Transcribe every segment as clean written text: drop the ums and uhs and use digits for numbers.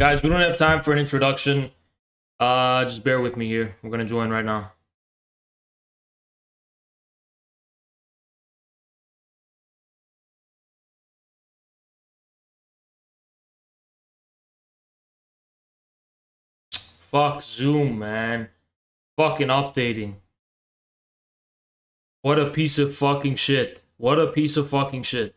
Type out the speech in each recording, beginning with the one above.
Guys, we don't have time for an introduction. Just bear with me here. We're gonna join right now. Fuck Zoom, man. Fucking updating. What a piece of fucking shit. What a piece of fucking shit.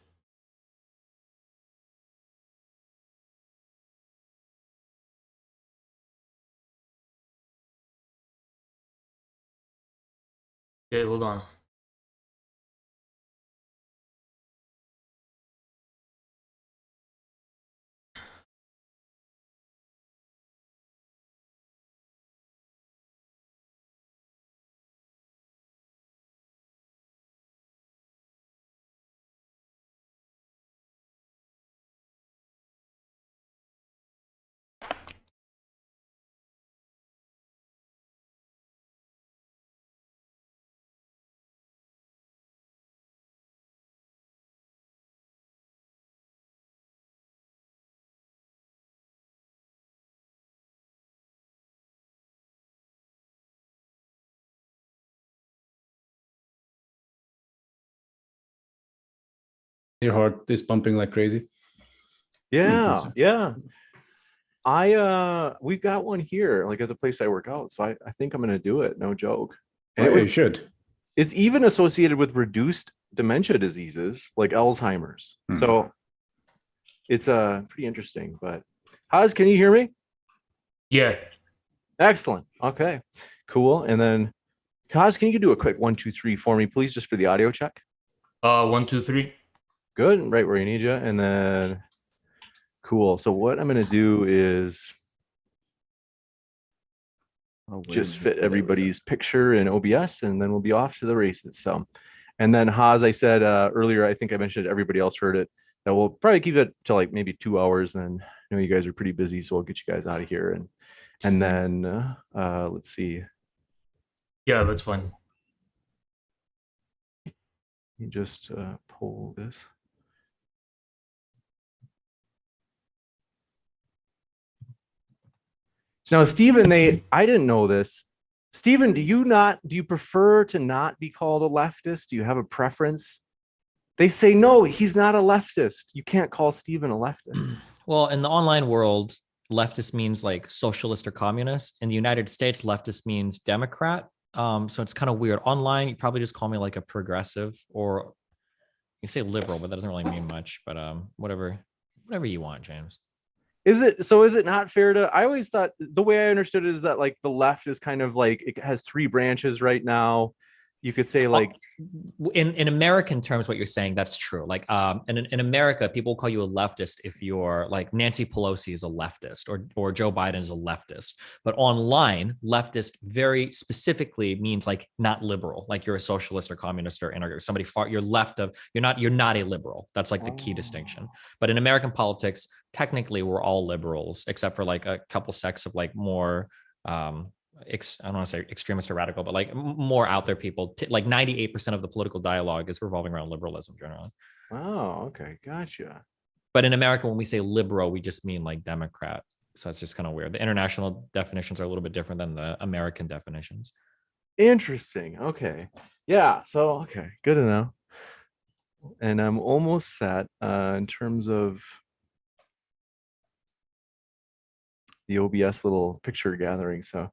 Okay, hold on. Your heart is pumping like crazy. Yeah. We've got one here, like at the place I work out. So I think I'm gonna do it, no joke. And You should. It's even associated with reduced dementia diseases like Alzheimer's. So it's pretty interesting. But Haz, can you hear me? Yeah. Excellent. Okay, cool. And then Haz, can you do a quick 1, 2, 3 for me, please, just for the audio check? 1, 2, 3. Good, right where you need you. And then cool. So what I'm gonna do is just fit everybody's picture in OBS, and then we'll be off to the races. So, and then Haz, I said earlier, I think I mentioned it, everybody else heard it, that we'll probably keep it to like maybe 2 hours. Then I know you guys are pretty busy, so we'll get you guys out of here. And then let's see. Yeah, that's fine. You just pull this. So now, Stephen, I didn't know this. Stephen, do you prefer to not be called a leftist? Do you have a preference? They say, no, he's not a leftist. You can't call Stephen a leftist. Well, in the online world, leftist means like socialist or communist. In the United States, leftist means Democrat. So it's kind of weird. Online, you probably just call me like a progressive, or you say liberal, but that doesn't really mean much. But whatever you want, James. Is it not fair to, I always thought the way I understood it is that like the left is kind of like, it has 3 branches right now. You could say like in American terms, what you're saying, that's true. Like in America, people call you a leftist if you're like Nancy Pelosi is a leftist, or Joe Biden is a leftist. But online, leftist very specifically means like not liberal, like you're a socialist or communist or anarchist, somebody far, you're left of, you're not a liberal. That's like the key distinction. But in American politics, technically we're all liberals, except for like a couple sects of like more I don't want to say extremist or radical, but like more out there people. Like 98% of the political dialogue is revolving around liberalism generally. Oh, okay, gotcha. But in America, when we say liberal, we just mean like Democrat. So it's just kind of weird. The international definitions are a little bit different than the American definitions. Interesting. Okay. Yeah. So, okay, good to know. And I'm almost set in terms of the OBS little picture gathering. So,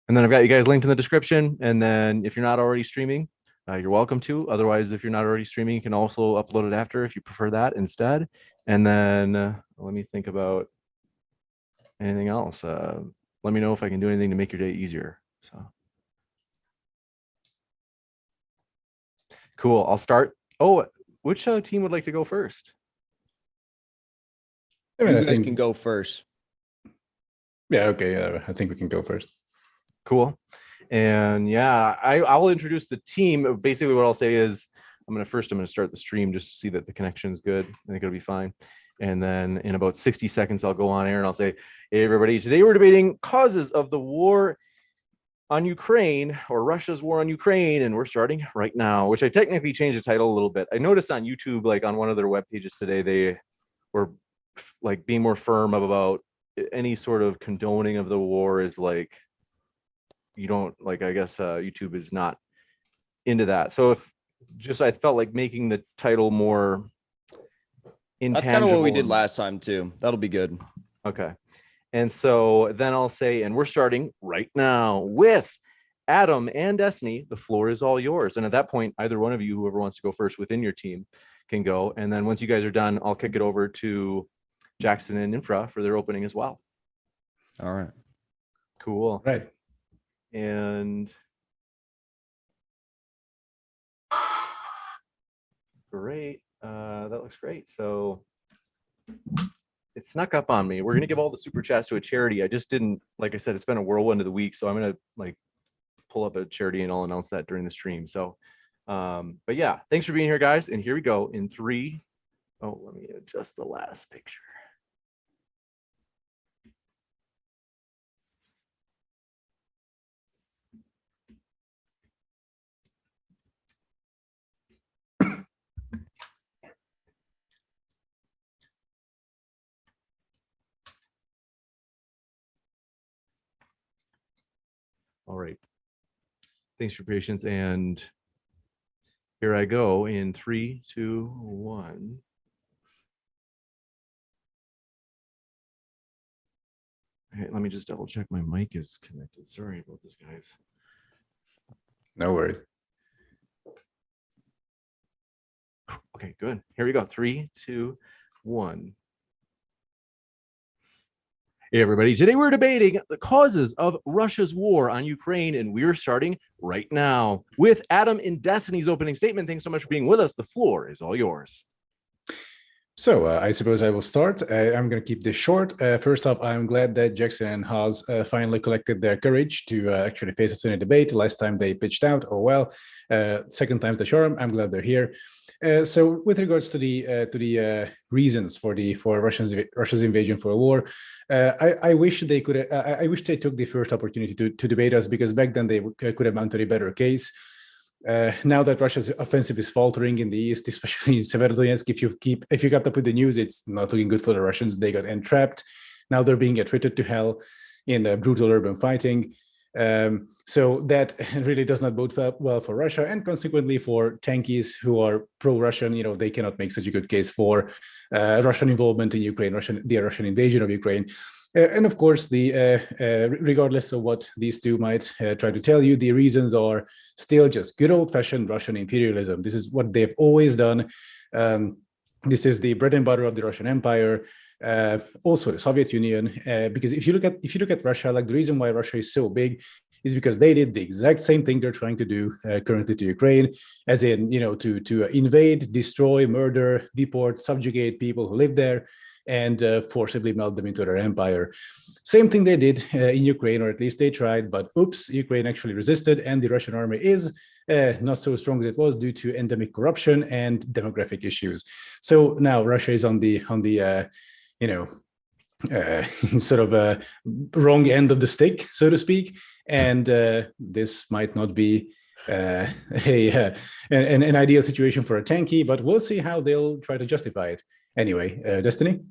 and then I've got you guys linked in the description. And then if you're not already streaming, you're welcome to. Otherwise, if you're not already streaming, you can also upload it after if you prefer that instead. And then let me think about anything else. Let me know if I can do anything to make your day easier. So cool. I'll start. Oh, which team would like to go first? I mean, you guys can go first. Yeah, okay. I think we can go first. Cool. And yeah, I will introduce the team. Basically, what I'll say is I'm going to start the stream just to see that the connection is good. I think it'll be fine. And then in about 60 seconds, I'll go on air and I'll say, hey, everybody, today we're debating causes of the war on Ukraine, or Russia's war on Ukraine. And we're starting right now, which I technically changed the title a little bit. I noticed on YouTube, like on one of their web pages today, they were like being more firm about any sort of condoning of the war is like, you don't like, I guess YouTube is not into that. So if just, I felt like making the title more intangible. That's kind of what we did last time too. That'll be good. Okay. And so then I'll say, and we're starting right now with Adam and Destiny. The floor is all yours. And at that point, either one of you, whoever wants to go first within your team, can go. And then once you guys are done, I'll kick it over to Jackson and Infra for their opening as well. All right. Cool. Right. And great. That looks great. So it snuck up on me. We're going to give all the super chats to a charity. I just didn't, like I said, it's been a whirlwind of the week. So I'm going to like pull up a charity and I'll announce that during the stream. So, but yeah, thanks for being here, guys. And here we go in 3. Oh, let me adjust the last picture. All right. Thanks for your patience. And here I go in 3, 2, 1. Okay, let me just double check my mic is connected. Sorry about this, guys. No worries. Okay, good. Here we go. 3, 2, 1. Hey, everybody. Today we're debating the causes of Russia's war on Ukraine, and we're starting right now with Adam in Destiny's opening statement. Thanks so much for being with us. The floor is all yours. So I suppose I will start. I'm going to keep this short. First up, I'm glad that Jackson and Haas finally collected their courage to actually face us in a debate. Last time they pitched out. Oh well. Second time the charm. I'm glad they're here. So with regards to the reasons for Russia's invasion for a war, I wish they could. I wish they took the first opportunity to debate us, because back then they could have mounted a better case. Now that Russia's offensive is faltering in the east, especially in Severodonetsk, if you got up with the news, it's not looking good for the Russians. They got entrapped. Now they're being treated to hell in brutal urban fighting. So that really does not bode well for Russia, and consequently for tankies who are pro-Russian. You know, they cannot make such a good case for Russian involvement in Ukraine, the Russian invasion of Ukraine. And of course, regardless of what these two might try to tell you, the reasons are still just good old-fashioned Russian imperialism. This is what they've always done. This is the bread and butter of the Russian Empire, also the Soviet Union. Because if you look at Russia, like the reason why Russia is so big is because they did the exact same thing they're trying to do currently to Ukraine, as in, you know, to invade, destroy, murder, deport, subjugate people who live there, and forcibly melt them into their empire. Same thing they did in Ukraine, or at least they tried, but oops, Ukraine actually resisted, and the Russian army is not so strong as it was due to endemic corruption and demographic issues. So now Russia is on the sort of wrong end of the stick, so to speak, and this might not be an ideal situation for a tanky, but we'll see how they'll try to justify it. Anyway, Destiny?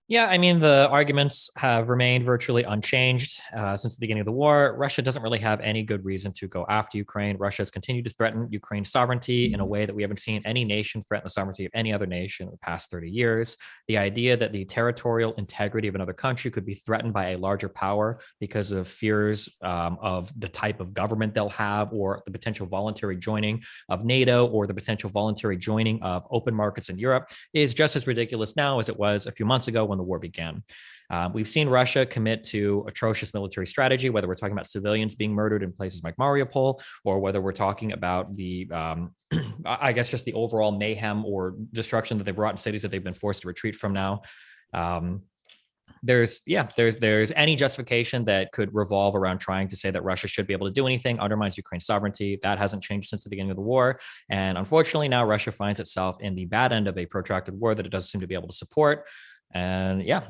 Yeah, I mean, the arguments have remained virtually unchanged since the beginning of the war. Russia doesn't really have any good reason to go after Ukraine. Russia has continued to threaten Ukraine's sovereignty in a way that we haven't seen any nation threaten the sovereignty of any other nation in the past 30 years. The idea that the territorial integrity of another country could be threatened by a larger power because of fears of the type of government they'll have, or the potential voluntary joining of NATO, or the potential voluntary joining of open markets in Europe is just as ridiculous now as it was a few months ago when the war began. We've seen Russia commit to atrocious military strategy, whether we're talking about civilians being murdered in places like Mariupol, or whether we're talking about the, I guess, just the overall mayhem or destruction that they brought in cities that they've been forced to retreat from now. There's any justification that could revolve around trying to say that Russia should be able to do anything undermines Ukraine's sovereignty. That hasn't changed since the beginning of the war. And unfortunately, now Russia finds itself in the bad end of a protracted war that it doesn't seem to be able to support. And yeah,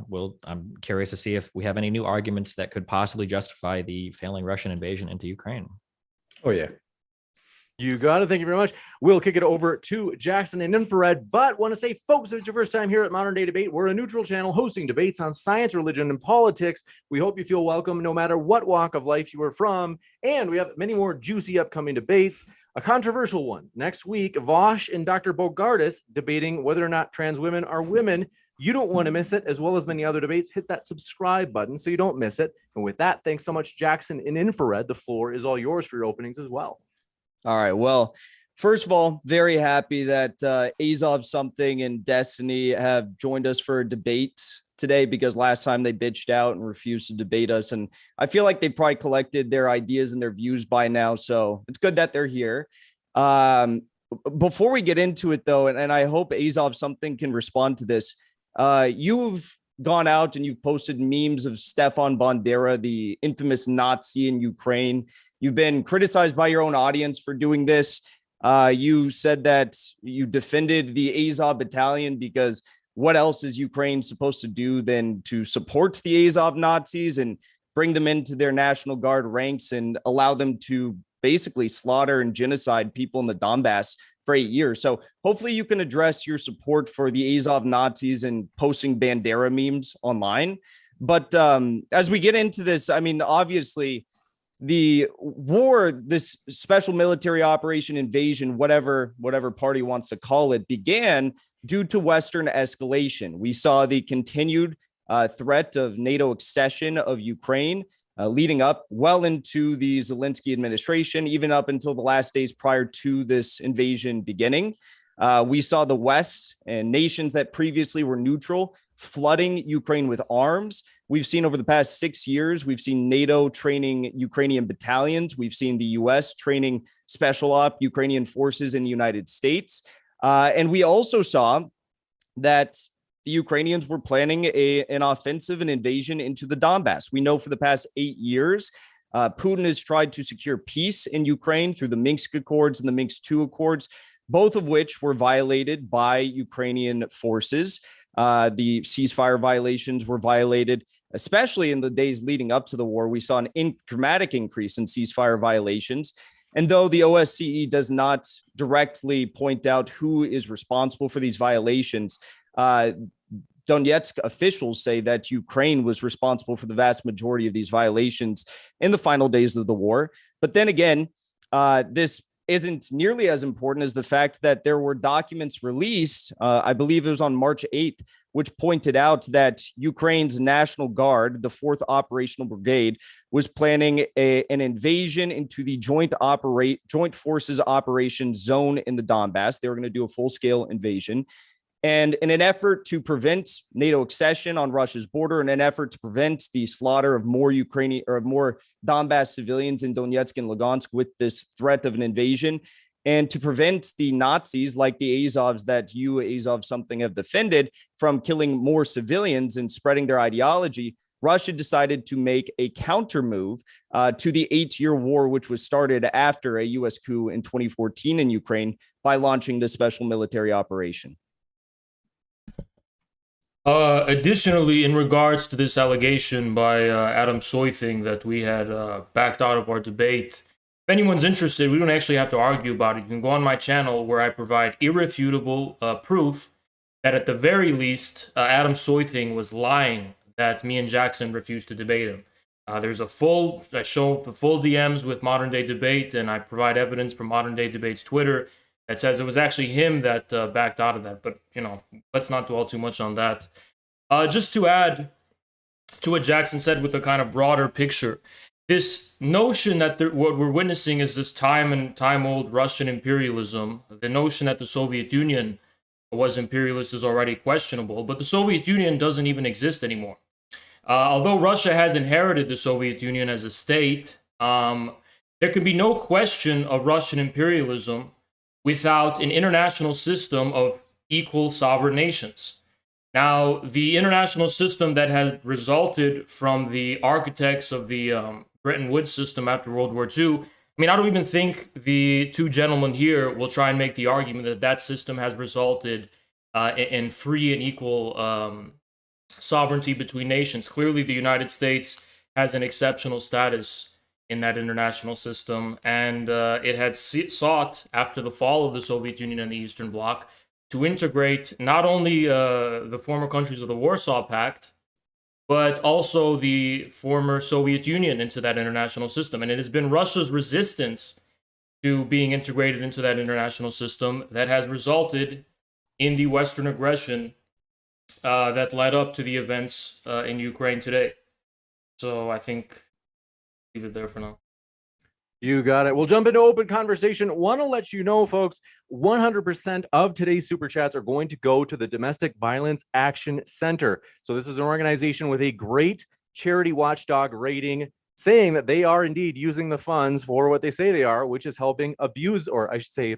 I'm curious to see if we have any new arguments that could possibly justify the failing Russian invasion into Ukraine. Oh, yeah. You got it. Thank you very much. We'll kick it over to Jackson and Infrared, but want to say, folks, if it's your first time here at Modern Day Debate, we're a neutral channel hosting debates on science, religion, and politics. We hope you feel welcome no matter what walk of life you are from. And we have many more juicy upcoming debates. A controversial one next week, Vaush and Dr. Bogardus debating whether or not trans women are women. You don't want to miss it, as well as many other debates. Hit that subscribe button so you don't miss it. And with that, thanks so much, Jackson and Infrared. The floor is all yours for your openings as well. All right. Well, first of all, very happy that Azov Something and Destiny have joined us for a debate today, because last time they bitched out and refused to debate us. And I feel like they probably collected their ideas and their views by now. So it's good that they're here. Before we get into it, though, and I hope Azov Something can respond to this, you've gone out and you've posted memes of Stefan Bandera, the infamous Nazi in Ukraine. You've been criticized by your own audience for doing this. You said that you defended the Azov battalion because what else is Ukraine supposed to do than to support the Azov Nazis and bring them into their National Guard ranks and allow them to basically slaughter and genocide people in the Donbas for 8 years. So hopefully you can address your support for the Azov Nazis and posting Bandera memes online. But as we get into this, I mean, obviously, the war, this special military operation, invasion, whatever party wants to call it, began due to Western escalation. We saw the continued threat of NATO accession of Ukraine leading up well into the Zelensky administration, even up until the last days prior to this invasion beginning. We saw the West and nations that previously were neutral flooding Ukraine with arms. We've seen over the past 6 years, we've seen NATO training Ukrainian battalions. We've seen the U.S. training special op Ukrainian forces in the United States. And we also saw that the Ukrainians were planning an offensive and invasion into the Donbas. We know for the past 8 years, Putin has tried to secure peace in Ukraine through the Minsk Accords and the Minsk II Accords, both of which were violated by Ukrainian forces. The ceasefire violations were violated, especially in the days leading up to the war. We saw an dramatic increase in ceasefire violations. And though the OSCE does not directly point out who is responsible for these violations, Donetsk officials say that Ukraine was responsible for the vast majority of these violations in the final days of the war. But then again, this isn't nearly as important as the fact that there were documents released, I believe it was on March 8th, which pointed out that Ukraine's National Guard, the 4th Operational Brigade, was planning an invasion into the Joint Forces Operation Zone in the Donbass. They were going to do a full-scale invasion. And in an effort to prevent NATO accession on Russia's border, in an effort to prevent the slaughter of more Ukrainian or more Donbass civilians in Donetsk and Lugansk with this threat of an invasion, and to prevent the Nazis like the Azovs that you, Azov Something, have defended from killing more civilians and spreading their ideology, Russia decided to make a counter move to the 8-year war, which was started after a U.S. coup in 2014 in Ukraine by launching this special military operation. Additionally, in regards to this allegation by Adam Soything that we had backed out of our debate, if anyone's interested, we don't actually have to argue about it. You can go on my channel where I provide irrefutable proof that at the very least, Adam Soything was lying that me and Jackson refused to debate him. There's I show the full DMs with Modern Day Debate, and I provide evidence from Modern Day Debate's Twitter that says it was actually him that backed out of that. But, you know, let's not dwell too much on that. Just to add to what Jackson said with a kind of broader picture, this notion that what we're witnessing is this time-old Russian imperialism, the notion that the Soviet Union was imperialist is already questionable, but the Soviet Union doesn't even exist anymore. Although Russia has inherited the Soviet Union as a state, there can be no question of Russian imperialism without an international system of equal sovereign nations. Now, the international system that has resulted from the architects of the Bretton Woods system after World War II, I mean, I don't even think the two gentlemen here will try and make the argument that that system has resulted in free and equal sovereignty between nations. Clearly, the United States has an exceptional status in that international system, and it had sought, after the fall of the Soviet Union and the Eastern Bloc, to integrate not only the former countries of the Warsaw Pact, but also the former Soviet Union into that international system. And it has been Russia's resistance to being integrated into that international system that has resulted in the Western aggression that led up to the events in Ukraine today. So I think leave it there for now. You got it. We'll jump into open conversation. Want to let you know, folks, 100% of today's super chats are going to go to the Domestic Violence Action Center. So this is an organization with a great charity watchdog rating, saying that they are indeed using the funds for what they say they are, which is helping abuse, or I should say,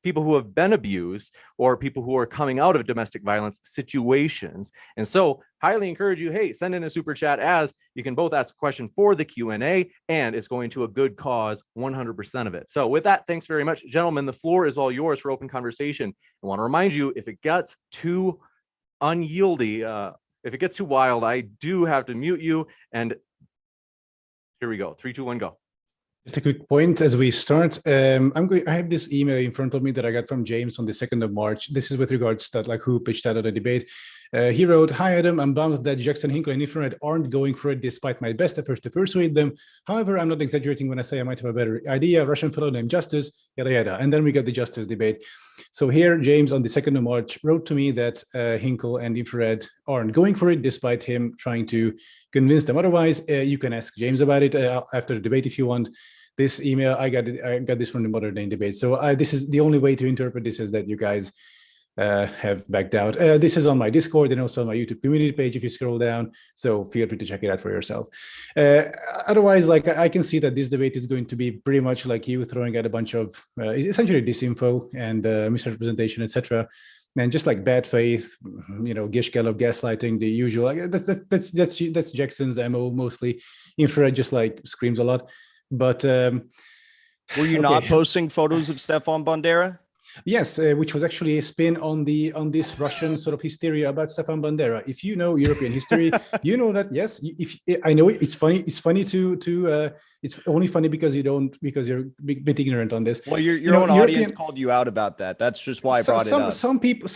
people who have been abused or people who are coming out of domestic violence situations. And so highly encourage you, hey, send in a super chat, as you can both ask a question for the Q&A, and it's going to a good cause, 100% of it. So with that, thanks very much. Gentlemen, the floor is all yours for open conversation. I want to remind you, if it gets too unyieldy, if it gets too wild, I do have to mute you. And here we go. 3, 2, 1, go. Just a quick point as we start. I have this email in front of me that I got from James on the 2nd of March. This is with regards to like who pitched out of the debate. He wrote, "Hi Adam, I'm bummed that Jackson, Hinkle, and Infrared aren't going for it despite my best efforts to persuade them. However, I'm not exaggerating when I say I might have a better idea. Russian fellow named Justice, yada yada." And then we got the Justice debate. So here, James on the 2nd of March wrote to me that Hinkle and Infrared aren't going for it despite him trying to convince them otherwise. You can ask James about it after the debate if you want. This email, I got this from the Modern Day debate. So this is the only way to interpret this, is that you guys have backed out. This is on my Discord and also on my YouTube community page if you scroll down. So feel free to check it out for yourself. Otherwise, like I can see that this debate is going to be pretty much like you throwing out a bunch of essentially disinfo and misrepresentation, etc. And just like bad faith, Gish Gallop gaslighting, the usual. Like, that's Jackson's MO mostly. Infrared just like screams a lot. But were you not posting photos of Stefan Bandera? Yes, which was actually a spin on this Russian sort of hysteria about Stefan Bandera. If you know European history, you know that yes. If I know it's funny. It's funny to it's only funny because you're a bit ignorant on this. Well, your own audience called you out about that. That's just why I brought it up. Some people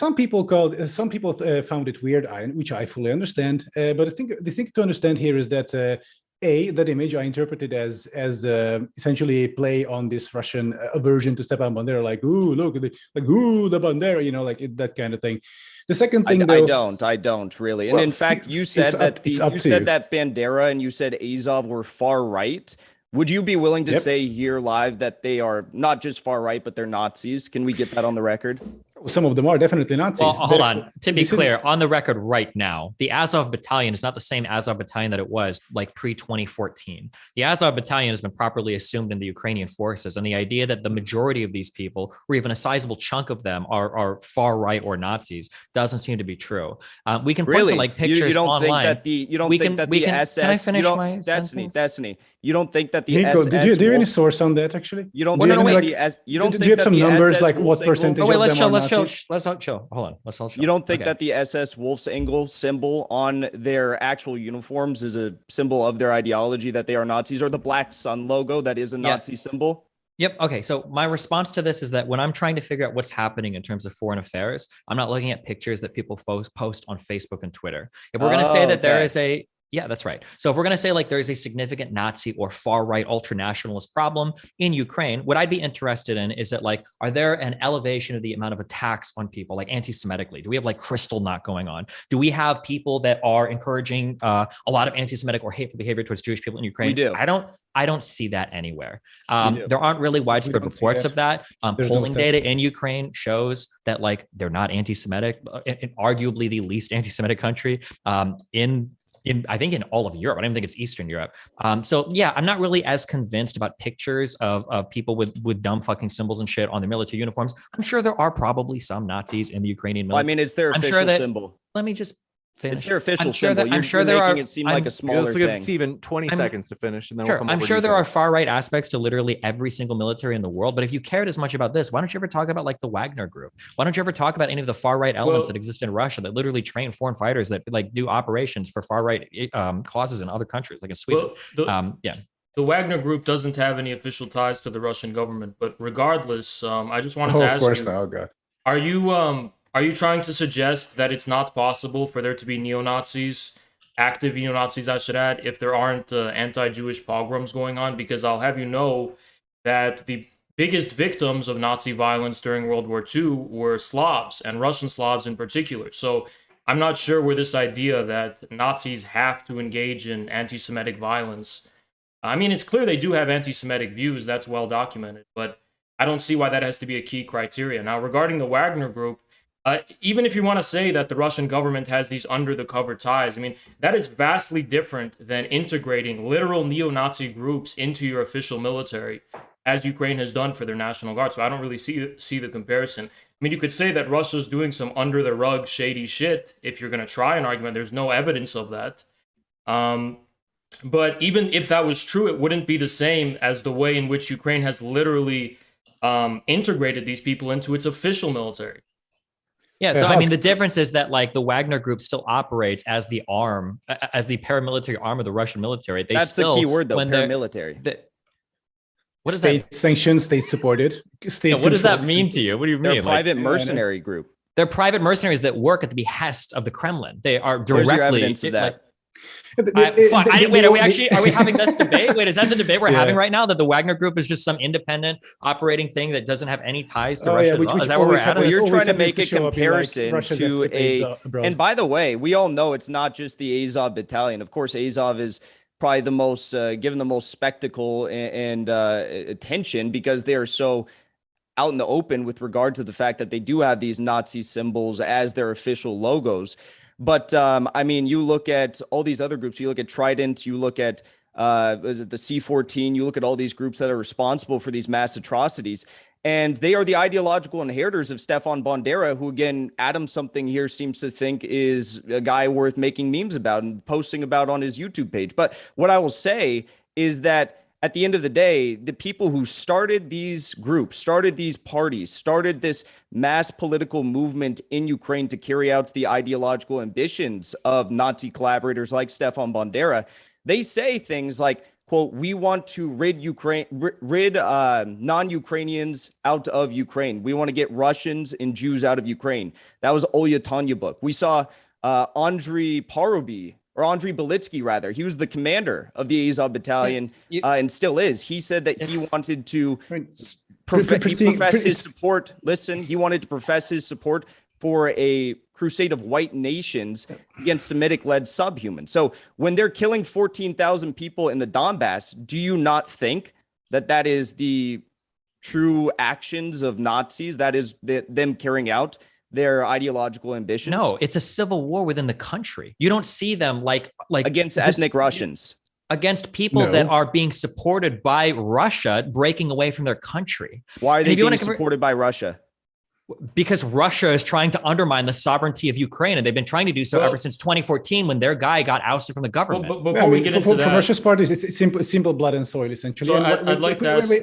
found it weird, which I fully understand. But I think the thing to understand here is that. That image I interpreted as essentially a play on this Russian aversion to Stepan Bandera, like, ooh, look, the Bandera, like that kind of thing. The second thing, though, I don't really. And well, in fact, you said that Bandera and you said Azov were far right. Would you be willing to say here live that they are not just far right, but they're Nazis? Can we get that on the record? Some of them are definitely Nazis. Well, hold on. To be clear, on the record right now, the Azov battalion is not the same Azov battalion that it was like pre-2014. The Azov battalion has been properly assumed in the Ukrainian forces. And the idea that the majority of these people, or even a sizable chunk of them, are far right or Nazis doesn't seem to be true. We can point to like pictures you don't online. Think that the SS... Can I finish my sentence? Destiny. You don't think that the Nico, SS... Do you have any source on that, actually? You don't think that do you have some numbers, like what percentage of them are Nazis? Let's chill. Hold on. Let's all chill. You don't think that the SS Wolfsengel symbol on their actual uniforms is a symbol of their ideology, that they are Nazis, or the black sun logo that is a Nazi symbol? Yep. Okay. So my response to this is that when I'm trying to figure out what's happening in terms of foreign affairs, I'm not looking at pictures that people post on Facebook and Twitter. If we're going to say that there is a Yeah, that's right. So if we're going to say like there is a significant Nazi or far right ultra-nationalist problem in Ukraine, what I'd be interested in is that like, are there an elevation of the amount of attacks on people like anti-Semitically? Do we have like Kristallnacht going on? Do we have people that are encouraging a lot of anti-Semitic or hateful behavior towards Jewish people in Ukraine? We do. I don't see that anywhere. There aren't really widespread reports of that. Polling data in Ukraine shows that like they're not anti-Semitic, arguably the least anti-Semitic country I think in all of Europe. I don't even think it's Eastern Europe. So yeah, I'm not really as convinced about pictures of people with dumb fucking symbols and shit on their military uniforms. I'm sure there are probably some Nazis in the Ukrainian military. Well, I mean, it's their official symbol. Let me just finish. It's their official symbol. I'm sure there are. It seem like a smaller thing. Let's give Steven 20 seconds to finish, and then we'll come I'm sure there are far right aspects to literally every single military in the world. But if you cared as much about this, why don't you ever talk about like the Wagner Group? Why don't you ever talk about any of the far right elements that exist in Russia that literally train foreign fighters that like do operations for far right causes in other countries, like in Sweden? Yeah. the Wagner Group doesn't have any official ties to the Russian government, but regardless, I just wanted Oh, to of ask course you: not. Oh God. are you trying to suggest that it's not possible for there to be neo-Nazis, active neo-Nazis, I should add, if there aren't anti-Jewish pogroms going on? Because I'll have you know that the biggest victims of Nazi violence during World War II were Slavs, and Russian Slavs in particular. So I'm not sure where this idea that Nazis have to engage in anti-Semitic violence. I mean, it's clear they do have anti-Semitic views, that's well documented, but I don't see why that has to be a key criteria. Now, regarding the Wagner Group, even if you want to say that the Russian government has these under-the-cover ties, I mean, that is vastly different than integrating literal neo-Nazi groups into your official military, as Ukraine has done for their National Guard. So I don't really see the comparison. I mean, you could say that Russia's doing some under-the-rug shady shit if you're going to try an argument. There's no evidence of that. But even if that was true, it wouldn't be the same as the way in which Ukraine has literally integrated these people into its official military. Yeah, so I mean, the difference is that like the Wagner Group still operates as the arm, as the paramilitary arm of the Russian military. That's still, the key word, though, paramilitary. What is state sanctioned, state supported, state. what does that mean to you? What do you mean? They're a private mercenary group. They're private mercenaries that work at the behest of the Kremlin. They are directly. Where's your evidence of that? Wait, are we having this debate? Wait, is that the debate we're having right now? That the Wagner Group is just some independent operating thing that doesn't have any ties to Russia at all? Is that where we're at? Well, you're trying to make a comparison to a. And by the way, we all know it's not just the Azov battalion. Of course, Azov is probably the most given the most spectacle and attention because they are so out in the open with regard to the fact that they do have these Nazi symbols as their official logos. But I mean, you look at all these other groups, you look at Trident, you look at is it the C-14, you look at all these groups that are responsible for these mass atrocities. And they are the ideological inheritors of Stefan Bandera, who, again, Adam something here seems to think is a guy worth making memes about and posting about on his YouTube page. But what I will say is that at the end of the day, the people who started these groups, started these parties, started this mass political movement in Ukraine to carry out the ideological ambitions of Nazi collaborators like Stefan Bandera, they say things like, quote, we want to rid non-Ukrainians out of Ukraine. We want to get Russians and Jews out of Ukraine. That was Olya Tanyabuk. We saw Andriy Ballistic, rather. He was the commander of the Azov battalion and still is. He said that he wanted to profess his support. Listen, he wanted to profess his support for a crusade of white nations against Semitic-led subhumans. So when they're killing 14,000 people in the Donbas, do you not think that that is the true actions of Nazis? That is them carrying out their ideological ambitions? No, it's a civil war within the country. You don't see them like against ethnic Russians, against people that are being supported by Russia, breaking away from their country. Why are they being supported by Russia? Because Russia is trying to undermine the sovereignty of Ukraine, and they've been trying to do so ever since 2014 when their guy got ousted from the government. Before we get into that, for Russia's part, it's simple blood and soil, essentially. So I'd like to ask.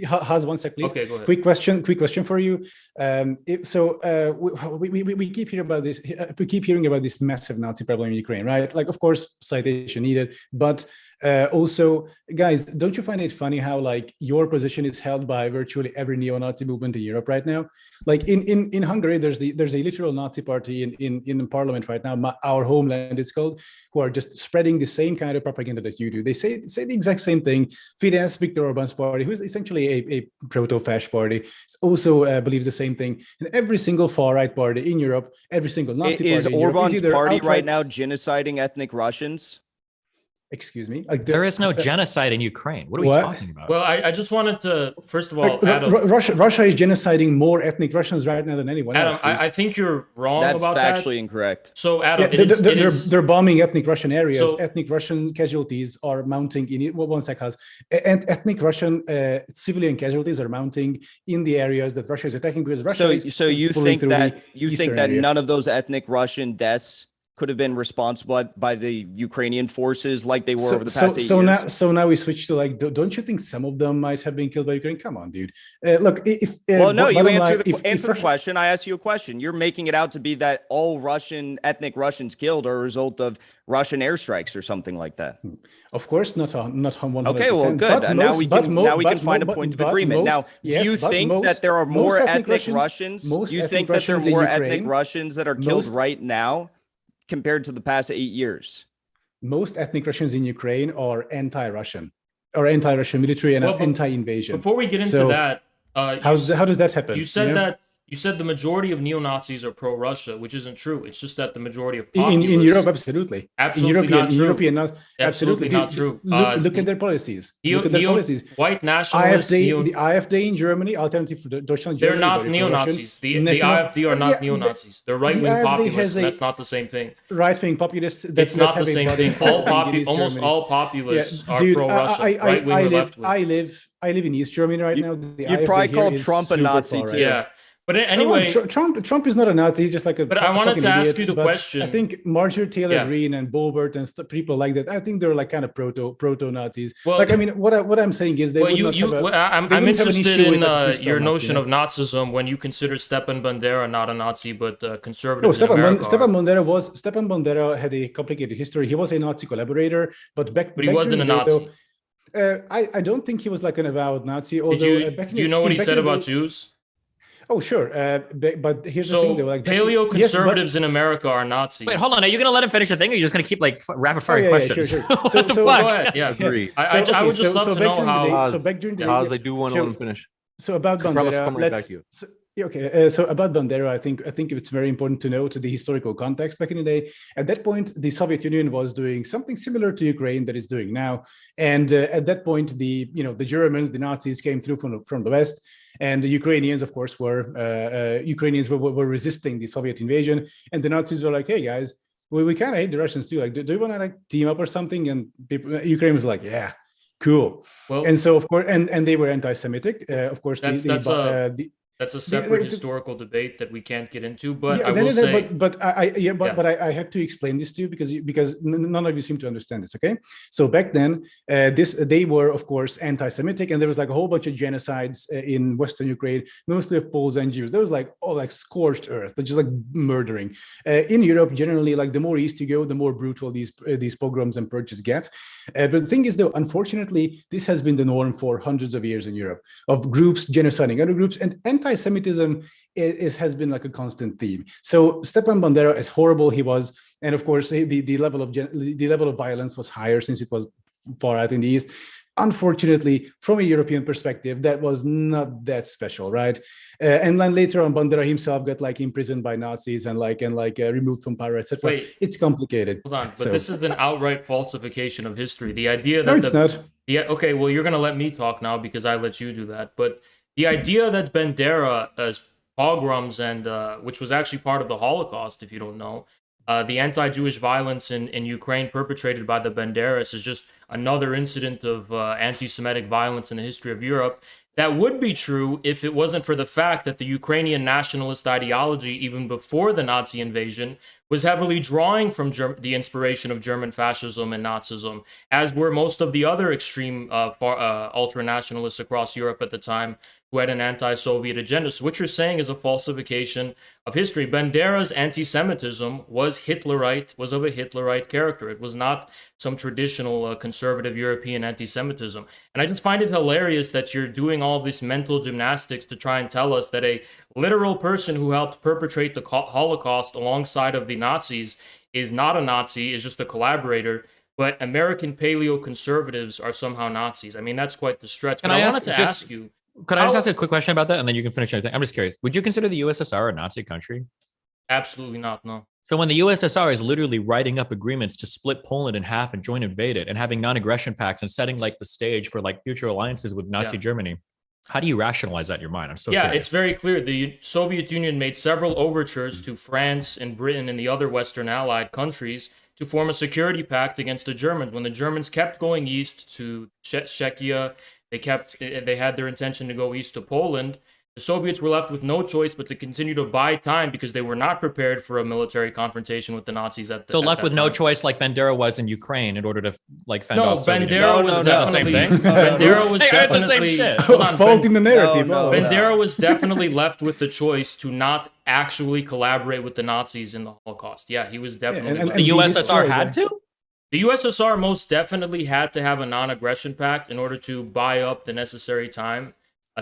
Has 1 sec, please. Okay, go ahead. Quick question for you. We keep hearing about this. We keep hearing about this massive Nazi problem in Ukraine, right? Like, of course, citation needed, but also, guys, don't you find it funny how like your position is held by virtually every neo-Nazi movement in Europe right now? Like in Hungary, there's a literal Nazi party in parliament right now. Our Homeland, it's called, who are just spreading the same kind of propaganda that you do. They say the exact same thing. Fidesz, Viktor Orban's party, who is essentially a proto-fascist party, also believes the same thing. And every single far-right party in Europe, every single Nazi party is in Europe Orban's party right now genociding ethnic Russians? Excuse me. There is no genocide in Ukraine. What are we talking about? Well, I just wanted to, first of all, Adam, Russia is genociding more ethnic Russians right now than anyone else. Adam, I think you're wrong about that. That's factually incorrect. So, Adam, they're bombing ethnic Russian areas. So, ethnic Russian casualties are mounting in it. One sec, Has. And ethnic Russian civilian casualties are mounting in the areas that Russia is attacking because Russia So you think that none of those ethnic Russian deaths could have been responsible by the Ukrainian forces like they were over the past 8 years? Now we switch to like, don't you think some of them might have been killed by Ukraine? Come on, dude. Look, if well, no, you answer the question. I asked you a question. You're making it out to be that all ethnic Russians killed are a result of Russian airstrikes or something like that. Of course, not 100%. Okay, well, good. And now we can find a point of agreement. Now, do you think that there are more ethnic Russians? Do you think that there are more ethnic Russians that are killed right now compared to the past 8 years? Most ethnic Russians in Ukraine are anti-Russian or anti-Russian military and anti-invasion. Before we get into that, how does that happen? You said that you said the majority of neo-Nazis are pro-Russia, which isn't true. It's just that the majority of populace... In Europe, absolutely. Absolutely not true. Absolutely not true. Look at their policies. White nationalists... The AfD in Germany, Alternative for Deutschland... They're not neo-Nazis. The AfD are not neo-Nazis. They're right-wing populists, and that's not the same thing. Right-wing populists... It's not the same thing. Almost all populists are pro-Russia, right-wing or left-wing. I live in East Germany right now. You'd probably call Trump a Nazi, too. Yeah. But anyway, Trump is not a Nazi. He's just like a. But I wanted to ask you the question. I think Marjorie Taylor Greene and Boebert and people like that. I think they're like kind of proto Nazis. Well, like I mean, what I'm saying is they. Well, I'm interested in your notion of Nazism when you consider Stepan Bandera not a Nazi but conservative. No, Stepan Bandera had a complicated history. He was a Nazi collaborator, but he wasn't a Nazi. I don't think he was like an avowed Nazi. Although, do you know what he said about Jews? Oh, sure. But here's the thing, though. Like, paleo-conservatives in America are Nazis. Wait, hold on. Are you going to let him finish the thing, or are you just going to keep, like, rapid-firing questions? Sure. What the fuck? Go ahead. Yeah, agree. I would just love to know how... So back during the day... I do want to finish. So about Bandera, So about Bandera, I think it's very important to note the historical context back in the day. At that point, the Soviet Union was doing something similar to Ukraine that it's doing now. And at that point, the Germans, the Nazis came through from the West. And the Ukrainians, of course, were resisting the Soviet invasion. And the Nazis were like, hey, guys, we kind of hate the Russians too. Like, do you want to like team up or something? And Ukraine was like, yeah, cool. Well, and so, of course, and they were anti-Semitic. Of course, that's a separate historical debate that we can't get into. But I have to explain this to you because none of you seem to understand this. Okay, so back then, they were of course anti-Semitic, and there was like a whole bunch of genocides in Western Ukraine, mostly of Poles and Jews. There was like scorched earth, just like murdering. In Europe, generally, like the more east you go, the more brutal these pogroms and purges get. But the thing is, though, unfortunately, this has been the norm for hundreds of years in Europe of groups genociding other groups, and anti-Semitism has been like a constant theme. So Stepan Bandera, as horrible he was, and of course the level of violence was higher since it was far out in the east. Unfortunately, from a European perspective, that was not that special, right? And then later on, Bandera himself got like imprisoned by Nazis and removed from power, etc. Wait, it's complicated. Hold on, but this is an outright falsification of history. The idea that it's not. Yeah, okay, well, you're gonna let me talk now because I let you do that. But the idea that Bandera as pogroms and which was actually part of the Holocaust, if you don't know. The anti-Jewish violence in Ukraine perpetrated by the Banderas is just another incident of anti-Semitic violence in the history of Europe. That would be true if it wasn't for the fact that the Ukrainian nationalist ideology, even before the Nazi invasion, was heavily drawing from the inspiration of German fascism and Nazism, as were most of the other extreme ultra-nationalists across Europe at the time who had an anti-Soviet agenda. So what you're saying is a falsification of history. Bandera's anti-Semitism was of a Hitlerite character. It was not some traditional conservative European anti-Semitism. And I just find it hilarious that you're doing all this mental gymnastics to try and tell us that a literal person who helped perpetrate the Holocaust alongside of the Nazis is not a Nazi, is just a collaborator. But American paleo-conservatives are somehow Nazis. I mean, that's quite the stretch. But I wanted to ask you, could I just ask a quick question about that, and then you can finish everything? I'm just curious. Would you consider the USSR a Nazi country? Absolutely not, no. So when the USSR is literally writing up agreements to split Poland in half and join invade it, and having non-aggression pacts and setting like the stage for like future alliances with Nazi Germany, how do you rationalize that in your mind? I'm so curious. It's very clear. The Soviet Union made several overtures to France and Britain and the other Western Allied countries to form a security pact against the Germans. When the Germans kept going east to Czechia, they had their intention to go east to Poland. The Soviets were left with no choice but to continue to buy time because they were not prepared for a military confrontation with the Nazis at So left that with no time. choice, like Bandera was in Ukraine, in order to like fend No, off Soviet Bandera was definitely Bandera was It's the same definitely shit. hold on, Fault in the narrative. No, oh. Bandera was definitely left with the choice to not actually collaborate with the Nazis in the Holocaust. Yeah, he was definitely and left. The be USSR destroyed, had right? to? The USSR most definitely had to have a non-aggression pact in order to buy up the necessary time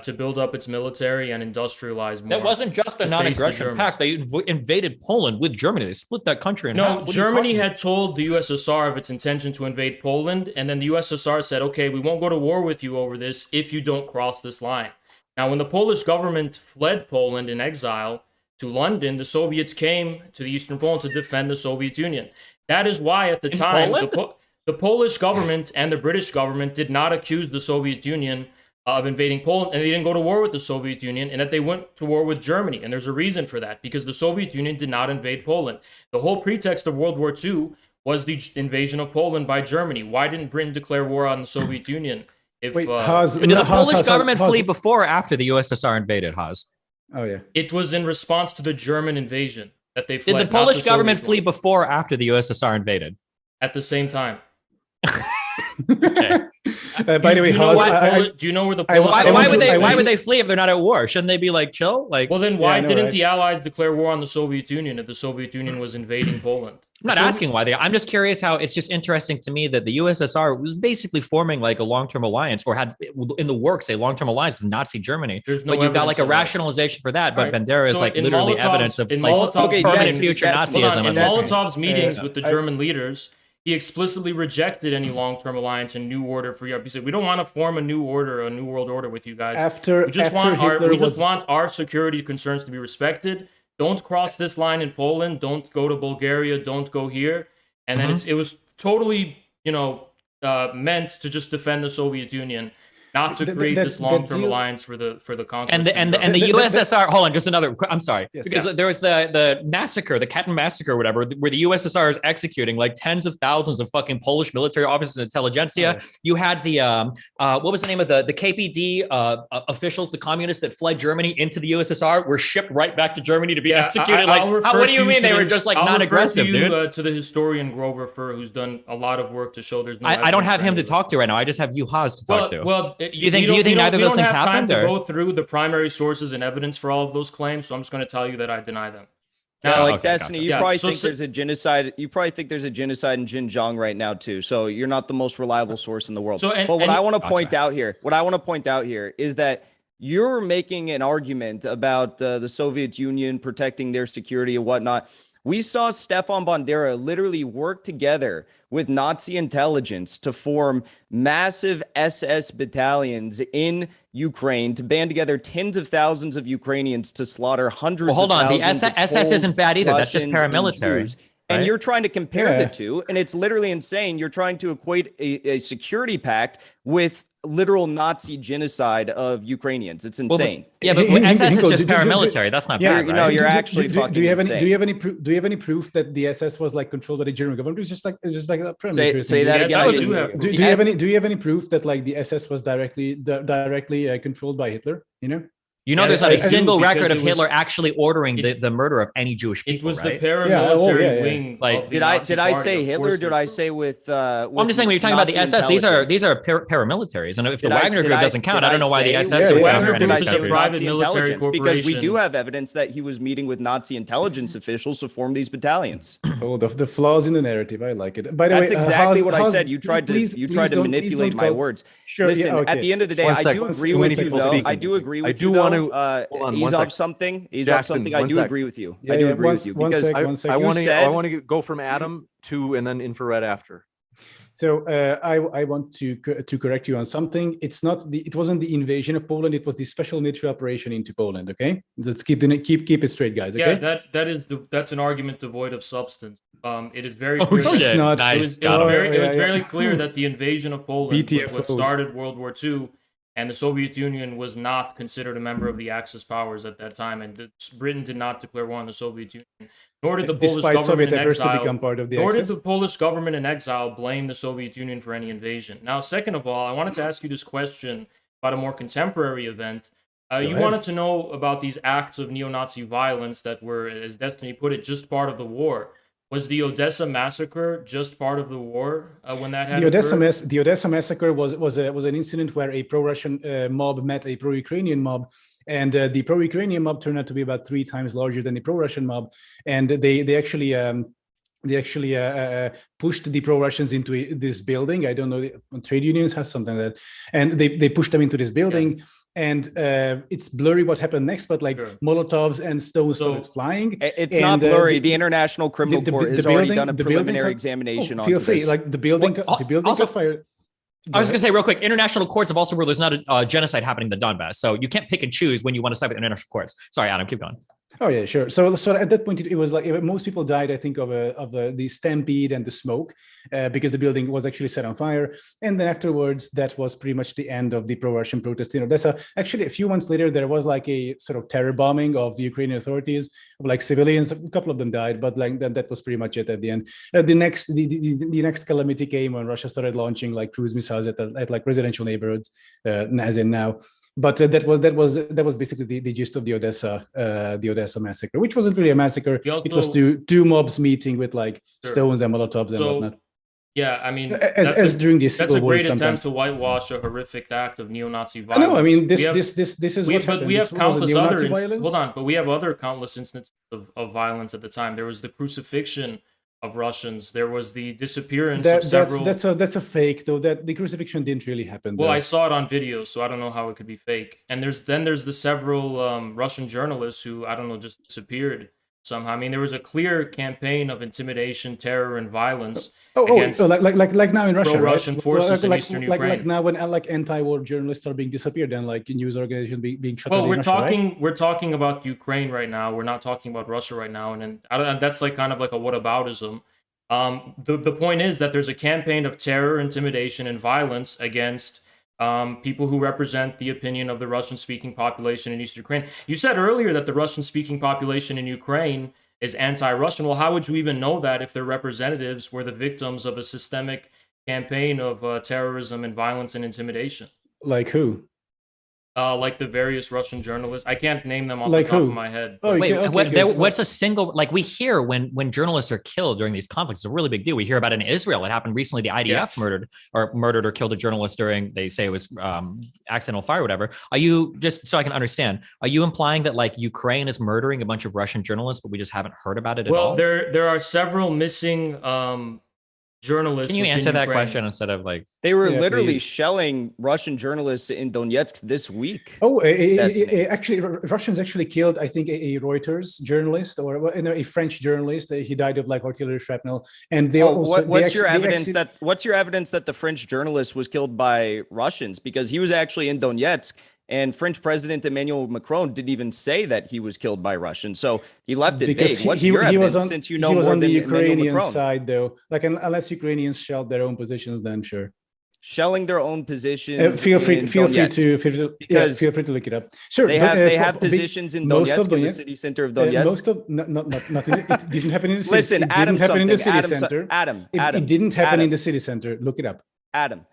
to build up its military and industrialize more. That wasn't just a to face the non-aggression Germans. pact. They invaded Poland with Germany. They split that country in half. No, What are you Germany talking had told the USSR of its intention to invade Poland, and then the USSR said, okay, we won't go to war with you over this if you don't cross this line. Now, when the Polish government fled Poland in exile to London, the Soviets came to the Eastern Poland to defend the Soviet Union. That is why, at the In time, Poland? the Polish government and the British government did not accuse the Soviet Union of invading Poland, and they didn't go to war with the Soviet Union, and that they went to war with Germany. And there's a reason for that, because the Soviet Union did not invade Poland. The whole pretext of World War II was the invasion of Poland by Germany. Why didn't Britain declare war on the Soviet Union? If Wait, Haas, Did the Haas, Polish Haas, government Haas- flee before or after the USSR invaded, Haas? Oh yeah. it was in response to the German invasion that they fled. Did the not Polish Soviet government one. flee before or after the USSR invaded? At the same time. Okay. By the way, Haas, Do you know where the I Polish want Why to- would they? I Why want would to- they flee if they're not at war? Shouldn't they be like chill? Like, Well, then why I know, didn't right? the Allies declare war on the Soviet Union if the Soviet Union was invading Poland? I'm not asking why they. I'm just curious how it's just interesting to me that the USSR was basically forming like a long-term alliance, or had in the works a long-term alliance with Nazi Germany. There's no But you've got like evidence a of that. rationalization for that. But Right. Bandera is So like in literally Molotov's- evidence of in like Molotov's- Okay, permanent Des, future Des, Nazism. Hold on, in I'm guessing. Molotov's meetings with the German leaders, he explicitly rejected any long-term alliance and new order for Europe. He said, "We don't want to form a new order, a new world order with you guys. after We just after want our Hitler we just was want our security concerns to be respected. Don't cross this line in Poland. Don't go to Bulgaria. Don't go here." And then it was totally, meant to just defend the Soviet Union, not to create this long-term alliance for the conquest. And the The- USSR. Hold on, just another. I'm sorry, Yes, because there was the massacre, the Katyn massacre, or whatever, where the USSR is executing like tens of thousands of fucking Polish military officers and intelligentsia. Yes. You had the what was the name of the KPD officials, the communists that fled Germany into the USSR, were shipped right back to Germany to be executed. I'll refer What do you to mean they to were this- just like I'll non-aggressive, refer to dude? you, to the historian Grover Furr, who's done a lot of work to show there's no. I don't evidence have for him any to of it. talk to right now. I just have you, Haas, to talk to. Do you think neither of those things have time happened, to or- go through the primary sources and evidence for all of those claims, so I'm just going to tell you that I deny them. Yeah, Now, like okay, Destiny, gotcha. you Yeah, probably so think si- there's a genocide. You probably think there's a genocide in Xinjiang right now too. So you're not the most reliable source in the world. So, and- but what and- I want to Gotcha. point out here is that you're making an argument about the Soviet Union protecting their security and whatnot. We saw Stefan Bandera literally work together with Nazi intelligence to form massive SS battalions in Ukraine to band together tens of thousands of Ukrainians to slaughter hundreds Well, hold of on. The thousands of SS Poles, isn't bad either. That's just Russians, and paramilitary, Jews. And right? you're trying to compare Yeah. the two, and it's literally insane. You're trying to equate a security pact with literal Nazi genocide of Ukrainians. It's insane. Yeah, but Hey, SS is Hinkel, just do- paramilitary. That's not Yeah, bad, you right? know, you're actually do fucking you have any insane. do you have any do you have any proof that the SS was like controlled by the German government? It's just like a Say that Yes, again. I I do didn't have hear you. proof. Do you have any proof that like the SS was directly controlled by Hitler? You know, Yes, there's not I a do, single because record of it was- Hitler actually ordering the murder of any Jewish It people, was right? the paramilitary yeah. wing. Like, of the Did I Nazi say Party. Of Hitler? course Or did there's I proof. say with? Well, I'm just saying when you're talking about the Nazi SS, intelligence? these are paramilitaries, and if the Did I- Wagner did Group I- doesn't count, did I don't know why the say SS with Yeah, would yeah. count Wagner for Group any is a country. private Nazi military intelligence, because we corporation. do have evidence that he was meeting with Nazi intelligence officials to form these battalions. oh, the flaws in the narrative. I like it. By the That's way, exactly Haas- what I Haas, said. You tried please to don't- please manipulate don't my call- words. Sure, Listen, yeah, okay. at the end of the day, One I sec. do One agree sec. with Too you, many people though. speaking. I do agree I with do you, though. want to- hold on, one Ease off sec. something. Ease off Jackson, something. I one do sec. agree with you. Yeah, I do yeah, agree with one- you one because sec. I want said- to go from Adam to and then infrared after. So I want to correct you on something. It wasn't the invasion of Poland. It was the special military operation into Poland. Okay, let's keep it straight, guys. Okay. Yeah, that's an argument devoid of substance. It is very Oh, clear. No, it's shit. not. Nice. It was Got him. very clear that the invasion of Poland was what BTFOs. started World War II, and the Soviet Union was not considered a member of the Axis powers at that time, and Britain did not declare war on the Soviet Union, nor did the Polish Despite Soviet government in efforts to exile. become part of the Nor did Axis. the Polish government in exile blame the Soviet Union for any invasion. Now, second of all, I wanted to ask you this question about a more contemporary event. You ahead. wanted to know about these acts of neo-Nazi violence that were, as Destiny put it, just part of the war. Was the Odessa massacre just part of the war when that had occurred? The Odessa massacre was an incident where a pro-Russian mob met a pro-Ukrainian mob, and the pro-Ukrainian mob turned out to be about 3 times larger than the pro-Russian mob, and they actually pushed the pro-Russians into this building. I don't know, trade unions has something like that, and they pushed them into this building. Yeah. And it's blurry what happened next, but like Molotovs and stones started flying. It's not blurry. The International Criminal Court has already done a preliminary examination on feel free. this. Like the building got fired. I was going to say real quick, international courts have also ruled there's not a genocide happening in the Donbas. So you can't pick and choose when you want to side with international courts. Sorry, Adam, keep going. Oh yeah, sure. So at that point, it was like most people died, I think, of the stampede and the smoke, because the building was actually set on fire. And then afterwards, that was pretty much the end of the pro-Russian protests in Odessa. Actually, a few months later, there was like a sort of terror bombing of the Ukrainian authorities, of like civilians. A couple of them died, but like that was pretty much it at the end. The next calamity came when Russia started launching like cruise missiles at like residential neighborhoods, as in now. But that was basically the gist of the Odessa massacre, which wasn't really a massacre. It was two mobs meeting with like stones and Molotovs and whatnot. Yeah, I mean, during this, that's a great attempt to whitewash a horrific act of neo-Nazi violence. No, I mean this is what happened. But we have countless other hold on, but we have other countless instances of violence at the time. There was the crucifixion of Russians. There was the disappearance of several. That's a fake, though. That the crucifixion didn't really happen. Well, I saw it on video, so I don't know how it could be fake. And there's the several Russian journalists who, I don't know, just disappeared somehow. I mean, there was a clear campaign of intimidation, terror, and violence. Like now in Russia, Russian right? forces in Eastern Ukraine. Like now when like anti-war journalists are being disappeared and like news organizations being shut down. Well, we're talking about Ukraine right now. We're not talking about Russia right now, and that's like kind of like a whataboutism. The point is that there's a campaign of terror, intimidation, and violence against people who represent the opinion of the Russian-speaking population in Eastern Ukraine. You said earlier that the Russian-speaking population in Ukraine is anti-Russian. Well, how would you even know that if their representatives were the victims of a systemic campaign of terrorism and violence and intimidation? Like who? Like the various Russian journalists. I can't name them off the top of my head. Oh, what's a single, like we hear when journalists are killed during these conflicts, it's a really big deal. We hear about it in Israel. It happened recently. The IDF murdered or killed a journalist during, they say it was accidental fire or whatever. Are you, just so I can understand, are you implying that like Ukraine is murdering a bunch of Russian journalists, but we just haven't heard about it at all? Well, there are several missing journalists. Can you answer that question instead of like they were literally shelling Russian journalists in Donetsk this week? Oh, actually, Russians actually killed, I think, a Reuters journalist or a French journalist. He died of like artillery shrapnel. And they also. What's your evidence that the French journalist was killed by Russians? Because he was actually in Donetsk. And French President Emmanuel Macron didn't even say that he was killed by Russians. So he left it vague. What's your evidence, since you know more than Emmanuel Macron? He was on the Ukrainian side, though. Like, unless Ukrainians shelled their own positions, then sure. Shelling their own positions. Feel free to look it up. Sure. They have positions in Donetsk, in the city center of Donetsk. It didn't happen in the city. Listen, Adam, it didn't happen in the city center. It didn't happen in the city center. Look it up. Adam.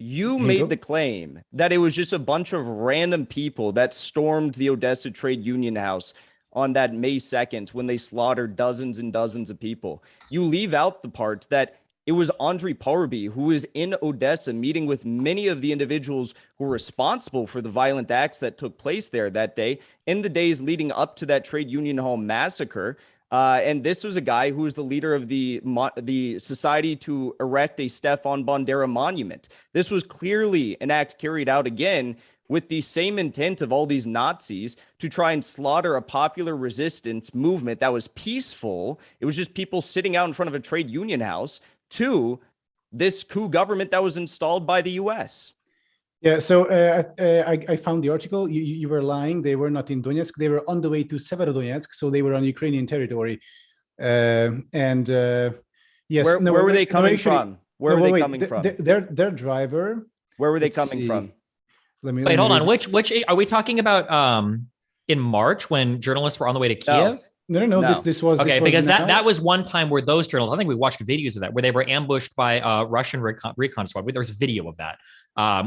You made the claim that it was just a bunch of random people that stormed the Odessa Trade Union House on that May 2nd when they slaughtered dozens and dozens of people. You leave out the part that it was Andriy Parby who was in Odessa meeting with many of the individuals who were responsible for the violent acts that took place there that day in the days leading up to that trade union hall massacre. And this was a guy who was the leader of the Society to Erect a Stefan Bandera Monument. This was clearly an act carried out again with the same intent of all these Nazis to try and slaughter a popular resistance movement that was peaceful. It was just people sitting out in front of a trade union house to this coup government that was installed by the U.S. Yeah, so I found the article. You were lying. They were not in Donetsk. They were on the way to Severodonetsk, so they were on Ukrainian territory. Yes. Where were they coming from? Where were they coming from? Their driver. Where were they coming from? Wait, hold on. Which are we talking about? in March when journalists were on the way to Kiev? No. This was okay, this was because now. that was one time where those journalists, I think we watched videos of that, where they were ambushed by Russian recon squad. There was a video of that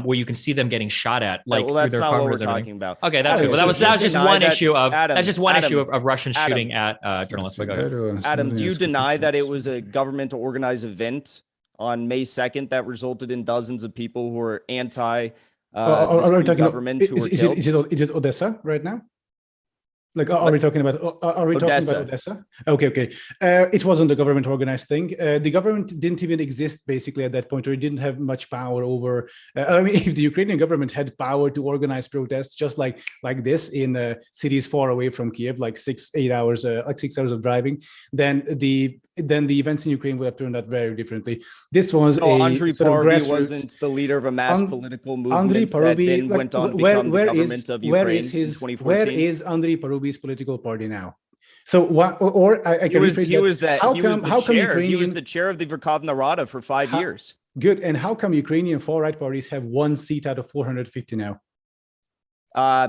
where you can see them getting shot at, like well, through that's their not what we're covers and everything. talking about. Okay, that's good. Well, that was just one issue of of Russians shooting at journalists. But go ahead. Adam, do you deny that it was a government organized event on May 2nd that resulted in dozens of people who were anti government who were killed? Is it Odessa right now? Like, are we talking about Odessa? Okay. It wasn't a government organized thing. The government didn't even exist basically at that point, or it didn't have much power over. I mean, if the Ukrainian government had power to organize protests just like this in cities far away from Kiev, like 6 hours of driving, then the events in Ukraine would have turned out very differently. This was Andrei Parubi wasn't the leader of a mass political movement that then went on to become the government of Ukraine in 2014. Where is Andrei Parubi's political party now? So what? Or I can he was the chair of the Verkhovna Rada for 5 years. Good. And how come Ukrainian far-right parties have 1 seat out of 450 now?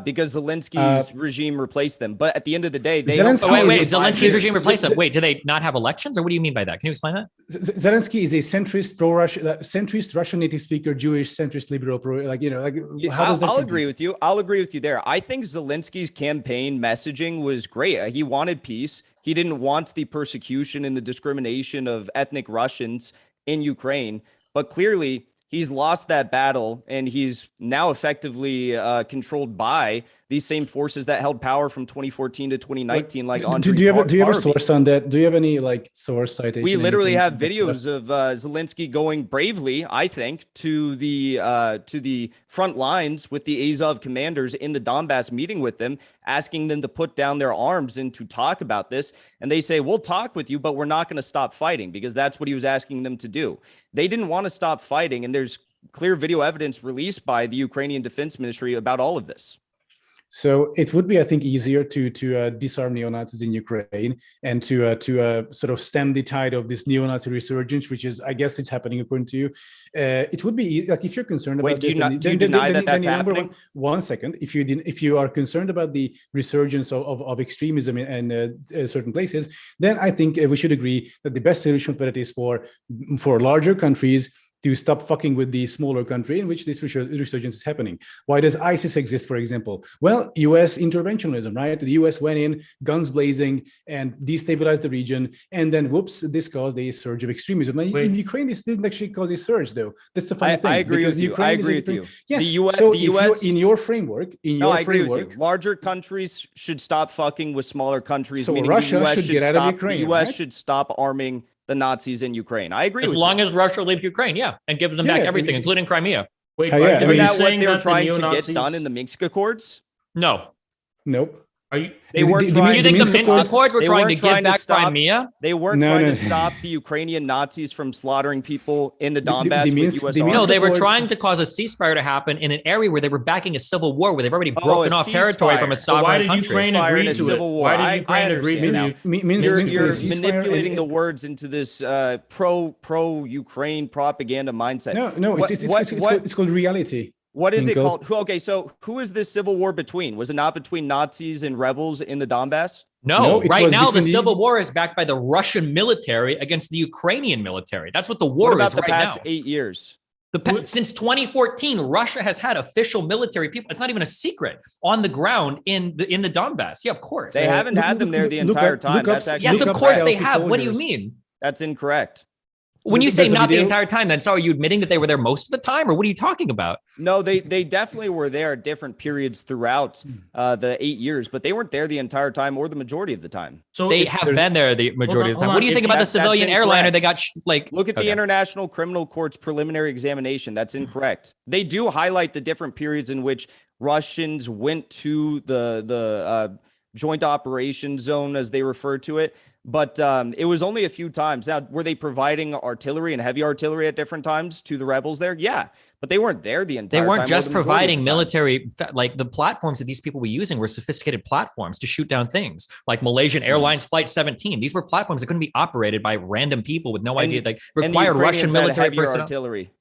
Because Zelensky's regime replaced them. But at the end of the day, Zelensky's regime replaced them. Wait, do they not have elections, or what do you mean by that? Can you explain that? Zelensky is a centrist, pro-Russian, centrist Russian native speaker, Jewish, centrist liberal, I'll agree with you. I'll agree with you there. I think Zelensky's campaign messaging was great. He wanted peace. He didn't want the persecution and the discrimination of ethnic Russians in Ukraine. But clearly, he's lost that battle, and he's now effectively controlled by these same forces that held power from 2014 to 2019. Do you have a source on that? Do you have any source citation? We literally have videos of Zelensky going bravely, I think, to the front lines with the Azov commanders in the Donbas, meeting with them, asking them to put down their arms and to talk about this. And they say, "We'll talk with you, but we're not going to stop fighting," because that's what he was asking them to do. They didn't want to stop fighting, and there's clear video evidence released by the Ukrainian Defense Ministry about all of this. So it would be, I think, easier to disarm neo-Nazis in Ukraine and to sort of stem the tide of this neo-Nazi resurgence, which is, I guess, it's happening according to you. It would be like, if you're concerned about do you deny that that's happening? 1 second. If you are concerned about the resurgence of extremism in certain places, then I think we should agree that the best solution for that is for larger countries to stop fucking with the smaller country in which this resurgence is happening. Why does ISIS exist, for example? Well, US interventionism, right? The US went in, guns blazing, and destabilized the region, and then whoops, this caused a surge of extremism. In Ukraine, this didn't actually cause a surge, though. That's the funny thing. I agree with you. Yes. The US, in your framework, I agree with you. Larger countries should stop fucking with smaller countries. So meaning Russia the US should get out of Ukraine. The US should stop arming the Nazis in Ukraine. I agree. As long as Russia leaves Ukraine, and gives them back everything, including Crimea. Wait, isn't that what they were trying to get done in the Minsk Accords? No. Nope. You think the Minsk Accords were trying to give back Crimea? They weren't trying to stop the Ukrainian Nazis from slaughtering people in the Donbas with US arms. No, they were trying to cause a ceasefire to happen in an area where they were backing a civil war, where they've already broken off territory from a sovereign country. Ukraine agree to it? Why did Ukraine agree to it? You're manipulating the words into this pro-Ukraine propaganda mindset. No, it's called reality. What is it called? Okay, so who is this civil war between? Was it not between Nazis and rebels in the Donbass? No, right now the civil war is backed by the Russian military against the Ukrainian military. That's what the war is right now. What about the past 8 years? Since 2014, Russia has had official military people. It's not even a secret on the ground in the Donbass. Yeah, of course. They haven't had them there the entire time. Yes, of course they have. What do you mean? That's incorrect. When you say not the entire time, then so are you admitting that they were there most of the time, or what are you talking about? No, they definitely were there at different periods throughout the 8 years, but they weren't there the entire time or the majority of the time. So they have been there the majority of the time. What do you think about the civilian airliner? They got look at the International Criminal Court's preliminary examination. That's incorrect. They do highlight the different periods in which Russians went to the joint operation zone, as they refer to it. But it was only a few times. Now, were they providing artillery and heavy artillery at different times to the rebels there? Yeah, but they weren't there the entire time. They weren't just providing military, like the platforms that these people were using were sophisticated platforms to shoot down things, like Malaysian Airlines Flight 17. These were platforms that couldn't be operated by random people with no idea. Like required Russian military personnel. Artillery.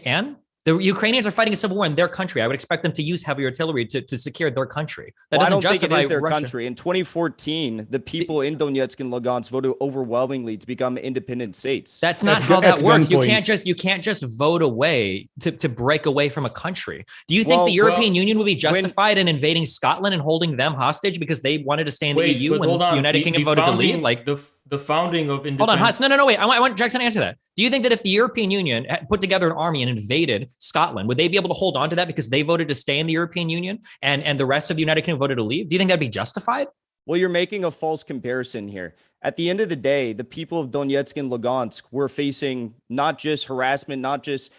And The Ukrainians are fighting a civil war in their country. I would expect them to use heavy artillery to secure their country. That Well, I doesn't don't think it justify is their Russia. country. In 2014, the people in Donetsk and Lugansk voted overwhelmingly to become independent states. That's not At how that gun- at works. gunpoint. You can't just vote away to break away from a country. Do you think Well- the European well, Union would be justified in invading Scotland and holding them hostage because they wanted to stay in the Wait, EU but when hold the on. United Kingdom voted to leave? Like, the founding of hold on, independent. Hans. No, wait. I want Jackson to answer that. Do you think that if the European Union had put together an army and invaded Scotland, would they be able to hold on to that because they voted to stay in the European Union and the rest of the United Kingdom voted to leave? Do you think that'd be justified? Well, you're making a false comparison here. At the end of the day, the people of Donetsk and Lugansk were facing not just harassment, not just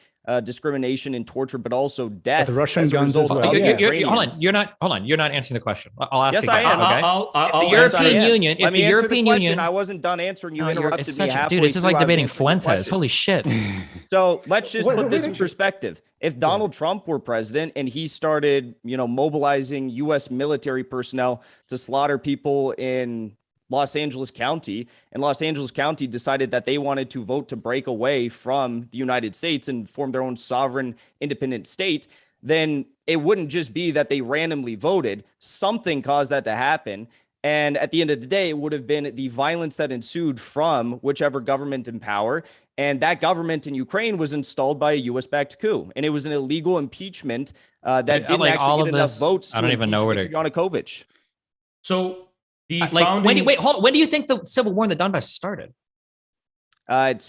discrimination and torture, but also death. the Russian as a guns as result well. of Yeah. Ukrainians. Hold on. You're not answering the question. I'll ask Yes, again. I am. Okay. I'll the Yes, I European am. Union, Let if me the answer European question. Union, I wasn't done answering. You Oh, interrupted it's me such a, halfway dude, this is like through. I was debating answering the Fuentes. question. Holy shit. So let's just Wait, put this wait, in actually- perspective. If Donald Trump were president and he started, mobilizing U.S. military personnel to slaughter people in Los Angeles County, and Los Angeles County decided that they wanted to vote to break away from the United States and form their own sovereign, independent state, then it wouldn't just be that they randomly voted. Something caused that to happen. And at the end of the day, it would have been the violence that ensued from whichever government in power. And that government in Ukraine was installed by a U.S.-backed coup. And it was an illegal impeachment that didn't like, all actually of get enough this, votes I to don't even know impeach where to- Viktor Yanukovych. So the Like, founding. hold on. When do you think the civil war in the Donbass started? It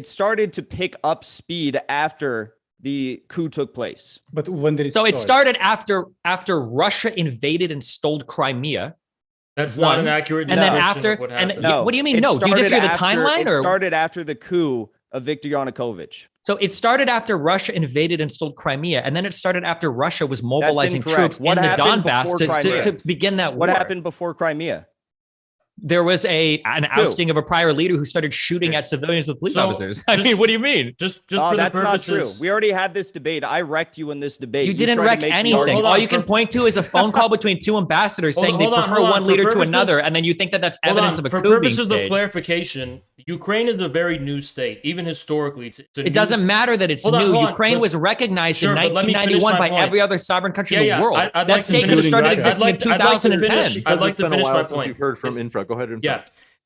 started to pick up speed after the coup took place. But when did it So start? it started after Russia invaded and stole Crimea. That's One, not an accurate and then description after, of what and happened. No, what do you mean? it No, do you started disagree with the after- timeline, It or started after the coup of Viktor Yanukovych. so it started after Russia invaded and stole Crimea, and then it started after Russia was mobilizing incorrect. troops What in the happened Donbass before to Crimea? begin that What war. happened before Crimea? There was an ousting of a prior leader who started shooting at civilians with police So, officers. I just- mean, what do you mean? Just Oh, for the that's not true. purposes. We already had this debate. I wrecked you in this debate. You didn't tried to wreck make the anything. argument. Hold All on, you can for- point to is a phone call between two ambassadors saying they hold on, prefer hold on. one For leader to purposes- another, and then you think that that's Hold evidence on. of a For coup being purposes of staged. clarification, Ukraine is a very new state, even historically. It doesn't matter that it's Hold on, new. hold on, Ukraine but- was recognized Sure, in but let me finish 1991 my by point. every other sovereign country Yeah, in yeah, the world. I'd That like to state could have finish- started I'd existing like in to- I'd like to 2010. finish- Because like it's to been a finish while my since point. you've heard from Infra. Go ahead, Infra. Yeah.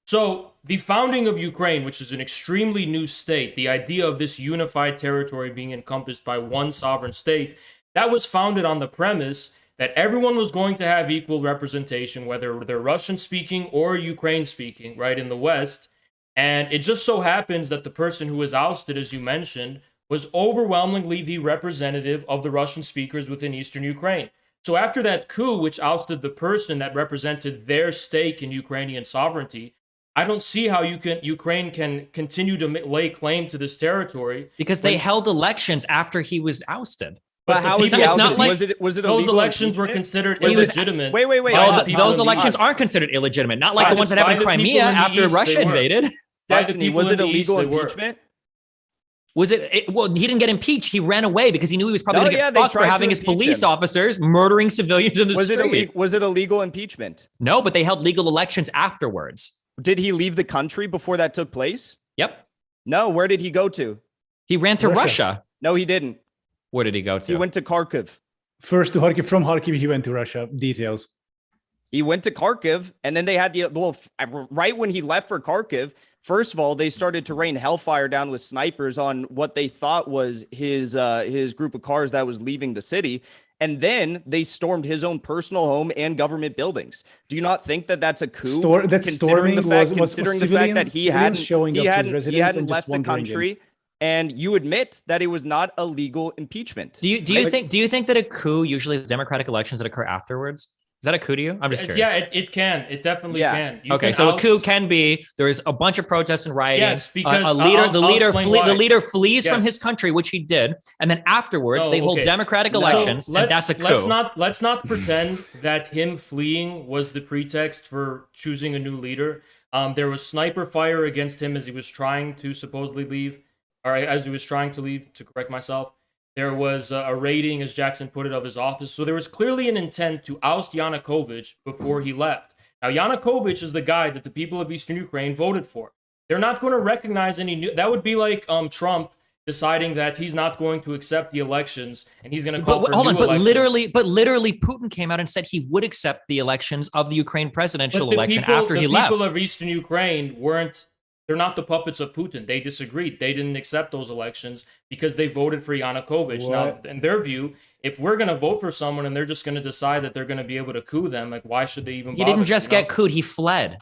So the founding of Ukraine, which is an extremely new state, the idea of this unified territory being encompassed by one sovereign state, that was founded on the premise that everyone was going to have equal representation, whether they're Russian speaking or Ukraine speaking, right, in the West. And it just so happens that the person who was ousted, as you mentioned, was overwhelmingly the representative of the Russian speakers within Eastern Ukraine. So after that coup, which ousted the person that represented their stake in Ukrainian sovereignty, I don't see how Ukraine can continue to lay claim to this territory Because they held elections after he was ousted. But the how was people- he it's not ousted? like- was it those illegal elections were impeachment? considered He was- illegitimate. Wait. by Oh, the people those in the elections East. aren't considered illegitimate. Not like By the ones that happened in the people Crimea in the after East, Russia they were. invaded. By the Destiny, people was in it the East, illegal they were. impeachment? Was it? Well, he didn't get impeached. He ran away because he knew he was probably No, going to yeah, get they fucked for tried to having his impeach police him. officers murdering civilians in the Was street. it illegal impeachment? No, but they held legal elections afterwards. Did he leave the country before that took place? Yep. No. Where did he go to? He ran to Russia. Russia. No, he didn't. Where did he go to? He went to Kharkiv. First to Kharkiv, from Kharkiv, he went to Russia. Details. He went to Kharkiv, and then they had right when he left for Kharkiv. First of all, they started to rain hellfire down with snipers on what they thought was his group of cars that was leaving the city. And then they stormed his own personal home and government buildings. Do you not think that that's a coup? That storming was considering the fact that he hadn't showing up to his residence and just left the wandering in. country, and you admit that it was not a legal impeachment. Do you think that a coup usually is democratic elections that occur afterwards? Is that a coup to you? I'm just curious. Yeah, it can. It definitely Yeah. can. You Okay, can so a oust- coup can be there is a bunch of protests and rioting. Yes, because a leader, I'll the leader, explain why. the leader flees from Yes. his country, which he did, and then afterwards No, they hold okay. democratic So elections, and that's a coup. Let's not pretend that him fleeing was the pretext for choosing a new leader. There was sniper fire against him as he was trying to supposedly leave, or as he was trying to leave. To correct myself, there was a raiding, as Jackson put it, of his office. So there was clearly an intent to oust Yanukovych before he left. Now Yanukovych is the guy that the people of Eastern Ukraine voted for. They're not going to recognize any new. That would be like Trump deciding that he's not going to accept the elections and he's going to call for hold new on, but elections. literally, Putin came out and said he would accept the elections of the Ukraine presidential election after he left. The people of Eastern Ukraine they're not the puppets of Putin. They disagreed. They didn't accept those elections because they voted for Yanukovych. Now, in their view, if we're going to vote for someone and they're just going to decide that they're going to be able to coup them, like, why should they even bother? He didn't just get couped, he fled.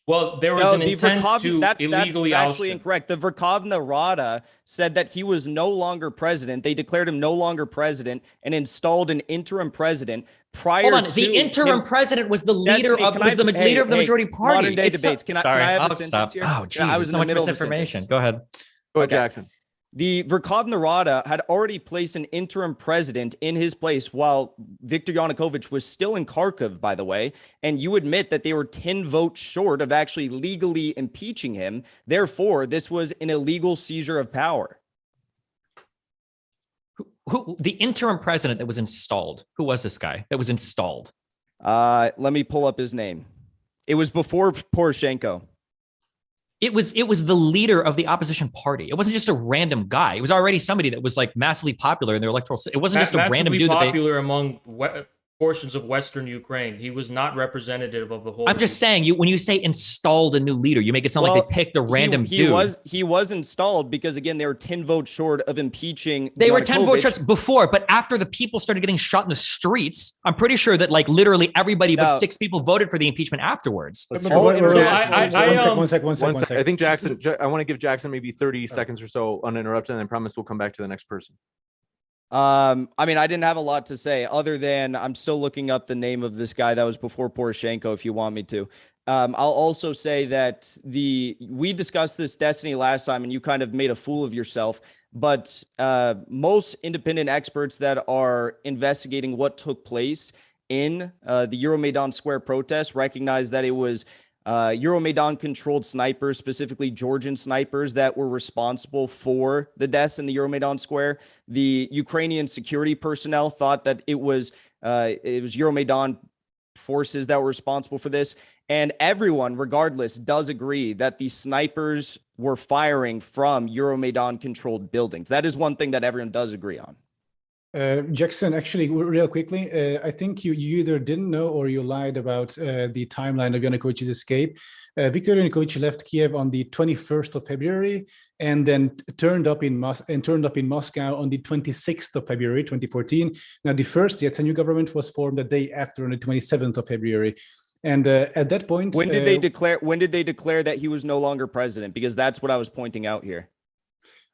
Well, there was an intent to illegally that's oust actually him. incorrect. The Verkhovna Rada said that he was no longer president. They declared him no longer president and installed an interim president prior Hold on, to the interim president was the leader of the majority party. Modern day debates. Can I have a sentence here? Oh, geez, I was in so the much middle of a misinformation. sentence. Go ahead. Go ahead, Jackson. The Verkhovna Rada had already placed an interim president in his place while Viktor Yanukovych was still in Kharkiv, by the way. And you admit that they were 10 votes short of actually legally impeaching him. Therefore, this was an illegal seizure of power. Who the interim president that was installed? Who was this guy that was installed? Let me pull up his name. It was before Poroshenko. It was the leader of the opposition party. It wasn't just a random guy. It was already somebody that was like massively popular in their electoral. It wasn't just a random dude. Popular among portions of Western Ukraine. He was not representative of the whole. I'm just saying, when you say installed a new leader, you make it sound like they picked a random dude. He was installed because, again, they were 10 votes short of impeaching. They were 10 votes short before, but after the people started getting shot in the streets, I'm pretty sure that like literally everybody but 6 people voted for the impeachment afterwards. One second. I think Jackson, I want to give Jackson maybe 30 seconds or so uninterrupted, and then promise we'll come back to the next person. I mean, I didn't have a lot to say other than I'm still looking up the name of this guy that was before Poroshenko, if you want me to. I'll also say that we discussed this Destiny last time and you kind of made a fool of yourself, but most independent experts that are investigating what took place in the Euromaidan Square protest recognize that it was Euromaidan controlled snipers, specifically Georgian snipers, that were responsible for the deaths in the Euromaidan Square. The Ukrainian security personnel thought that it was Euromaidan forces that were responsible for this. And everyone, regardless, does agree that the snipers were firing from Euromaidan controlled buildings. That is one thing that everyone does agree on. Jackson, actually, real quickly, I think you either didn't know or you lied about the timeline of Yanukovych's escape. Viktor Yanukovych left Kiev on the 21st of February and then turned up in Moscow on the 26th of February, 2014. Now, the first Yatsenyuk government was formed the day after, on the 27th of February. And at that point, when did they declare that he was no longer president? Because that's what I was pointing out here.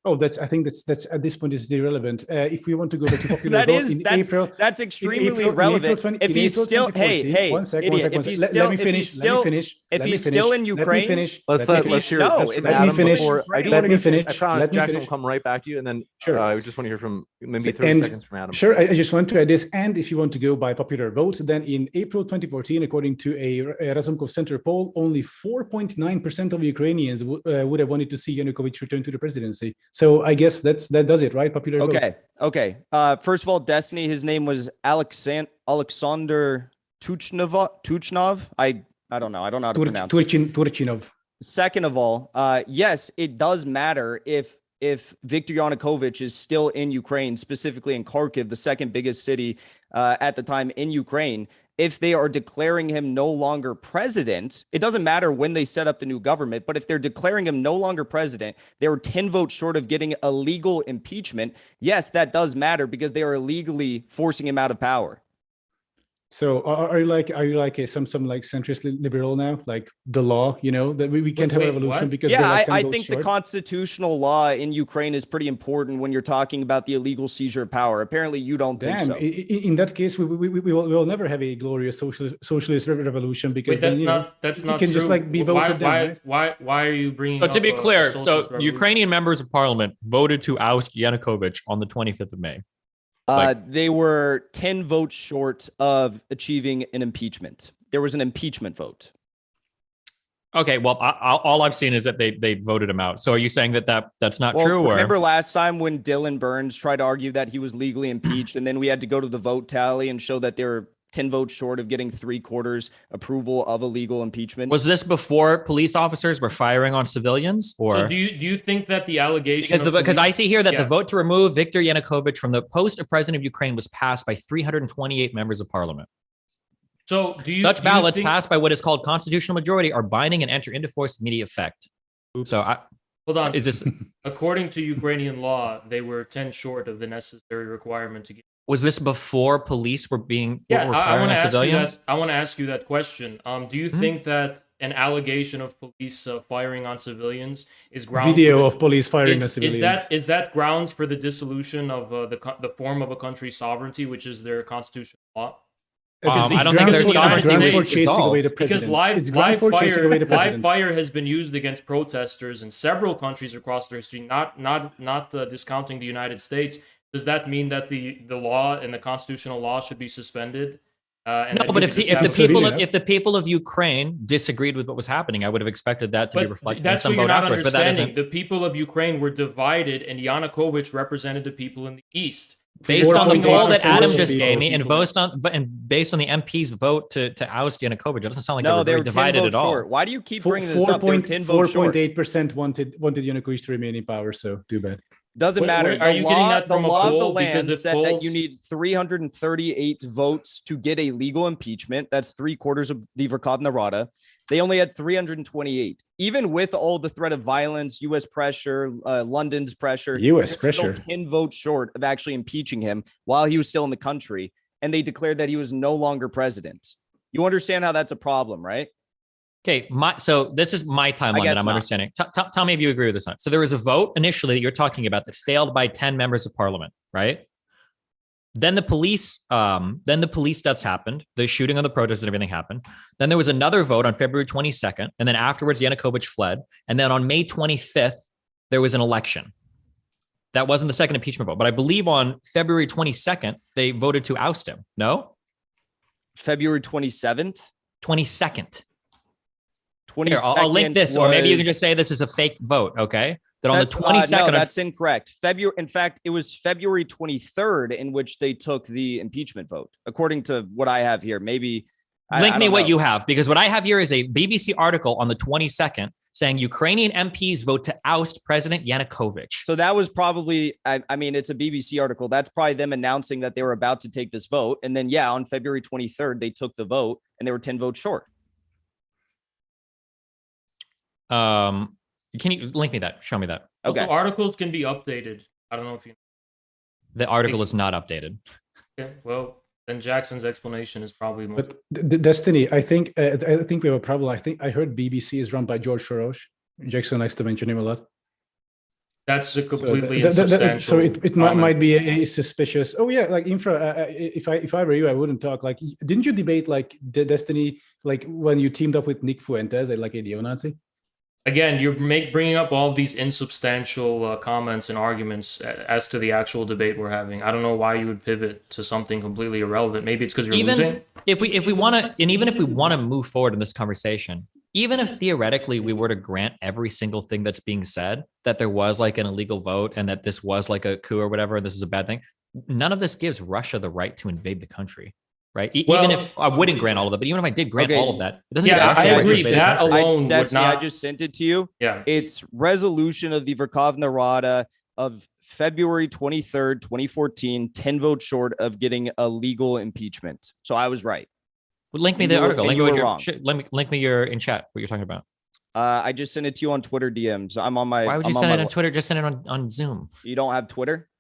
Oh, I think that's at this point is irrelevant. If we want to go back to popular vote in April, that's extremely relevant. If he's still, hey, one second. Let me finish. If he's still in Ukraine, let's hear Let me finish. Jackson will come right back to you, and then I just want to hear from maybe 30 seconds from Adam. Sure, I just want to add this. And if you want to go by popular vote, then in April 2014, according to a Razumkov Center poll, only 4.9% of Ukrainians would have wanted to see Yanukovych return to the presidency. So I guess that does it, right? Popular vote. Okay. First of all, Destiny, his name was Alexander Tuchnov. I don't know. I don't know how to pronounce it. Turchinov. Second of all, yes, it does matter if Viktor Yanukovych is still in Ukraine, specifically in Kharkiv, the second biggest city at the time in Ukraine. If they are declaring him no longer president, it doesn't matter when they set up the new government, but if they're declaring him no longer president, they were 10 votes short of getting a legal impeachment. Yes, that does matter because they are illegally forcing him out of power. So are you like some like centrist liberal now, like the law, that we can't have a revolution because I think the constitutional law in Ukraine is pretty important when you're talking about the illegal seizure of power. Apparently, you don't think so. In that case, we will never have a glorious socialist revolution because that's not can true. Just like be voted down. Why are you bringing? But to be clear, so Ukrainian members of parliament voted to oust Yanukovych on the 25th of May. They were 10 votes short of achieving an impeachment. There was an impeachment vote. Okay, well, all I've seen is that they voted him out. So are you saying that's not true? Remember last time when Dylan Burns tried to argue that he was legally impeached, and then we had to go to the vote tally and show that there were 10 votes short of getting 3/4 approval of a legal impeachment. Was this before police officers were firing on civilians, or So do you think that the allegation because I see here that the Yeah. vote to remove Viktor Yanukovych from the post of president of Ukraine was passed by 328 members of parliament. So do you Such do you ballots think- passed by what is called constitutional majority are binding and enter into force with immediate effect. Oops. So Hold on. is this According to Ukrainian law, they were 10 short of the necessary requirement to get. was this before police were being Yeah, were I firing want to on ask you civilians? that. I want to ask you that question. Do you think that an allegation of police firing on civilians is grounds? Video of police firing at is civilians. is that grounds for the dissolution of the form of a country's sovereignty, which is their constitutional law? I don't think there's the grounds sovereignty for is chasing solved. away the Because president. It's grounds for chasing away the live president. fire has been used against protesters in several countries across their history, not discounting the United States. Does that mean that the law and the constitutional law should be suspended? And No, that but you if just the have- people Absolutely. if the people of Ukraine disagreed with what was happening, I would have expected that to be But reflected in that's some what you're vote not afterwards. But that understanding. isn't The people of Ukraine were divided, and Yanukovych represented the people in the east. based on the Talking poll about that Adam civilian just people, gave me, and people. based on the MP's vote to oust Yanukovych. It doesn't sound like No, they they were were 10 divided votes at all. short. Why do you keep bringing this up? They were 10 votes short. 4.8% wanted Yanukovych to remain in power, so too bad. Doesn't Wait, matter. wait, are you getting that from the a law of the poll? Because land the said that you polls- need 338 votes to get a legal impeachment. That's 3/4 of the Verkhovna Rada. They only had 328. Even with all the threat of violence, U.S. pressure, London's pressure, U.S. they're still pressure. 10 votes short of actually impeaching him while he was still in the country. And they declared that he was no longer president. You understand how that's a problem, right? Okay, so this is my timeline guess that I'm not. understanding. Tell me if you agree with this. So there was a vote initially that you're talking about that failed by 10 members of parliament, right? Then the police deaths happened. The shooting of the protests and everything happened. Then there was another vote on February 22nd, and then afterwards Yanukovych fled. And then on May 25th, there was an election. That wasn't the second impeachment vote, but I believe on February 22nd they voted to oust him. No, February 27th. 22nd. 22nd Here, I'll link this, or maybe you can was- just say this is a fake vote. Okay, that on the That- 22nd. no, that's incorrect. In fact, it was February 23rd in which they took the impeachment vote, according to what I have here. Maybe Link I me don't what know. you have, because what I have here is a BBC article on the 22nd saying Ukrainian MPs vote to oust President Yanukovych. So that was probably, I mean, it's a BBC article. That's probably them announcing that they were about to take this vote. And then, yeah, on February 23rd, they took the vote and they were 10 votes short. Can you link me that? Show me that. Also, Okay. articles can be updated. I don't know if you. The article is not updated. Okay, well, then Jackson's explanation is probably more. But Destiny, I think we have a problem. I think I heard BBC is run by George Soros. Jackson likes to mention him a lot. That's a completely So insubstantial. so it comment. might be a suspicious. Oh yeah, like infra. If I were you, I wouldn't talk. Like, didn't you debate like Destiny, like when you teamed up with Nick Fuentes, like a neo-Nazi? Again, you're bringing up all of these insubstantial comments and arguments as to the actual debate we're having. I don't know why you would pivot to something completely irrelevant. Maybe it's because you're losing. Even if we want to, and even if we want to move forward in this conversation, even if theoretically we were to grant every single thing that's being said, that there was like an illegal vote and that this was like a coup or whatever, and this is a bad thing, none of this gives Russia the right to invade the country, right? Well, even if I wouldn't grant all of that, but even if I did grant Okay. all of that, it doesn't Yeah, give us I the right to agree. invade the That country. alone would Destiny, I not. just sent it to you. Yeah. It's resolution of the Verkhovna Rada of February 23rd, 2014, 10 votes short of getting a legal impeachment. So I was right. Link me And the you were- article. and Link you me, were your, wrong. link me your in chat what you're talking about. I just sent it to you on Twitter DMs. I'm on my. Why would you I'm send it my- on Twitter? Just send it on Zoom. You don't have Twitter?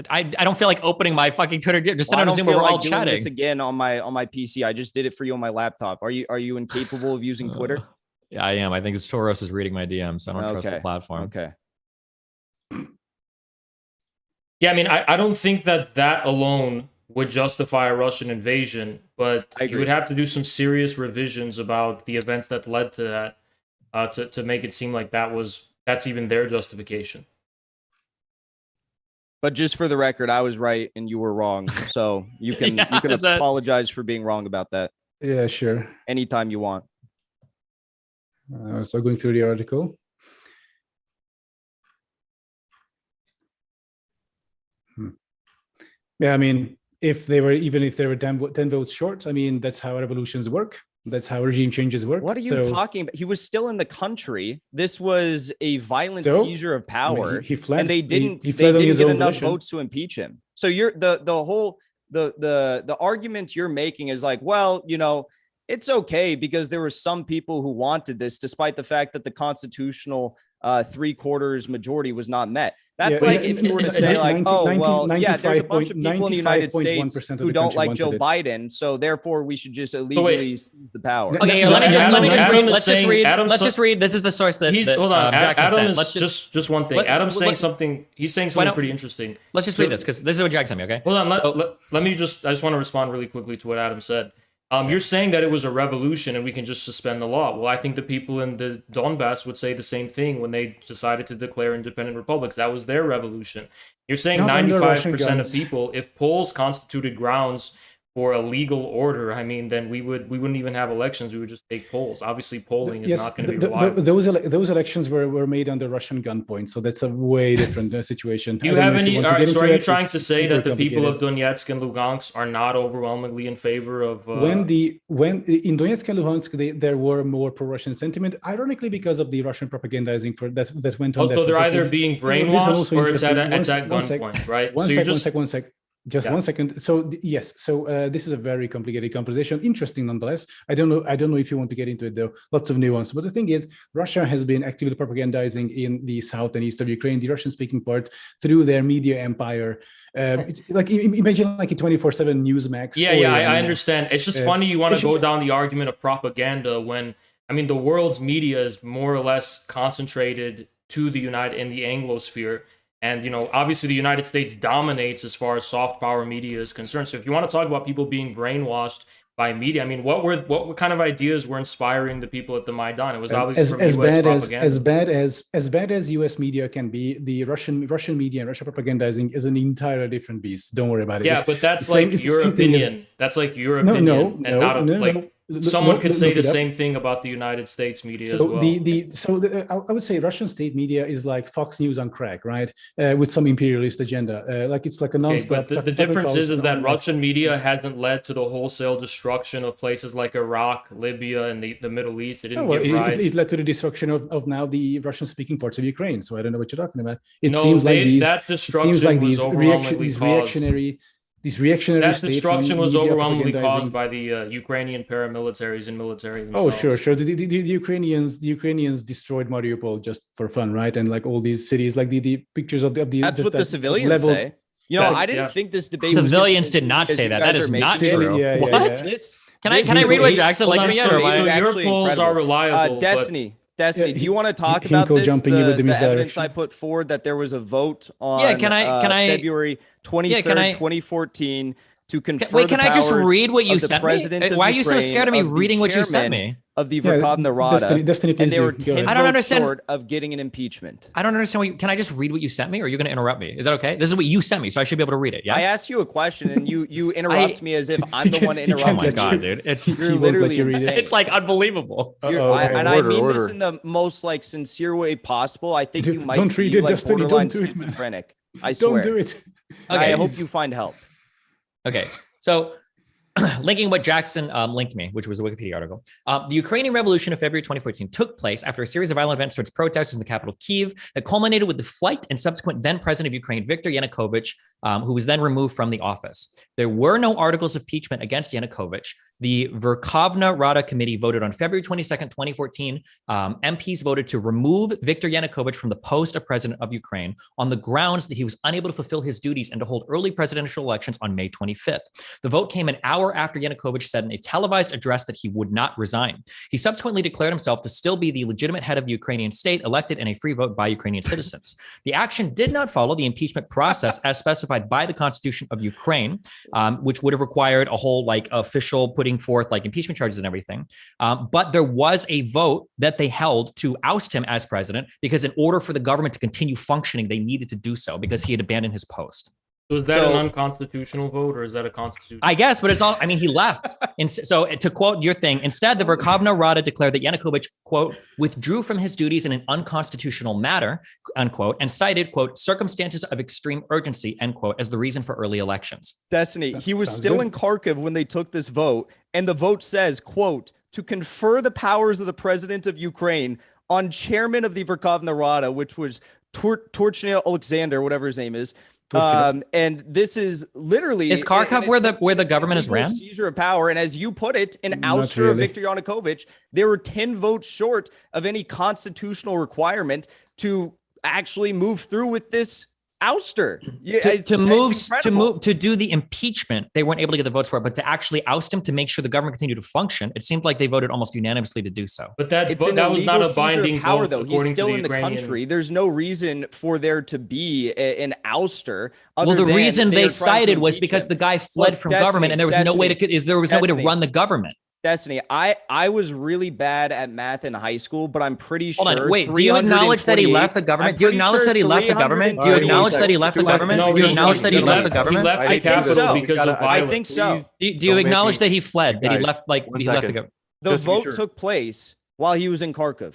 I don't feel like opening my fucking Twitter. Just send Well, it I on don't Zoom where feel we're like all doing chatting. this again on my PC. I just did it for you on my laptop. Are you incapable of using Twitter? Yeah, I am. I think it's Soros is reading my DMs, so I don't trust the Okay. platform. Okay. Yeah, I mean, I don't think that alone would justify a Russian invasion, but I you agree. would have to do some serious revisions about the events that led to that to make it seem like that's even their justification. But just for the record, I was right and you were wrong. So you can Yeah, you can is that- apologize for being wrong about that Yeah, sure. anytime you want. So going through the article. Yeah, I mean, if they were 10 votes short, I mean, that's how revolutions work. That's how regime changes work. What are you talking about? He was still in the country. This was a violent seizure of power. I mean, he fled, and they didn't get enough votes to impeach him. So you're the argument you're making is like, well, you know, it's okay because there were some people who wanted this, despite the fact that the constitutional 3/4 majority was not met. That's if you were to say like, there's a bunch of people in the United States who don't like Joe Biden, so therefore we should just illegally seize the power. Okay, let's just read. This is the source that hold on. Adam is just one thing. Adam's saying something. He's saying something pretty interesting. Let's just read this because this is what Jack sent me. Okay. Hold on. Let me I just want to respond really quickly to what Adam said. You're saying that it was a revolution and we can just suspend the law. Well, I think the people in the Donbas would say the same thing when they decided to declare independent republics. That was their revolution. You're saying 95% of people, if polls constituted grounds for a legal order, I mean, then we wouldn't even have elections. We would just take polls. Obviously, polling is not going to be reliable. Those elections were made under Russian gunpoint, so that's a way different situation. Do you have any? So are you trying to say that the people of Donetsk and Lugansk are not overwhelmingly in favor of? When in Donetsk and Luhansk, there were more pro-Russian sentiment, ironically because of the Russian propagandizing that went on. So they're either being brainwashed or it's at gunpoint, right? One sec. Just 1 second. So yes, this is a very complicated conversation. Interesting nonetheless. I don't know if you want to get into it though. Lots of nuance. But the thing is, Russia has been actively propagandizing in the south and east of Ukraine, the Russian-speaking parts, through their media empire. It's like imagine like a 24/7 Newsmax. I understand. It's just funny you want to go down the argument of propaganda when I mean the world's media is more or less concentrated to the in the Anglosphere. And, you know, obviously the United States dominates as far as soft power media is concerned. So if you want to talk about people being brainwashed by media, I mean, what kind of ideas were inspiring the people at the Maidan? It was obviously from US propaganda. As bad as US media can be, the Russian media and Russia propagandizing is an entirely different beast. Don't worry about it. Yeah, but that's like your opinion. That's like your opinion. Someone could say the same thing about the United States media as well. I would say Russian state media is like Fox News on crack, right? With some imperialist agenda. Like it's like a nonstop. But the difference is that Russian media hasn't led to the wholesale destruction of places like Iraq, Libya, and the Middle East. It didn't give rise. It led to the destruction of now the Russian-speaking parts of Ukraine. So I don't know what you're talking about. That destruction was overwhelmingly caused. That destruction was overwhelmingly caused by the Ukrainian paramilitaries and military themselves. Oh, sure. The Ukrainians destroyed Mariupol just for fun, right? And like all these cities, like the pictures of the that's what the civilians say. You know, I didn't think this debate. Civilians did not say that. That is not true. What? Can I read what Jackson like me? So your polls are reliable. Destiny, do you want to talk about this? The evidence I put forward that there was a vote on February 23rd, 2014 to confer Wait, can I just read what you sent me? Why are you so scared of me reading what you sent me? Of the Verkhovna Rada, Destiny, and they were 10 I don't understand. short of getting an impeachment. I don't understand. Can I just read what you sent me, or are you going to interrupt me? Is that okay? This is what you sent me, so I should be able to read it. Yes. I asked you a question, and you interrupt me as if I'm the one interrupting. Oh my god, dude! You're literally insane. It's like unbelievable. I mean this in the most like sincere way possible. I think you might be like borderline schizophrenic. I swear. Don't do it. Okay. I hope you find help. Okay, so linking what Jackson linked me, which was a Wikipedia article. The Ukrainian Revolution of February 2014 took place after a series of violent events towards protesters in the capital Kyiv that culminated with the flight and subsequent then president of Ukraine, Viktor Yanukovych, who was then removed from the office. There were no articles of impeachment against Yanukovych. The Verkhovna Rada committee voted on February 22nd, 2014. MPs voted to remove Viktor Yanukovych from the post of president of Ukraine on the grounds that he was unable to fulfill his duties and to hold early presidential elections on May 25th. The vote came an hour after Yanukovych said in a televised address that he would not resign. He subsequently declared himself to still be the legitimate head of the Ukrainian state, elected in a free vote by Ukrainian citizens. The action did not follow the impeachment process as specified by the Constitution of Ukraine, which would have required a whole like official putting forth like impeachment charges and everything. But there was a vote that they held to oust him as president because in order for the government to continue functioning, they needed to do so because he had abandoned his post. So is that an unconstitutional vote, or is that a constitutional? I guess, but it's all, I mean, he left. And so to quote your thing, instead, the Verkhovna Rada declared that Yanukovych, quote, withdrew from his duties in an unconstitutional manner, unquote, and cited, quote, circumstances of extreme urgency, end quote, as the reason for early elections. Destiny, he was still in Kharkiv when they took this vote, and the vote says, quote, to confer the powers of the president of Ukraine on chairman of the Verkhovna Rada, which was Torchny Alexander, whatever his name is. And this is literally Kharkov where the government is ran? Seizure of power. And as you put it, an ouster of Viktor Yanukovych, they were 10 votes short of any constitutional requirement to actually move through with this ouster. To do the impeachment, they weren't able to get the votes for it, but to actually oust him to make sure the government continued to function, it seemed like they voted almost unanimously to do so. But that was not a binding power, vote, though. He's still in the country. There's no reason for there to be an ouster. Well, the reason they cited was because the guy fled from government, and there was no way to run the government. Destiny, I was really bad at math in high school, but I'm pretty sure. Hold on, wait. Do you acknowledge that he left the government? Do you acknowledge that he left the government? Do you acknowledge that he left the government? Do you acknowledge that he left the government? He left the capital because of violence. I think so. Do you acknowledge that he fled? That he left, he left the government? The vote took place while he was in Kharkiv.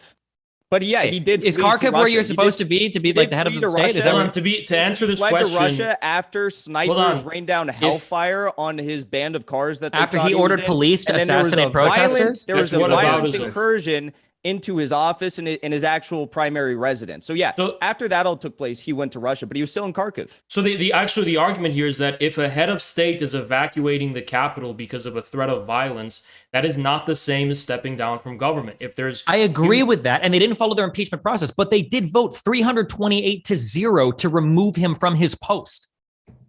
But yeah, he did. Is Kharkiv where you're supposed to be like the head of the state? Is that right? To answer this question, to Russia after snipers rained down hellfire on his band of cars that after he ordered police to assassinate protesters. There was a violent incursion into his office and in his actual primary residence. So yeah, after that all took place, he went to Russia, but he was still in Kharkiv. So the argument here is that if a head of state is evacuating the capital because of a threat of violence, that is not the same as stepping down from government. I agree with that, and they didn't follow their impeachment process, but they did vote 328-0 to remove him from his post.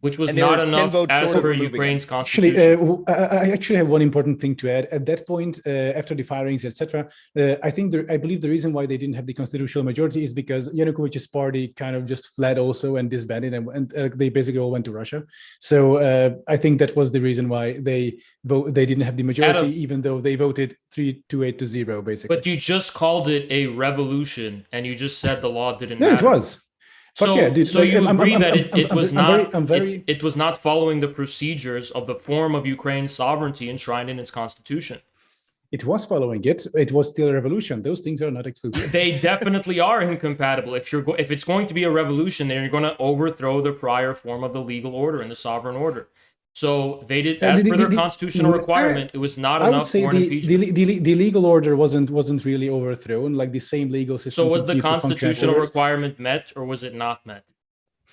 Which was not enough as per Ukraine's constitution. I actually have one important thing to add. At that point, after the firings, etc., I believe the reason why they didn't have the constitutional majority is because Yanukovych's party kind of just fled also and disbanded, and they basically all went to Russia. So I think that was the reason why they didn't have the majority, even though they voted 328-0, basically. But you just called it a revolution, and you just said the law didn't matter. It was. So you agree that it was not following the procedures of the form of Ukraine's sovereignty enshrined in its constitution. It was following it. It was still a revolution. Those things are not exclusive. They definitely are incompatible. If it's going to be a revolution, then you're going to overthrow the prior form of the legal order and the sovereign order. So they did, as per their constitutional requirement, it was not enough for an impeachment. The legal order wasn't really overthrown, like the same legal system. So was the constitutional requirement met, or was it not met?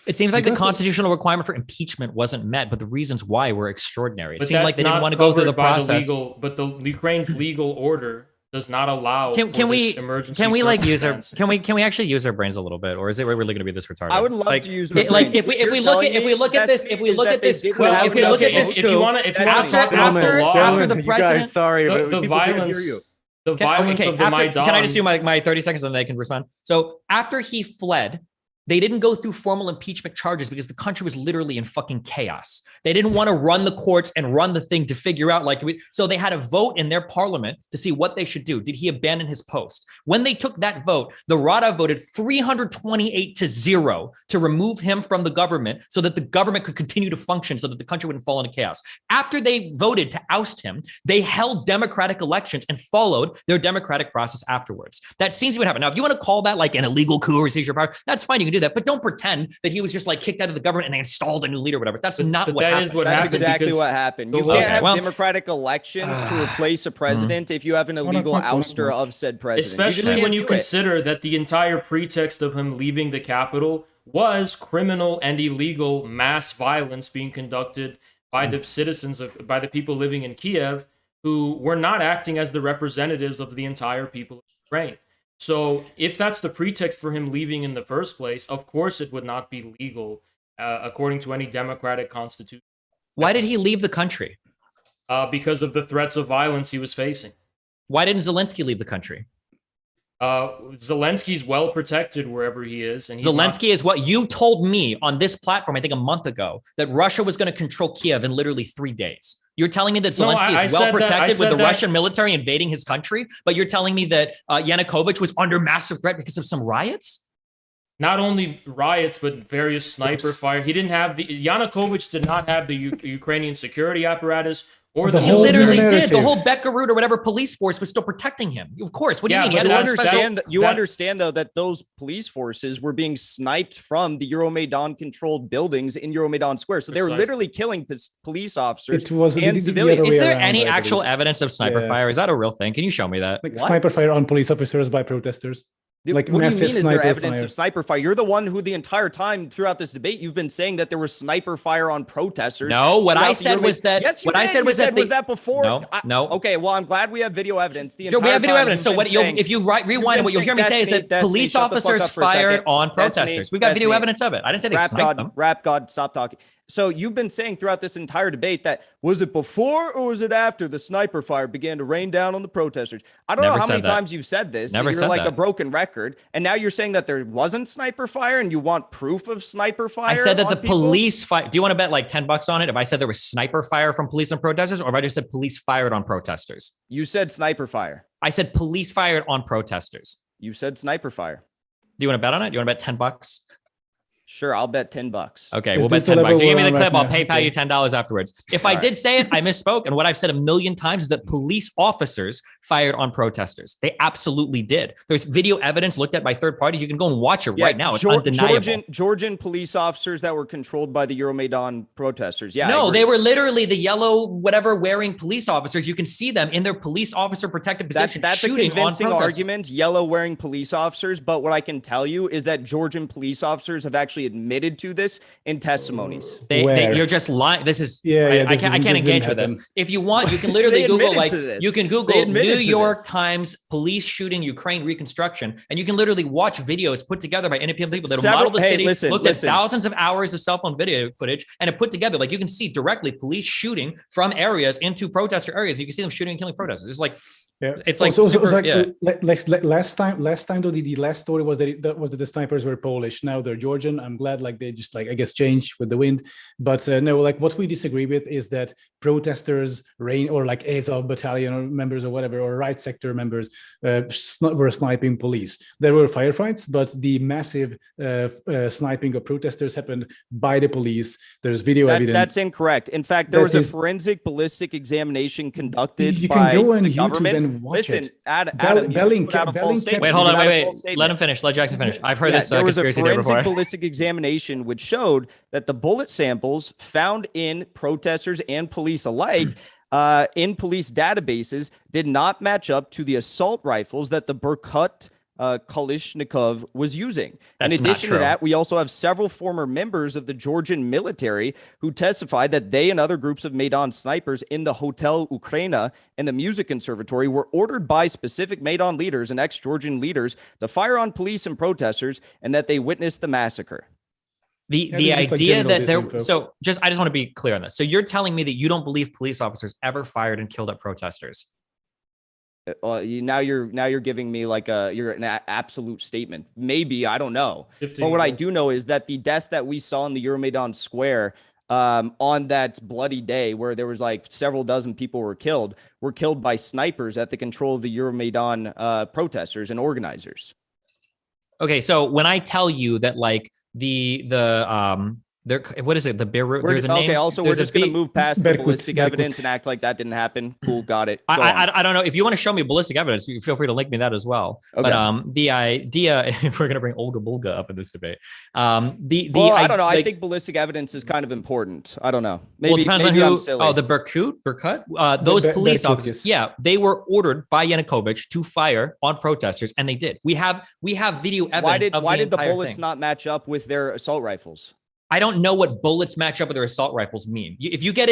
It seems like the constitutional requirement for impeachment wasn't met, but the reasons why were extraordinary. It seemed like they didn't want to go through the process. But the Ukraine's legal order does not allow can we use our circumstance. can we actually use our brains a little bit, or is it really going to be this retarded? I would love to use if we look at this after the president, sorry, but the violence. The violence of the Maidan. Can I just do my 30 seconds and then they can respond? So after he fled, they didn't go through formal impeachment charges because the country was literally in fucking chaos. They didn't want to run the courts and run the thing to figure out so they had a vote in their parliament to see what they should do. Did he abandon his post? When they took that vote, the Rada voted 328-0 to remove him from the government so that the government could continue to function so that the country wouldn't fall into chaos. After they voted to oust him, they held democratic elections and followed their democratic process afterwards. That seems to be what happened. Now, if you want to call that like an illegal coup or seizure of power, that's fine. You can do that, but don't pretend that he was just like kicked out of the government and they installed a new leader or whatever. That's not what happened. That's exactly what happened. You can't have democratic elections to replace a president if you have an illegal ouster of said president. Especially when you consider that the entire pretext of him leaving the capital was criminal and illegal mass violence being conducted by the citizens by the people living in Kiev, who were not acting as the representatives of the entire people of Ukraine. So if that's the pretext for him leaving in the first place, of course it would not be legal according to any democratic constitution. Why did he leave the country? Because of the threats of violence he was facing. Why didn't Zelensky leave the country? Zelensky's well protected wherever he is. And Zelensky is what you told me on this platform, I think a month ago, that Russia was going to control Kiev in literally 3 days. You're telling me that Zelensky is well protected with the Russian military invading his country, but you're telling me that Yanukovych was under massive threat because of some riots? not only riots, but various sniper fire. He didn't have Yanukovych did not have the Ukrainian security apparatus or The He whole literally narrative. did. The whole Belarus or whatever police force was still protecting him. Of course. What do you Yeah, mean? He but had You to have special- understand though that those police forces were being sniped from the Euromaidan controlled buildings in Euromaidan Square. So they were Precisely. literally killing police officers It was and the civilians. other Is way there around, any I actual believe. evidence of sniper Yeah. fire? Is that a real thing? Can you show me that? Like What? sniper fire on police officers by protesters. Like What do you massive mean is there sniper evidence fire. of sniper fire? You're the one who the entire time throughout this debate, you've been saying that there was sniper fire on protesters. No, what I throughout the said was that. Yes, you what I did. said You was that. was that before? No. Okay, well, I'm glad we have video evidence. The We entire have video time evidence. you've So been what? saying- If you rewind, what you'll hear me say is that Destiny, police shut the fuck officers up for a fired second. on Destiny, protesters. We've got video Destiny. evidence of it. I didn't say they sniped them. Rap God, stop talking. So you've been saying throughout this entire debate that was it before or was it after the sniper fire began to rain down on the protesters? I don't Never know how said many that. times you've said this. Never You're said like that. a broken record. And now you're saying that there wasn't sniper fire and you want proof of sniper fire. I said that on the people? police fight. Do you want to bet like $10 on it? If I said there was sniper fire from police on protesters, or if I just said police fired on protesters? You said sniper fire. I said police fired on protesters. You said sniper fire. Do you want to bet on it? Do you want to bet $10? Sure, I'll bet $10. Okay, Is we'll bet this the $10. level You give me we're the on clip. right I'll now? PayPal Okay. you $10 afterwards. If I did say it, I misspoke. And what I've said a million times is that police officers fired on protesters. They absolutely did. There's video evidence looked at by third parties. You can go and watch it right now. It's undeniable. Georgian police officers that were controlled by the Euromaidan protesters. Yeah, I No, agree. they were literally the yellow, whatever, wearing police officers. You can see them in their police officer protected position That's a shooting on convincing protesters. argument, yellow wearing police officers. But what I can tell you is that Georgian police officers have actually admitted to this in testimonies. Where? You're just lying. This is Yeah, I can't this engage didn't with this. happen. If you want, you can literally They Google admitted to this. you can They Google admitted New to York this. Times police shooting Ukraine reconstruction, and you can literally watch videos put together by independent people that Several- model the hey, city, listen, looked listen. at thousands of hours of cell phone video footage, and it put together. Like you can see directly police shooting from areas into protester areas. You can see them shooting and killing protesters. It's like Yeah, It's like also, super- like yeah. last time though the last story was that the snipers were Polish. Now they're Georgian. I'm glad like they just like I guess changed with the wind. But no, like what we disagree with is that protesters or like Azov battalion or members or whatever or right sector members were sniping police. There were firefights, but the massive sniping of protesters happened by the police. There's video evidence. That's incorrect. In fact, there was That a is- forensic ballistic examination conducted You by can go on the YouTube government. and watch Listen, it. Adam, you Belling- put out a false Belling- statement. wait, You hold put on, out a wait. false Let statement. him finish. Let Jackson finish. I've heard Yeah, this there was a conspiracy theory forensic before. ballistic examination which showed that the bullet samples found in protesters and police alike in police databases did not match up to the assault rifles that the Berkut Kalashnikov was using. That's in not addition to true. that, we also have several former members of the Georgian military who testified that they and other groups of Maidan snipers in the Hotel Ukraina and the Music Conservatory were ordered by specific Maidan leaders and ex-Georgian leaders to fire on police and protesters, and that they witnessed the massacre. The this is just, like, idea general that there disinfo. I just want to be clear on this. So you're telling me that you don't believe police officers ever fired and killed at protesters? Now you're giving me like an absolute statement. Maybe, I don't know. 15 But what I year old. do know is that the deaths that we saw in the Euromaidan Square on that bloody day where there was like several dozen people were killed by snipers at the control of the Euromaidan protesters and organizers. Okay, so when I tell you that like there, what is it? The Beirut. There's a name. Okay. Also, we're there's a just gonna B- move past the Berkut, ballistic Berkut. evidence and act like that didn't happen. Cool, got it. Go on. I don't know if you want to show me ballistic evidence. You feel free to link me that as well. Okay. But the idea, if we're gonna bring Olga Bulga up in this debate, Well, I don't know. I think ballistic evidence is kind of important. I don't know. Maybe, well, it depends maybe on I'm who. silly. Oh, the Berkut. Those police Berkut, officers. yes. Yeah, they were ordered by Yanukovych to fire on protesters, and they did. We have video evidence. why did the entire bullets thing. not match up with their assault rifles? I don't know what bullets match up with their assault rifles mean. If you get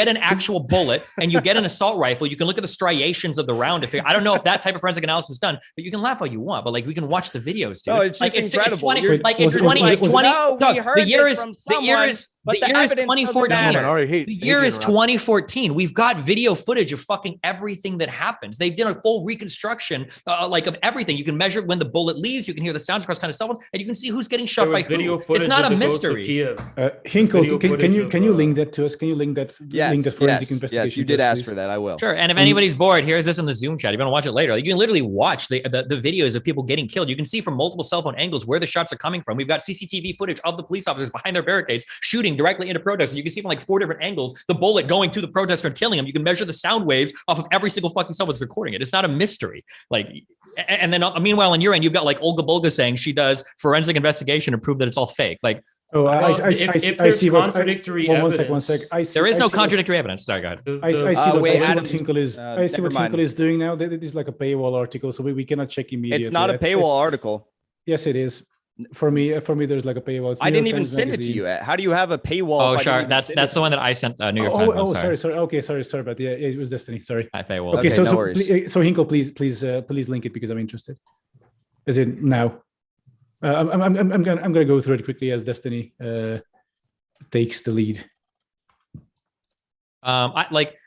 an actual bullet and you get an assault rifle, you can look at the striations of the round. I don't know if that type of forensic analysis was done, but you can laugh all you want. But like we can watch the videos, dude. No, it's just like incredible. It's 20. You're- Like was it's it- 20. was It's it- 20. No, we Doug, heard the year this is from the year someone. is But the year is evidence doesn't 2014. matter. All right, hey, The year is 2014. We've got video footage of fucking everything that happens. They've done a full reconstruction, like of everything. You can measure when the bullet leaves. You can hear the sounds across 10 cell phones, and you can see who's getting shot by who. It's not a mystery. Hinkle, can you link that to us? Can you link that? Yes, link the forensic investigation? yes, you did ask for that. I will. Sure. And if anybody's bored, here's this in the Zoom chat. If you want to watch it later, you can literally watch the videos of people getting killed. You can see from multiple cell phone angles where the shots are coming from. We've got CCTV footage of the police officers behind their barricades shooting directly into protesters. You can see from like 4 different angles the bullet going to the protester and killing him. You can measure the sound waves off of every single fucking cell phone that's recording it. It's not a mystery. Like, and then meanwhile on your end, you've got like Olga Bulga saying she does forensic investigation to prove that it's all fake. Like, I see what contradictory evidence. One sec. There is no contradictory evidence. Sorry, go ahead. I see what Hinkle is doing now. This is like a paywall article, so we cannot check immediately. It's not a paywall article. Yes, it is. For me, there's like a paywall. I didn't even send it to you. How do you have a paywall? Oh, sure. That's the one that I sent. New York Times. Sorry. Okay, sorry. But yeah, it was Destiny. Sorry. Paywall. Okay, no so Hinkle, please link it because I'm interested. Is it now? I'm gonna go through it quickly as Destiny takes the lead. I like.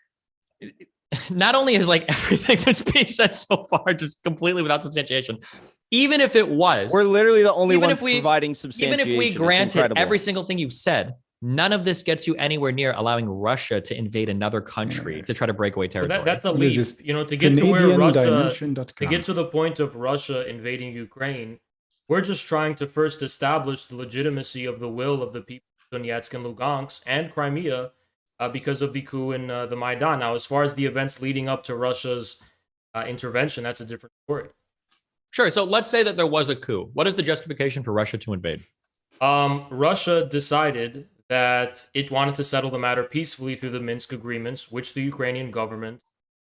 Not only is like everything that's being said so far just completely without substantiation, even if it was, we're literally the only ones providing substantiation. Even if we granted every single thing you've said, none of this gets you anywhere near allowing Russia to invade another country to try to break away territory. That's a leap. To get to where Russia, to get to the point of Russia invading Ukraine, we're just trying to first establish the legitimacy of the will of the people of Donetsk and Lugansk and Crimea because of the coup in the Maidan. Now, as far as the events leading up to Russia's intervention, that's a different story. Sure. So let's say that there was a coup. What is the justification for Russia to invade? Russia decided that it wanted to settle the matter peacefully through the Minsk agreements, which the Ukrainian government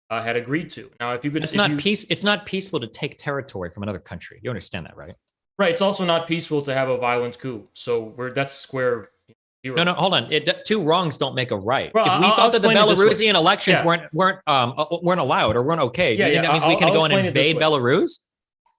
had agreed to. Now, if you could, it's not peaceful to take territory from another country. You understand that, right? Right. It's also not peaceful to have a violent coup. So that's square. Zero. No, hold on. Two wrongs don't make a right. Well, if we thought that the Belarusian elections weren't allowed or weren't okay, do you think that means we can go and invade Belarus?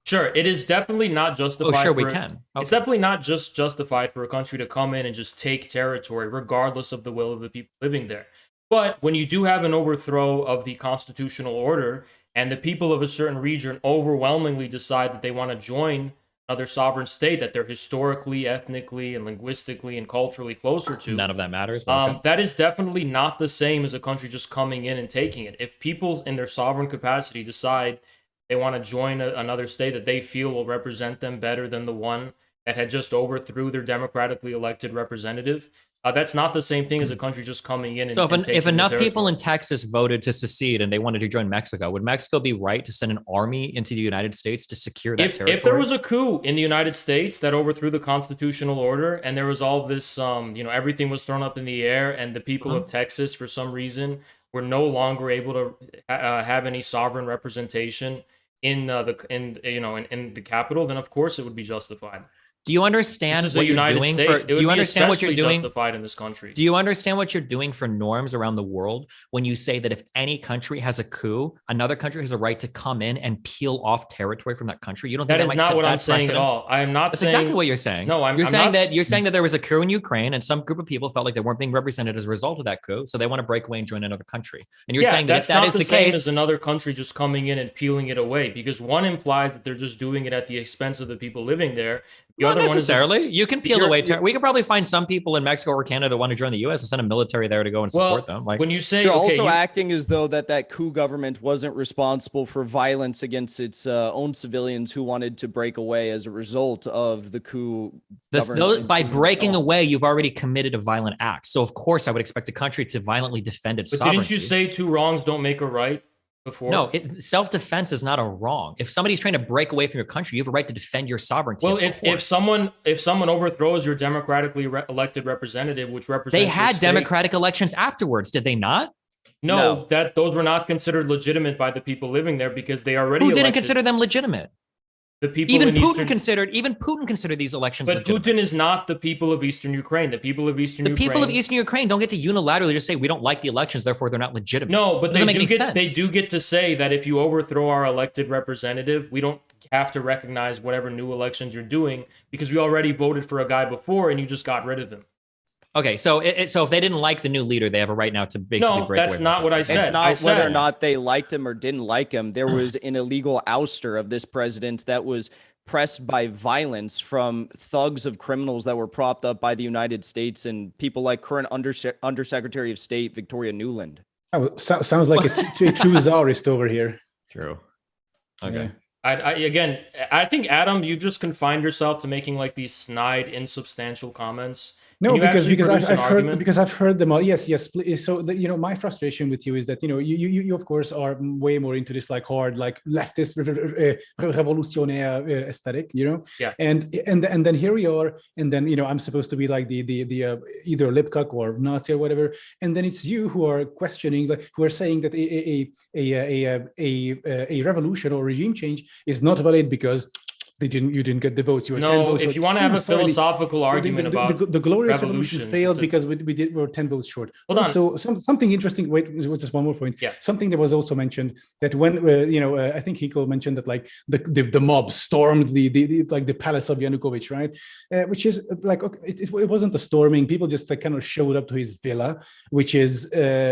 Sure, it is definitely not justified. Oh, sure, we can. It's definitely not just justified for a country to come in and just take territory, regardless of the will of the people living there. But when you do have an overthrow of the constitutional order, and the people of a certain region overwhelmingly decide that they want to join another sovereign state that they're historically, ethnically, and linguistically and culturally closer to. None of that matters. That is definitely not the same as a country just coming in and taking it. If people in their sovereign capacity decide they want to join another state that they feel will represent them better than the one that had just overthrew their democratically elected representative, that's not the same thing as a country just coming in and so if enough people in Texas voted to secede and they wanted to join Mexico, would Mexico be right to send an army into the United States to secure that territory? If there was a coup in the United States that overthrew the constitutional order and there was all this, everything was thrown up in the air and the people of Texas, for some reason, were no longer able to have any sovereign representation in the capital, then of course it would be justified. Do you understand what you're doing? Do you understand what you're doing? Justified in this country. Do you understand what you're doing for norms around the world when you say that if any country has a coup, another country has a right to come in and peel off territory from that country? You don't think that is not what I'm saying at all. I am not saying. That's exactly what you're saying. No, you're saying that there was a coup in Ukraine and some group of people felt like they weren't being represented as a result of that coup, so they want to break away and join another country. And you're saying that if that is the case, as another country just coming in and peeling it away, because one implies that they're just doing it at the expense of the people living there. The Not necessarily. You can peel away. We could probably find some people in Mexico or Canada that want to join the U.S. and send a military there to go and support them. Like when you say you're also acting as though that coup government wasn't responsible for violence against its own civilians who wanted to break away as a result of the coup. By breaking away, you've already committed a violent act. So of course, I would expect a country to violently defend its sovereignty. Didn't you say two wrongs don't make a right? Before? No, self-defense is not a wrong. If somebody's trying to break away from your country, you have a right to defend your sovereignty. Well, if someone overthrows your democratically elected representative, which represents they had democratic elections afterwards, did they not? No, those were not considered legitimate by the people living there because they already. Who didn't consider them legitimate? The people even Putin considered these elections but legitimate. Putin is not the people of Eastern Ukraine. The people of Eastern Ukraine don't get to unilaterally just say we don't like the elections, therefore they're not legitimate. No, but they do get to say that if you overthrow our elected representative, we don't have to recognize whatever new elections you're doing because we already voted for a guy before and you just got rid of him. Okay, so so if they didn't like the new leader, they have a right now to basically No, break away that's from not the what I president. said. It's not whether or said- not they liked him or didn't like him. There was an illegal ouster of this president that was pressed by violence from thugs of criminals that were propped up by the United States and people like current Undersecretary of State Victoria Nuland. Oh, sounds like a true czarist over here. True. Okay. Yeah. I think Adam, you've just confined yourself to making like these snide, insubstantial comments. No, Can you actually because produce an I've heard argument? because I've heard them all. Yes, yes. So my frustration with you is that you of course are way more into this like hard like leftist revolutionaire aesthetic, Yeah. And then here we are, and then I'm supposed to be like the either Lipcock or Nazi or whatever, and then it's you who are questioning, who are saying that a revolution or regime change is not valid because you didn't get the votes. You were 10 votes if short. you want to have a Sorry, philosophical argument about the glorious revolution revolutions, failed it's because we were 10 votes short. Hold on. So something interesting. Wait, just one more point. Yeah. Something that was also mentioned that when I think Hiko mentioned that like the mob stormed the palace of Yanukovych, right? Which is like, okay, it wasn't a storming. People just like kind of showed up to his villa, which is where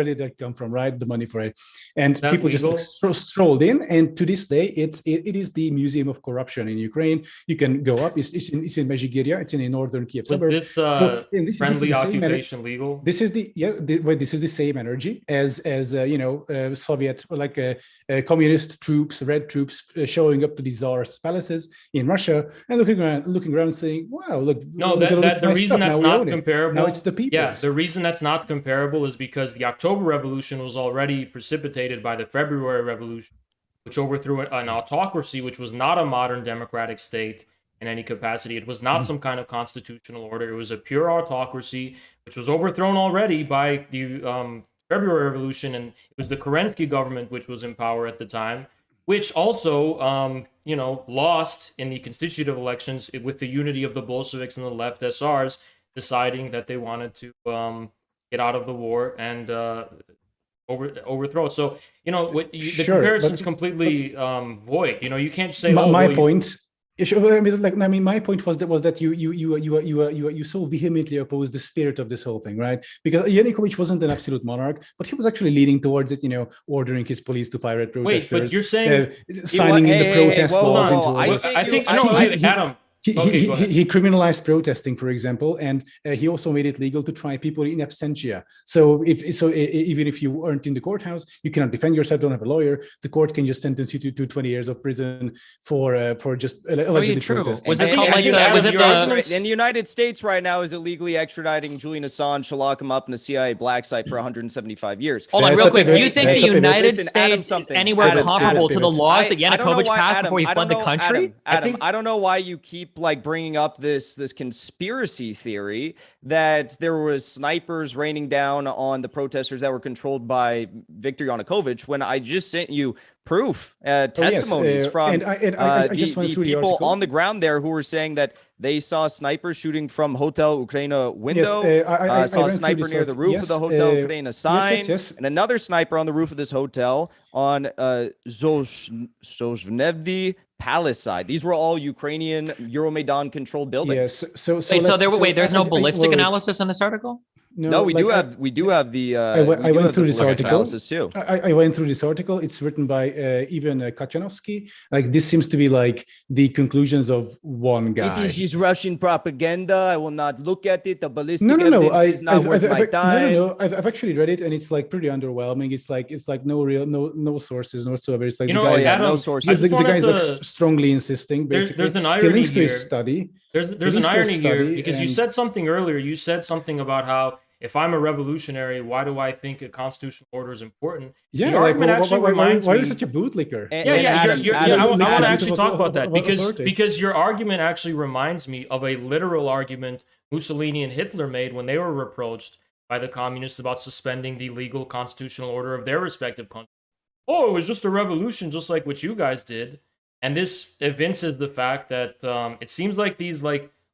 did that come from, right? The money for it, and That people legal? just like, strolled in, and to this day it is the Museum of Corruption in Ukraine. You can go up. It's in Mezhigiria. It's in a northern Kiev was suburb. this And this is friendly the same occupation legal? This is this is the same energy as Soviet communist troops, red troops showing up to the czar's palaces in Russia and looking around, saying, "Wow, look!" No, look at all this the nice reason stuff. that's Now we not own it. comparable. Now it's the people. Yeah, the reason that's not comparable is because the October Revolution was already precipitated by the February Revolution, which overthrew an autocracy, which was not a modern democratic state in any capacity. It was not some kind of constitutional order. It was a pure autocracy, which was overthrown already by the February Revolution, and it was the Kerensky government which was in power at the time, which also, lost in the constitutive elections with the unity of the Bolsheviks and the left SRs deciding that they wanted to get out of the war and overthrow it. So, the Sure, comparison's but- completely void. You can't say, My well, point. My point was that you so vehemently opposed the spirit of this whole thing, right? Because Yanukovych wasn't an absolute monarch, but he was actually leading towards it, ordering his police to fire at protesters. Wait, but you're saying signing in the protest laws into I law. think I you- think I no, think- Adam. Okay, go ahead. He criminalized protesting, for example, and he also made it legal to try people in absentia. So even if you weren't in the courthouse, you cannot defend yourself, don't have a lawyer. The court can just sentence you to 20 years of prison for just allegedly true? protesting. Was this I called think- like I think was it your the arguments- In the United States right now is illegally extraditing Julian Assange to lock him up in a CIA black site for 175 years. Hold on, That's real a quick. pivot. You think That's the a pivot. United Listen, Adam, States is something. anywhere Adam, comparable to the pivot. laws that I don't know Yanukovych why, passed Adam, before he I fled don't the know, country? Adam, I don't know why you keep like bringing up this conspiracy theory that there was snipers raining down on the protesters that were controlled by Viktor Yanukovych when I just sent you proof, testimonies from I just went the through the people article. on the ground there who were saying that they saw snipers shooting from Hotel Ukraina window, I saw a went through sniper this near the article. roof of the Hotel Ukraina sign, yes. and another sniper on the roof of this hotel on Zhozhnevny Palace side. These were all Ukrainian Euromaidan controlled buildings. Yes. So There's no ballistic wait. analysis in this article? No, we do have the. I went through this article. analysis too. I went through this article. It's written by Ivan Kachanovsky. Like this seems to be like the conclusions of one guy. It is just Russian propaganda. I will not look at it. The ballistic No. evidence is not worth my time. No. I've actually read it, and it's like pretty underwhelming. It's like no sources whatsoever. It's like the guy Adam, no I sources. just the guy's wanted like to- strongly insisting. Basically, There's an he irony links to his here. study. There's an links to a irony here study because you and- said something earlier. You said something about how if I'm a revolutionary, why do I think a constitutional order is important? Yeah, the like argument actually reminds why are me. you such a bootlicker? And- Yeah, and yeah. Adam, I want to Adam, actually talk about that about authority. because your argument actually reminds me of a literal argument Mussolini and Hitler made when they were reproached by the communists about suspending the legal constitutional order of their respective countries. Oh, it was just a revolution, just like what you guys did. And this evinces the fact that it seems like these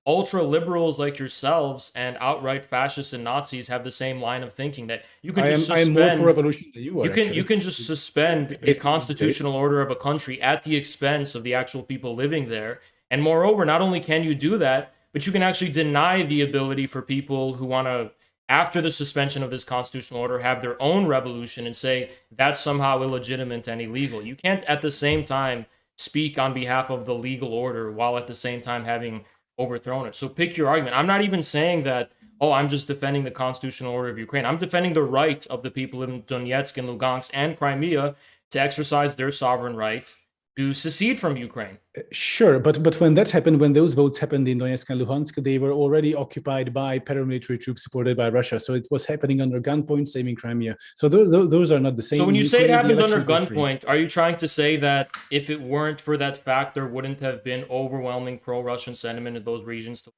ultra liberals like yourselves and outright fascists and Nazis have the same line of thinking that you can just I am suspend. more pro-revolution than you are. You can just suspend a constitutional order of a country at the expense of the actual people living there. And moreover, not only can you do that, but you can actually deny the ability for people who want to, after the suspension of this constitutional order, have their own revolution and say that's somehow illegitimate and illegal. You can't at the same time speak on behalf of the legal order while at the same time having overthrown it. So pick your argument. I'm not even saying that, oh, I'm just defending the constitutional order of Ukraine. I'm defending the right of the people in Donetsk and Lugansk and Crimea to exercise their sovereign right to secede from Ukraine. Sure, but when that happened, when those votes happened in Donetsk and Luhansk, they were already occupied by paramilitary troops supported by Russia. So it was happening under gunpoint, same in Crimea. So those are not the same. So when you say it happens under gunpoint, are you trying to say that if it weren't for that fact, there wouldn't have been overwhelming pro-Russian sentiment in those regions?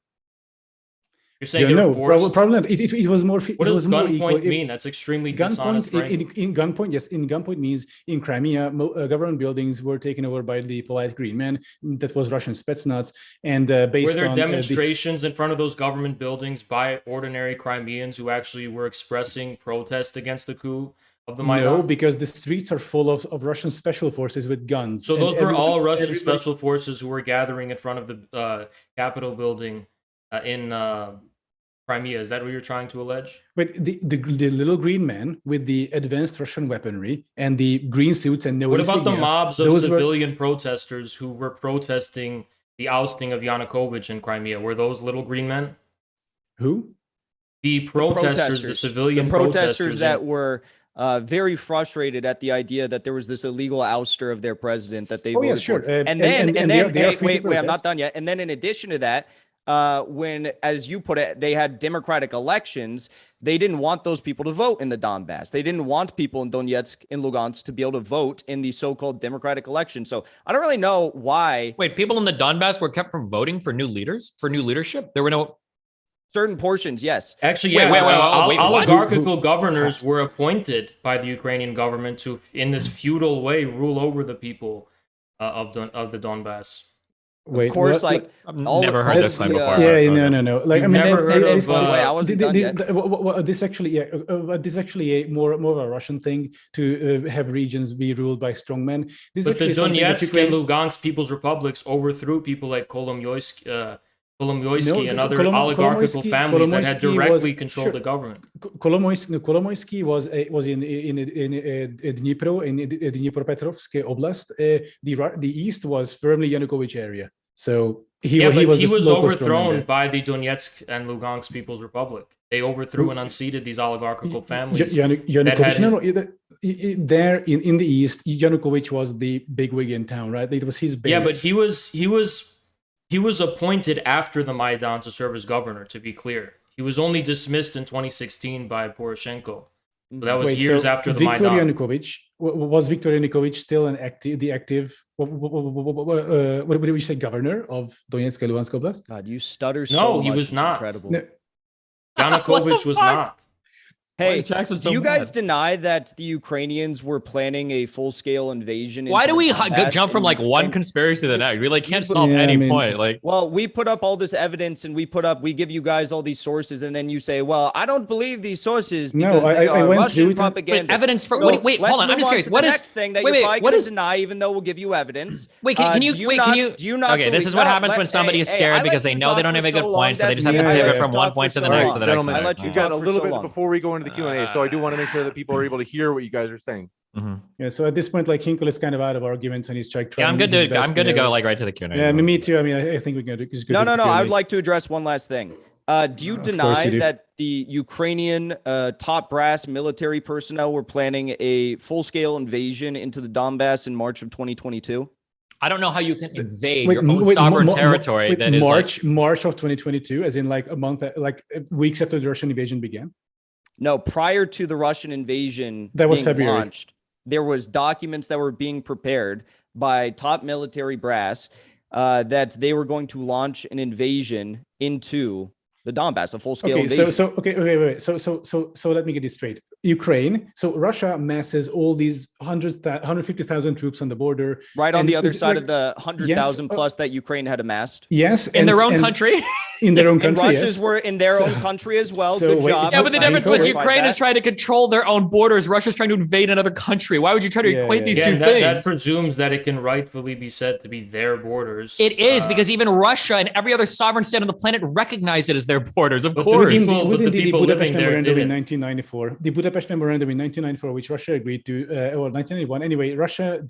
You're saying they're forced? Probably not. It was more. What does gunpoint mean? That's extremely dishonest. In gunpoint, yes. In gunpoint means in Crimea, government buildings were taken over by the polite green men. That was Russian Spetsnaz, and based were there on demonstrations in front of those government buildings by ordinary Crimeans who actually were expressing protest against the coup of the Maidan? No, because the streets are full of Russian special forces with guns. So those were all Russian special forces who were gathering in front of the Capitol building in Crimea. Is that what you're trying to allege? But the little green man with the advanced Russian weaponry and the green suits and no What insignia, about the mobs of civilian protesters who were protesting the ousting of Yanukovych in Crimea? Were those little green men? Who? The protesters, the civilian protesters that were very frustrated at the idea that there was this illegal ouster of their president that they voted for. And then wait, I'm not done yet. And then in addition to that, when, as you put it, they had democratic elections, they didn't want those people to vote in the Donbas. They didn't want people in Donetsk and Lugansk to be able to vote in the so-called democratic election. So I don't really know why. Wait, people in the Donbas were kept from voting for new leaders, for new leadership? There were no... Certain portions, yes. Actually, yeah. Oligarchical governors were appointed by the Ukrainian government to, in this feudal way, rule over the people of the Donbas. Wait, of course, I've never heard this line before. No. Like, I mean, this actually more of a Russian thing to have regions be ruled by strong men. But the Donetsk and Lugansk People's Republics overthrew people like Kolomoisky and other oligarchical families that had directly controlled the government. Kolomoisky was in Dnipro, in Dnipropetrovsk Oblast. The east was firmly Yanukovych area. So he was overthrown by the Donetsk and Lugansk People's Republic. They overthrew and unseated these oligarchical families. Yanukovych, there in the east, Yanukovych was the bigwig in town, right? It was his base. Yeah, but he was appointed after the Maidan to serve as governor, to be clear. He was only dismissed in 2016 by Poroshenko. So that was years after the Maidan. Was Viktor Yanukovych still the active, what did we say, governor of Donetsk and Luhansk Oblast? God, you stutter so much. No, he was not. Incredible. No. Yanukovych was not. Hey, do you guys deny that the Ukrainians were planning a full-scale invasion? Why do we jump from like one conspiracy to the next? We like can't solve any point. Like, well, we put up all this evidence and we give you guys all these sources, and then you say, "Well, I don't believe these sources because they are Russian propaganda." Evidence for wait, hold on. I'm just curious. What is next thing that you're probably going to deny, even though we'll give you evidence? Wait, can you? Okay, this is what happens when somebody is scared because they know they don't have a good point, so they just have to pivot from one point to the next to the next. I let you got a little bit before we go into the Q&A, so I do want to make sure that people are able to hear what you guys are saying. Mm-hmm. Yeah. So at this point, like Hinkle is kind of out of arguments, and he's trying. Yeah, I'm good to go like right to the Q&A. Yeah, me too. I mean, I think we can do. No. I would like to address one last thing. Do you deny that the Ukrainian top brass military personnel were planning a full-scale invasion into the Donbas in March of 2022? I don't know how you can invade your own sovereign territory. That is March of 2022, as in like a month, like weeks after the Russian invasion began. No, prior to the Russian invasion that was February. Launched, there was documents that were being prepared by top military brass that they were going to launch an invasion into the Donbas, a full-scale invasion. So let me get this straight. Ukraine, so Russia masses all these 150,000 troops on the border. Right on the other side of the 100,000 plus that Ukraine had amassed. Yes. In their own country. in their own And country. Russians were in their own country as well. So Good wait, job. Yeah, but the difference was Clarified Ukraine that. is trying to control their own borders. Russia's trying to invade another country. Why would you try to equate these two and things? that presumes that it can rightfully be said to be their borders. It is because even Russia and every other sovereign state on the planet recognized it as their borders. Of But course. the people Budapest living there Memorandum in didn't. 1994, the Budapest Memorandum in 1994, which Russia agreed to, or 1991. Anyway, Russia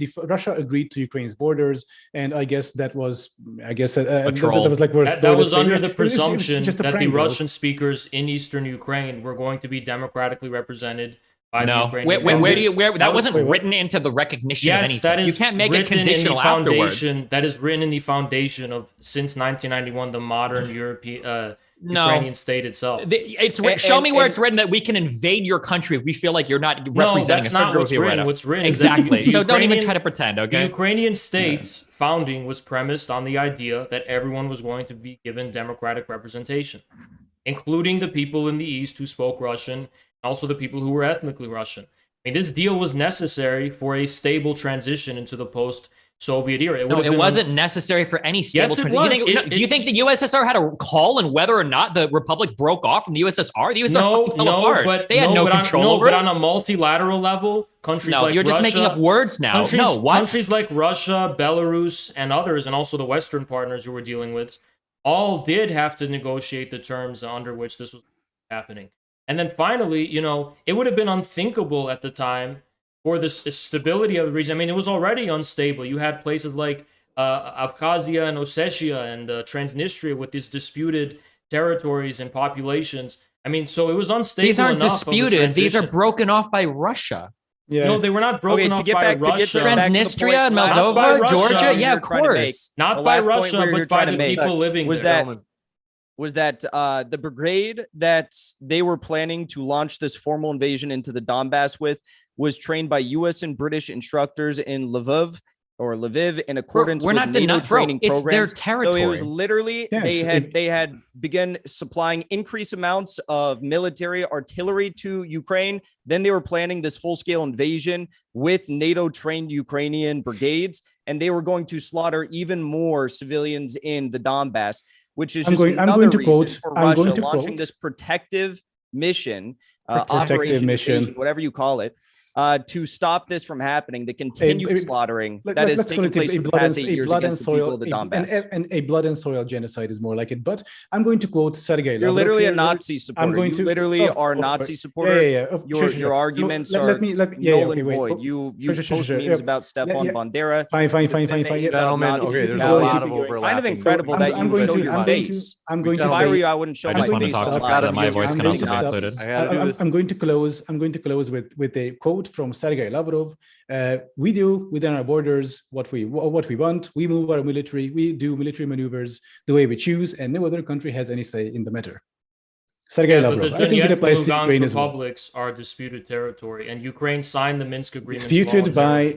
agreed to Ukraine's borders, and I guess that was, that was like that was under the it was presumption just a that the prank, though. Russian speakers in eastern Ukraine were going to be democratically represented by the No, Ukrainian where that wasn't wait, what? written into the recognition of Yes, anything. that is You can't make it written in the conditional afterwards. foundation. That is written in the foundation of since 1991, the modern European No. Ukrainian state itself. Show me where it's written that we can invade your country if we feel like you're not representing that's a certain not group what's of people. written. What's written is that exactly. the So don't even Ukrainian- try to pretend. The Okay. Ukrainian state's founding was premised on the idea that everyone was going to be given democratic representation, including the people in the East who spoke Russian, and also the people who were ethnically Russian. I mean, this deal was necessary for a stable transition into the post-Soviet era. It wasn't necessary for any stable Yes, it transition. was. Do you think the USSR had a call on whether or not the republic broke off from the USSR? The USSR fell apart. But they had no control over but it. on a multilateral level, countries like you're just Russia, making up words now. Countries like Russia, Belarus, and others, and also the Western partners who we're dealing with, all did have to negotiate the terms under which this was happening. And then finally, it would have been unthinkable at the time for the stability of the region. I mean, it was already unstable. You had places like Abkhazia and Ossetia and Transnistria with these disputed territories and populations. I mean, so it was unstable. These aren't enough of a disputed. These are transition. broken off by Russia. Yeah. No, they were not broken off by Russia. Transnistria and Not by Moldova, Russia. Georgia. Yeah, of You're trying to make. course. Not The by last point Russia, where you're but by trying to the make people living there. Was that the brigade that they were planning to launch this formal invasion into the Donbas with was trained by U.S. and British instructors in Lviv in accordance We're with not NATO denying, training it's programs. their territory. So it was literally they had begun supplying increased amounts of military artillery to Ukraine. Then they were planning this full-scale invasion with NATO-trained Ukrainian brigades, and they were going to slaughter even more civilians in the Donbas, which is another reason for Russia launching this protective mission, Operation Invasion, whatever you call it, to stop this from happening, the continued slaughtering that is taking place for the past 8 years against the people of the Donbass. And a blood and soil genocide is more like it. But I'm going to quote Sergei Lavrov. You're literally a Nazi supporter. You literally are a Nazi supporter. Yeah. Your arguments are null and void. You post memes about Stefan Bandera. Fine. Gentlemen, okay, there's a lot of overlap. Kind of incredible that you would show your face. If I were you, I wouldn't show I my just want to face. talk that my voice can also be included. I'm going to close with a quote from Sergei Lavrov. We do within our borders what we want. We move our military. We do military maneuvers the way we choose, and no other country has any say in the matter. Sergei Lavrov. I think it applies to Ukraine as well. Republics are disputed territory, and Ukraine signed the Minsk agreements.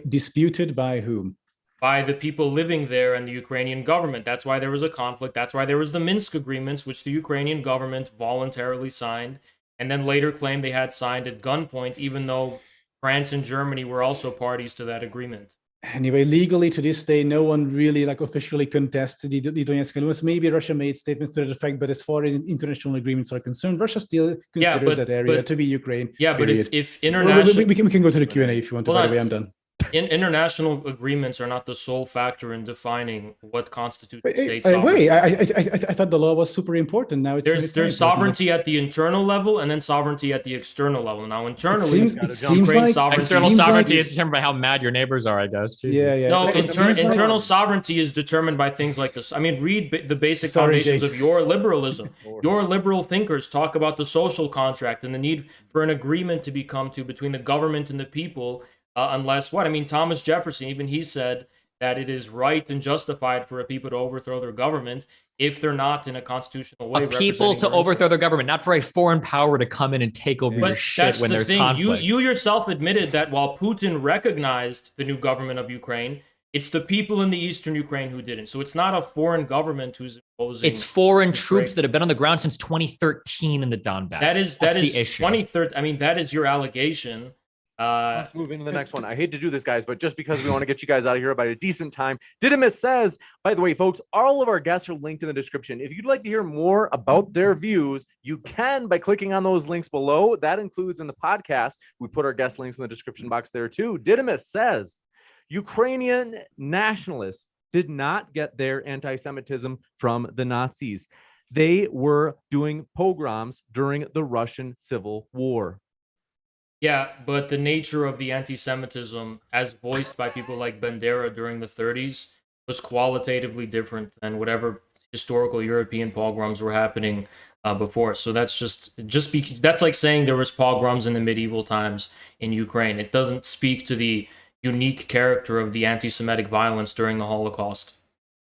Disputed by whom? By the people living there and the Ukrainian government. That's why there was a conflict. That's why there was the Minsk agreements, which the Ukrainian government voluntarily signed, and then later claimed they had signed at gunpoint, even though France and Germany were also parties to that agreement. Anyway, legally to this day, no one really officially contests the Donetsk and Luhansk. Maybe Russia made statements to that effect, but as far as international agreements are concerned, Russia still considers that area to be Ukraine. Yeah, period. But if international... We can go to the Q&A if you want to. By the way, I'm done. International agreements are not the sole factor in defining what constitutes state sovereignty. Wait, I thought the law was super important. Now there's sovereignty at the internal level and then sovereignty at the external level. Now, internally, it seems like external sovereignty is determined by how mad your neighbors are, I guess. Jesus. Yeah. No, internal sovereignty is determined by things like this. I mean, read the basic foundations of your liberalism. Your liberal thinkers talk about the social contract and the need for an agreement to be come to between the government and the people. Unless what? I mean, Thomas Jefferson, even he said that it is right and justified for a people to overthrow their government if they're not in a constitutional way. A people to overthrow their government, not for a foreign power to come in and take over your shit when there's conflict. You yourself admitted that while Putin recognized the new government of Ukraine, it's the people in the eastern Ukraine who didn't. So it's not a foreign government who's imposing. It's foreign troops that have been on the ground since 2013 in the Donbass. That is the issue. 2013. I mean, that is your allegation. Let's move into the next one. I hate to do this, guys, but just because we want to get you guys out of here by a decent time. Didymus says, by the way, folks, all of our guests are linked in the description. If you'd like to hear more about their views, you can by clicking on those links below. That includes in the podcast. We put our guest links in the description box there too. Didymus says, Ukrainian nationalists did not get their anti-Semitism from the Nazis. They were doing pogroms during the Russian Civil War. Yeah, but the nature of the anti-Semitism, as voiced by people like Bandera during the 30s, was qualitatively different than whatever historical European pogroms were happening before. So that's that's like saying there was pogroms in the medieval times in Ukraine. It doesn't speak to the unique character of the anti-Semitic violence during the Holocaust.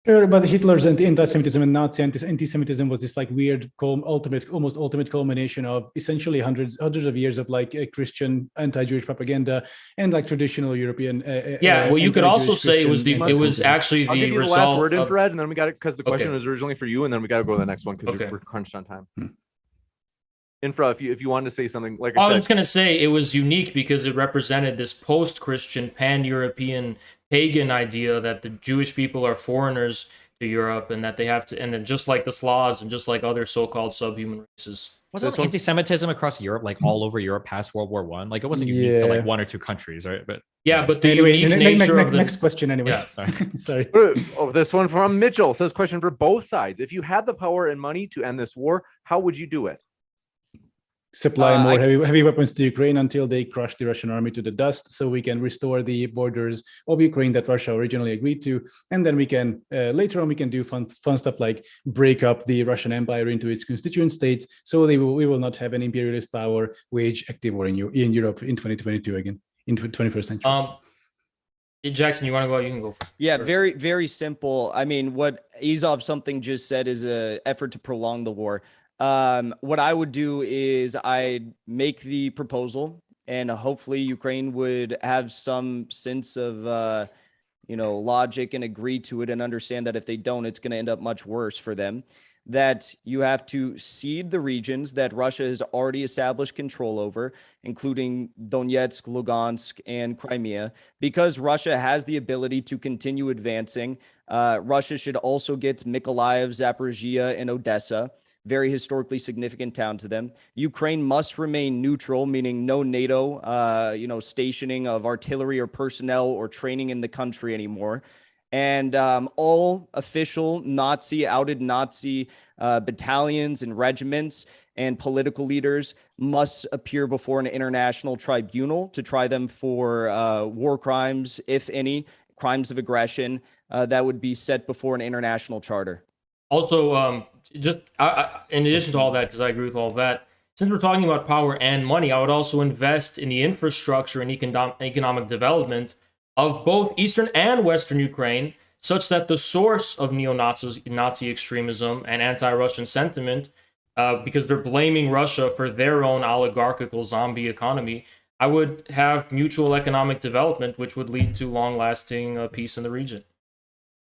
Sure, but Hitler's anti-Semitism and Nazi anti-Semitism was this like weird, almost ultimate culmination of essentially hundreds of years of like Christian anti-Jewish propaganda and like traditional European. Well, you could also say it was actually I'll the give you the result last word, of. Infrared, and then we got it because the question was originally for you, and then we got to go to the next one because we're crunched on time. Infra, if you wanted to say something, like I was just gonna say it was unique because it represented this post-Christian, pan-European, pagan idea that the Jewish people are foreigners to Europe and that they have to, and then just like the Slavs and just like other so-called subhuman races. Wasn't anti-Semitism across Europe, like all over Europe past World War I? Like it wasn't unique to like one or two countries, right? But but the unique nature of the next question anyway. Yeah, sorry. Oh, this one from Mitchell says, question for both sides. If you had the power and money to end this war, how would you do it? Supply more heavy weapons to Ukraine until they crush the Russian army to the dust, so we can restore the borders of Ukraine that Russia originally agreed to, and then we can later on we can do fun stuff like break up the Russian Empire into its constituent states, so we will not have an imperialist power wage active war in Europe in 2022 again, in 21st century. Jackson, you want to go? You can go first. Yeah, very, very simple. I mean, what Azov something just said is an effort to prolong the war. What I would do is I'd make the proposal, and hopefully Ukraine would have some sense of, logic and agree to it and understand that if they don't, it's going to end up much worse for them. That you have to cede the regions that Russia has already established control over, including Donetsk, Lugansk, and Crimea, because Russia has the ability to continue advancing. Russia should also get Mykolaiv, Zaporizhia, and Odessa. Very historically significant town to them. Ukraine must remain neutral, meaning no NATO, stationing of artillery or personnel or training in the country anymore. And all official outed Nazi battalions and regiments and political leaders must appear before an international tribunal to try them for war crimes, if any, crimes of aggression that would be set before an international charter. Also, in addition to all that, because I agree with all of that, since we're talking about power and money, I would also invest in the infrastructure and economic development of both Eastern and Western Ukraine, such that the source of Nazi extremism and anti-Russian sentiment, because they're blaming Russia for their own oligarchical zombie economy, I would have mutual economic development, which would lead to long-lasting peace in the region.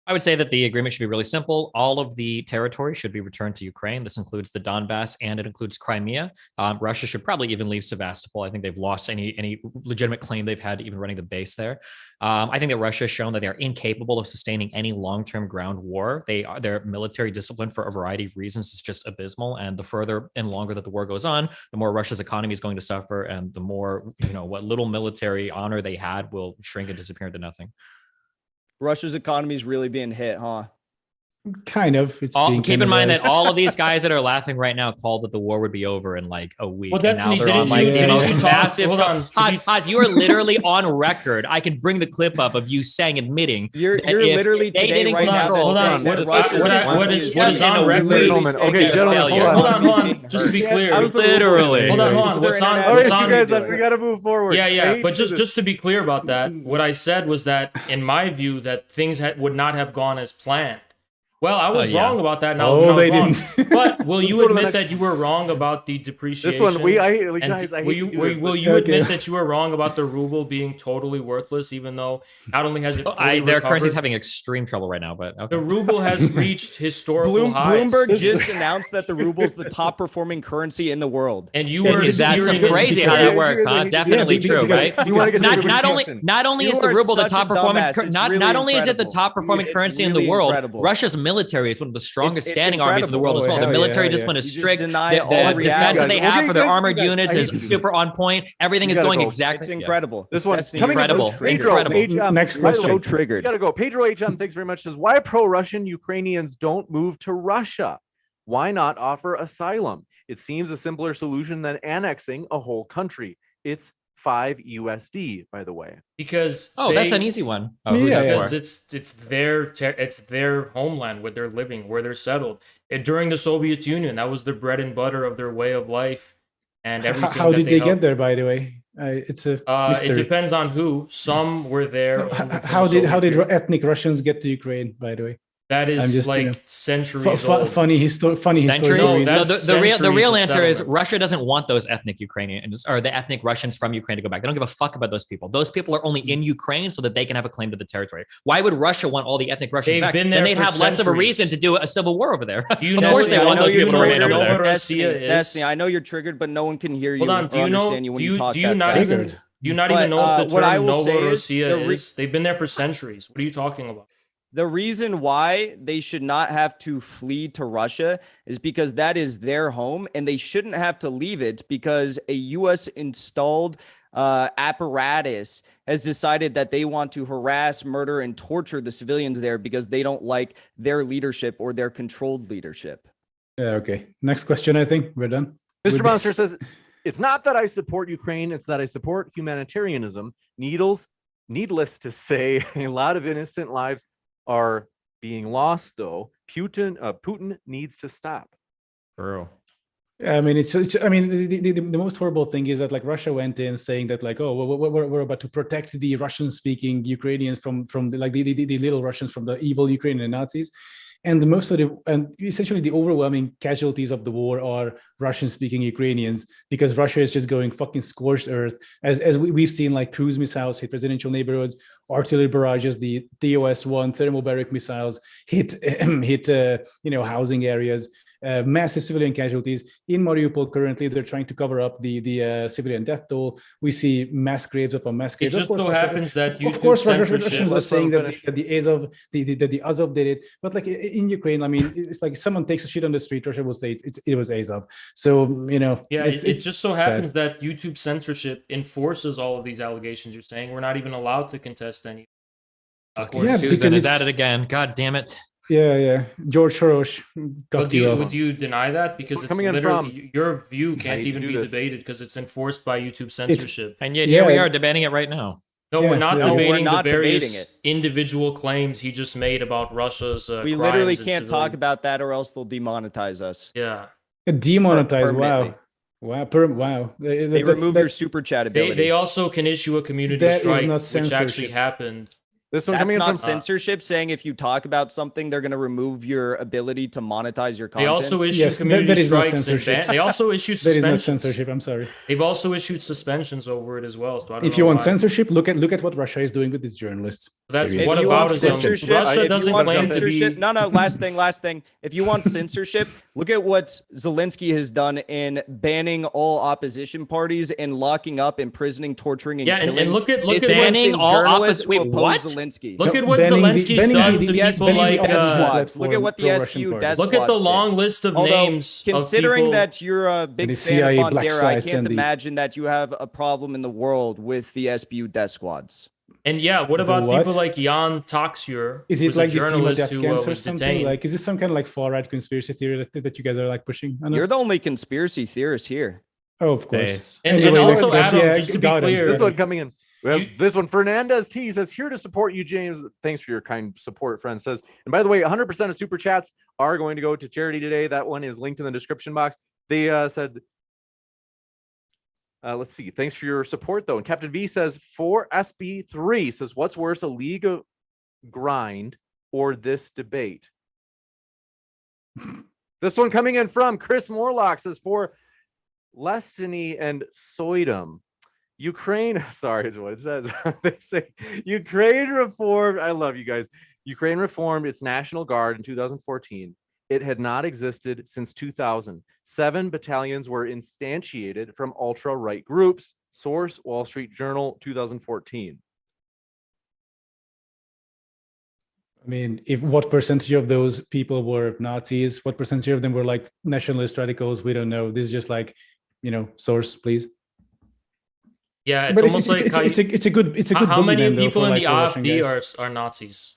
I would say that the agreement should be really simple. All of the territory should be returned to Ukraine. This includes the Donbas and it includes Crimea. Russia should probably even leave Sevastopol. I think they've lost any legitimate claim they've had to even running the base there. I think that Russia has shown that they are incapable of sustaining any long-term ground war. Their military discipline for a variety of reasons is just abysmal. And the further and longer that the war goes on, the more Russia's economy is going to suffer, and the more what little military honor they had will shrink and disappear into nothing. Russia's economy is really being hit, huh? Kind of. Keep in mind that all of these guys that are laughing right now called that the war would be over in like a week. Well, that's and now they're on like massive. Hold on, Haas, you are literally on record. I can bring the clip up of you admitting you're literally today right now. Hold on. What is on record? Okay, gentlemen, hold on. Just to be clear, literally. Hold on. What's on? You guys, we got to move forward. Yeah. But just to be clear about that, what I said was that, in my view, that things would not have gone as planned. Well, I was yeah. wrong about that. Now, Oh, I was they wrong. didn't. But will you go to the admit next that you were wrong about the depreciation? This one, And guys, I will hate you, to do will, this, will but- you Okay. admit that you were wrong about the ruble being totally worthless, even though not only has it fully Their currency's recovered, having extreme trouble right now, but okay. the ruble has reached historical highs. Bloomberg This just is- announced that the ruble's the top performing currency in the world. And you Yeah, were is That's steering some it crazy how because- that Yeah, works, yeah, huh? yeah, Definitely because- true, because- right? You want to get Because- Not only You is the are ruble the such a top performing dumbass. It's not really only is it the incredible. top performing It's currency in really the world, incredible. Russia's military is one of the strongest It's standing armies in the world as incredible. well. The Oh, hell military yeah, discipline yeah. is You just strict. deny The all defense reality. that they have Okay, for their guys, armored you guys, units I hate is to do this. super on point. Everything You is gotta going go. exactly. It's yeah. incredible. This one Destiny, coming you're in Incredible. so triggered. Pedro, Incredible. Next by the way, question. So you triggered. gotta go. Pedro HM, thanks very much. Says, why pro-Russian Ukrainians don't move to Russia? Why not offer asylum? It seems a simpler solution than annexing a whole country. It's $5 USD, by the way. because That's they- an easy one. Oh, Yeah, who's that because for? it's their homeland where they're living, where they're settled. During the Soviet Union, that was the bread and butter of their way of life, and everything. How that did they helped. get there, by the way? It's a It mystery. depends on who. Some were there. only from How the did Soviet Union. ethnic Russians get to Ukraine, by the way? That is just, like you know, centuries old. Funny historical Centuries. No, reasons. that's So the real centuries of answer is settlement. Russia doesn't want those ethnic Ukrainians or the ethnic Russians from Ukraine to go back. They don't give a fuck about those people. Those people are only in Ukraine so that they can have a claim to the territory. Why would Russia want all the ethnic Russians They've back? been Then there they'd for have less of a centuries. reason to do a civil war over there. Do you Of know? course they I want know those you're people to remain triggered. over Know there. what Destiny, Russia is? Destiny, I know you're triggered, but no one can hear you Hold on. or Do you know? understand you when you talk Do you that not fast. even? Do you not But, even know what the what I term will say is Novorossiya is? They've been there for centuries. What are you talking about? The reason why they should not have to flee to Russia is because that is their home and they shouldn't have to leave it because a U.S. installed apparatus has decided that they want to harass, murder, and torture the civilians there because they don't like their leadership or their controlled leadership. Yeah, okay. Next question, I think. We're done. Mr. with Monster this. says, it's not that I support Ukraine, it's that I support humanitarianism. Needless to say, a lot of innocent lives are being lost, though. Putin needs to stop. True. I mean, I mean, the most horrible thing is that like Russia went in saying that like, oh, we're about to protect the Russian-speaking Ukrainians from the little Russians from the evil Ukrainian Nazis, and essentially the overwhelming casualties of the war are Russian-speaking Ukrainians because Russia is just going fucking scorched earth, as we've seen like cruise missiles hit residential neighborhoods, artillery barrages, the TOS-1 thermobaric missiles hit housing areas. Massive civilian casualties in Mariupol. Currently, they're trying to cover up the civilian death toll. We see mass graves upon mass It graves. just so happens that of course, censorship- Russians are Let's saying that finish. the Azov did it, but like in Ukraine, I mean, it's like someone takes a shit on the street, Russia will say it was Azov. So Yeah, it just so sad. happens that YouTube censorship enforces all of these allegations you're saying. We're not even allowed to contest any. Fucking Yeah, Susan because is at it's- it again. God damn it. Yeah. George Soros got you up. Would you deny that? Because it's Coming in literally your view can't hate to even do be this. debated because it's enforced by YouTube censorship. And yet here we Yeah. are debating it right now. No, Yeah, we're not no, we're debating not the debating various individual claims he just made about Russia's. We crimes literally and can't talk civilian- about that or else they'll demonetize us. Yeah, Demonetized. Permanently. Wow. They remove your super chat ability. they also can issue a community That is strike, not which actually censorship. happened. This one That's coming in not from censorship, saying if you talk about something, they're going to remove your ability to monetize your They content. also issue Yes, community that is not strikes and censorship. they also issue That is not suspensions. censorship. I'm sorry. They've also issued suspensions over it as well. So I don't If know you want why. censorship, look at what Russia is doing with its journalists. That's Period. what if you about want censorship, Russia if you doesn't want claim to be. censorship, no, last thing. If you want censorship, look at what Zelensky has done in banning all opposition parties and locking up, imprisoning, torturing, and Yeah, killing. and look at dissidents Banning and all journalists opposi- wait, who oppose what? Zelensky. Look No, at what banning the- Zelensky's banning done the- to yes, people banning like. the opposition Squads. Look at what the pro-Russian SBU parties. desk Look at the squads long did. list of Although, names. considering of people, that you're a big the fan CIA of black Bandera, I sites can't and the- imagine that you have a problem in the world with the SBU death squads. And yeah, what The about what? people like Jan Taxier? Is who's it like a the FEMA journalist death who camps or was something? detained? Like, is this some kind of like far right conspiracy theory that you guys are like pushing on us? You're the only conspiracy theorist here. Oh, of course. Yes. And Anyway, also, next question. Adam, Yeah, just to be got him. clear, this one coming in. We have You- this one. Fernandez T says, here to support you, James. Thanks for your kind support, friend. Says, and by the way, 100% of super chats are going to go to charity today. That one is linked in the description box. They said, let's see. Thanks for your support, though. And Captain V says, for SB3 says, what's worse, a league of grind or this debate? This one coming in from Chris Morlock says for Lestiny and Soydom. Ukraine, sorry is what it says. They say Ukraine reformed. I love you guys. Ukraine reformed its National Guard in 2014. It had not existed since 2000. 7 battalions were instantiated from ultra-right groups. Source, Wall Street Journal, 2014. I mean, if what percentage of those people were Nazis, what percentage of them were like nationalist radicals, we don't know. This is just like, source, please. Yeah, it's but almost like it's a good how many boogeyman, though, people for, in like, the AfD are Nazis?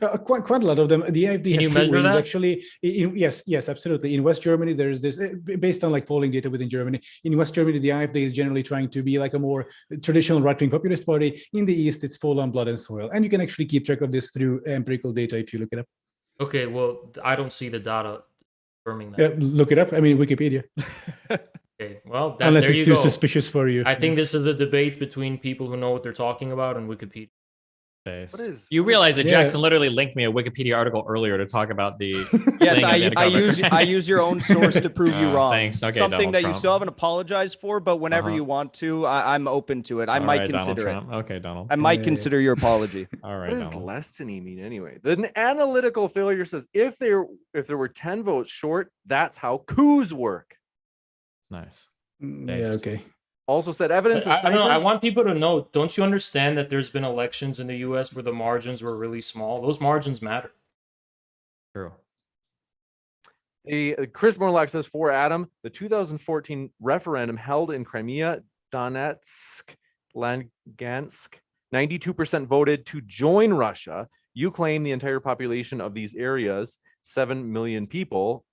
Quite a lot of them. The AfD Can has you two measure wings, that? actually. Yes, absolutely. In West Germany, there's this, based on like polling data within Germany. In West Germany, the AfD is generally trying to be like a more traditional right-wing populist party. In the East, it's full on blood and soil. And you can actually keep track of this through empirical data if you look it up. Okay, well, I don't see the data confirming that. Yeah, look it up. I mean, Wikipedia. Okay, well, Unless there it's you too go. suspicious for you. I think this is a debate between people who know what they're talking about and Wikipedia. You realize that Jackson literally linked me a Wikipedia article earlier to talk about the. Yes, thing I use your own source to prove you wrong. Thanks. Okay, Something Donald that Trump. you still haven't apologized for, but whenever you want to, I'm open to it. I might consider it. Okay, Donald. I might consider your apology. All right, What does Donald. Lestiny mean anyway? The analytical failure says if there were 10 votes short, that's how coups work. Nice. Yeah, okay. Also said evidence. I don't know. I want people to know. Don't you understand that there's been elections in the U.S. where the margins were really small? Those margins matter. True. Chris Morlock says for Adam, the 2014 referendum held in Crimea, Donetsk, Lugansk, 92% voted to join Russia. You claim the entire population of these areas, 7 million people,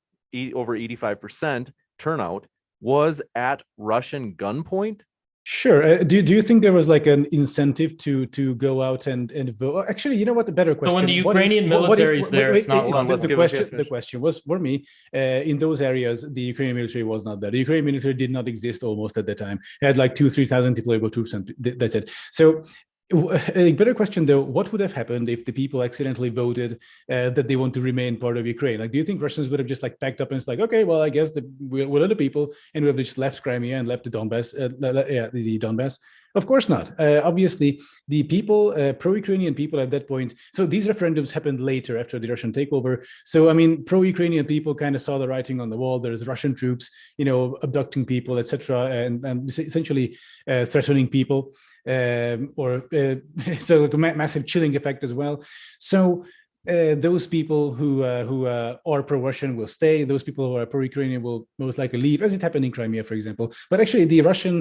over 85% turnout, was at Russian gunpoint? Sure. Do you think there was like an incentive to go out and vote? Actually, you know what? The better question. So when the Ukrainian military is there, it's not. The question was for me. In those areas, the Ukrainian military was not there. The Ukrainian military did not exist almost at the time. It had like 2,000-3,000 deployable troops, and that's it. So. A better question, though, what would have happened if the people accidentally voted that they want to remain part of Ukraine? Like, do you think Russians would have just like packed up and it's like, okay, well, I guess we're other people, and we have just left Crimea and left the Donbas, the Donbas? Of course not. Obviously, the people, pro-Ukrainian people at that point, so these referendums happened later after the Russian takeover. So, I mean, pro-Ukrainian people kind of saw the writing on the wall. There's Russian troops, abducting people, etc., and essentially threatening people. So like a massive chilling effect as well. So those people who are pro-Russian will stay. Those people who are pro-Ukrainian will most likely leave, as it happened in Crimea, for example. But actually, the Russian,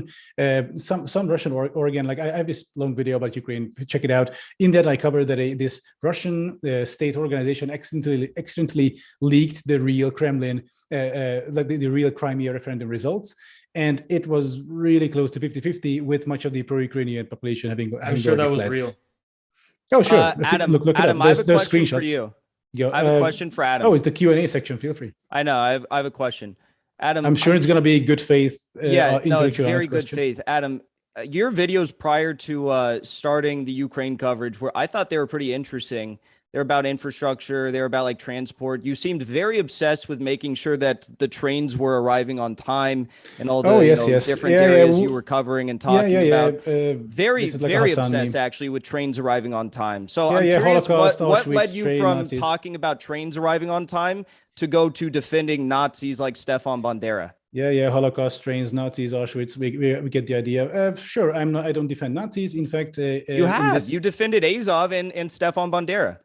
some Russian organ, like I have this long video about Ukraine. Check it out. In that, I covered that this Russian state organization accidentally leaked the real Kremlin, like the real Crimea referendum results. And it was really close to 50-50, with much of the pro-Ukrainian population having I'm sure that was fled. real. Oh, sure. Adam, look it Adam, up. I have a There's question screenshots. for you. Yo, I have a question for Adam. Oh, it's the Q&A section. Feel free. I know. I have a question. Adam, I'm sure it's going to be good faith. It's very good faith. Adam, your videos prior to starting the Ukraine coverage, where I thought they were pretty interesting. They're about infrastructure. They're about like transport. You seemed very obsessed with making sure that the trains were arriving on time and all the different areas you were covering and talking about. Very obsessed actually with trains arriving on time. So I'm curious, what led you from Nazis. Talking about trains arriving on time to go to defending Nazis like Stefan Bandera? Yeah, Holocaust, trains, Nazis, Auschwitz. We get the idea. Sure, I don't defend Nazis. In fact, you defended Azov and Stefan Bandera.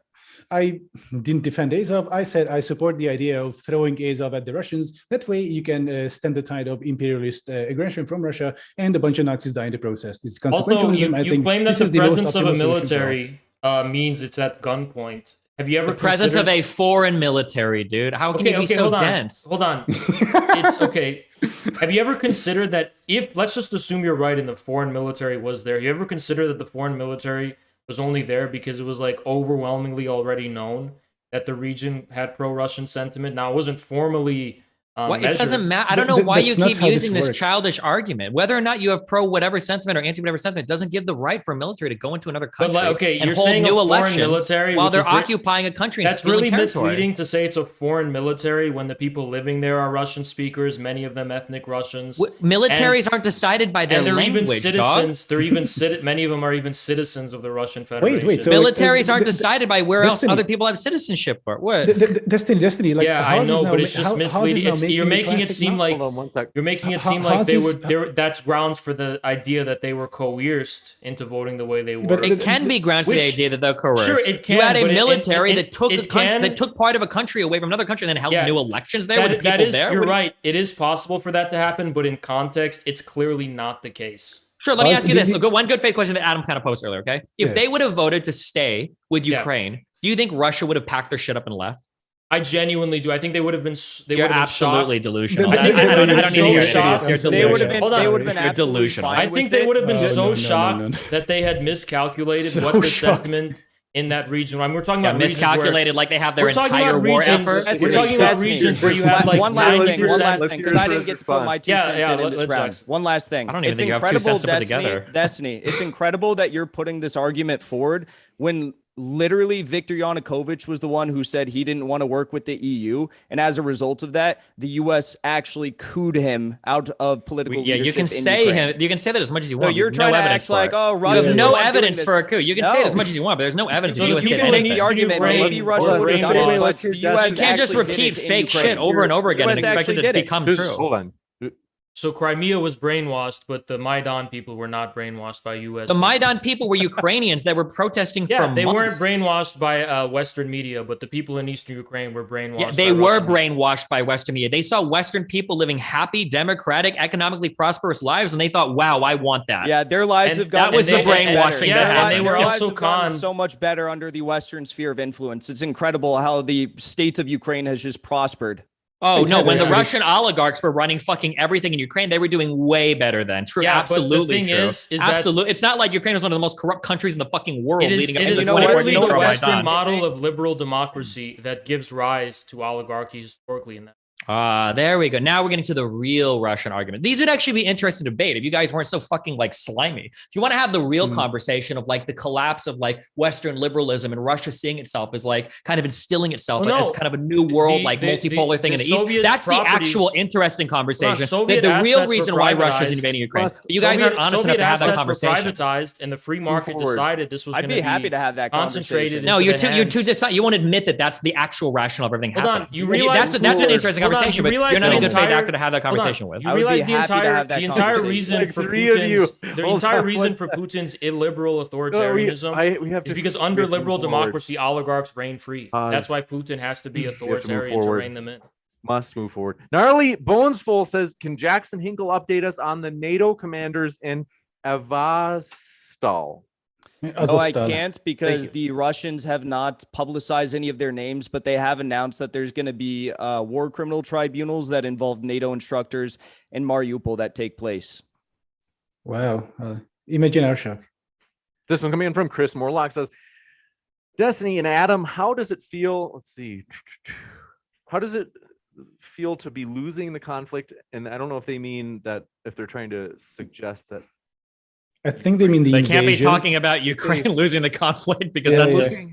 I didn't defend Azov. I said I support the idea of throwing Azov at the Russians. That way you can stem the tide of imperialist aggression from Russia, and a bunch of Nazis die in the process. This is consequentialism. Also, you claim that the presence of a military means it's at gunpoint. Have you ever the presence of a foreign military, dude? How can you be so dense? Hold on. It's okay. Have you ever considered that let's just assume you're right and the foreign military was there. You ever consider that the foreign military was only there because it was like overwhelmingly already known that the region had pro-Russian sentiment? Now, it wasn't formally It measure. doesn't matter. I don't know why you That's not keep how this using this works. childish argument. Whether or not you have pro whatever sentiment or anti whatever sentiment doesn't give the right for a military to go into another country and you're hold saying new a foreign elections military, while which they're is very- occupying a country. That's and really territory. misleading to say it's a foreign military when the people living there are Russian speakers, many of them ethnic Russians. Militaries aren't decided by their And they're language, even citizens. dog. They're even many of them are even citizens of the Russian Federation. Wait, so Militaries aren't decided by where else Destiny. other people have citizenship for. What? Destiny. Like, Yeah, I Haas is know, now but ma- it's just Haas is now misleading. You're the making it plastic seem map. like Hold on 1 sec. you're making it How- seem like Haas they is- were. That's grounds for the idea that they were coerced into voting the way they were. But It can be grounds for the Which- idea that they're coerced. Sure, it can, You had a but military that took it the country, can- that took part of a country away from another country, and then held Yeah, new elections there with the people that is, there. you're What do you- right. It is possible for that to happen, but in context, it's clearly not the case. Sure, let me Haas, ask you did this. you- Look, one good faith question that Adam kind of posed earlier, okay? If Yeah. they would have voted to stay with Yeah. Ukraine, do you think Russia would have packed their shit up and left? I genuinely do. I think they would have been. They You're would have been absolutely shocked. delusional. They- I they- don't they- need to they- hear your shocked. idiots. You're They They would have delusional. been. Hold on. They would have been You're absolutely delusional. fine I with think they it. would have been No, so no, no, shocked no, no. that they had miscalculated So what the shocked. sentiment in that region. I mean, we're talking Yeah, about regions where- miscalculated like they have their We're talking entire about war regions- effort. We're talking about Destiny. regions where you have like one last thing, 90%. because I didn't get to put my two Yeah, cents yeah, in let- this let round. Jackson. One last thing. I don't even It's think you have two incredible, cents to put Destiny. together. Destiny. It's incredible that you're putting this argument forward when literally Viktor Yanukovych was the one who said he didn't want to work with the EU, and as a result of that, the US actually couped him out of political Yeah, you leadership can in say Ukraine. you can say that as much as you No, want. you're There's trying no to evidence act for like, it. oh, You Russia's have the no one doing evidence this. for a coup. You can say it as No. much as you want, but there's no evidence So the the US did people in anything. the Eastern argument. Ukraine Maybe Russia were would have done brainwashed. it, Let's but hear the US Destiny. You can't just actually did repeat it in fake Ukraine. shit over and over again and US expect it actually to did it. become Just true. hold on. So Crimea was brainwashed, but the Maidan people were not brainwashed by U.S. The people. Maidan people were Ukrainians that were protesting Yeah, for they months. weren't brainwashed by Western media, but the people in Eastern Ukraine were brainwashed. Yeah, they by were Russian media. brainwashed by Western media. They saw Western people living happy, democratic, economically prosperous lives, and they thought, "Wow, I want that." Yeah, their lives And have gotten that was so the much brainwashing better. that happened. and they were Their lives also have gotten conned. so much better under the Western sphere of influence. It's incredible how the state of Ukraine has just prospered. Oh no, when the Actually- Russian oligarchs were running fucking everything in Ukraine, they were doing way better then. True, Yeah, but the absolutely thing true. is that- Absolutely, it's not like Ukraine was one of the most corrupt countries in the fucking world It is, leading up it to is the you know what? literally the 2014 Western Maidan. model of liberal democracy that gives rise to oligarchy historically in that. There we go. Now we're getting to the real Russian argument. These would actually be interesting debate if you guys weren't so fucking like slimy. If you want to have the real conversation of like the collapse of like Western liberalism and Russia seeing itself as like kind of instilling itself Well, no. as kind of a new world, like multipolar thing in the East. Soviet That's the properties- actual interesting conversation. Soviet The real assets reason were why Russia's privatized. invading Ukraine. Must- But you guys aren't honest Soviet enough to have that assets conversation. were privatized, and the free market forward. decided this was I'd going to be happy to have that concentrated. conversation. No, into you're the too. You're hands. too decide. You won't admit that that's the actual rationale of everything Hold on, happening. you realize that's an Hold on, interesting you conversation, but realize you're not the a good faith entire- actor to have that Hold on. conversation with. You I would be realize the happy to entire have that the entire conversation. reason Like for three of you. Putin's the Hold entire on, reason one for sec. Putin's illiberal authoritarianism we have is to because we under have to move liberal forward. democracy, oligarchs reign free. Pause. That's why Putin has to be have to move authoritarian to forward. rein them in. Must move forward. Gnarly Bonesful says, "Can Jackson Hinkle update us on the NATO commanders in Avastal?" No, I Azovstal. can't because the Russians have not publicized any of their names, but they have announced that there's going to be war criminal tribunals that involve NATO instructors in Mariupol that take place. Wow. Imagine our shock. This one coming in from Chris Morlock says, "Destiny and Adam, how does it feel? Let's see. How does it feel to be losing the conflict?" And I don't know if they mean that, if they're trying to suggest that. I think they mean the They can't be invasion. talking about Ukraine losing the conflict because Yeah, that's yeah. what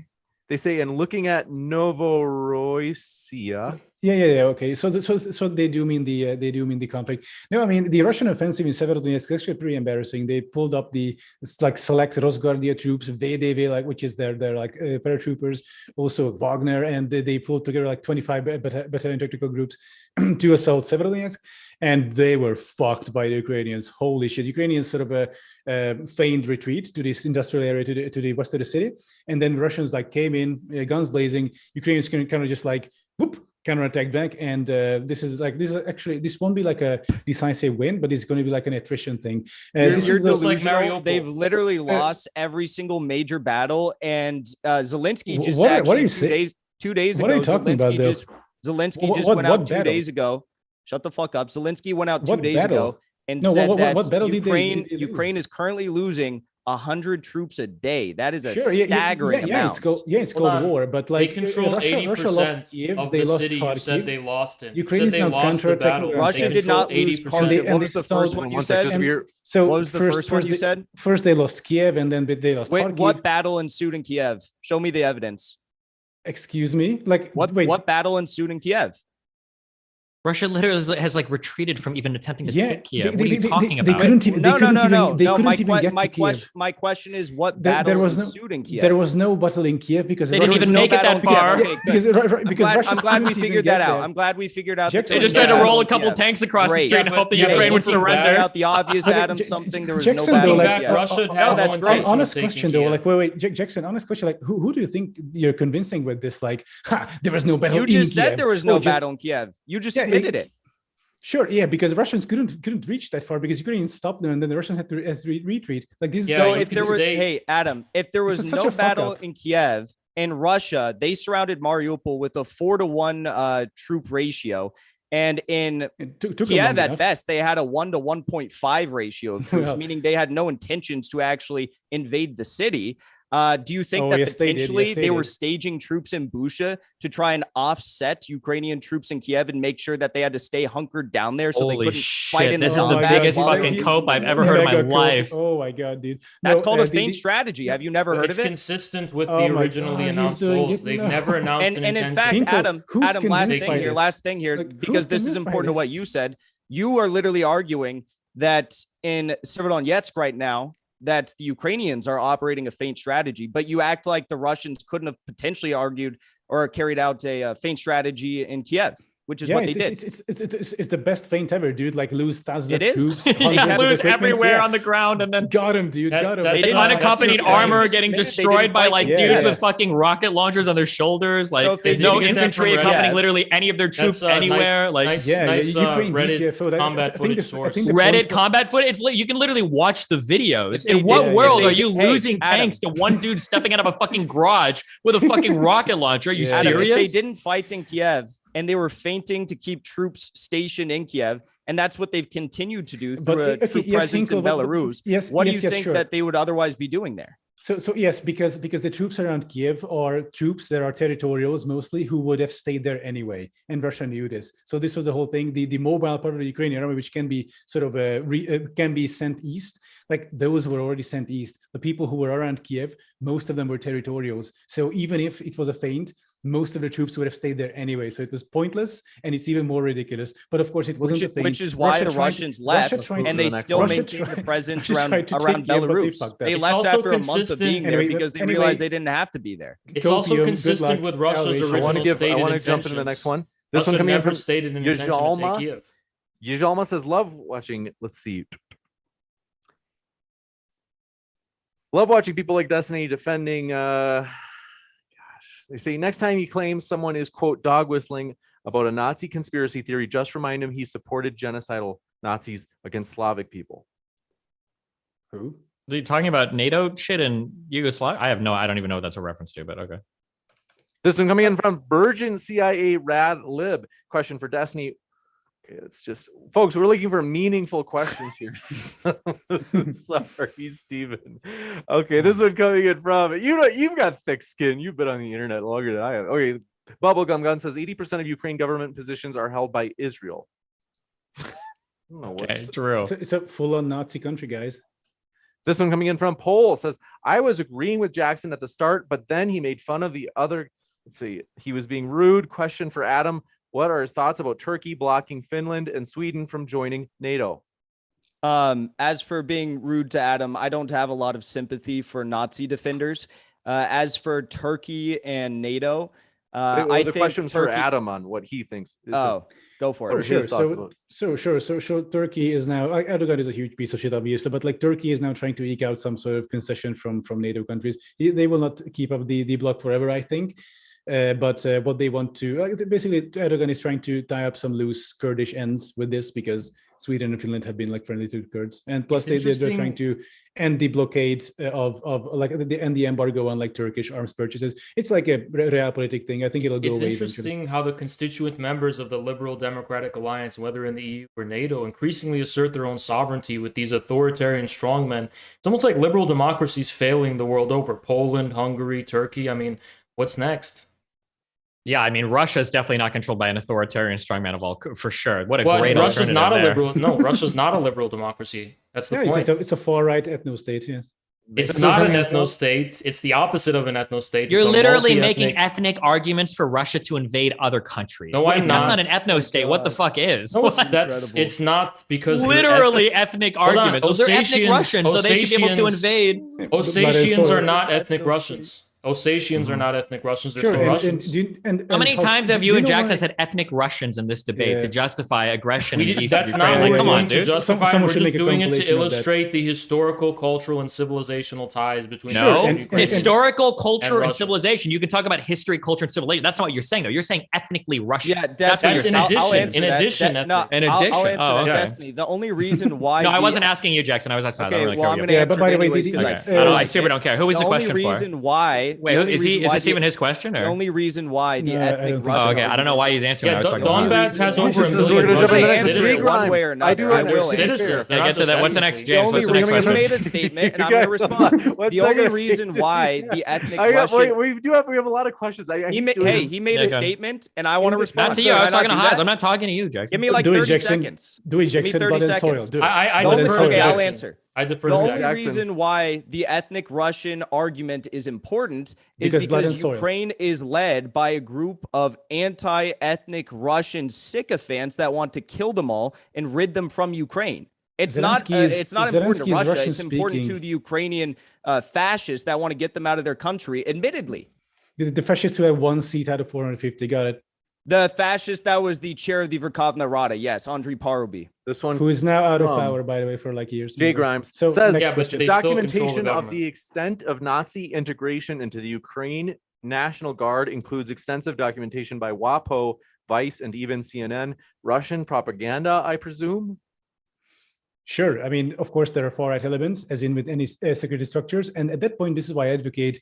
They say, and looking at Novorossiya. Yeah. Okay. So they do mean the conflict. No, I mean the Russian offensive in Severodonetsk is actually pretty embarrassing. They pulled up it's like select Rosguardia troops, VDV, like which is their like paratroopers, also Wagner, and they pulled together like 25 battalion tactical groups to assault Severodonetsk, and they were fucked by the Ukrainians. Holy shit! Ukrainians sort of feigned retreat to this industrial area to the west of the city, and then Russians like came in, guns blazing. Ukrainians kind of just like whoop. Counterattack back, and this is actually this won't be like a decisive win, but it's going to be like an attrition thing. You're This is just the, like delusional. Mariupol. They've literally lost every single major battle, and Zelensky just What are actually you 2 saying? days 2 days What are ago. you talking about, though? Zelensky What- just what- went what out 2 battle? days ago. Shut the fuck up. Zelensky went out 2 What days battle? ago and No, said what that battle did they Ukraine lose? Ukraine is currently losing 100 troops a day. That is a Sure, staggering amount. It's Hold Cold on. War, but like They control Russia lost 80% Kiev, of they the lost city you said Kharkiv. they lost in. You Ukraine said is they now lost the counterattacking battle. around Russia They did not control lose 80%. Kharkiv. And What they was the stalled- first one you One sec, said? just So What was the first one you said? First they lost Kiev, and then they lost Wait, Kharkiv. what battle ensued in Kiev? Show me the evidence. Excuse me, like What battle ensued in Kiev? Russia literally has like retreated from even attempting to Yeah, take Kiev. What are you talking about? They couldn't even. They couldn't even get to Kiev. My question is, what There battle was ensued in Kiev? There was no battle in Kiev because They Russia didn't even no make it battle that in Kiev. far. Okay, good. because I'm glad we Russians couldn't figured even that get out. there. I'm glad we figured out. Jackson- They just there tried was to no roll a battle in couple Kiev. tanks across Great. the street and hope the Yeah, Ukraine would looking back- surrender. Out the obvious, But Adam. J- Something there was Jackson, no though, battle like, in Kiev. Russia had No, no that's great. intention of Honest taking question though, Kiev. like wait, Jackson, honest question, like who do you think you're convincing with this? Like, there was no battle You in just Kiev. said there was no Oh, just- battle in Kiev. You just Yeah, admitted it. Sure, yeah, because Russians couldn't reach that far because Ukrainians stopped them, and then the Russians had to retreat. Like this. Yeah, So you if could there was, say- hey Adam, if there was This is such no a fuck battle up. in Kiev and Russia, they surrounded Mariupol with a 4-to-1 troop ratio, and in It took them Kiev long at enough. best they had a 1 to 1.5 ratio of troops, Well- meaning they had no intentions to actually invade the city. Do you think Oh, that yes, they did. potentially Yes, they, they were did. staging troops in Busha to try and offset Ukrainian troops in Kiev and make sure that they had to stay hunkered down there so they Holy couldn't shit, fight in this the is the Donbass biggest while they fucking were cope using I've them? ever heard in my Mega cool. life. Oh my god, dude. That's No, called a the- feint strategy. Have you never heard It's of it? consistent with Oh the my originally God, he's announced doing goals. it They've now. never announced And an in intention. fact, Pinko, Adam, who's last convinced thing by here, this? last thing here, Like, who's because this is convinced by important to this? what you said. You are literally arguing that in Severodonetsk right now, that the Ukrainians are operating a feint strategy, but you act like the Russians couldn't have potentially argued or carried out a feint strategy in Kiev, which is what they did. It's the best feint ever, dude. Like lose thousands It of is. troops, You You hundreds can of lose equipments, everywhere yeah. on the ground and then Got him, dude. That- Got him. that- they They didn't didn't- unaccompanied that's your armor point. getting They destroyed didn't by fight like in dudes Kiev. with fucking rocket launchers on their shoulders. Like So if they no didn't get that infantry from accompanying Reddit. literally any of their troops That's, anywhere. Like nice, Yeah, nice Ukraine Reddit BTFO, that- combat I think footage the- I source. think the Reddit point- combat footage. You can literally watch the videos. If they In what did- world if are they you did- hey, losing Adam. tanks to one dude stepping out of a fucking garage with a fucking rocket launcher? Are you Yeah. Adam, if serious? they didn't fight in Kiev and they were feinting to keep troops stationed in Kiev, and that's what they've continued to do through a troop presence in Belarus, Yes, what do yes, you yes, think sure. that they would otherwise be doing there? So yes, because the troops around Kiev are troops that are territorials mostly who would have stayed there anyway, and Russia knew this. So this was the whole thing. The mobile part of the Ukrainian army, which can be sort of can be sent east, like those were already sent east. The people who were around Kiev, most of them were territorials. So even if it was a feint, most of the troops would have stayed there anyway. So it was pointless, and it's even more ridiculous. But of course, it wasn't a feint. Which is why the Russians left, and they still maintained the presence around Belarus. They It's left also after a month of consistent- being there Anyway, because they anyway, realized they didn't have to be there. It's also Copium, good consistent luck, with Russia's Alvation. original stated I want to intentions. jump into the next one. This Russia one coming in never from stated an intention to Yajalma. take Kiev. Yajalma says, love watching. Let's see. Love watching people like Destiny defending. They say next time he claims someone is, quote, dog whistling about a Nazi conspiracy theory, just remind him he supported genocidal Nazis against Slavic people. Who? Are you talking about NATO shit in Yugoslavia? I don't even know what that's a reference to, but okay. This one coming in from Virgin CIA Rad Lib. Question for Destiny. Okay, it's just, folks, we're looking for meaningful questions here. Sorry, Steven. Okay, this one coming in from, you've got thick skin. You've been on the internet longer than I have. Okay, Bubblegum Gun says 80% of Ukraine government positions are held by Israel. I don't know Okay, what's true. It's a full-on Nazi country, guys. This one coming in from Pole says, I was agreeing with Jackson at the start, but then he made fun of the other. Let's see. He was being rude. Question for Adam. What are his thoughts about Turkey blocking Finland and Sweden from joining NATO? As for being rude to Adam, I don't have a lot of sympathy for Nazi defenders. As for Turkey and NATO, I the think question's for Turkey- Adam on what he thinks. Go for Oh, it. sure. his thoughts about it. So Turkey is now, Erdogan is a huge piece of shit, obviously, but like Turkey is now trying to eke out some sort of concession from NATO countries. They will not keep up the bloc forever, I think. But what they want to, basically, Erdogan is trying to tie up some loose Kurdish ends with this because Sweden and Finland have been like friendly to the Kurds, and plus they're trying to end the blockade of like end the embargo on like Turkish arms purchases. It's like a realpolitik thing. I think it'll go away. It's interesting how the constituent members of the Liberal Democratic Alliance, whether in the EU or NATO, increasingly assert their own sovereignty with these authoritarian strongmen. It's almost like liberal democracies failing the world over. Poland, Hungary, Turkey. I mean, what's next? Yeah, I mean, Russia is definitely not controlled by an authoritarian strongman of all, for sure. What a great Russia's not a there. liberal. No, Russia's not a liberal democracy. That's the point. It's a far-right ethno-state. Yes. It's not an ethno-state. It's the opposite of an ethno-state. You're literally making ethnic arguments for Russia to invade other countries. No, I'm not. That's not an ethno-state. What the fuck is? No, it's not because literally ethnic arguments. Those are ethnic Russians, so they should be able to invade. Ossetians are not ethnic Russians. Ossetians are not ethnic Russians. They're still Russians. How many times have you and Jackson said ethnic Russians in this debate to justify aggression in the east of That's Ukraine? not what we're doing to justify. We're just doing it to illustrate the historical, cultural, and civilizational ties between historical, culture, and civilization. You can talk about history, culture, and civilization. That's not what you're saying, though. You're saying ethnically Russian. Yeah, that's in addition. In addition. I'll answer that, Destiny. The only reason why. No, I wasn't asking you, Jackson. I was asking. Okay, well, I'm going to answer. But by the way, I seriously don't care. Who is the question for? The only reason why. Wait, is this even his question? Or? The only reason why the ethnic Russian. Oh, okay. I don't know why he's answering. Yeah, Donbas has over a million citizens. One way or another. I will citizens. Get to that. What's the next, James? What's the next question? You made a statement, and I'm going to respond. The only reason why the ethnic Russian. We have a lot of questions. He made a statement, and I want to respond. Not to you. I was talking to Haas. I'm not talking to you, Jackson. Give me like 30 seconds. Do it, Jackson. Give me 30 seconds. I'll answer. The only reason why the ethnic Russian argument is important is because Ukraine is led by a group of anti-ethnic Russian sycophants that want to kill them all and rid them from Ukraine. It's not important to Russia. It's important to the Ukrainian fascists that want to get them out of their country, admittedly. The fascists who have 1 seat out of 450. Got it. The fascist that was the chair of the Verkhovna Rada. Yes, Andrei Parubi. This one, who is now out of power, by the way, for like years. Jay Grimes so says, documentation of the extent of Nazi integration into the Ukraine National Guard includes extensive documentation by WAPO, Vice, and even CNN. Russian propaganda, I presume? Sure. I mean, of course, there are far-right elements, as in with any security structures. And at that point, this is why I advocate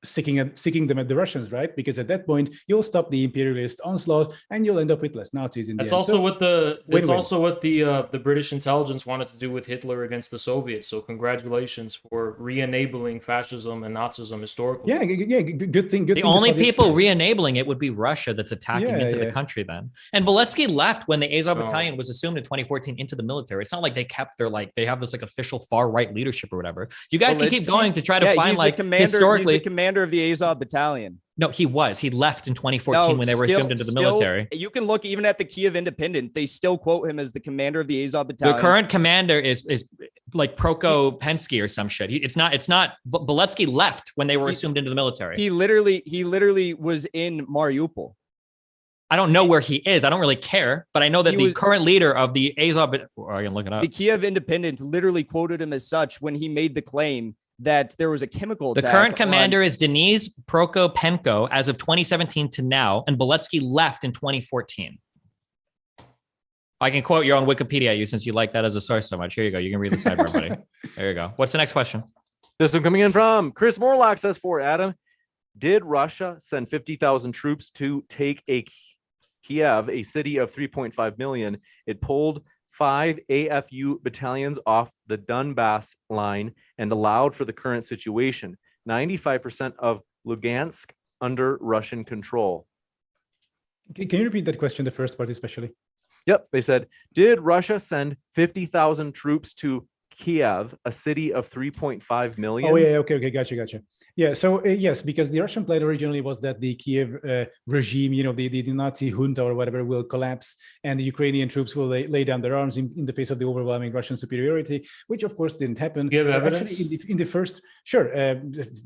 seeking them at the Russians, right? Because at that point, you'll stop the imperialist onslaught, and you'll end up with less Nazis in the end. That's also what the British intelligence wanted to do with Hitler against the Soviets. So congratulations for re-enabling fascism and Nazism historically. Yeah, good thing. The only people re-enabling it would be Russia that's attacking into the country then. And Ballistic left when the Azov Battalion was assumed in 2014 into the military. It's not like they kept their they have this like official far right leadership or whatever. You guys can keep going to try to find like historically. He's the commander of the Azov Battalion. No, he left in 2014 when they were assumed into the military. You can look even at the Kiev Independent. They still quote him as the commander of the Azov Battalion. The current commander is like Prokopensky or some shit. It's not. Baletsky left when they were assumed into the military. He literally was in Mariupol. I don't know where he is. I don't really care, but I know that the current leader of the Azov. I can look it up. The Kiev Independent literally quoted him as such when he made the claim that there was a chemical attack. The current commander is Denis Prokopenko as of 2017 to now, and Baletsky left in 2014. I can quote your own Wikipedia you since you like that as a source so much. Here you go. You can read the sidebar, buddy. There you go. What's the next question? This one coming in from Chris Morlock says for Adam, did Russia send 50,000 troops to take Kiev, a city of 3.5 million? It pulled 5 AFU battalions off the Donbas line and allowed for the current situation. 95% of Lugansk under Russian control. Can you repeat that question, the first part especially? Yep, they said, did Russia send 50,000 troops to Kiev, a city of 3.5 million? Oh, yeah, okay, gotcha. Yeah, so yes, because the Russian plan originally was that the Kiev regime, the Nazi junta or whatever, will collapse, and the Ukrainian troops will lay down their arms in the face of the overwhelming Russian superiority, which of course didn't happen. You have evidence? Actually, in the first, sure,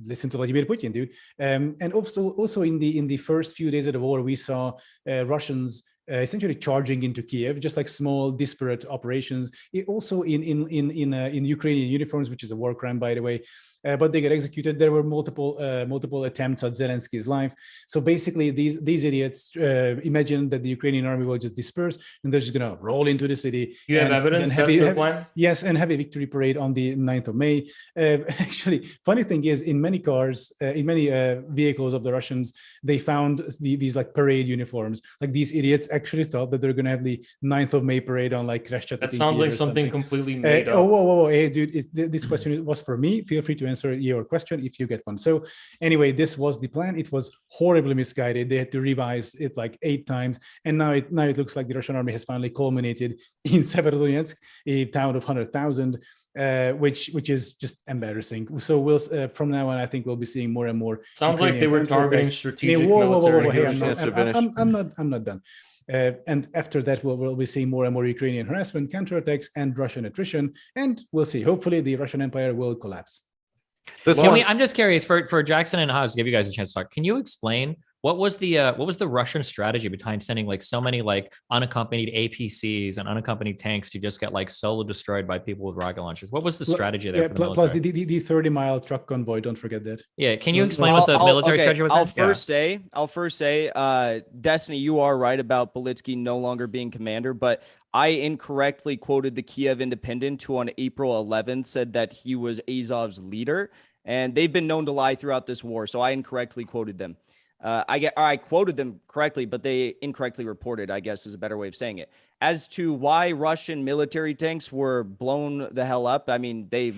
listen to Vladimir Putin, dude. And also in the first few days of the war, we saw Russians essentially charging into Kiev, just like small disparate operations. Also in Ukrainian uniforms, which is a war crime, by the way. But they get executed. There were multiple attempts at Zelensky's life. So basically, these idiots imagine that the Ukrainian army will just disperse and they're just going to roll into the city. You have evidence that's the plan? Yes, and have a victory parade on the 9th of May. Actually, funny thing is, in many cars, in many vehicles of the Russians, they found these like parade uniforms. Like these idiots actually thought that they're going to have the 9th of May parade on like Kreshchat. That sounds like something completely made up. Whoa, hey, dude, this question was for me. Feel free to answer your question if you get one. So anyway, this was the plan. It was horribly misguided. They had to revise it like 8 times, and now it looks like the Russian army has finally culminated in Severodonetsk, a town of 100,000, which is just embarrassing. So we'll from now on, I think we'll be seeing more and more. Sounds like they were targeting strategic military. Hey, I'm not done. And after that, we'll be seeing more and more Ukrainian harassment, counterattacks, and Russian attrition. And we'll see. Hopefully, the Russian Empire will collapse. I'm just curious for Jackson and Haas, to give you guys a chance to talk. Can you explain what was the Russian strategy behind sending like so many like unaccompanied APCs and unaccompanied tanks to just get like solo destroyed by people with rocket launchers? What was the strategy there? For the plus the 30-mile truck convoy. Don't forget that. Yeah, can you explain what the military strategy was? I'll first say, Destiny, you are right about Ballistic no longer being commander, but I incorrectly quoted the Kiev Independent, who on April 11th said that he was Azov's leader, and they've been known to lie throughout this war. So I incorrectly quoted them. I quoted them correctly, but they incorrectly reported, I guess is a better way of saying it. As to why Russian military tanks were blown the hell up, I mean, they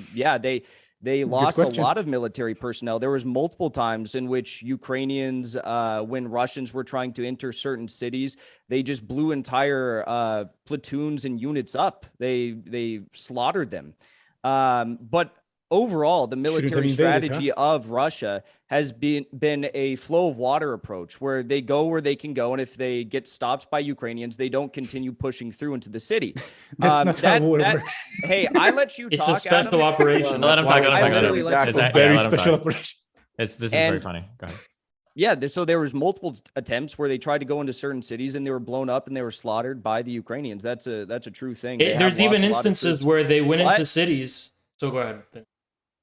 lost a lot of military personnel. There was multiple times in which Ukrainians, when Russians were trying to enter certain cities, they just blew entire platoons and units up. They slaughtered them. But overall, the military strategy of Russia has been a flow of water approach, where they go where they can go, and if they get stopped by Ukrainians, they don't continue pushing through into the city. That's not how war works. Hey, I let you talk. It's a special operation. Let him talk. It's a very special operation. This is very funny. Go ahead. Yeah, so there was multiple attempts where they tried to go into certain cities and they were blown up and they were slaughtered by the Ukrainians. That's a true thing. There's even instances where they went into cities. So go ahead.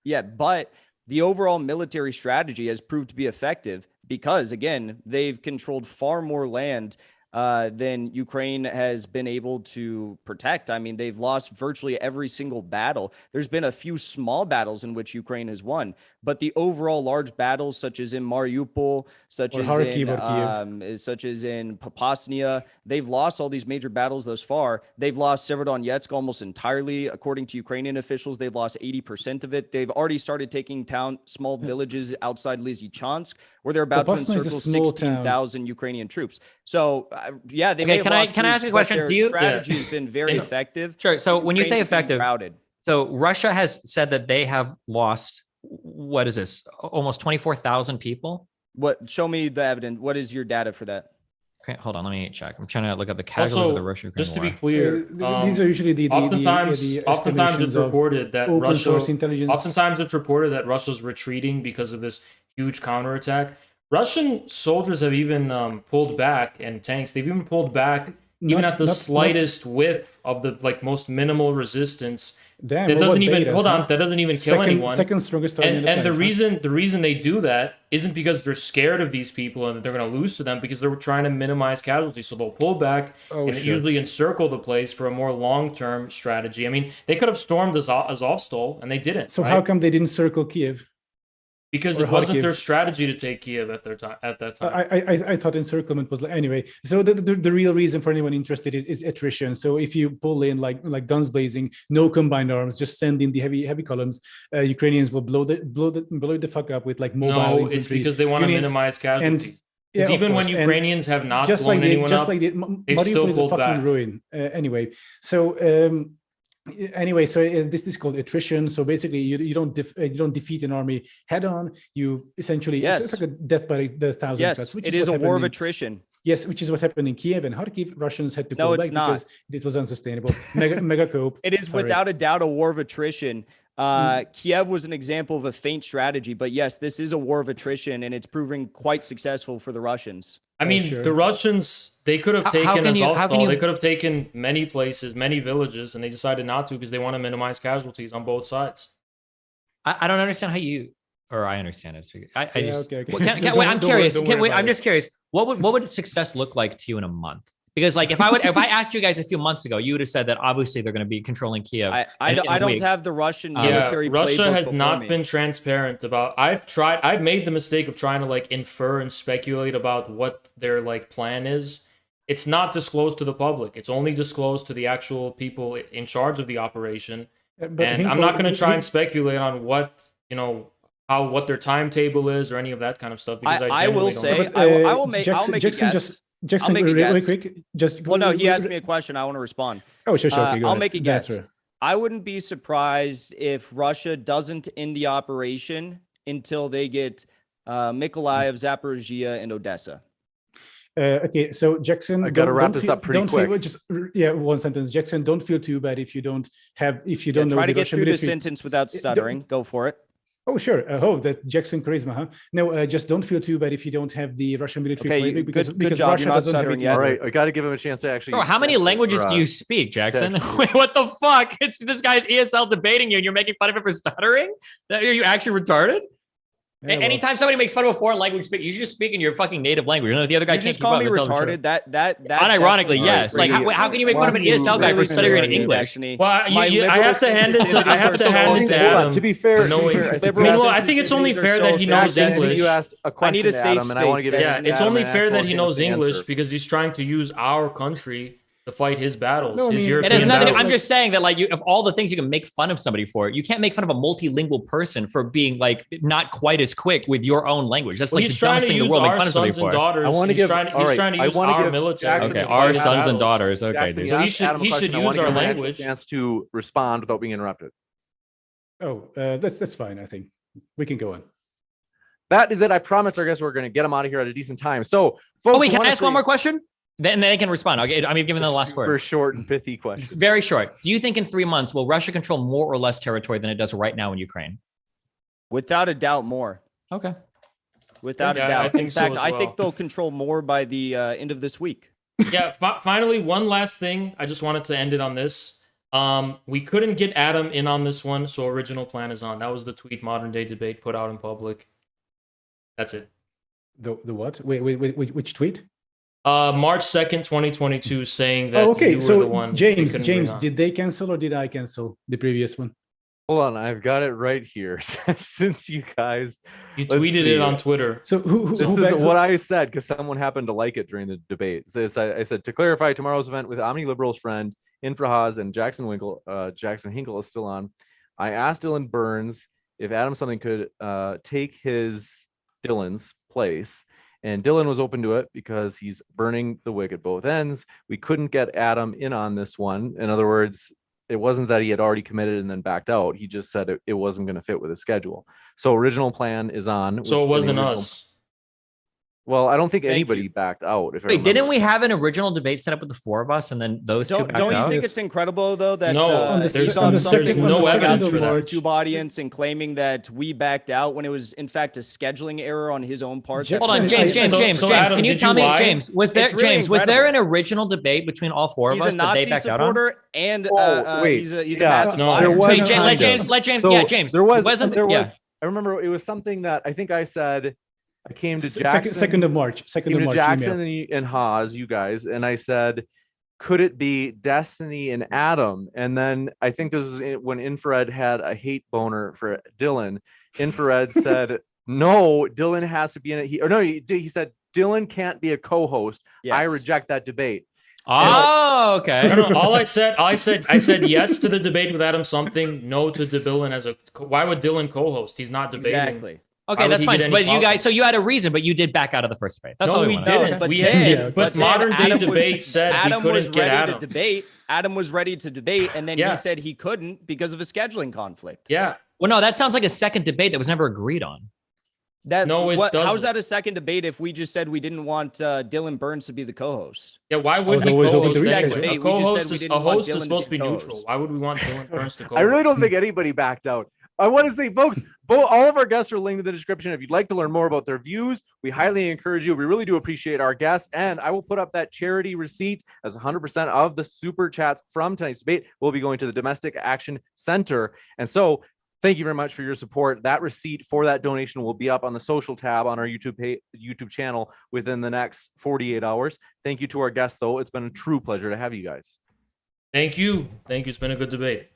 Yeah, but the overall military strategy has proved to be effective because, again, they've controlled far more land than Ukraine has been able to protect. I mean, they've lost virtually every single battle. There's been a few small battles in which Ukraine has won, but the overall large battles, such as in Mariupol, such as in Popasnia, they've lost all these major battles thus far. They've lost Severodonetsk almost entirely. According to Ukrainian officials, they've lost 80% of it. They've already started taking small villages outside Lysychansk, where they're about to encircle 16,000 Ukrainian troops. So, yeah, they may have lost can I ask a question? Their strategy has been very effective. Sure. So when you say effective, so Russia has said that they have lost, what is this, almost 24,000 people? What? Show me the evidence. What is your data for that? Okay, hold on. Let me check. I'm trying to look up the casualties of the Russian. Just to be clear, these are usually oftentimes it's reported that Russia's retreating because of this huge counterattack. Russian soldiers have even pulled back, and tanks. They've even pulled back at the slightest whiff of the most minimal resistance. That doesn't even kill anyone. Second strongest army. And the reason they do that isn't because they're scared of these people and that they're going to lose to them, because they're trying to minimize casualties. So they'll pull back usually encircle the place for a more long-term strategy. I mean, they could have stormed Azovstal and they didn't. So how come they didn't circle Kiev? Because it wasn't their strategy to take Kiev at that time. I thought encirclement was anyway. So the real reason for anyone interested is attrition. So if you pull in like guns blazing, no combined arms, just send in the heavy columns, Ukrainians will blow the fuck up with mobile infantry. It's because they want to minimize casualties. And even when Ukrainians have not blown anyone up, they've still pulled back. Ruin. Anyway, so this is called attrition. So basically, you don't defeat an army head on. You essentially it's like a death by the thousand cuts. Which is a war of attrition. Yes, which is what happened in Kiev and Kharkiv. Russians had to pull back because it was unsustainable. Mega cope. It is without a doubt a war of attrition. Kiev was an example of a faint strategy, but yes, this is a war of attrition, and it's proving quite successful for the Russians. I mean, the Russians, they could have taken Azovstal, they could have taken many places, many villages, and they decided not to because they want to minimize casualties on both sides. I don't understand how you, or I understand it. Okay. I'm curious. I'm just curious. What would success look like to you in a month? Because like if I asked you guys a few months ago, you would have said that obviously they're going to be controlling Kiev. I don't have the Russian military. Russia has not been transparent about. I've made the mistake of trying to like infer and speculate about what their like plan is. It's not disclosed to the public. It's only disclosed to the actual people in charge of the operation. And I'm not going to try and speculate on what what their timetable is or any of that kind of stuff because I will say I will make a guess. Jackson, really quick. No, he asked me a question. I want to respond. Oh, sure. Okay, I'll make a guess. I wouldn't be surprised if Russia doesn't end the operation until they get Mykolaiv, Zaporizhia, and Odessa. Okay, so Jackson, I gotta wrap this up pretty quick. One sentence. Jackson, don't feel too bad if you don't know. Try to get through the sentence without stuttering. Go for it. Oh, sure. That Jackson charisma, huh? No, just don't feel too bad if you don't have the Russian military because job. Russia doesn't have it. All right, I got to give him a chance to actually. Bro, how many languages do you speak, Jackson? Wait, what the fuck? It's this guy's ESL debating you, and you're making fun of him for stuttering. Are you actually retarded? Yeah, anytime somebody makes fun of a foreign language, you should just speak in your fucking native language. The other guy can't just call me retarded. That unironically, yes. Like, how can you make fun of an ESL guy for stuttering in English? Well, I have to hand it to Adam. To be fair, I think it's only fair that he knows English. You asked a question to Adam, and I want to give it's only fair that he knows English because he's trying to use our country to fight his battles. It has nothing. I'm just saying that, like, of all the things you can make fun of somebody for, you can't make fun of a multilingual person for being like not quite as quick with your own language. That's like the dumbest thing in the world. Make fun of somebody for. I want to give. He's trying to use our military. Okay, our sons and daughters. Okay, dude. So he should use our language. Chance to respond without being interrupted. Oh, that's fine. I think we can go on. That is it. I promise our guests we're going to get them out of here at a decent time. So, folks, wait, can I ask one more question? Then they can respond. Okay, I'm giving them the last word. Super short and pithy question. Very short. Do you think in 3 months will Russia control more or less territory than it does right now in Ukraine? Without a doubt, more. Okay. Without a doubt. In fact, I think they'll control more by the end of this week. Yeah. Finally, one last thing. I just wanted to end it on this. We couldn't get Adam in on this one, so original plan is on. That was the tweet Modern Day Debate put out in public. That's it. The what? Wait, which tweet? March 2nd, 2022, saying that you were so the one. James, did they cancel or did I cancel the previous one? Hold on, I've got it right here. Since you guys, you tweeted it on Twitter. So this is what I said because someone happened to like it during the debate. I said to clarify tomorrow's event with Omni Liberals friend Infrahaz and Jackson Hinkle is still on. I asked Dylan Burns if Adam something could take Dylan's place. And Dylan was open to it because he's burning the wick at both ends. We couldn't get Adam in on this one. In other words, it wasn't that he had already committed and then backed out. He just said it wasn't going to fit with his schedule. So original plan is on. So it wasn't us. Well, I don't think anybody backed out. Wait, didn't we have an original debate set up with the four of us, and then those two backed out? Don't you think it's incredible though that there's no evidence for that YouTube audience and claiming that we backed out when it was in fact a scheduling error on his own part? Hold on, James. Adam, can you tell me, James? Was there an original debate between all four of us that they backed out on? And he's a massive liar. Let James. There was. I remember it was something that I think I said. I came to Jackson. 2nd of March. Jackson and Haas, you guys, and I said, could it be Destiny and Adam? And then I think this is when Infrared had a hate boner for Dylan. Infrared said, no, Dylan has to be in it. He said, Dylan can't be a co-host. Yes. I reject that debate. Oh, okay. No, all I said yes to the debate with Adam something, no to Dylan as a. Why would Dylan co-host? He's not debating. Exactly. Okay, that's fine. But you guys, so you had a reason, but you did back out of the first debate. That's all we didn't. But Modern Day Debate said he couldn't get Adam. Adam was ready to debate, and then he said he couldn't because of a scheduling conflict. Yeah. Well, no, that sounds like a second debate that was never agreed on. No, it How's doesn't. that a second debate if we just said we didn't want Dylan Burns to be the co-host? Yeah, why would was we always open co-host to anyway? reschedule. A We just said co-host we is didn't a want host Dylan is to supposed to be be the neutral. co-host. Why would we want Dylan Burns to co-host? I really don't think anybody backed out. I want to say, folks, all of our guests are linked in the description. If you'd like to learn more about their views, we highly encourage you. We really do appreciate our guests. And I will put up that charity receipt as 100% of the super chats from tonight's debate will be going to the Domestic Action Center. And so thank you very much for your support. That receipt for that donation will be up on the social tab on our YouTube channel within the next 48 hours. Thank you to our guests, though. It's been a true pleasure to have you guys. Thank you. Thank you. It's been a good debate.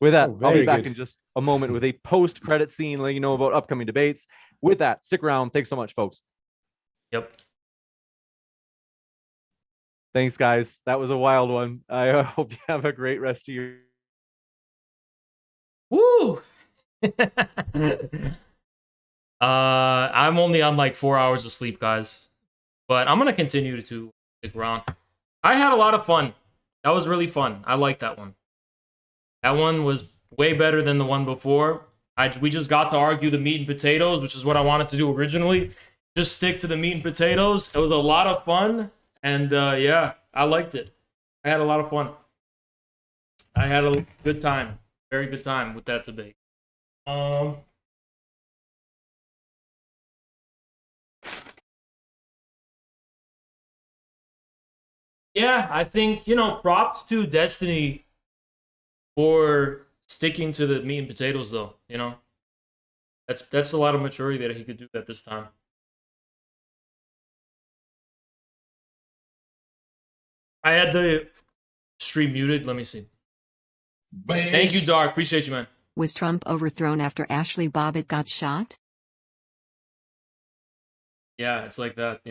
With that, Oh, I'll be very back good. in just a moment with a post-credit scene letting you know about upcoming debates. With that, stick around. Thanks so much, folks. Yep. Thanks, guys. That was a wild one. I hope you have a great rest of your... Woo! I'm only on like 4 hours of sleep, guys. But I'm gonna continue to stick around. I had a lot of fun. That was really fun. I liked that one. That one was way better than the one before. We just got to argue the meat and potatoes, which is what I wanted to do originally. Just stick to the meat and potatoes. It was a lot of fun. And yeah, I liked it. I had a lot of fun. I had a good time. Very good time with that debate. Yeah, I think, props to Destiny for sticking to the meat and potatoes, though. That's a lot of maturity that he could do that this time. I had the stream muted. Let me see. Thank you, Dark. Appreciate you, man. Was Trump overthrown after Ashley Babbitt got shot? Yeah, it's like that,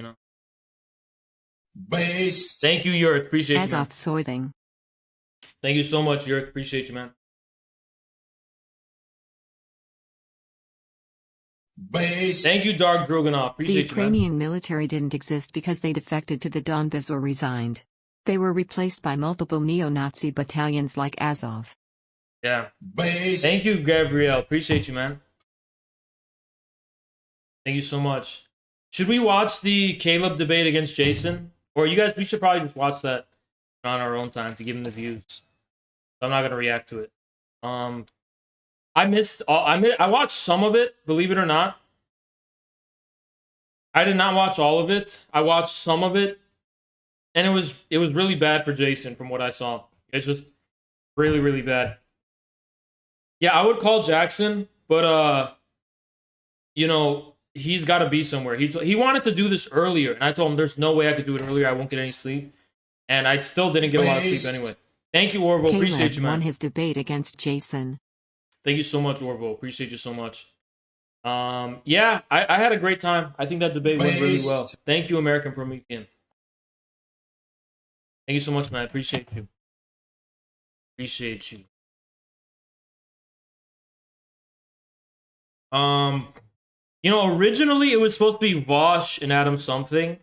Thank you, Yurt. Appreciate you, As man. of Soything. Thank you so much, Yurt. Appreciate you, man. Thank you, Dark Drogonov. The Appreciate you, man. Ukrainian military didn't exist because they defected to the Donbas or resigned. They were replaced by multiple neo-Nazi battalions like Azov. Yeah. Thank you, Gabrielle. Appreciate you, man. Thank you so much. Should we watch the Caleb debate against Jason? Or you guys, we should probably just watch that on our own time to give him the views. I'm not going to react to it. I watched some of it, believe it or not. I did not watch all of it. I watched some of it. And it was really bad for Jason from what I saw. It's just really, really bad. Yeah, I would call Jackson, but he's got to be somewhere. He wanted to do this earlier, and I told him there's no way I could do it earlier. I won't get any sleep. And I still didn't get a lot of sleep anyway. Thank you, Orville. Appreciate Caleb you, man. won his debate against Jason. Thank you so much, Orville. Appreciate you so much. Yeah, I had a great time. I think that debate went really well. Thank you, American Promethean. Thank you so much, man. Appreciate you. Appreciate you. Originally it was supposed to be Vaush and Adam something.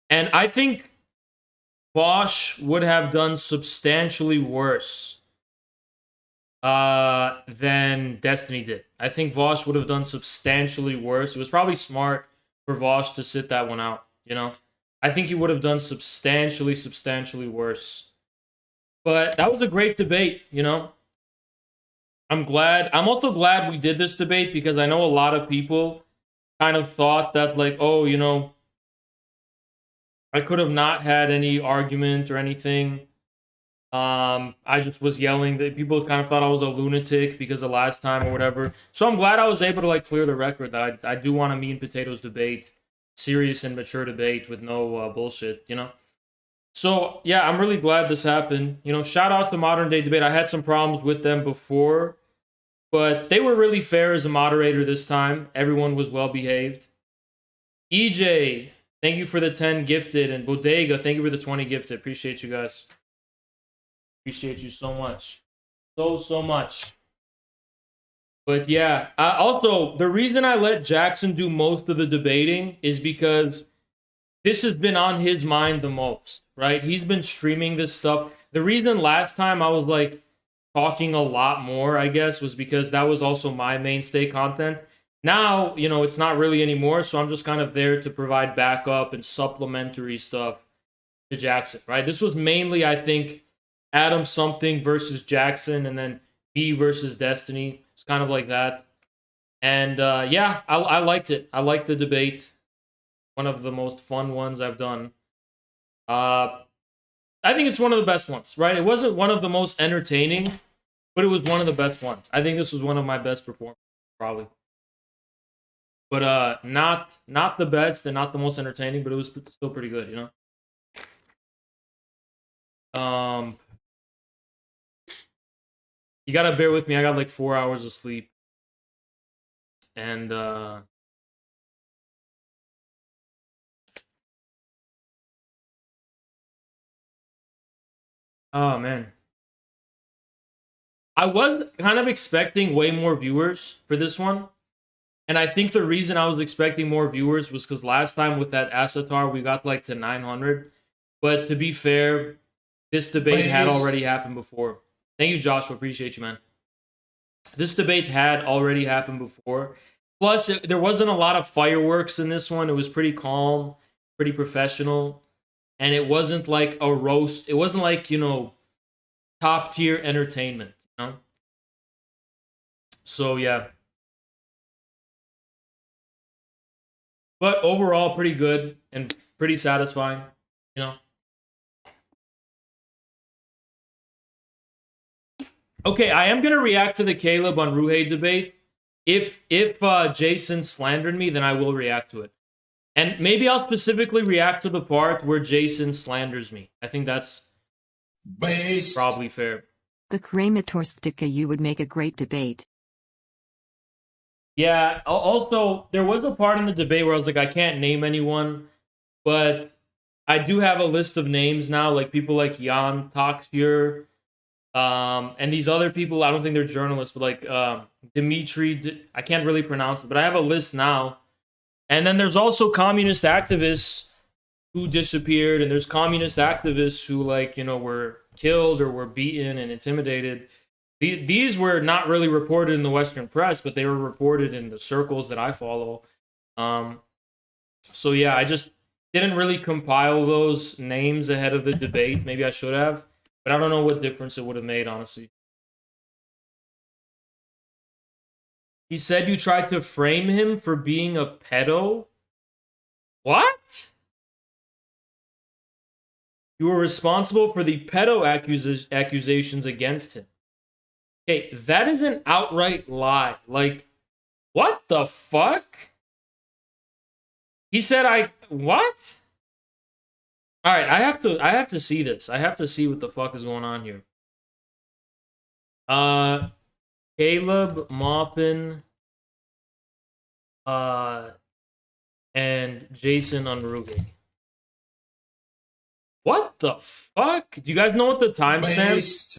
And I think Vaush would have done substantially worse than Destiny did. I think Vaush would have done substantially worse. It was probably smart for Vaush to sit that one out, I think he would have done substantially worse. But that was a great debate, I'm also glad we did this debate because I know a lot of people kind of thought that like, oh, I could have not had any argument or anything. I just was yelling. That people kind of thought I was a lunatic because of last time or whatever. So I'm glad I was able to like clear the record that I do want a meat and potatoes debate, serious and mature debate with no bullshit, So yeah, I'm really glad this happened. Shout out to Modern Day Debate. I had some problems with them before, but they were really fair as a moderator this time. Everyone was well behaved. EJ, thank you for the 10 gifted, and Bodega, thank you for the 20 gifted. Appreciate you guys. Appreciate you so much. So much. But yeah, also, the reason I let Jackson do most of the debating is because this has been on his mind the most, right? He's been streaming this stuff. The reason last time I was like talking a lot more, I guess, was because that was also my mainstay content. Now, you know, it's not really anymore, so I'm just kind of there to provide backup and supplementary stuff to Jackson, right? This was mainly, I think, Adam something versus Jackson, and then me versus Destiny. It's kind of like that. And yeah, I liked it. I liked the debate. One of the most fun ones I've done. I think it's one of the best ones, right? It wasn't one of the most entertaining, but it was one of the best ones. I think this was one of my best performances, probably. But not the best and not the most entertaining, but it was still pretty good, you know. You gotta bear with me. I got like 4 hours of sleep, and oh man, I was kind of expecting way more viewers for this one. And I think the reason I was expecting more viewers was because last time with that Asatar, we got like to 900. But to be fair, this debate had already happened before. Thank you, Joshua. Appreciate you, man. This debate had already happened before. Plus, there wasn't a lot of fireworks in this one. It was pretty calm, pretty professional. And it wasn't like a roast. It wasn't like, you know, top tier entertainment, you know? So, yeah. But overall, pretty good and pretty satisfying, you know. Okay, I am gonna react to the Caleb on Ruhe debate. If Jason slandered me, then I will react to it, and maybe I'll specifically react to the part where Jason slanders me. I think that's probably fair. The Krematorstika you would make a great debate. Yeah. Also, there was a part in the debate where I was like, I can't name anyone, but I do have a list of names now, like people like Jan Taxier, and these other people. I don't think they're journalists, but like Dimitri. I can't really pronounce it, but I have a list now. And then there's also communist activists who disappeared, and there's communist activists who, like, you know, were killed or were beaten and intimidated. These were not really reported in the Western press, but they were reported in the circles that I follow. So yeah, I just didn't really compile those names ahead of the debate. Maybe I should have, but I don't know what difference it would have made, honestly. He said you tried to frame him for being a pedo. What? You were responsible for the pedo accusations against him. Okay, that is an outright lie. Like, what the fuck? He said what? All right, I have to see this. I have to see what the fuck is going on here. Caleb Maupin and Jason Unruge. What the fuck? Do you guys know what the timestamp?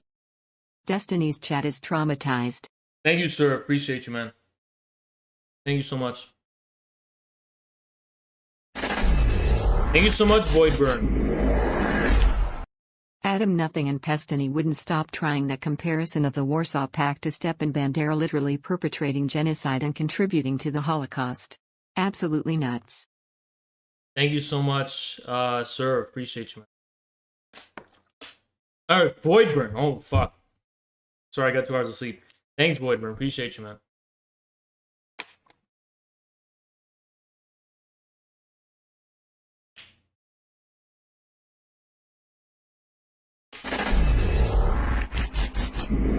Destiny's chat is traumatized. Thank you, sir. Appreciate you, man. Thank you so much. Thank you so much, Boyd Byrne. Adam Nothing and Pestany wouldn't stop trying that comparison of the Warsaw Pact to Stepan Bandera literally perpetrating genocide and contributing to the Holocaust. Absolutely nuts. Thank you so much, sir. Appreciate you, man. All right, Boydburn. Oh, fuck. Sorry, I got 2 hours of sleep. Thanks, Boydburn. Appreciate you, man.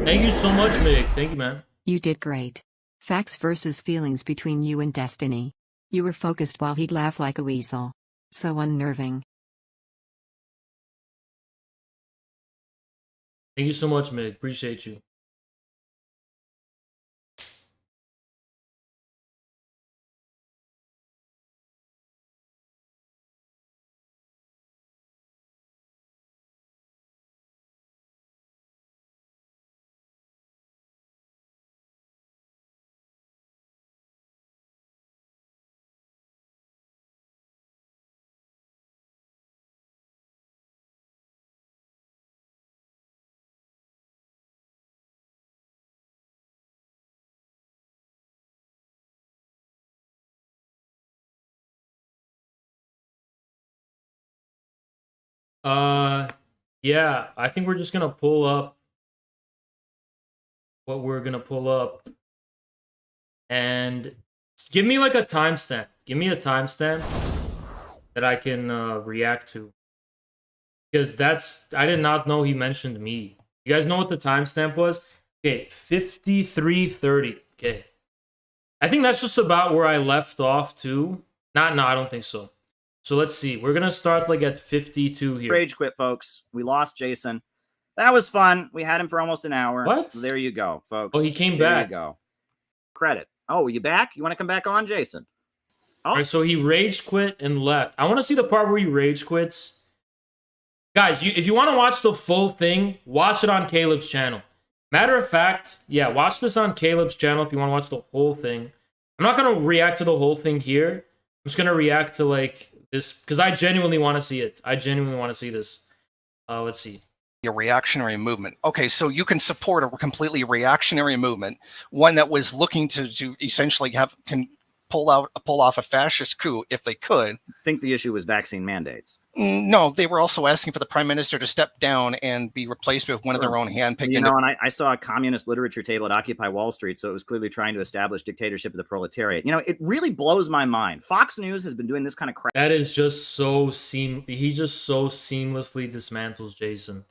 Thank you so much, Mig. Thank you, man. You did great. Facts versus feelings between you and Destiny. You were focused while he'd laugh like a weasel. So unnerving. Thank you so much, Mig. Appreciate you. Yeah, I think we're just gonna pull up what we're gonna pull up, and give me like a timestamp. Give me a timestamp that I can react to, because I did not know he mentioned me. You guys know what the timestamp was? Okay, 53:30. Okay, I think that's just about where I left off too. No, I don't think so. So let's see. We're gonna start like at 52 here. Rage quit, folks. We lost Jason. That was fun. We had him for almost an hour. What? So there you go, folks. Oh, he came there back. There you go. Credit. Oh, you back? You want to come back on, Jason? Oh. All right, so he rage quit and left. I want to see the part where he rage quits. Guys, if you want to watch the full thing, watch it on Caleb's channel. Matter of fact, yeah, watch this on Caleb's channel if you want to watch the whole thing. I'm not going to react to the whole thing here. I'm just going to react to like this because I genuinely want to see it. I genuinely want to see this. Let's see. A reactionary movement. Okay, so you can support a completely reactionary movement, one that was looking to essentially can pull off a fascist coup if they could. I think the issue was vaccine mandates. No, they were also asking for the prime minister to step down and be replaced with one of their own handpicked. You know, and I saw a communist literature table at Occupy Wall Street, so it was clearly trying to establish dictatorship of the proletariat. You know, it really blows my mind. Fox News has been doing this kind of crap. That is just so he just so seamlessly dismantles Jason.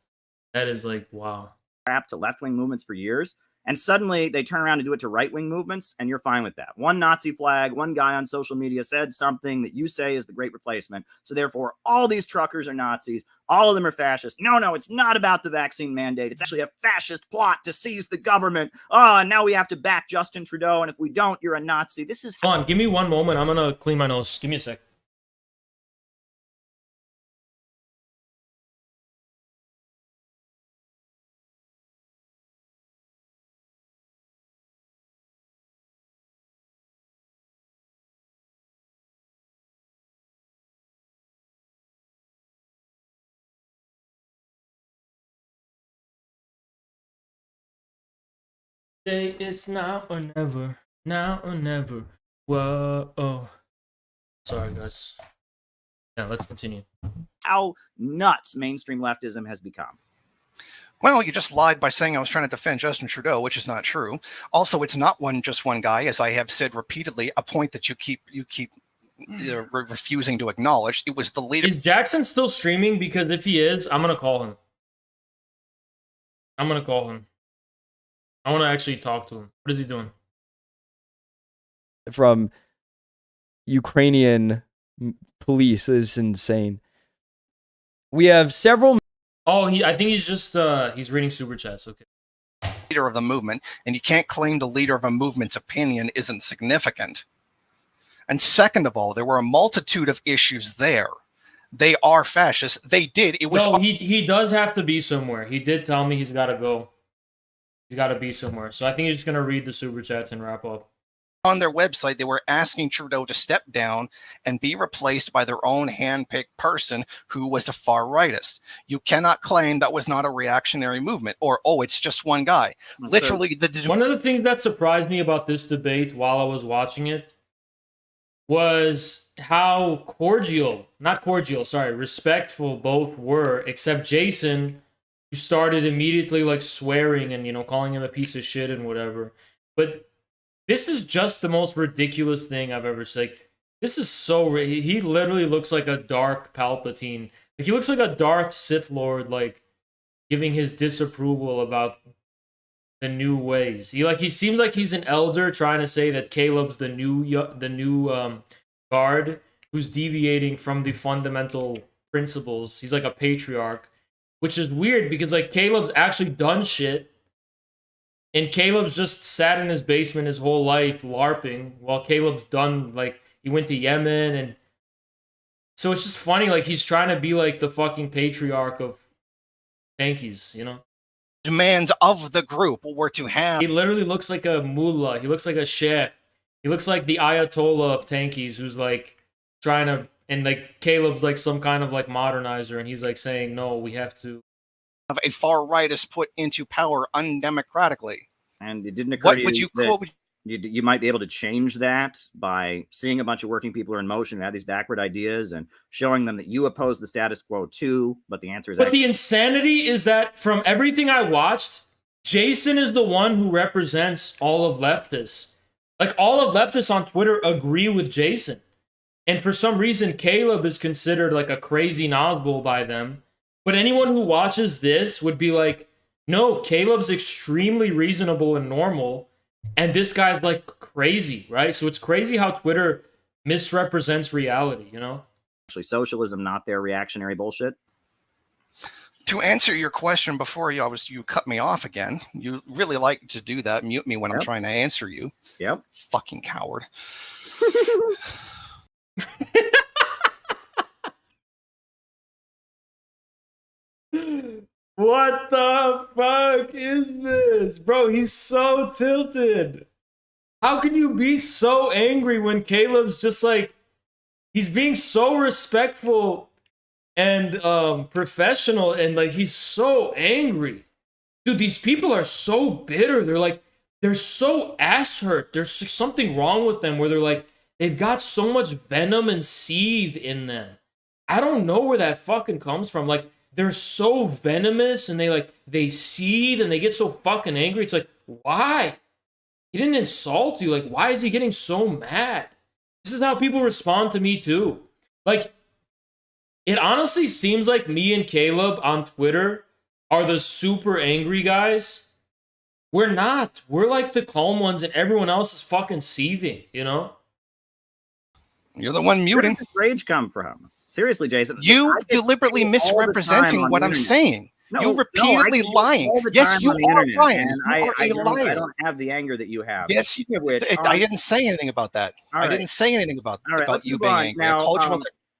That is like, wow. Crap to left-wing movements for years, and suddenly they turn around and do it to right-wing movements, and you're fine with that. One Nazi flag, one guy on social media said something that you say is the great replacement, so therefore all these truckers are Nazis, all of them are fascists. No, it's not about the vaccine mandate. It's actually a fascist plot to seize the government. Oh, and now we have to back Justin Trudeau, and if we don't, you're a Nazi. This is... Hold on, give me one moment. I'm gonna clean my nose. Give me a sec. Say it's now or never. Now or never. Whoa. Oh. Sorry, guys. Yeah, let's continue. How nuts mainstream leftism has become. Well, you just lied by saying I was trying to defend Justin Trudeau, which is not true. Also, it's not just one guy, as I have said repeatedly, a point that you keep refusing to acknowledge. It was the leader. Is Jackson still streaming? Because if he is, I'm gonna call him. I want to actually talk to him. What is he doing? From Ukrainian police is insane. We have several. Oh, I think he's just he's reading super chats. Okay. Leader of the movement, and you can't claim the leader of a movement's opinion isn't significant. And second of all, there were a multitude of issues there. They are fascist. They did. It was. No, he does have to be somewhere. He did tell me he's got to go. He's got to be somewhere. So I think he's just going to read the super chats and wrap up. On their website, they were asking Trudeau to step down and be replaced by their own hand-picked person who was a far-rightist. You cannot claim that was not a reactionary movement or, oh, it's just one guy. Literally, one of the things that surprised me about this debate while I was watching it was how respectful both were, except Jason, who started immediately like swearing and, you know, calling him a piece of shit and whatever. But this is just the most ridiculous thing I've ever seen. This is so... He literally looks like a dark Palpatine. He looks like a Darth Sith Lord, like, giving his disapproval about the new ways. He seems like he's an elder trying to say that Caleb's the new guard who's deviating from the fundamental principles. He's like a patriarch, which is weird because, like, Caleb's actually done shit. And Caleb's just sat in his basement his whole life LARPing while Caleb's done, like, he went to Yemen. And so it's just funny, like, he's trying to be like the fucking patriarch of tankies, you know? Demands of the group were to have... He literally looks like a mullah. He looks like a sheikh. He looks like the Ayatollah of tankies who's, like, trying to... And, like, Caleb's, like, some kind of, like, modernizer. And he's, like, saying, no, we have to... Have a far rightist put into power undemocratically. And it didn't occur to you You might be able to change that by seeing a bunch of working people are in motion and have these backward ideas and showing them that you oppose the status quo too. But the answer is, but the insanity is that from everything I watched, Jason is the one who represents all of leftists. Like, all of leftists on Twitter agree with Jason. And for some reason, Caleb is considered like a crazy Nazbol by them. But anyone who watches this would be like, no, Caleb's extremely reasonable and normal. And this guy's like crazy, right? So it's crazy how Twitter misrepresents reality, you know? actually socialism, not their reactionary bullshit. To answer your question before you cut me off again, you really like to do that, mute me when I'm trying to answer you. Yep. Fucking coward. What the fuck is this? Bro, he's so tilted. How can you be so angry when Caleb's just like, he's being so respectful and professional, and like he's so angry. Dude, these people are so bitter. They're so ass hurt. There's something wrong with them where they're like, they've got so much venom and seethe in them. I don't know where that fucking comes from. Like, they're so venomous and they seethe and they get so fucking angry. It's like, why? He didn't insult you. Like, why is he getting so mad? This is how people respond to me too. Like, it honestly seems like me and Caleb on Twitter are the super angry guys. We're not. We're like the calm ones and everyone else is fucking seething, you know? You're the one muting. Where does this rage come from? Seriously, Jason. You deliberately misrepresenting what I'm saying. No, you repeatedly lying. Yes, you are lying. I don't have the anger that you have. Yes, I didn't say anything about that. I didn't say anything about you being angry. Now,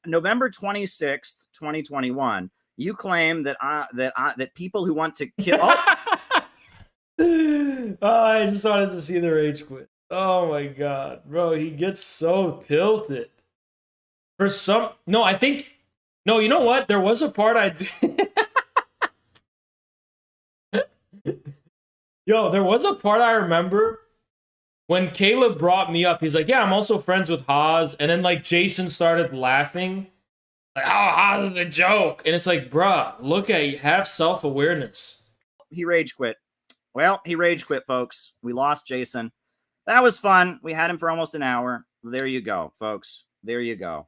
November 26th, 2021, you claim that people who want to kill. I just wanted to see the rage quit. Oh my god, bro, he gets so tilted. You know what? There was a part there was a part I remember when Caleb brought me up. He's like, yeah, I'm also friends with Haas. And then like Jason started laughing. Like, oh, Haas is a joke. And it's like, bruh, look at you, have self-awareness. He rage quit. Well, he rage quit, folks. We lost Jason. That was fun. We had him for almost an hour. There you go, folks. There you go.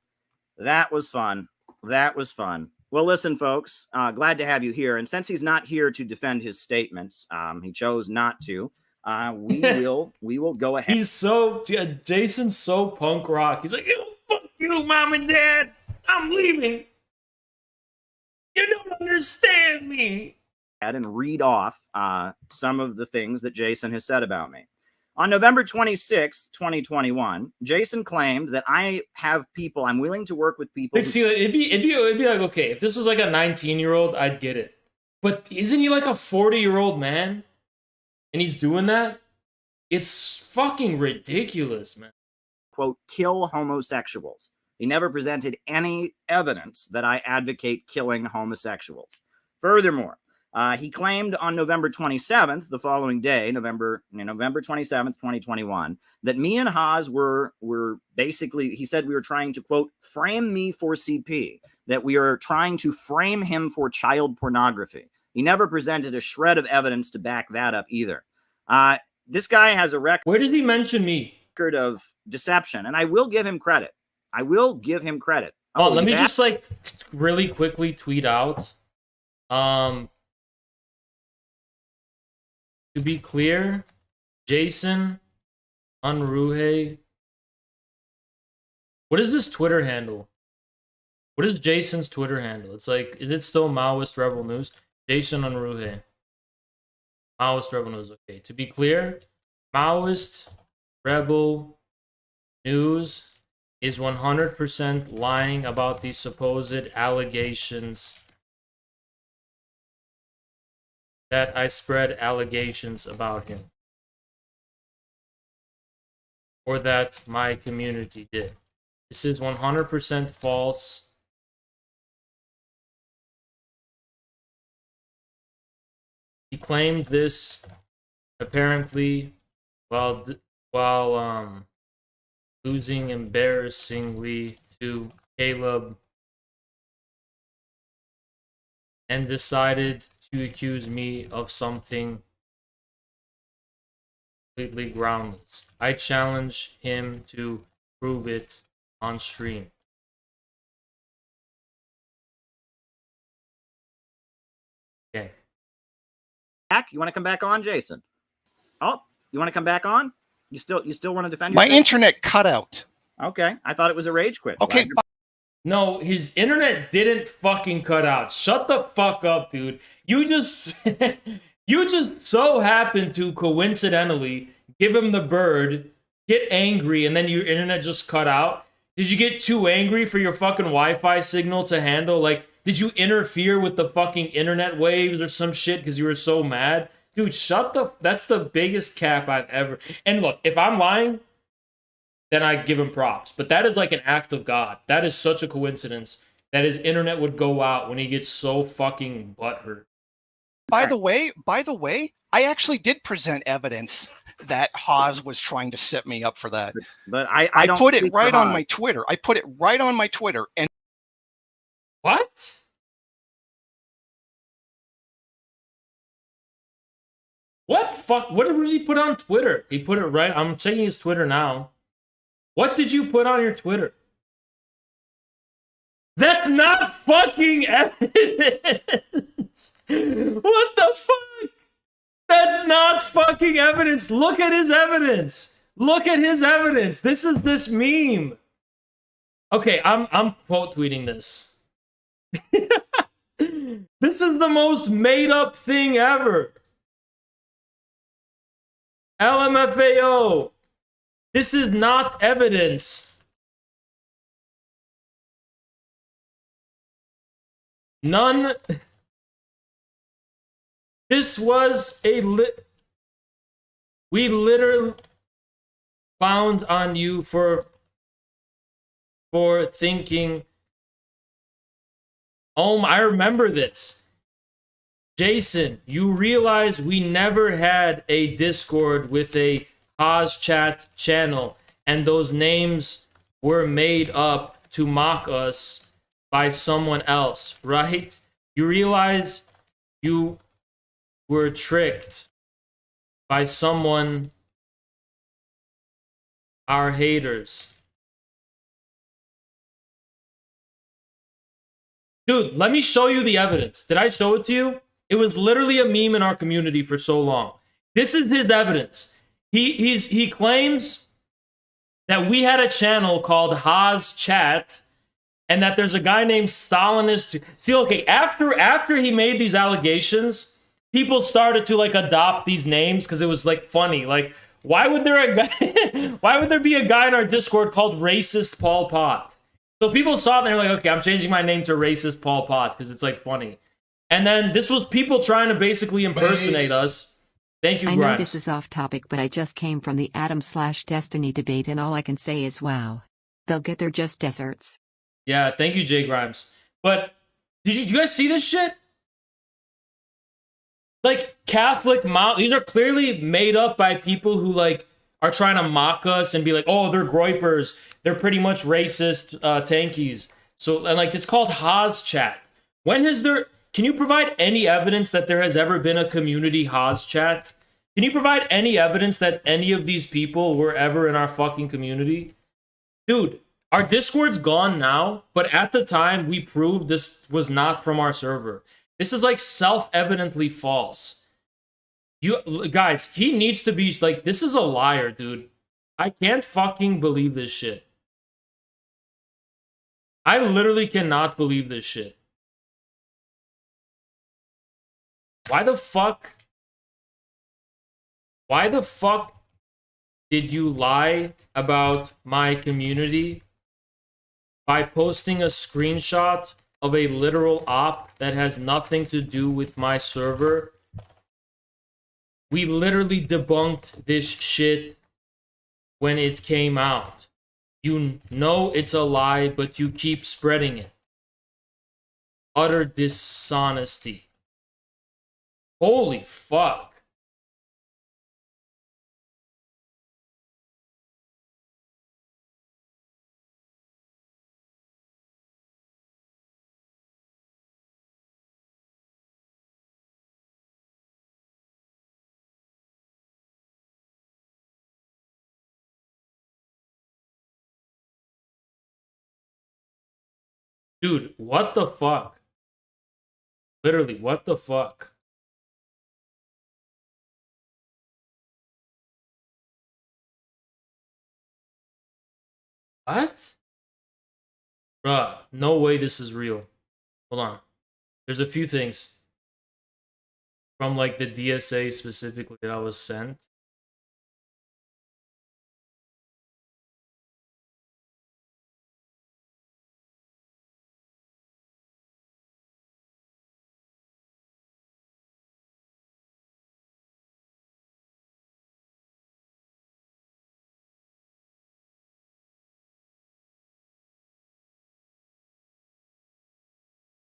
That was fun. That was fun. Well, listen, folks, glad to have you here. And since he's not here to defend his statements, he chose not to. We will go ahead. Jason's so punk rock. He's like, fuck you, mom and dad. I'm leaving. You don't understand me. And read off some of the things that Jason has said about me. On November 26th, 2021, Jason claimed that I have people, I'm willing to work with people. See, it'd be like, okay, if this was like a 19-year-old, I'd get it. But isn't he like a 40-year-old man? And he's doing that? It's fucking ridiculous, man. Quote, kill homosexuals. He never presented any evidence that I advocate killing homosexuals. Furthermore, he claimed on November 27th, the following day, November 27th, 2021, that me and Haas were basically, he said we were trying to, quote, frame me for CP, that we are trying to frame him for child pornography. He never presented a shred of evidence to back that up either. This guy has a record. Where does he mention me? Record of deception, and I will give him credit. Let me just like really quickly tweet out. To be clear, Jason Unruhe. What is this Twitter handle? What is Jason's Twitter handle? It's like, is it still Maoist Rebel News? Jason Unruhe. Maoist Rebel News. Okay, to be clear, Maoist Rebel News is 100% lying about the supposed allegations that I spread allegations about him, or that my community did. This is 100% false. He claimed this apparently while while losing embarrassingly to Caleb and decided to accuse me of something completely groundless. I challenge him to prove it on stream. Okay. Back? You want to come back on, Jason? Oh, you want to come back on? You still want to defend My yourself? internet cut out. Okay, I thought it was a rage quit. Okay, Glad No, his internet didn't fucking cut out. Shut the fuck up, dude. You just you just so happened to coincidentally give him the bird, get angry, and then your internet just cut out. Did you get too angry for your fucking Wi-Fi signal to handle? Like, did you interfere with the fucking internet waves or some shit because you were so mad? Dude, shut the... That's the biggest cap I've ever... And look, if I'm lying, then I give him props. But that is like an act of God. That is such a coincidence that his internet would go out when he gets so fucking butthurt. By the way, I actually did present evidence that Haas was trying to set me up for that. But I don't put it speak for right on Haas. my Twitter. I put it right on my Twitter. And What? What fuck? What did he put on Twitter? He put it right... I'm checking his Twitter now. What did you put on your Twitter? That's not fucking evidence! What the fuck? That's not fucking evidence! Look at his evidence! Look at his evidence! This is this meme! Okay, I'm quote tweeting this. This is the most made up thing ever! LMFAO! This is not evidence. None. This was a we literally found on you for thinking. Oh, I remember this. Jason, you realize we never had a Discord with a Haas chat channel, and those names were made up to mock us by someone else, right? You realize you were tricked by someone, our haters. Dude, let me show you the evidence. Did I show it to you? It was literally a meme in our community for so long. This is his evidence. He claims that we had a channel called Haas Chat, and that there's a guy named Stalinist. See, okay, after he made these allegations, people started to like adopt these names because it was like funny. Like, why would there be a guy in our Discord called Racist Pol Pot? So people saw it and they're like, okay, I'm changing my name to Racist Pol Pot because it's like funny. And then this was people trying to basically impersonate us. Thank you, I Grimes. know this is off topic, but I just came from the Adam/Destiny debate, and all I can say is wow. They'll get their just desserts. Yeah, thank you, Jay Grimes. But did you guys see this shit? Like, Catholic these are clearly made up by people who like are trying to mock us and be like, oh, they're groypers. They're pretty much racist tankies. So, and like, it's called Haas Chat. When has there... Can you provide any evidence that there has ever been a community Haas Chat? Can you provide any evidence that any of these people were ever in our fucking community? Dude, our Discord's gone now, but at the time, we proved this was not from our server. This is like self-evidently false. You guys, he needs to be like, this is a liar, dude. I can't fucking believe this shit. I literally cannot believe this shit. Why the fuck did you lie about my community by posting a screenshot of a literal op that has nothing to do with my server? We literally debunked this shit when it came out. You know it's a lie, but you keep spreading it. Utter dishonesty. Holy fuck. Dude, what the fuck? Literally, what the fuck? What? Bruh, no way this is real. Hold on. There's a few things from like the DSA specifically that I was sent.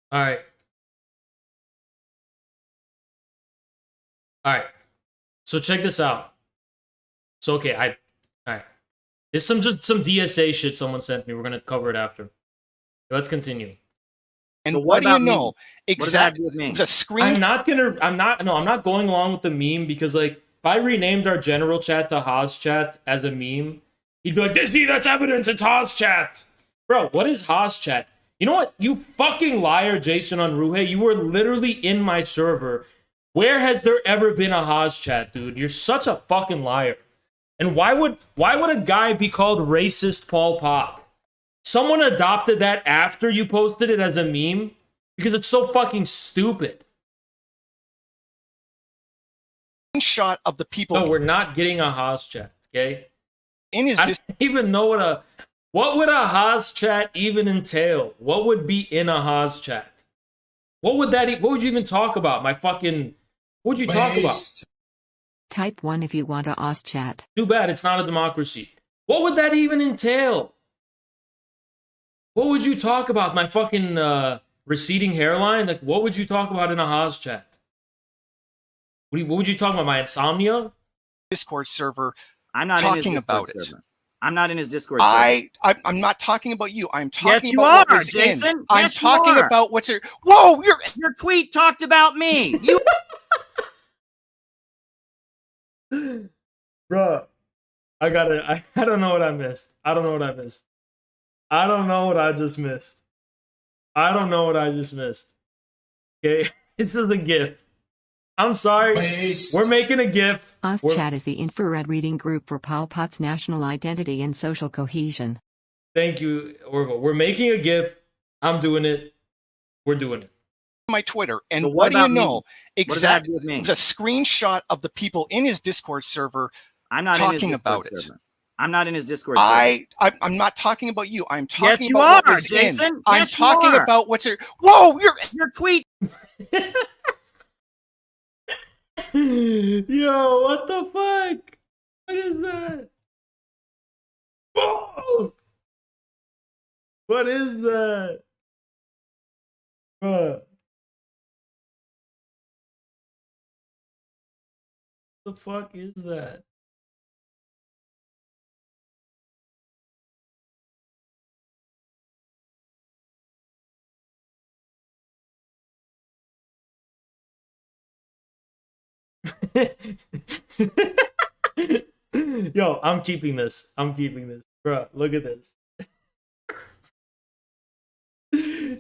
All right. All right. So check this out. So okay, all right. There's just some DSA shit someone sent me. We're gonna cover it after. Let's continue. And So what do you about me? know? What does that have to do with me? The screen. I'm not going along with the meme because like if I renamed our general chat to Haas chat as a meme, he'd be like, see, that's evidence, it's Haas chat. Bro, what is Haas chat? You know what? You fucking liar, Jason Unruhe. You were literally in my server. Where has there ever been a Haas chat, dude? You're such a fucking liar. And why would a guy be called racist Pol Pot? Someone adopted that after you posted it as a meme because it's so fucking stupid. Shot of the people. No, we're not getting a Haas chat, okay? In his I don't even know what would a Haas chat even entail? What would be in a Haas chat? What would you even talk about? What would you talk about? Type 1 if you want a Oz chat. Too bad it's not a democracy. What would that even entail? What would you talk about? My fucking receding hairline? Like, what would you talk about in a Haas chat? What would you talk about? My insomnia? Discord server. I'm not talking in his about Discord it. server. I'm not in his Discord server. I'm not talking about you. I'm talking Yes, you about what are, was Jason. in. I'm Yes, you talking are. about what's your. Whoa, Your tweet talked about me. You Bruh, I don't know what I missed. I don't know what I missed. I don't know what I just missed. I don't know what I just missed. Okay, this is a GIF. I'm sorry. We're making a GIF. OzChat is the infrared reading group for Pol Pot's national identity and social cohesion. Thank you, Orville. We're making a GIF. I'm doing it. We're doing it. my Twitter. And So what do you about me? know? What does that have to Exactly. do with me? The screenshot of the people in his Discord server I'm not talking in his Discord about it. server. I'm not in his Discord server. I'm not talking about you. I'm Yes, talking you about what are, was Jason. in. I'm Yes, you talking are. about what's your. Whoa, Your tweet. Yo, what the fuck? What is that? Whoa! What is that? Bruh. What the fuck is that? Yo, I'm keeping this. I'm keeping this. Bruh, look at this.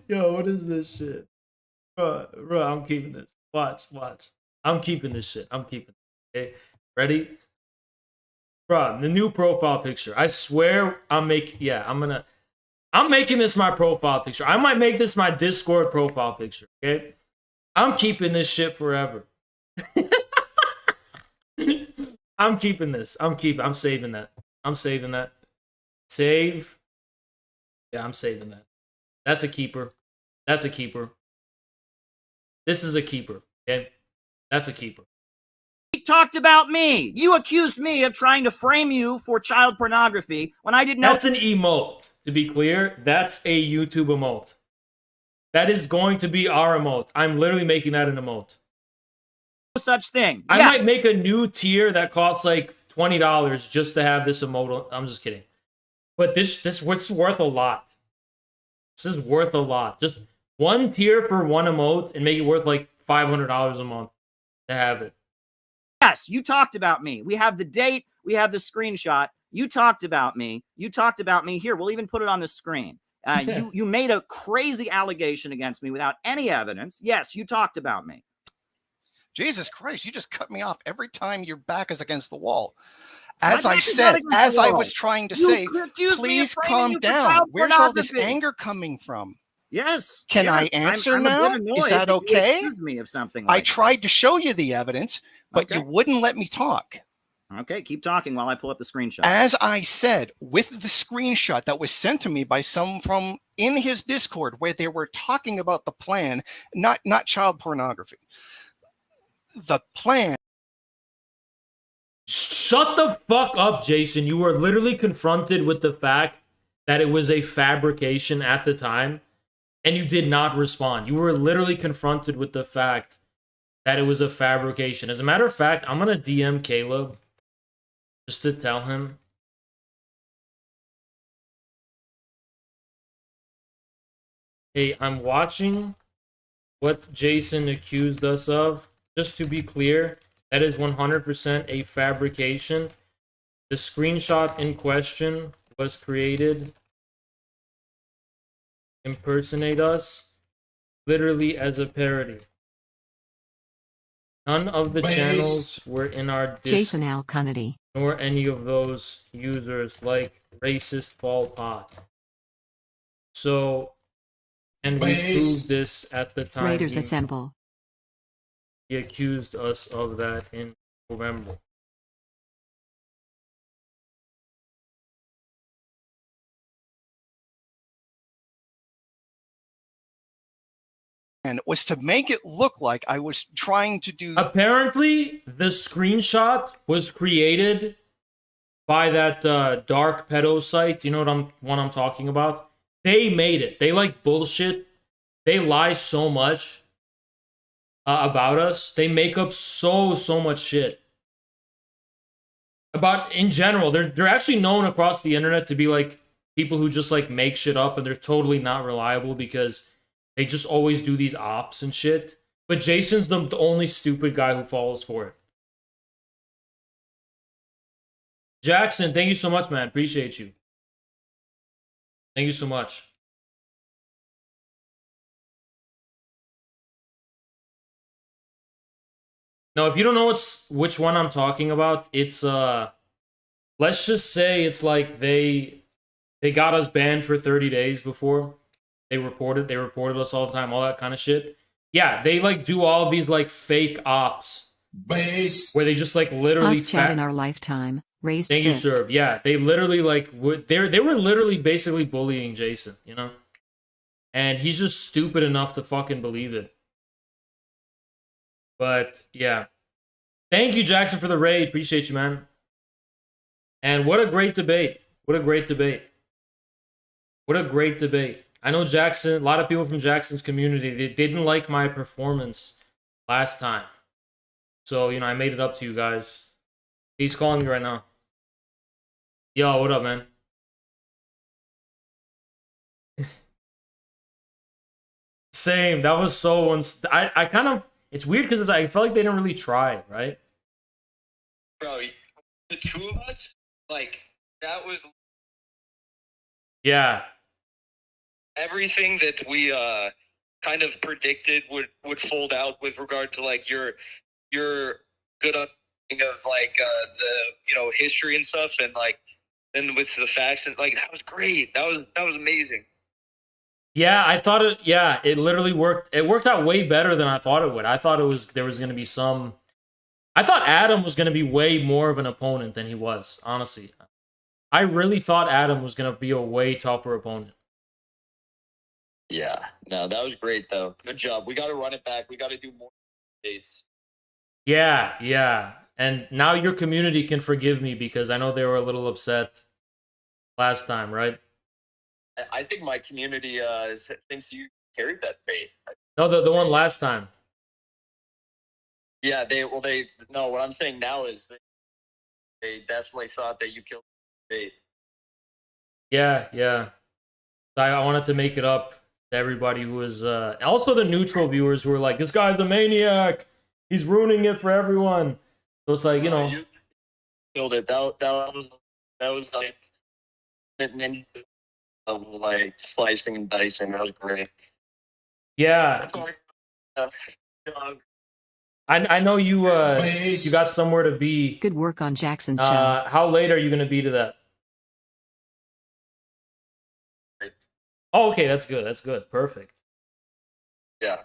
Yo, what is this shit? Bruh, I'm keeping this. Watch. I'm keeping this shit. I'm keeping it. Okay? Ready? Bruh, the new profile picture. I swear I'm making this my profile picture. I might make this my Discord profile picture, okay? I'm keeping this shit forever. I'm keeping this. I'm saving that. Save. Yeah, I'm saving that. That's a keeper. This is a keeper. Okay? That's a keeper. He talked about me. You accused me of trying to frame you for child pornography when I didn't know. That's an emote. To be clear, that's a YouTube emote. That is going to be our emote. I'm literally making that an emote. No such thing. I Yeah. might make a new tier that costs like $20 just to have this emote. I'm just kidding. But this worth a lot. This is worth a lot. Just one tier for one emote and make it worth like $500 a month to have it. Yes, you talked about me. We have the date. We have the screenshot. You talked about me. Here, we'll even put it on the screen. You made a crazy allegation against me without any evidence. Yes, you talked about me. Jesus Christ, you just cut me off every time your back is against the wall. My As I back is said, not against as the I wall. was trying to You say, accused me of please framing calm you for down. child Where's all this pornography. anger coming from? Yes. Can yes. I answer I'm now? a bit annoyed Is that you okay? accused me of something I like tried to show you the evidence, but Okay. you wouldn't let me talk. Okay, keep talking while I pull up the screenshot. As I said, with the screenshot that was sent to me by some from in his Discord, where they were talking about the plan, not child pornography. The plan. Shut the fuck up, Jason. You were literally confronted with the fact that it was a fabrication at the time, and you did not respond. You were literally confronted with the fact that it was a fabrication. As a matter of fact, I'm gonna DM Caleb just to tell him. Hey, I'm watching what Jason accused us of. Just to be clear, that is 100% a fabrication. The screenshot in question was created impersonate us, literally as a parody. None of the channels were in our Jason Alconity. nor any of those users like racist Paul Pot. So, and we proved this at the time. Raiders assemble. He accused us of that in November. And was to make it look like I was trying to do. Apparently, the screenshot was created by that dark pedo site. You know what I'm talking about? They made it. They like bullshit. They lie so much about us. They make up so much shit about in general. They're actually known across the internet to be like people who just like make shit up, and they're totally not reliable because they just always do these ops and shit. But Jason's the only stupid guy who falls for it. Jackson, thank you so much, man. Appreciate you. Thank you so much. Now, if you don't know which one I'm talking about, it's let's just say it's like they got us banned for 30 days before. They reported us all the time, all that kind of shit. Yeah, they like do all of these like fake ops where they just like literally Us chat in our lifetime. Raised Thank fist. you, Serve. Yeah, they literally like they were literally basically bullying Jason, you know? And he's just stupid enough to fucking believe it. But yeah. Thank you, Jackson, for the raid. Appreciate you, man. And what a great debate. What a great debate. What a great debate. I know Jackson, a lot of people from Jackson's community, they didn't like my performance last time. So, you know, I made it up to you guys. He's calling me right now. Yo, what up, man? Same. That was so... I kind of... It's weird because I felt like they didn't really try, right? Bro, the two of us, like, that was... Yeah. Everything that we kind of predicted would fold out with regard to, like, your good understanding of, like, the, history and stuff, and, like, then with the facts, and, like, that was great. That was amazing. Yeah, I thought it... Yeah, it literally worked. It worked out way better than I thought it would. I thought there was going to be some... I thought Adam was going to be way more of an opponent than he was, honestly. I really thought Adam was going to be a way tougher opponent. Yeah, no, that was great, though. Good job. We got to run it back. We got to do more dates. Yeah. And now your community can forgive me because I know they were a little upset last time, right? I think my community thinks you carried that bait. No, the one last time. Yeah, what I'm saying now is they definitely thought that you killed the bait. Yeah. I wanted to make it up to everybody who was also the neutral viewers who were like, this guy's a maniac. He's ruining it for everyone. So it's like, You killed it. That was like, and then of like slicing and dicing. That was great. Yeah, That's all dog. I know you you got somewhere to be. Good work on Jackson's show. How late are you gonna be to that? Oh, okay, that's good. That's good. Perfect. Yeah.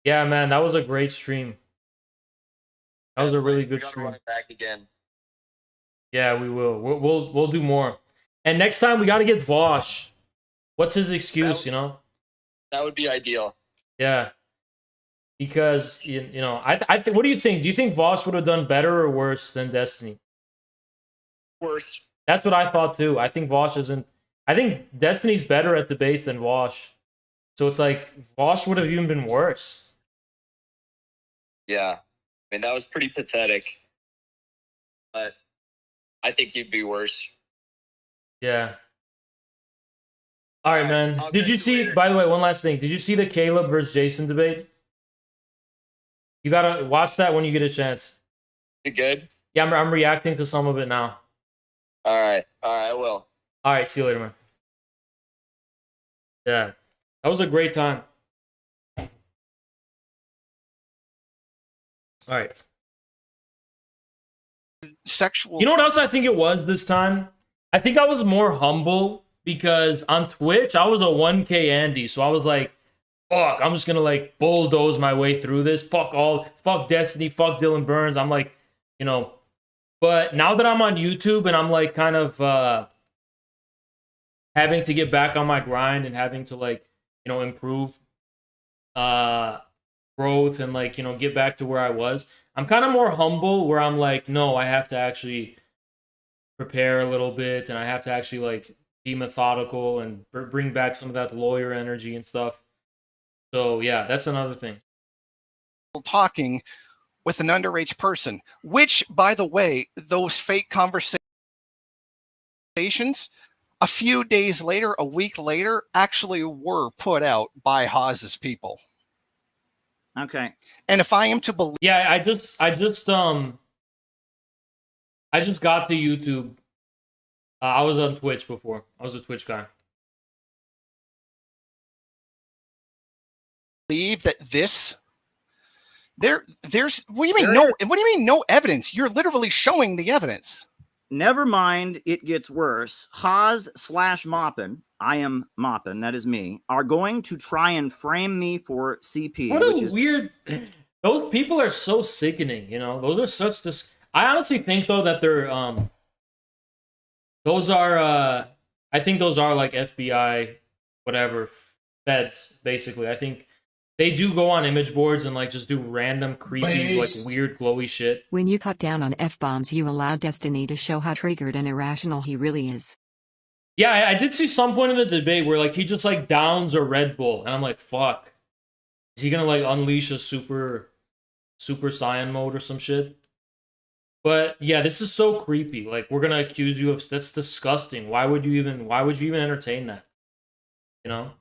Yeah, man, that was a great stream. That was a really good We gotta stream. run it back again. Yeah, we will. We'll do more. And next time we got to get Vaush. What's his excuse? You know? That would be ideal. Yeah. Because you know, I think. What do you think? Do you think Vaush would have done better or worse than Destiny? Worse. That's what I thought too. I think Vaush isn't. I think Destiny's better at debates than Vaush. So it's like Vaush would have even been worse. Yeah. I mean, that was pretty pathetic. But I think you'd be worse. Yeah. All right, man. I'll Did catch you you see? later. By the way, one last thing. Did you see the Caleb versus Jason debate? You gotta watch that when you get a chance. Is it good? Yeah, I'm reacting to some of it now. All right. I will. All right, see you later, man. Yeah, that was a great time. All right. Sexual. You know what else I think it was this time? I think I was more humble because on Twitch, I was a 1K Andy. So I was like, fuck, I'm just gonna like bulldoze my way through this. Fuck Destiny, fuck Dylan Burns. I'm like, you know, but now that I'm on YouTube and I'm like kind of having to get back on my grind and having to like, you know, improve growth and like, you know, get back to where I was. I'm kind of more humble where I'm like, no, I have to actually prepare a little bit and I have to actually like be methodical and bring back some of that lawyer energy and stuff. So yeah, that's another thing. Talking with an underage person, which, by the way, those fake conversations a few days later, a week later, actually were put out by Haas's people. Okay. And if I am to believe, Yeah, I just got to YouTube. I was on Twitch before. I was a Twitch guy. believe that there's what do you mean what do you mean no evidence? You're literally showing the evidence. Never mind, it gets worse. Haas/Moppin, I am Moppin, that is me, are going to try and frame me for CP. What which a is weird... Those people are so sickening, you know? Those are such... I honestly think, though, that they're... Those are... I think those are, like, FBI, whatever, feds, basically. I think they do go on image boards and, like, just do random, creepy, like, weird, glowy shit. When you cut down on F-bombs, you allow Destiny to show how triggered and irrational he really is. Yeah, I did see some point in the debate where, like, he just, like, downs a Red Bull. And I'm like, fuck. Is he gonna, like, unleash a Super Saiyan mode or some shit? But, yeah, this is so creepy. Like, we're gonna accuse you of... That's disgusting. Why would you even entertain that? You know?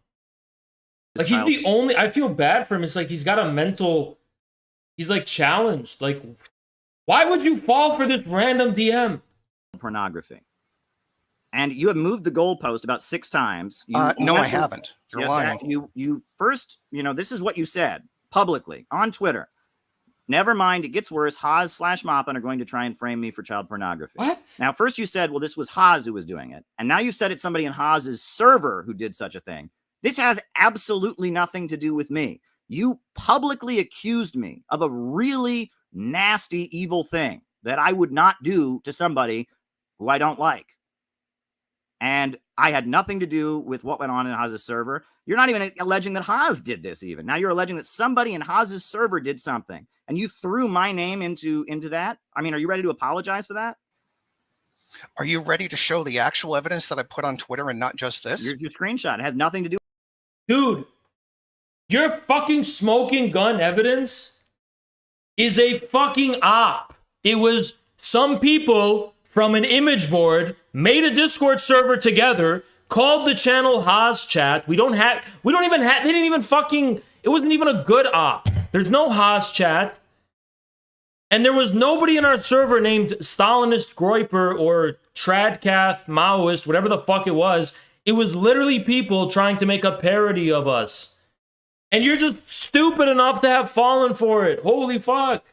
Like, he's the only... I feel bad for him. It's like he's got a mental... He's, like, challenged. Like, why would you fall for this random DM? pornography. And you have moved the goalpost about 6 times. No, I haven't. You're yes, lying. You first, this is what you said publicly on Twitter. Never mind, it gets worse. Haas/Moppin are going to try and frame me for child pornography. What? Now, first you said, well, this was Haas who was doing it. And now you said it's somebody in Haas's server who did such a thing. This has absolutely nothing to do with me. You publicly accused me of a really nasty, evil thing that I would not do to somebody who I don't like. And I had nothing to do with what went on in Haas's server. You're not even alleging that Haas did this even. Now you're alleging that somebody in Haas's server did something. And you threw my name into that? I mean, are you ready to apologize for that? Are you ready to show the actual evidence that I put on Twitter and not just this? Your screenshot. It has nothing to do. Dude, your fucking smoking gun evidence is a fucking op. It was some people from an image board made a Discord server together, called the channel Haas Chat. They didn't even fucking, it wasn't even a good op. There's no Haas Chat. And there was nobody in our server named Stalinist Groiper or Tradcath Maoist, whatever the fuck it was. It was literally people trying to make a parody of us. And you're just stupid enough to have fallen for it. Holy fuck.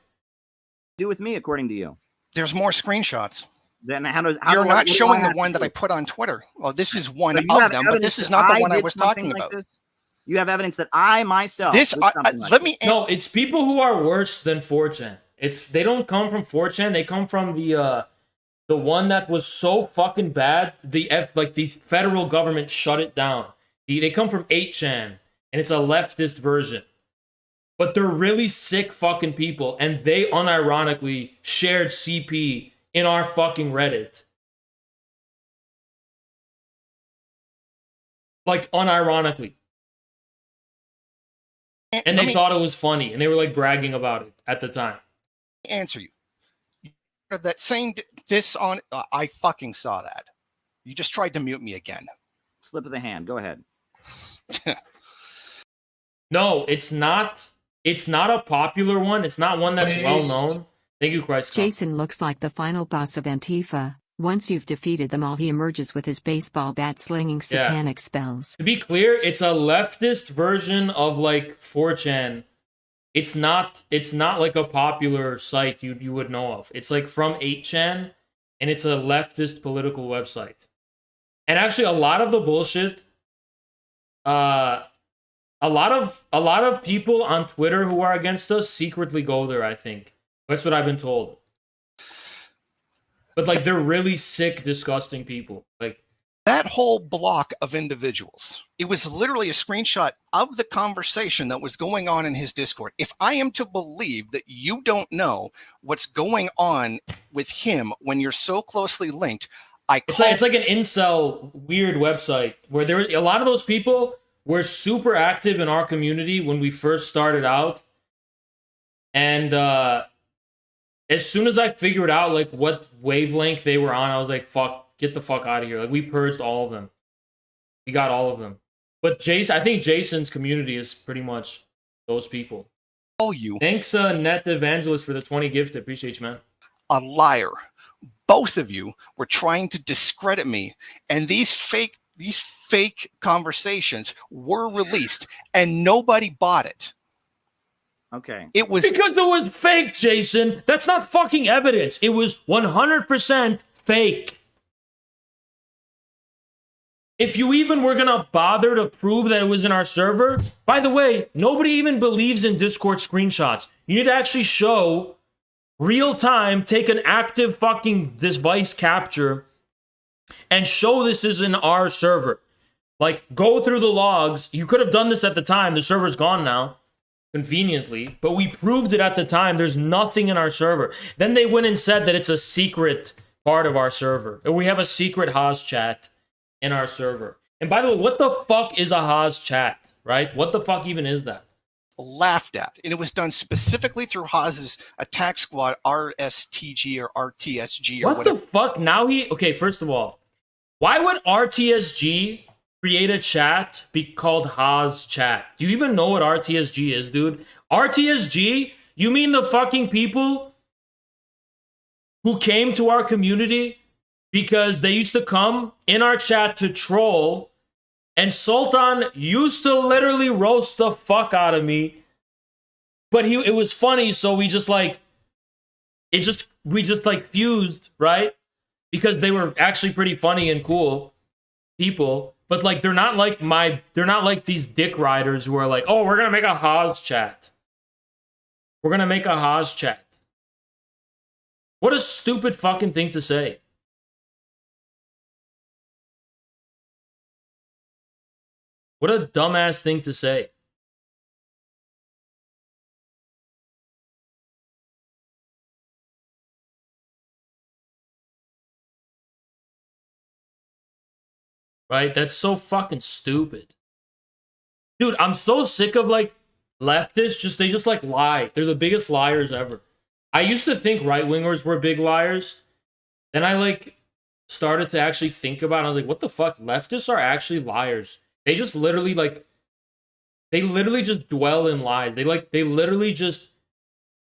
Do with me, according to you. There's more screenshots. Then You're not showing the one that I put on Twitter. Well, this is one of them, but this is not the one I was talking about. You have evidence that I myself. No, it's people who are worse than 4chan. They don't come from 4chan. They come from the one that was so fucking bad. The federal government shut it down. They come from 8chan, and it's a leftist version. But they're really sick fucking people, and they unironically shared CP in our fucking Reddit. Like, unironically. And they thought it was funny, and they were, like, bragging about it at the time. Answer you. That same diss on... I fucking saw that. You just tried to mute me again. Slip of the hand. Go ahead. No, it's not... It's not a popular one. It's not one that's well known. Thank you, Christ. Jason looks like the final boss of Antifa. Once you've defeated them all, he emerges with his baseball bat slinging satanic spells. To be clear, it's a leftist version of like 4chan. It's not like a popular site you would know of. It's like from 8chan, and it's a leftist political website. And actually, a lot of the bullshit, a lot of people on Twitter who are against us secretly go there, I think. That's what I've been told. But like, they're really sick, disgusting people. Like, that whole block of individuals, it was literally a screenshot of the conversation that was going on in his Discord. If I am to believe that you don't know what's going on with him when you're so closely linked, it's like an incel weird website where there were a lot of those people were super active in our community when we first started out. And as soon as I figured out like what wavelength they were on, I was like, fuck, get the fuck out of here. Like, we purged all of them. We got all of them. But I think Jason's community is pretty much those people. Thanks, Net Evangelist, for the 20 gift. I appreciate you, man. A liar. Both of you were trying to discredit me, and these fake conversations were released, and nobody bought it. Okay. It was because it was fake, Jason. That's not fucking evidence. It was 100% fake. If you even were gonna bother to prove that it was in our server, by the way, nobody even believes in Discord screenshots. You need to actually show real time, take an active fucking device capture and show this is in our server. Like, go through the logs. You could have done this at the time. The server's gone now, conveniently, but we proved it at the time. There's nothing in our server. Then they went and said that it's a secret part of our server. We have a secret Haas chat in our server. And by the way, what the fuck is a Haas chat, right? What the fuck even is that? Laughed at. And it was done specifically through Haas's attack squad, RSTG or RTSG or whatever. What the fuck? Now okay, first of all, why would RTSG create a chat be called Haas chat? Do you even know what RTSG is, dude? RTSG? You mean the fucking people who came to our community because they used to come in our chat to troll, and Sultan used to literally roast the fuck out of me, but it was funny, so we just fused, right? Because they were actually pretty funny and cool people, but like they're not like these dick riders who are like, oh, we're gonna make a Haas chat. We're gonna make a Haas chat. What a stupid fucking thing to say. What a dumbass thing to say. Right? That's so fucking stupid. Dude, I'm so sick of like leftists. They just like lie. They're the biggest liars ever. I used to think right-wingers were big liars. Then I like started to actually think about it. I was like, what the fuck? Leftists are actually liars. They just literally just dwell in lies. They literally just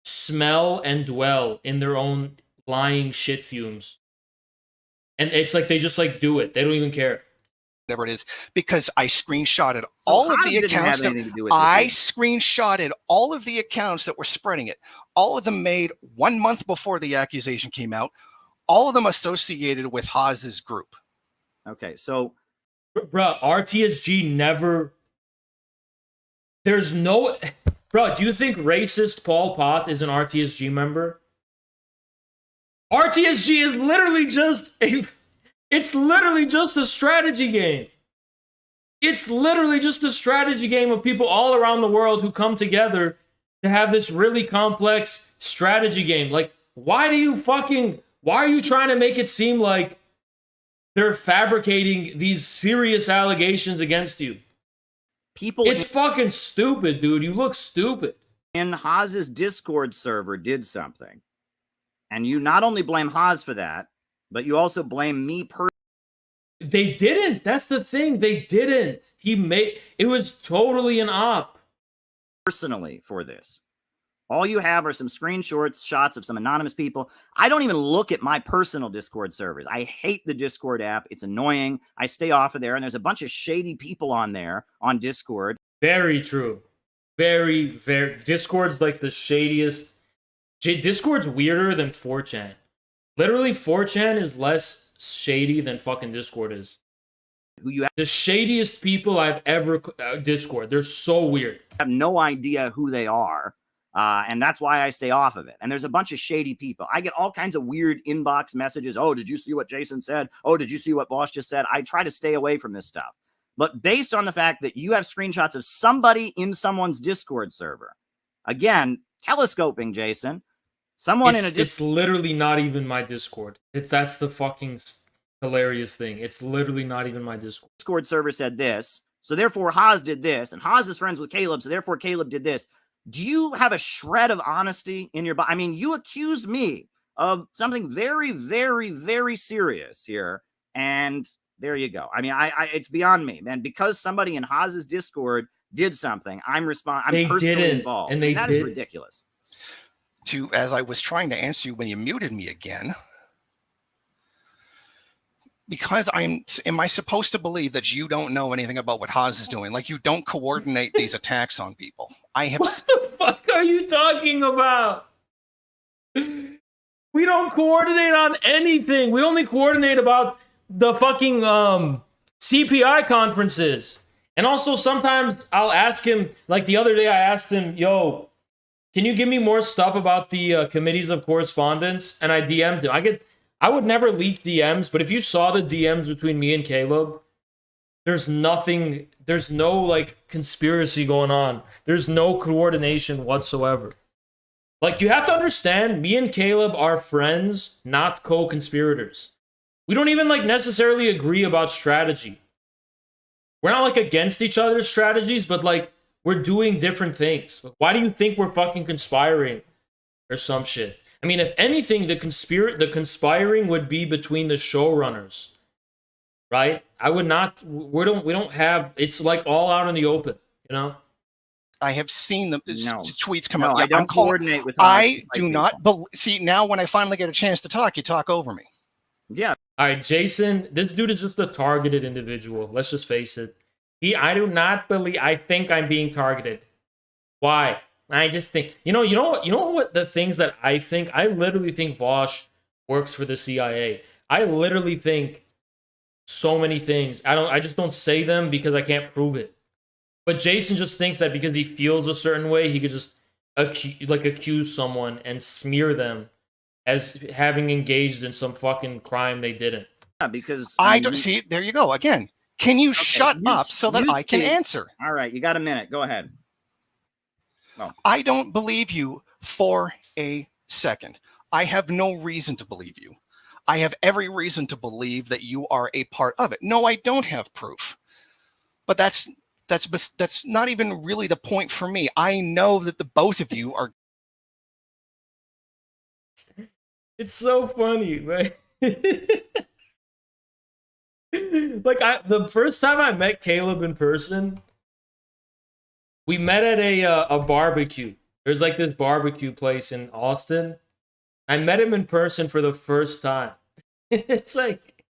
smell and dwell in their own lying shit fumes. And it's like they just like do it. They don't even care. Whatever it is, because I screenshotted all of the accounts screenshotted all of the accounts that were spreading it. All of them made 1 month before the accusation came out. All of them associated with Haas's group. Okay, so bruh, RTSG never. There's no. Bruh, do you think racist Pol Pot is an RTSG member? RTSG is literally just a. It's literally just a strategy game. It's literally just a strategy game of people all around the world who come together to have this really complex strategy game. Like, why are you trying to make it seem like they're fabricating these serious allegations against you? It's fucking stupid, dude. You look stupid. In Haas's Discord server did something. And you not only blame Haas for that, but you also blame me personally. They didn't. That's the thing. They didn't. It was totally an op. Personally for this. All you have are some shots of some anonymous people. I don't even look at my personal Discord servers. I hate the Discord app. It's annoying. I stay off of there, and there's a bunch of shady people on there on Discord. Very true. Very, very. Discord's like the shadiest. Discord's weirder than 4chan. Literally, 4chan is less shady than fucking Discord is. The shadiest people I've ever... Discord. They're so weird. I have no idea who they are. And that's why I stay off of it. And there's a bunch of shady people. I get all kinds of weird inbox messages. Oh, did you see what Jason said? Oh, did you see what Vaush just said? I try to stay away from this stuff. But based on the fact that you have screenshots of somebody in someone's Discord server. Again, telescoping, Jason. It's literally not even my Discord. That's the fucking hilarious thing. It's literally not even my Discord. Discord server said this, so therefore Haas did this, and Haas is friends with Caleb, so therefore Caleb did this. Do you have a shred of honesty in your body? I mean, you accused me of something very, very, very serious here, and there you go. I mean, it's beyond me, man. Because somebody in Haas's Discord did something, I'm personally involved, and that is ridiculous. As I was trying to answer you when you muted me again, because am I supposed to believe that you don't know anything about what Haas is doing? Like you don't coordinate these attacks on people? What the fuck are you talking about? We don't coordinate on anything. We only coordinate about the fucking CPI conferences. And also sometimes I'll ask him, like the other day I asked him, yo, can you give me more stuff about the committees of correspondence? And I DM'd him. I would never leak DMs, but if you saw the DMs between me and Caleb, there's no like conspiracy going on. There's no coordination whatsoever. Like you have to understand, me and Caleb are friends, not co-conspirators. We don't even like necessarily agree about strategy. We're not like against each other's strategies, but like we're doing different things. Why do you think we're fucking conspiring or some shit? I mean, if anything, the conspiring would be between the showrunners, right? We don't have, it's like all out in the open, you know? I have seen the tweets come out. I don't coordinate with. I do not see now. When I finally get a chance to talk, you talk over me. Yeah. All right, Jason. This dude is just a targeted individual. Let's just face it. I do not believe. I think I'm being targeted. Why? I just think. You know what? The things that I think. I literally think Vaush works for the CIA. I literally think so many things. I just don't say them because I can't prove it. But Jason just thinks that because he feels a certain way, he could just accuse someone and smear them as having engaged in some fucking crime they didn't. Yeah, because I don't see. There you go again. Can you shut up so that I can answer? All right, you got a minute. Go ahead. Oh. I don't believe you for a second. I have no reason to believe you. I have every reason to believe that you are a part of it. No, I don't have proof. But that's not even really the point for me. I know that the both of you are. It's so funny, man. Like the first time I met Caleb in person, we met at a barbecue, There's like this barbecue place in Austin. I met him in person for the first time. It's like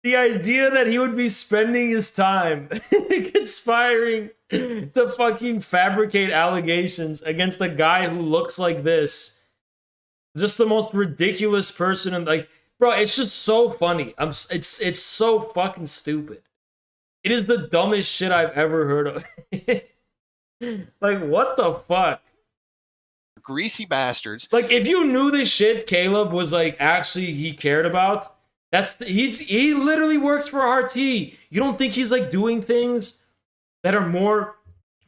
the idea that he would be spending his time conspiring to fucking fabricate allegations against a guy who looks like this. Just the most ridiculous person. And like, bro, it's just so funny. It's so fucking stupid. It is the dumbest shit I've ever heard of. Like, what the fuck? Greasy bastards. Like, if you knew this shit Caleb was like actually he cared about, he literally works for RT. You don't think he's like doing things that are more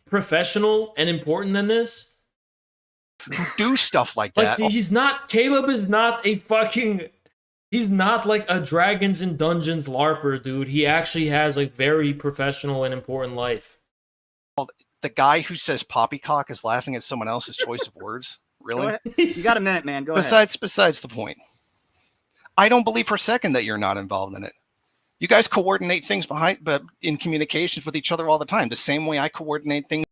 professional and important than this? Do stuff like Like, that. Caleb is not a fucking, he's not like a Dragons and Dungeons LARPer, dude. He actually has like very professional and important life. The guy who says poppycock is laughing at someone else's choice of words. Really? You got a minute, man. Go ahead. Besides the point. I don't believe for a second that you're not involved in it. You guys coordinate things in communications with each other all the time, the same way I coordinate things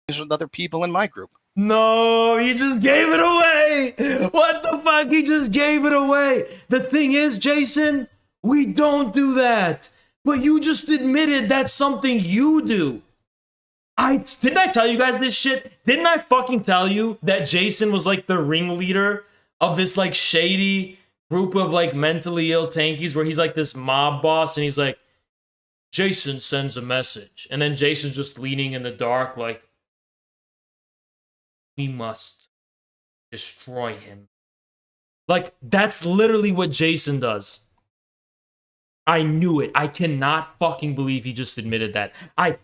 with other people in my group. No, he just gave it away. What the fuck? He just gave it away. The thing is, Jason, we don't do that. But you just admitted that's something you do. Didn't I tell you guys this shit? Didn't I fucking tell you that Jason was like the ringleader of this like shady group of like mentally ill tankies where he's like this mob boss and he's like, Jason sends a message. And then Jason's just leaning in the dark like, we must destroy him. Like, that's literally what Jason does. I knew it. I cannot fucking believe he just admitted that.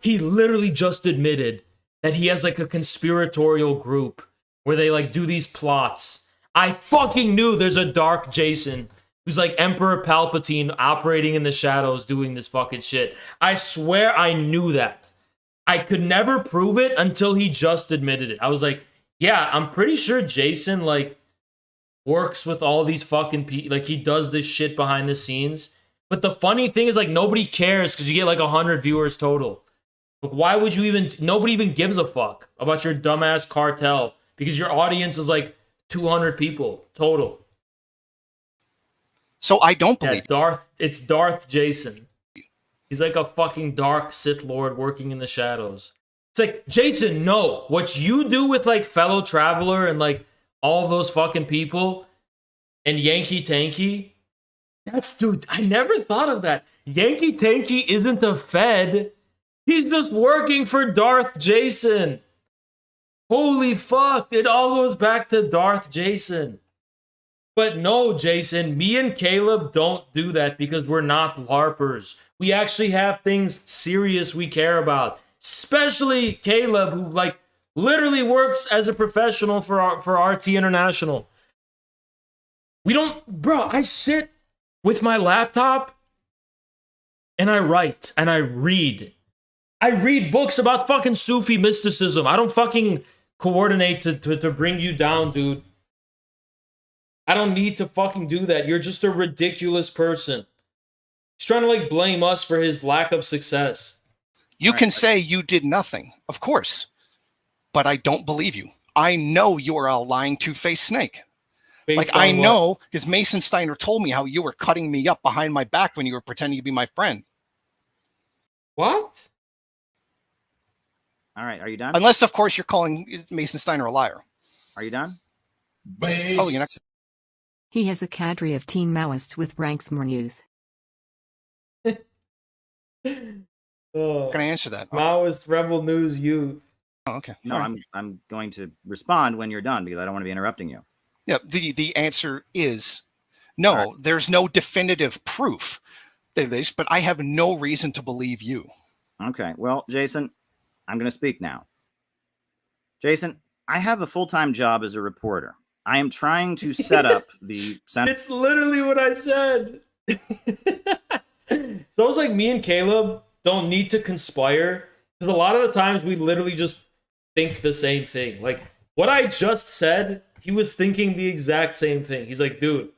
He literally just admitted that he has like a conspiratorial group where they like do these plots. I fucking knew there's a dark Jason who's like Emperor Palpatine operating in the shadows doing this fucking shit. I swear I knew that. I could never prove it until he just admitted it. I was like, yeah, I'm pretty sure Jason like works with all these fucking people. Like he does this shit behind the scenes. But the funny thing is, like, nobody cares because you get like 100 viewers total. Like, why would you even? Nobody even gives a fuck about your dumbass cartel because your audience is like 200 people total. So I don't believe It's Darth Jason. He's like a fucking dark Sith Lord working in the shadows. It's like, Jason, no. What you do with like Fellow Traveler and like all those fucking people and Yankee Tanky. Dude, I never thought of that. Yankee Tanky isn't a Fed. He's just working for Darth Jason. Holy fuck. It all goes back to Darth Jason. But no, Jason, me and Caleb don't do that because we're not LARPers. We actually have things serious we care about. Especially Caleb, who like literally works as a professional for RT International. We don't, bro, I sit with my laptop, and I write, and I read. I read books about fucking Sufi mysticism. I don't fucking coordinate to bring you down, dude. I don't need to fucking do that. You're just a ridiculous person. He's trying to, like, blame us for his lack of success. You can say you did nothing, of course, but I don't believe you. I know you are a lying two-faced snake. Like, I know, because Mason Steiner told me how you were cutting me up behind my back when you were pretending to be my friend. What? All right, are you done? Unless, of course, you're calling Mason Steiner a liar. Are you done? Oh, you're not. He has a cadre of teen Maoists with ranks more youth. Can I answer that? Maoist Rebel News Youth. Oh, okay. No, I'm going to respond when you're done because I don't want to be interrupting you. Yeah, the answer is no. Right. There's no definitive proof, but I have no reason to believe you. Okay, well, Jason, I'm going to speak now. Jason, I have a full-time job as a reporter. I am trying to set up the... It's literally what I said. It's almost like me and Caleb don't need to conspire because a lot of the times we literally just think the same thing. Like, what I just said... He was thinking the exact same thing. He's like, dude,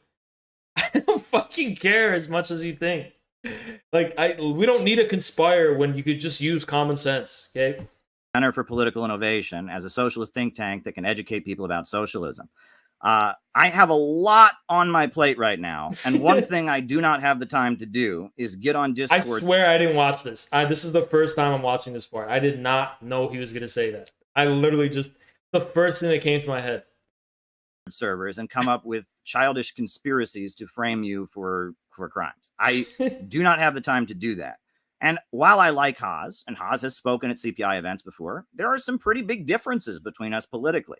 I don't fucking care as much as you think. Like, we don't need to conspire when you could just use common sense, okay? Center for Political Innovation as a socialist think tank that can educate people about socialism. I have a lot on my plate right now, and one thing I do not have the time to do is get on Discord. I swear I didn't watch this. This is the first time I'm watching this part. I did not know he was going to say that. I literally just, the first thing that came to my head. Servers and come up with childish conspiracies to frame you for crimes. I do not have the time to do that. And while I like Haas, and Haas has spoken at CPI events before, there are some pretty big differences between us politically.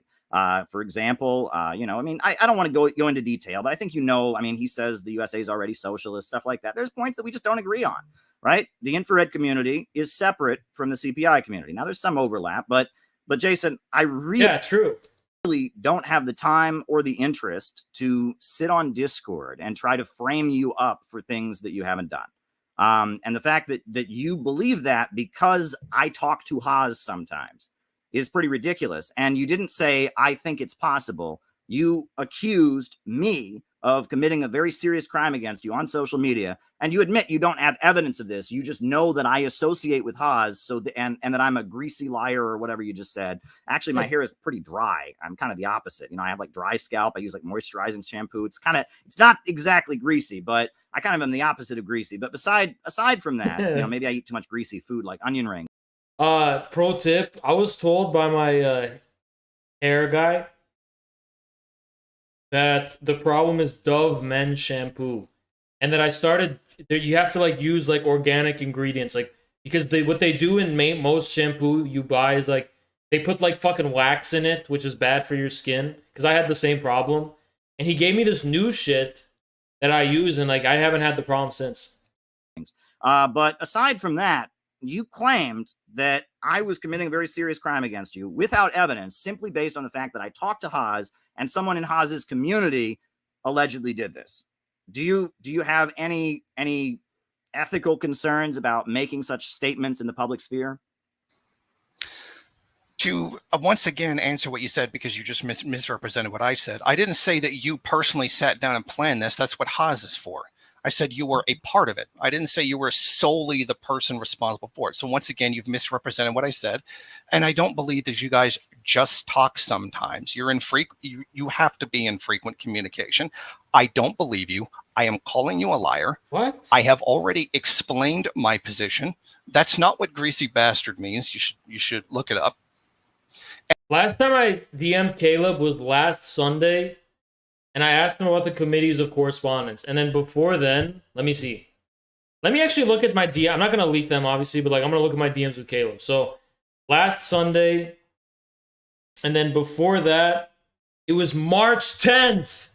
For example, you know, I mean, I don't want to go into detail, but I think, you know, I mean, he says the USA is already socialist, stuff like that. There's points that we just don't agree on, right? The infrared community is separate from the CPI community. Now, there's some overlap, but Jason, I really don't have the time or the interest to sit on Discord and try to frame you up for things that you haven't done. And the fact that you believe that because I talk to Haas sometimes is pretty ridiculous. And you didn't say, I think it's possible. You accused me of committing a very serious crime against you on social media. And you admit you don't have evidence of this. You just know that I associate with Haas and that I'm a greasy liar or whatever you just said. Actually, my hair is pretty dry. I'm kind of the opposite. You know, I have like dry scalp. I use like moisturizing shampoo. It's not exactly greasy, but I kind of am the opposite of greasy. But aside from that, you know, maybe I eat too much greasy food like onion rings. Pro tip, I was told by my hair guy that the problem is Dove men's shampoo, and that I started, you have to like use like organic ingredients, like, because what they do in most shampoo you buy is like they put like fucking wax in it, which is bad for your skin, because I had the same problem. And he gave me this new shit that I use, and like I haven't had the problem since. But aside from that, you claimed that I was committing a very serious crime against you without evidence, simply based on the fact that I talked to Haas and someone in Haas's community allegedly did this. Do you have any ethical concerns about making such statements in the public sphere? To once again answer what you said, because you just misrepresented what I said. I didn't say that you personally sat down and planned this. That's what Haas is for. I said you were a part of it. I didn't say you were solely the person responsible for it. So once again, you've misrepresented what I said. And I don't believe that you guys just talk sometimes. You have to be in frequent communication. I don't believe you. I am calling you a liar. What? I have already explained my position. That's not what greasy bastard means. You should look it up. Last time I DM'd Caleb was last Sunday, and I asked him about the committees of correspondence. And then before then, let me see. Let me actually look at my DM. I'm not going to leak them, obviously, but like I'm going to look at my DMs with Caleb. So last Sunday, and then before that, it was March 10th.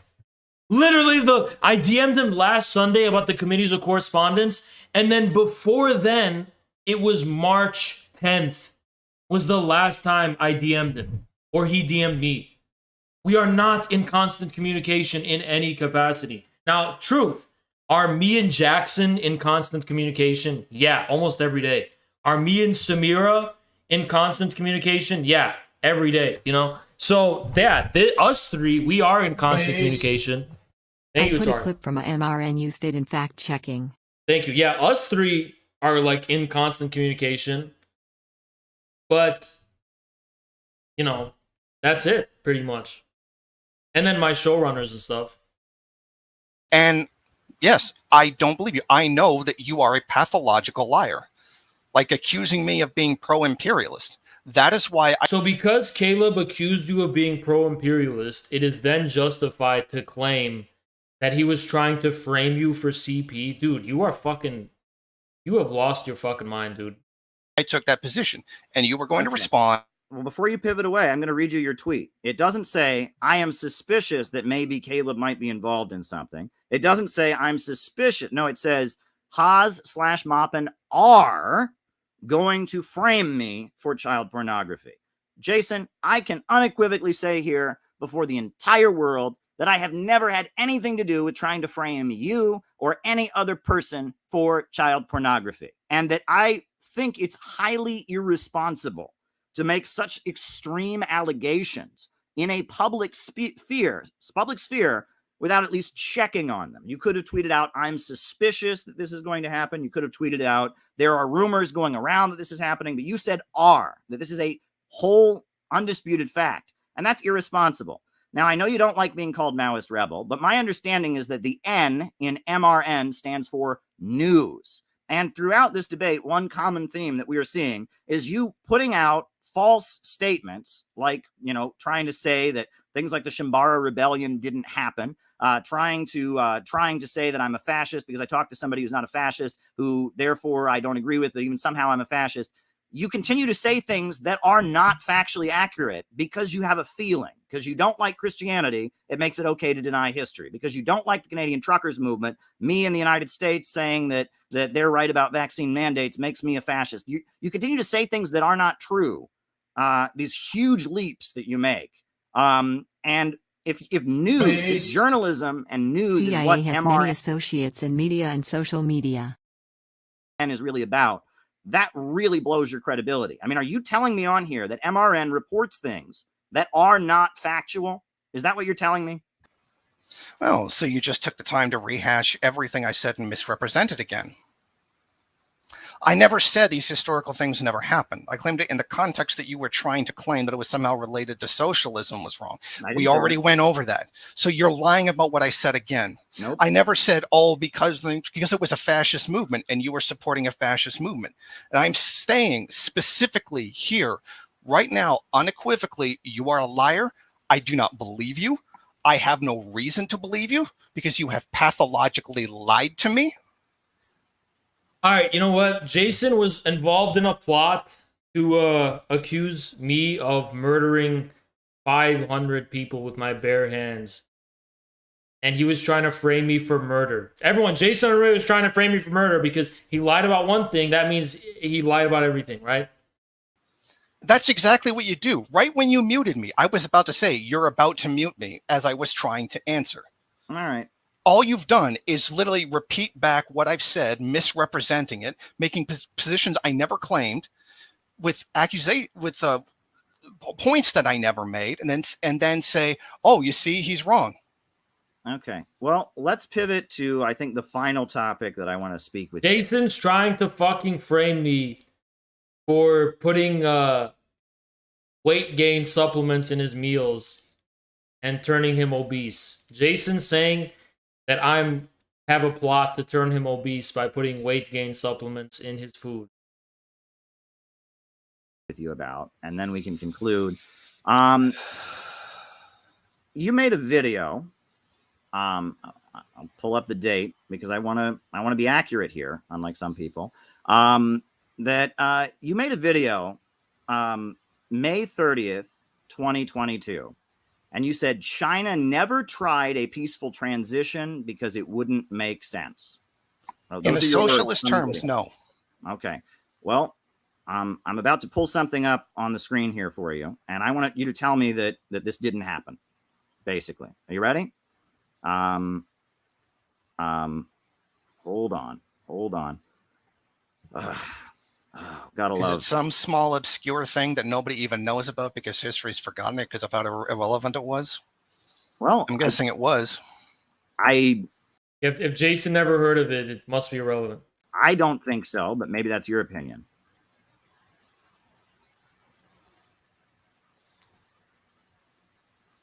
Literally, I DM'd him last Sunday about the committees of correspondence. And then before then, it was March 10th. Was the last time I DM'd him, or he DM'd me. We are not in constant communication in any capacity. Now, truth, are me and Jackson in constant communication? Yeah, almost every day. Are me and Samira in constant communication? Yeah, every day, you know? So, us three, we are in constant communication. Thank you, I put Tara. a clip from a MRNU feed in fact checking. Thank you. Yeah, us three are like in constant communication. But, you know, that's it, pretty much. And then my showrunners and stuff. And yes, I don't believe you. I know that you are a pathological liar, like accusing me of being pro-imperialist. That is why So because Caleb accused you of being pro-imperialist, it is then justified to claim that he was trying to frame you for CP. Dude, you have lost your fucking mind, dude. I took that position, and you were going to respond. Well, before you pivot away, I'm going to read you your tweet. It doesn't say, I am suspicious that maybe Caleb might be involved in something. It doesn't say, I'm suspicious. No, it says, Haas/Moppin are going to frame me for child pornography. Jason, I can unequivocally say here before the entire world that I have never had anything to do with trying to frame you or any other person for child pornography. And that I think it's highly irresponsible to make such extreme allegations in a public sphere without at least checking on them. You could have tweeted out, I'm suspicious that this is going to happen. You could have tweeted out, there are rumors going around that this is happening, but you said that this is a whole undisputed fact. And that's irresponsible. Now, I know you don't like being called Maoist rebel, but my understanding is that the N in MRN stands for news. And throughout this debate, one common theme that we are seeing is you putting out false statements, like, trying to say that things like the Shambara rebellion didn't happen, trying to say that I'm a fascist because I talked to somebody who's not a fascist, who therefore I don't agree with, but even somehow I'm a fascist. You continue to say things that are not factually accurate because you have a feeling, because you don't like Christianity. It makes it okay to deny history. Because you don't like the Canadian truckers movement. Me in the United States saying that they're right about vaccine mandates makes me a fascist. You continue to say things that are not true. These huge leaps that you make. And if news, if journalism and news CIA is what has many associates in media and social media is really about, that really blows your credibility. I mean, are you telling me on here that MRN reports things that are not factual? Is that what you're telling me? Well, so you just took the time to rehash everything I said and misrepresent it again. I never said these historical things never happened. I claimed it in the context that you were trying to claim that it was somehow related to socialism was wrong. We already went over that. So you're lying about what I said again. Nope. I never said, because it was a fascist movement and you were supporting a fascist movement. And I'm saying specifically here, right now, unequivocally, you are a liar. I do not believe you. I have no reason to believe you because you have pathologically lied to me. All right, you know what? Jason was involved in a plot to accuse me of murdering 500 people with my bare hands. And he was trying to frame me for murder. Everyone, Jason Array was trying to frame me for murder because he lied about one thing. That means he lied about everything, right? That's exactly what you do. Right when you muted me, I was about to say, you're about to mute me as I was trying to answer. All right. All you've done is literally repeat back what I've said, misrepresenting it, making positions I never claimed, with points that I never made, and then say, "Oh, you see, he's wrong." Okay. Well, let's pivot to, I think, the final topic that I want to speak with. Jason's trying to fucking frame me for putting weight gain supplements in his meals and turning him obese. Jason's saying that have a plot to turn him obese by putting weight gain supplements in his food. With you about, and then we can conclude. You made a video. I'll pull up the date because I want to be accurate here, unlike some people. That you made a video May 30th, 2022. And you said China never tried a peaceful transition because it wouldn't make sense. In the socialist terms, no. Okay. Well, I'm about to pull something up on the screen here for you, and I want you to tell me that this didn't happen, basically. Are you ready? Hold on. Oh, gotta love. Is it some small obscure thing that nobody even knows about because history's forgotten it because of how irrelevant it was? Well, I'm guessing it was. If Jason never heard of it, it must be irrelevant. I don't think so, but maybe that's your opinion.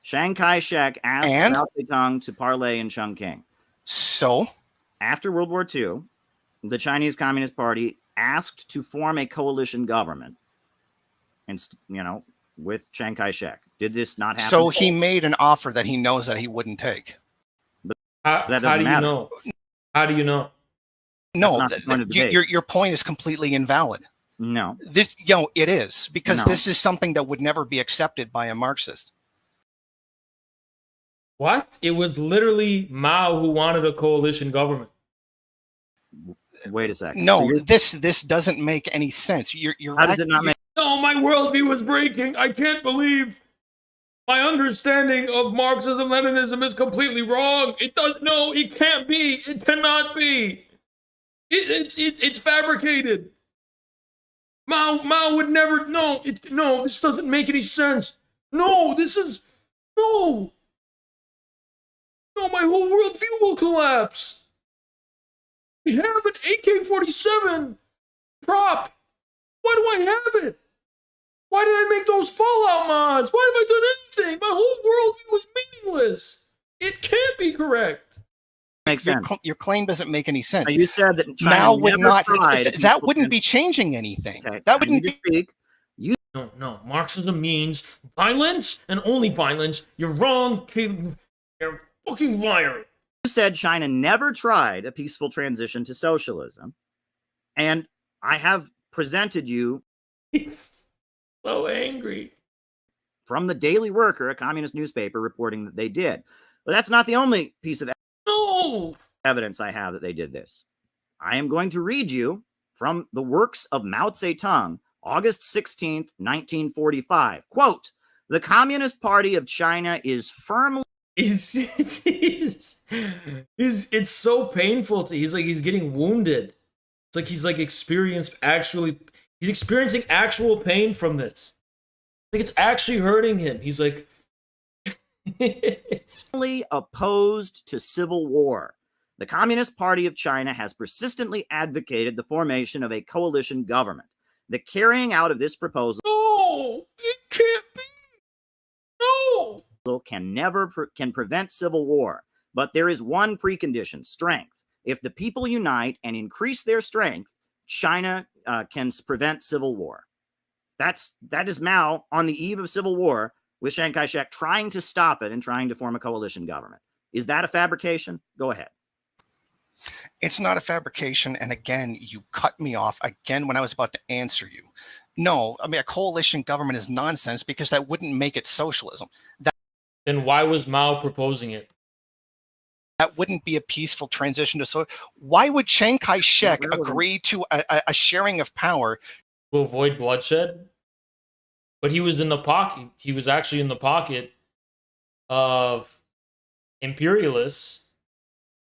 Chiang Kai-shek asked Mao Zedong to parley in Chongqing. So? After World War II, the Chinese Communist Party asked to form a coalition government, and with Chiang Kai-shek. Did this not happen? So he made an offer that he knows that he wouldn't take. But that doesn't matter. Know? How do you know? No, your point is completely invalid. No, it is, because this is something that would never be accepted by a Marxist. What? It was literally Mao who wanted a coalition government. Wait a second. No, so this doesn't make any sense. How does it not make? No, my worldview is breaking. I can't believe my understanding of Marxism-Leninism is completely wrong. It does. No, it can't be. It cannot be. It's fabricated. Mao would never. No, this doesn't make any sense. No, this is no. no, my whole worldview will collapse. We have an AK-47 prop. Why do I have it? Why did I make those Fallout mods? Why have I done anything? My whole worldview is meaningless. It can't be correct. Makes sense. Your claim doesn't make any sense. Now, you said that China Mao would never not. tried That wouldn't be changing anything. Okay, That wouldn't be. speak. No. Marxism means violence and only violence. You're wrong. You're a fucking liar. You said China never tried a peaceful transition to socialism, and I have presented you. He's so angry. From the Daily Worker, a communist newspaper, reporting that they did. But that's not the only piece of evidence I have that they did this. I am going to read you from the works of Mao Zedong, August 16th, 1945. Quote, "The Communist Party of China is firmly..." It's so painful. He's getting wounded. It's like he's experiencing actual pain from this. Like it's actually hurting him. He's like, it's opposed to civil war. The Communist Party of China has persistently advocated the formation of a coalition government. The carrying out of this proposal it can't be. can prevent civil war. But there is one precondition: strength. If the people unite and increase their strength, China can prevent civil war. That is Mao on the eve of civil war with Chiang Kai-shek trying to stop it and trying to form a coalition government. Is that a fabrication? Go ahead. It's not a fabrication. And again, you cut me off again when I was about to answer you. No, I mean, a coalition government is nonsense because that wouldn't make it socialism. Then why was Mao proposing it? That wouldn't be a peaceful transition to socialism. Why would Chiang Kai-shek agree to a sharing of power? To avoid bloodshed? But he was in the pocket. He was actually in the pocket of imperialists,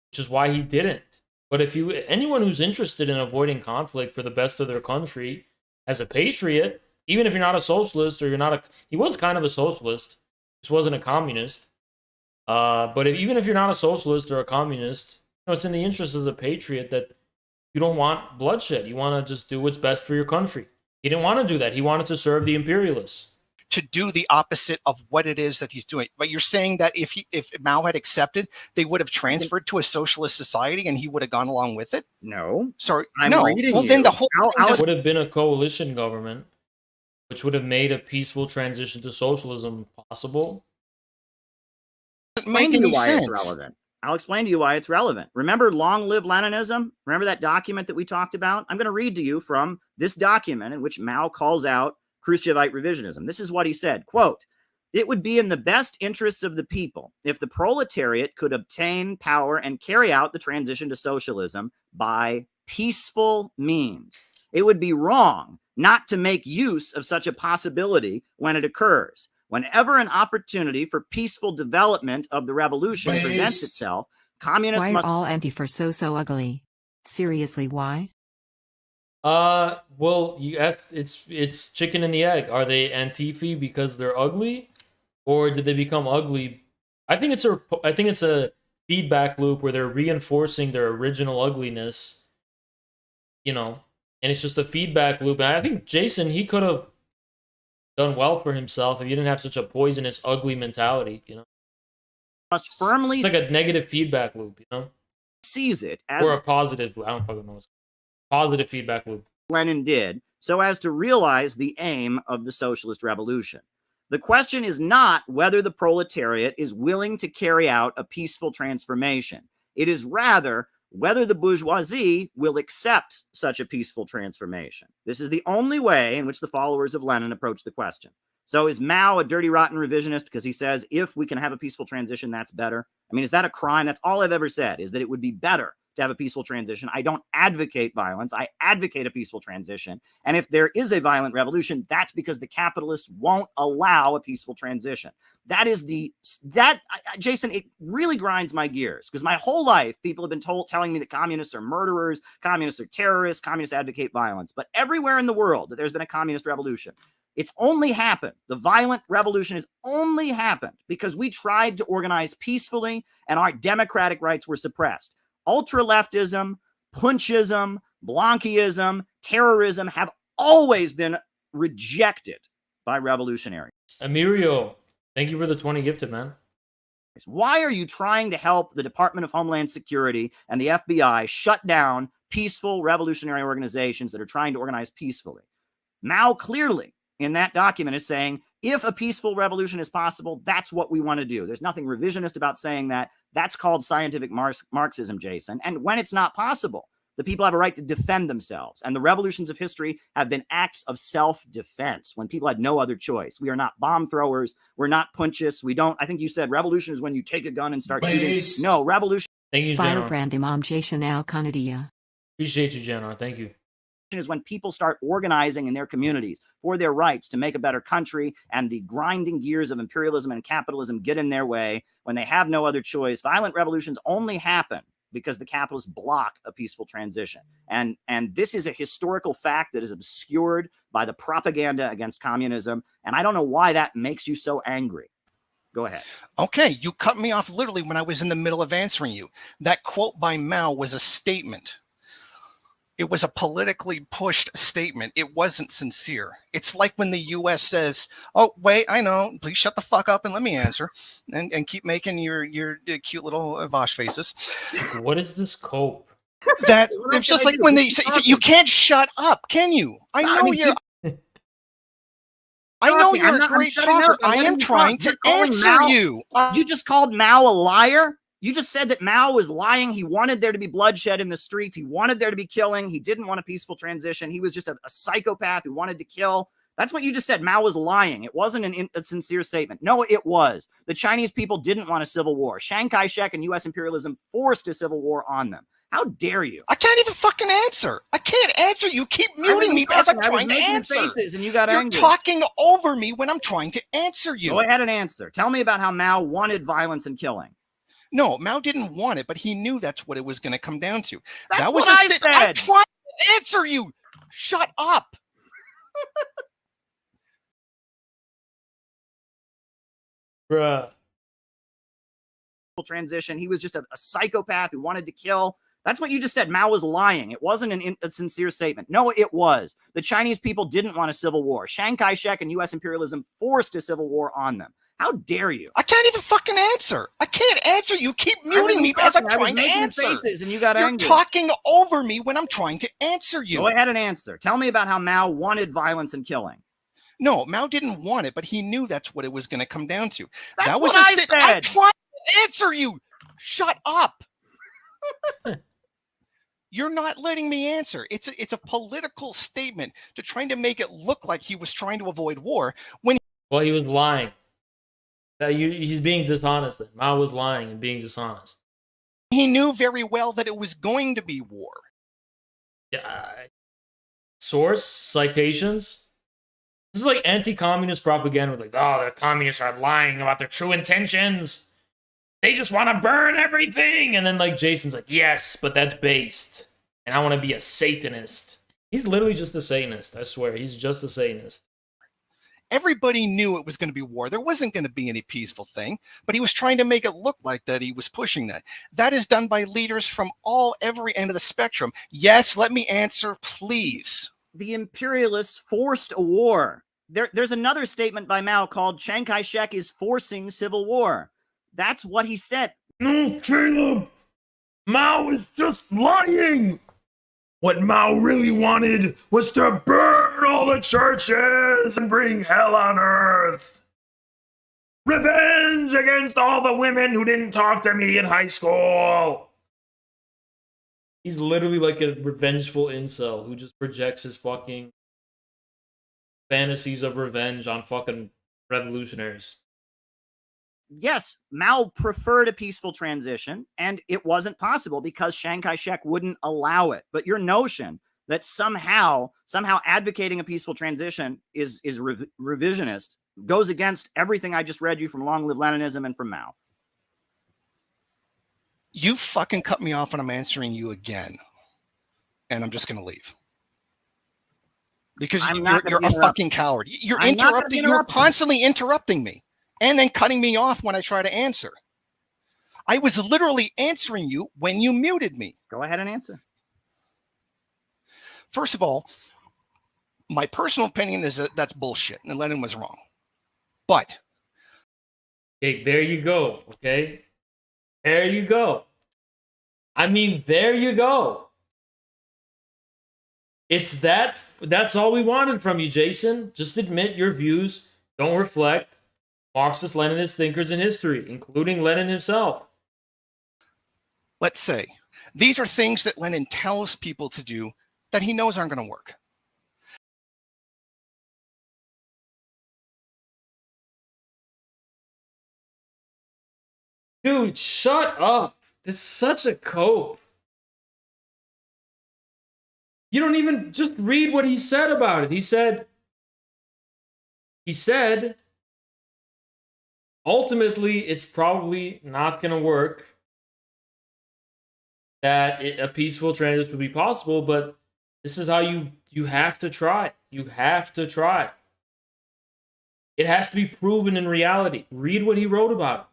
which is why he didn't. But if anyone who's interested in avoiding conflict for the best of their country, as a patriot, even if you're not a socialist or you're not he was kind of a socialist, just wasn't a communist. But even if you're not a socialist or a communist, it's in the interest of the patriot that you don't want bloodshed. You want to just do what's best for your country. He didn't want to do that. He wanted to serve the imperialists. To do the opposite of what it is that he's doing. But you're saying that if Mao had accepted, they would have transferred to a socialist society and he would have gone along with it? No. Sorry, no. Well, then the whole thing would have been a coalition government, which would have made a peaceful transition to socialism possible. I'll explain to you why it's relevant. I'll explain to you why it's relevant. Remember Long Live Leninism? Remember that document that we talked about? I'm going to read to you from this document in which Mao calls out Khrushchevite revisionism. This is what he said, quote, "It would be in the best interests of the people if the proletariat could obtain power and carry out the transition to socialism by peaceful means. It would be wrong not to make use of such a possibility when it occurs. Whenever an opportunity for peaceful development of the revolution presents itself, communists Why must..." are all Antifa so ugly? Seriously, why? Well, yes, it's chicken and the egg. Are they Antifa because they're ugly, or did they become ugly? I think it's a feedback loop where they're reinforcing their original ugliness, and it's just a feedback loop. And I think Jason, he could have done well for himself if he didn't have such a poisonous, ugly mentality, must firmly it's like a negative feedback loop, seize it as or a positive. I don't fucking know. Positive feedback loop. Lenin did, so as to realize the aim of the socialist revolution. The question is not whether the proletariat is willing to carry out a peaceful transformation. It is rather whether the bourgeoisie will accept such a peaceful transformation. This is the only way in which the followers of Lenin approach the question. So is Mao a dirty, rotten revisionist because he says, if we can have a peaceful transition, that's better? I mean, is that a crime? That's all I've ever said, is that it would be better to have a peaceful transition. I don't advocate violence. I advocate a peaceful transition. And if there is a violent revolution, that's because the capitalists won't allow a peaceful transition. Jason, it really grinds my gears because my whole life, people have been telling me that communists are murderers, communists are terrorists, communists advocate violence. But everywhere in the world that there's been a communist revolution, It's only happened. The violent revolution has only happened because we tried to organize peacefully and our democratic rights were suppressed. Ultra-leftism, punchism, Blanquism, terrorism have always been rejected by revolutionaries. Emirio, thank you for the 20 gifted, man. Why are you trying to help the Department of Homeland Security and the FBI shut down peaceful revolutionary organizations that are trying to organize peacefully? Mao clearly in that document is saying, if a peaceful revolution is possible, that's what we want to do. There's nothing revisionist about saying that. That's called scientific Marxism, Jason. And when it's not possible, the people have a right to defend themselves. And the revolutions of history have been acts of self-defense when people had no other choice. We are not bomb throwers. We're not punchists. We don't, I think you said revolution is when you take a gun and start shooting. No, revolution. Thank you, Janar. Firebrand Imam Jason Al Kanadia. Appreciate you, Janar. Thank you. Is when people start organizing in their communities for their rights to make a better country, and the grinding gears of imperialism and capitalism get in their way when they have no other choice. Violent revolutions only happen because the capitalists block a peaceful transition. And this is a historical fact that is obscured by the propaganda against communism. And I don't know why that makes you so angry. Go ahead. Okay, you cut me off literally when I was in the middle of answering you. That quote by Mao was a statement. It was a politically pushed statement. It wasn't sincere. It's like when the U.S. says, oh, wait, I know, please shut the fuck up and let me answer, and keep making your cute little Vaush faces. What is this cope? That it's just like when they say, you can't shut up, can you? I know you're a great talker. I am trying to answer you. You just called Mao a liar? You just said that Mao was lying. He wanted there to be bloodshed in the streets. He wanted there to be killing. He didn't want a peaceful transition. He was just a psychopath who wanted to kill. That's what you just said. Mao was lying. It wasn't a sincere statement. No, it was. The Chinese people didn't want a civil war. Chiang Kai-shek and U.S. imperialism forced a civil war on them. How dare you? I can't even fucking answer. I can't answer. You keep muting me as I'm trying to answer. Faces and you got You're angry. talking over me when I'm trying to answer you. Go ahead and answer. Tell me about how Mao wanted violence and killing. No, Mao didn't want it, but he knew that's what it was going to come down to. That's that was what I said. I'm trying to answer you. Shut up. Bruh. Transition. He was just a psychopath who wanted to kill. That's what you just said. Mao was lying. It wasn't a sincere statement. No, it was. The Chinese people didn't want a civil war. Chiang Kai-shek and U.S. imperialism forced a civil war on them. How dare you? I can't even fucking answer. I can't answer. You keep muting me as I'm trying to answer. Faces and you got You're angry. talking over me when I'm trying to answer you. Go ahead and answer. Tell me about how Mao wanted violence and killing. No, Mao didn't want it, but he knew that's what it was going to come down to. That's that was what I said. said. I'm trying to answer you. Shut up. You're not letting me answer. It's a political statement to trying to make it look like he was trying to avoid war when Well, he was lying. He's being dishonest then. Mao was lying and being dishonest. he knew very well that it was going to be war. Yeah. Source? Citations? This is like anti-communist propaganda. Like, oh, the communists are lying about their true intentions. They just want to burn everything. And then like Jason's like, yes, but that's based. And I want to be a Satanist. He's literally just a Satanist. I swear. He's just a Satanist. Everybody knew it was going to be war. There wasn't going to be any peaceful thing, but he was trying to make it look like that he was pushing that. That is done by leaders from every end of the spectrum. Yes, let me answer, please. The imperialists forced a war. There's another statement by Mao called Chiang Kai-shek is forcing civil war. That's what he said. No, Caleb! Mao is just lying! What Mao really wanted was to burn all the churches and bring hell on earth. Revenge against all the women who didn't talk to me in high school. He's literally like a revengeful incel who just projects his fucking fantasies of revenge on fucking revolutionaries. Yes, Mao preferred a peaceful transition, and it wasn't possible because Chiang Kai-shek wouldn't allow it. But your notion that somehow advocating a peaceful transition is revisionist goes against everything I just read you from Long Live Leninism and from Mao. You fucking cut me off when I'm answering you again, and I'm just going to leave. Because I'm not you're gonna a interrupt. fucking coward. You're I'm not gonna interrupting. You're interrupt you. constantly interrupting me and then cutting me off when I try to answer. I was literally answering you when you muted me. Go ahead and answer. First of all, my personal opinion is that that's bullshit and Lenin was wrong. But Okay, there you go. Okay, there you go. I mean, there you go. It's that's all we wanted from you, Jason. Just admit your views don't reflect Marxist-Leninist thinkers in history, including Lenin himself. let's say these are things that Lenin tells people to do that he knows aren't going to work. Dude, shut up. This is such a cope. You don't even just read what he said about it. He said, ultimately, it's probably not going to work, that a peaceful transition would be possible, but this is how you have to try. You have to try. It has to be proven in reality. Read what he wrote about it.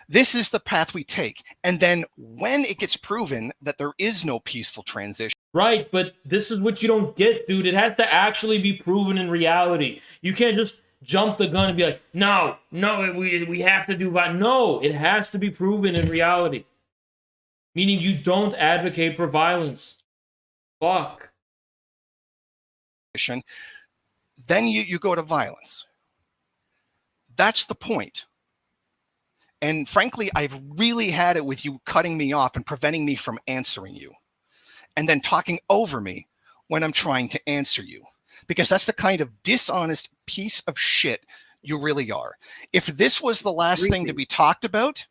This is the path we take. And then when it gets proven that there is no peaceful transition. Right, but this is what you don't get, dude. It has to actually be proven in reality. You can't just jump the gun and be like, no, we have to do that. No, it has to be proven in reality. Meaning you don't advocate for violence. Fuck. Then you go to violence. That's the point. And frankly, I've really had it with you cutting me off and preventing me from answering you. And then talking over me when I'm trying to answer you. Because that's the kind of dishonest piece of shit you really are. If this was the last thing to be talked about,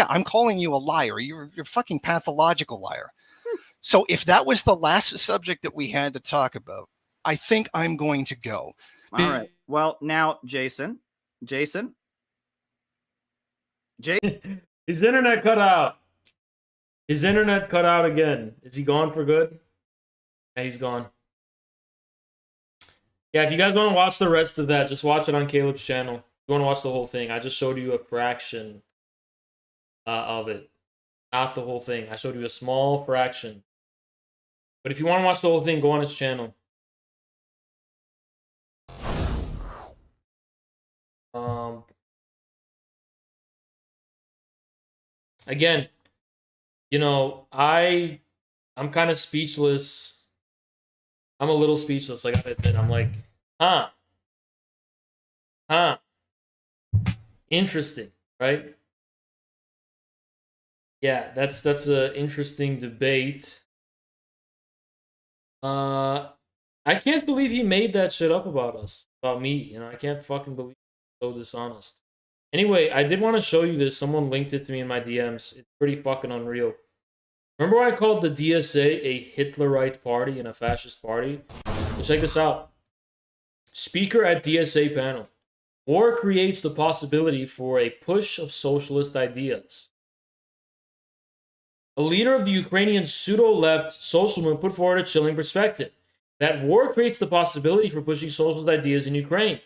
I'm calling you a liar. You're a fucking pathological liar. So if that was the last subject that we had to talk about, I think I'm going to go. All right. Well, now, Jason. His internet cut out. His internet cut out again. Is he gone for good? Yeah, he's gone. Yeah, if you guys want to watch the rest of that, just watch it on Caleb's channel. If you want to watch the whole thing, I just showed you a fraction of it. Not the whole thing. I showed you a small fraction. But if you want to watch the whole thing, go on his channel. Again, you know, I'm kind of speechless. I'm a little speechless, like I said. I'm like, interesting, right? Yeah, that's an interesting debate. I can't believe he made that shit up about us, about me. You know, I can't fucking believe he's so dishonest. Anyway, I did want to show you this. Someone linked it to me in my DMs. It's pretty fucking unreal. Remember when I called the DSA a Hitlerite party and a fascist party? Well, check this out. Speaker at DSA panel. War creates the possibility for a push of socialist ideas. A leader of the Ukrainian pseudo-left social movement put forward a chilling perspective that war creates the possibility for pushing socialist ideas in Ukraine.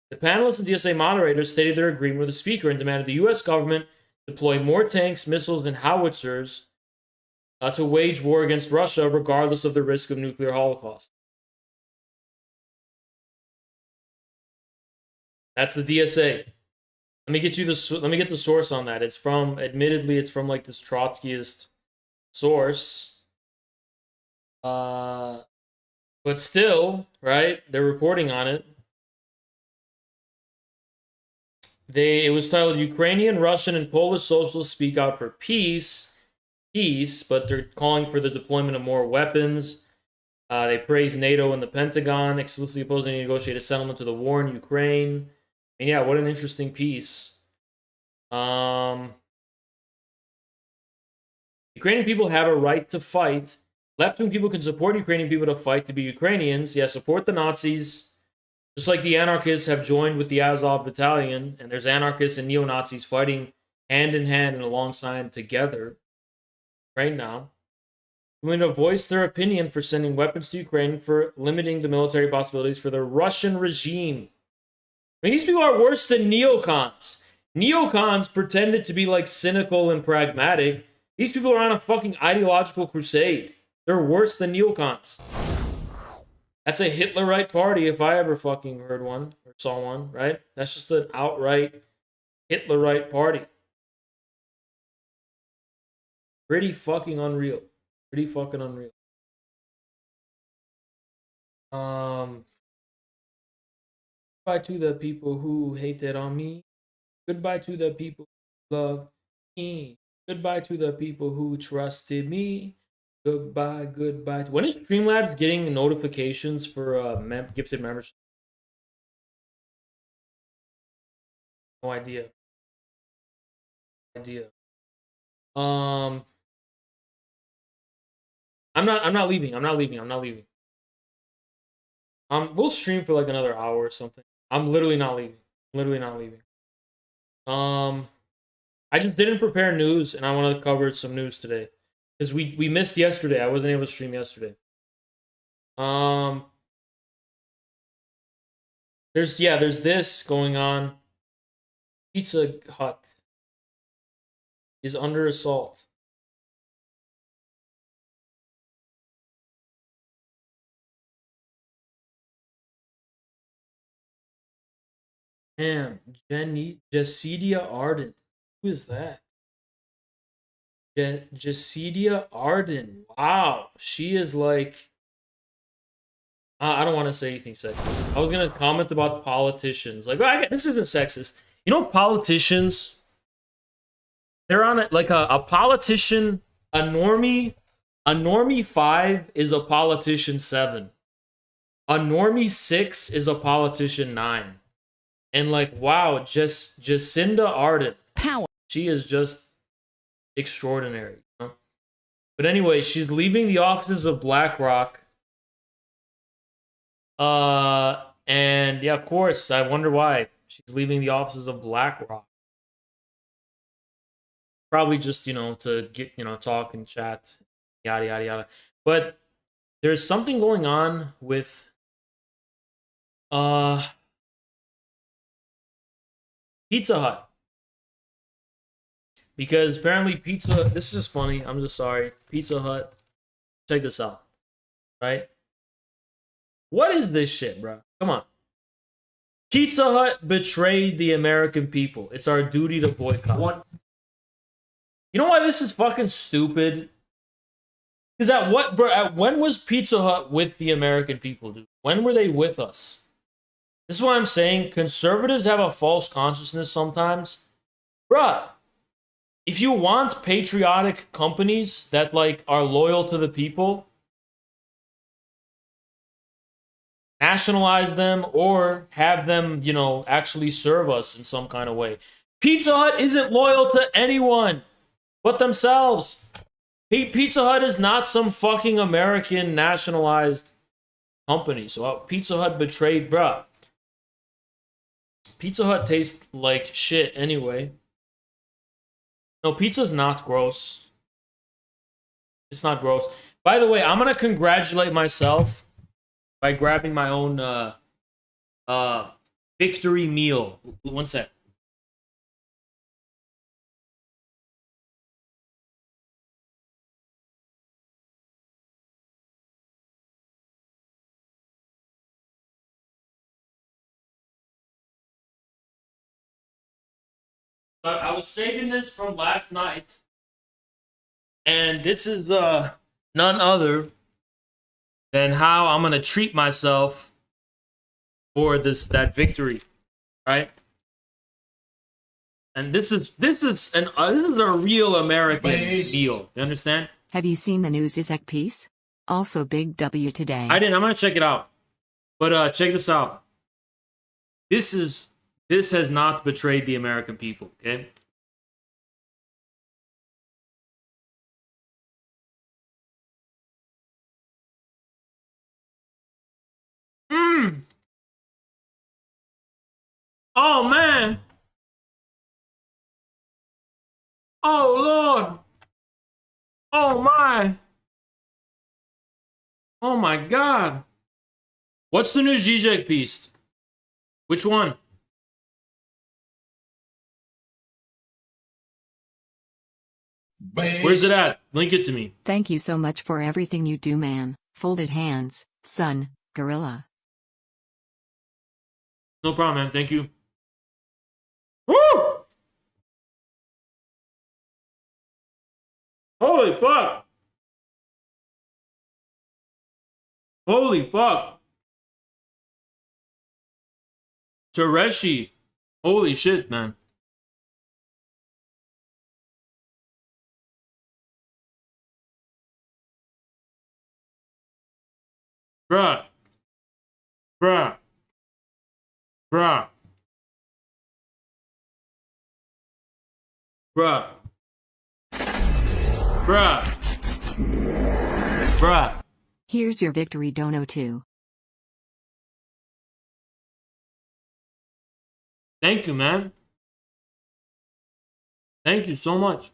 The panelists and DSA moderators stated their agreement with the speaker and demanded the U.S. government deploy more tanks, missiles, and howitzers to wage war against Russia, regardless of the risk of nuclear holocaust. That's the DSA. Let me get the source on that. Admittedly, it's from like this Trotskyist source. But still, right? They're reporting on it. It was titled Ukrainian, Russian, and Polish socialists speak out for peace, but they're calling for the deployment of more weapons. They praise NATO and the Pentagon, explicitly opposing a negotiated settlement to the war in Ukraine. And yeah, what an interesting piece. Ukrainian people have a right to fight. Left-wing people can support Ukrainian people to fight to be Ukrainians. Yeah, support the Nazis. Just like the anarchists have joined with the Azov battalion, and there's anarchists and neo-Nazis fighting hand in hand and alongside together right now. willing to voice their opinion for sending weapons to Ukraine for limiting the military possibilities for the Russian regime. I mean, these people are worse than neocons. Neocons pretended to be like cynical and pragmatic. These people are on a fucking ideological crusade. They're worse than neocons. That's a Hitlerite party if I ever fucking heard one or saw one, right? That's just an outright Hitlerite party. Pretty fucking unreal. Pretty fucking unreal. Goodbye to the people who hated on me. Goodbye to the people who loved me. Goodbye to the people who trusted me. Goodbye, goodbye. When is Streamlabs getting notifications for gifted membership? No idea. I'm not leaving. We'll stream for like another hour or something. I'm literally not leaving. I just didn't prepare news, and I want to cover some news today because we missed yesterday. I wasn't able to stream yesterday. There's this going on. Pizza Hut is under assault. Damn, Jessidia Arden. Who is that? Jessidia Arden. Wow, she is like. I don't want to say anything sexist. I was gonna comment about politicians. Like, this isn't sexist. You know, politicians. They're on it like a politician. A normie 5 is a politician 7. A normie 6 is a politician 9. And like, wow, Jacinda Ardern. Power. She is just extraordinary. You know? But anyway, she's leaving the offices of BlackRock. And yeah, of course, I wonder why she's leaving the offices of BlackRock. Probably just, to get, talk and chat, yada, yada, yada. But there's something going on with, Pizza Hut. Because apparently this is just funny. I'm just sorry. Pizza Hut. Check this out. Right? What is this shit, bro? Come on. Pizza Hut betrayed the American people. It's our duty to boycott. What? You know why this is fucking stupid? Because when was Pizza Hut with the American people, dude? When were they with us? This is what I'm saying. Conservatives have a false consciousness sometimes. Bruh, if you want patriotic companies that like are loyal to the people, nationalize them or have them, actually serve us in some kind of way. Pizza Hut isn't loyal to anyone but themselves. Pizza Hut is not some fucking American nationalized company. So Pizza Hut betrayed, bruh. Pizza Hut tastes like shit anyway. No, pizza's not gross. It's not gross. By the way, I'm gonna congratulate myself by grabbing my own victory meal. One sec. I was saving this from last night, and this is none other than how I'm gonna treat myself for that victory, right? And this is a real American meal. You understand? Have you seen the news Izek piece? Also big W today. I didn't. I'm gonna check it out, but check this out. This has not betrayed the American people, okay? Oh, man. Oh, Lord. Oh, my. Oh my god. What's the new Zizek piece? Which one? Where's it at? Link it to me. Thank you so much for everything you do, man. Folded hands, son, gorilla. No problem, man. Thank you. Woo! Holy fuck! Holy fuck! Tereshi. Holy shit, man. Bruh. Bruh. Bruh. Bruh. Bruh. Bruh. Here's your victory dono too. Thank you, man. Thank you so much.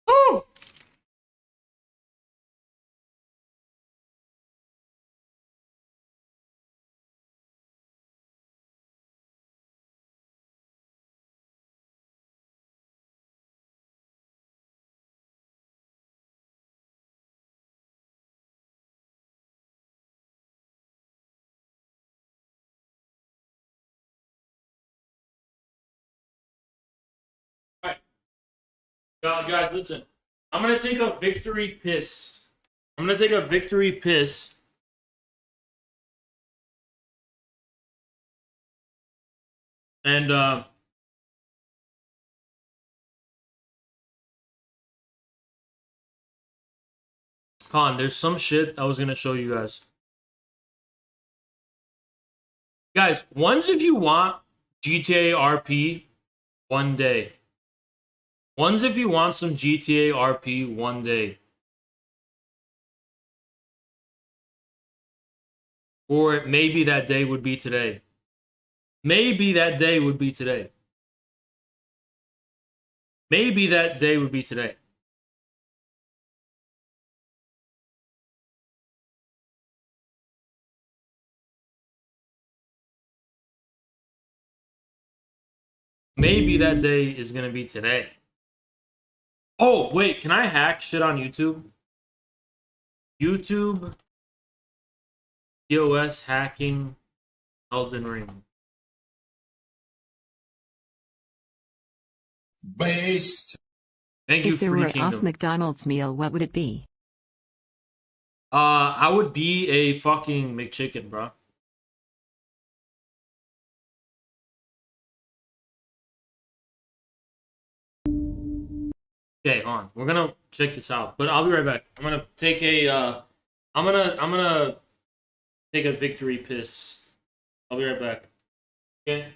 Woo! Alright. Guys, listen. I'm gonna take a victory piss. I'm gonna take a victory piss. And hold on, there's some shit I was gonna show you guys. Guys, ones if you want GTA RP one day. Ones if you want some GTA RP one day. Or maybe that day would be today. Maybe that day would be today. Maybe that day would be today. Maybe that day is gonna be today. Oh, wait, can I hack shit on YouTube? YouTube TOS hacking Elden Ring. Based. Thank you, If there Free were an Kingdom. awesome McDonald's meal, what would it be? I would be a fucking McChicken, bro. Okay, hold on. We're gonna check this out, but I'll be right back. I'm gonna take a I'm gonna take a victory piss. I'll be right back. Okay.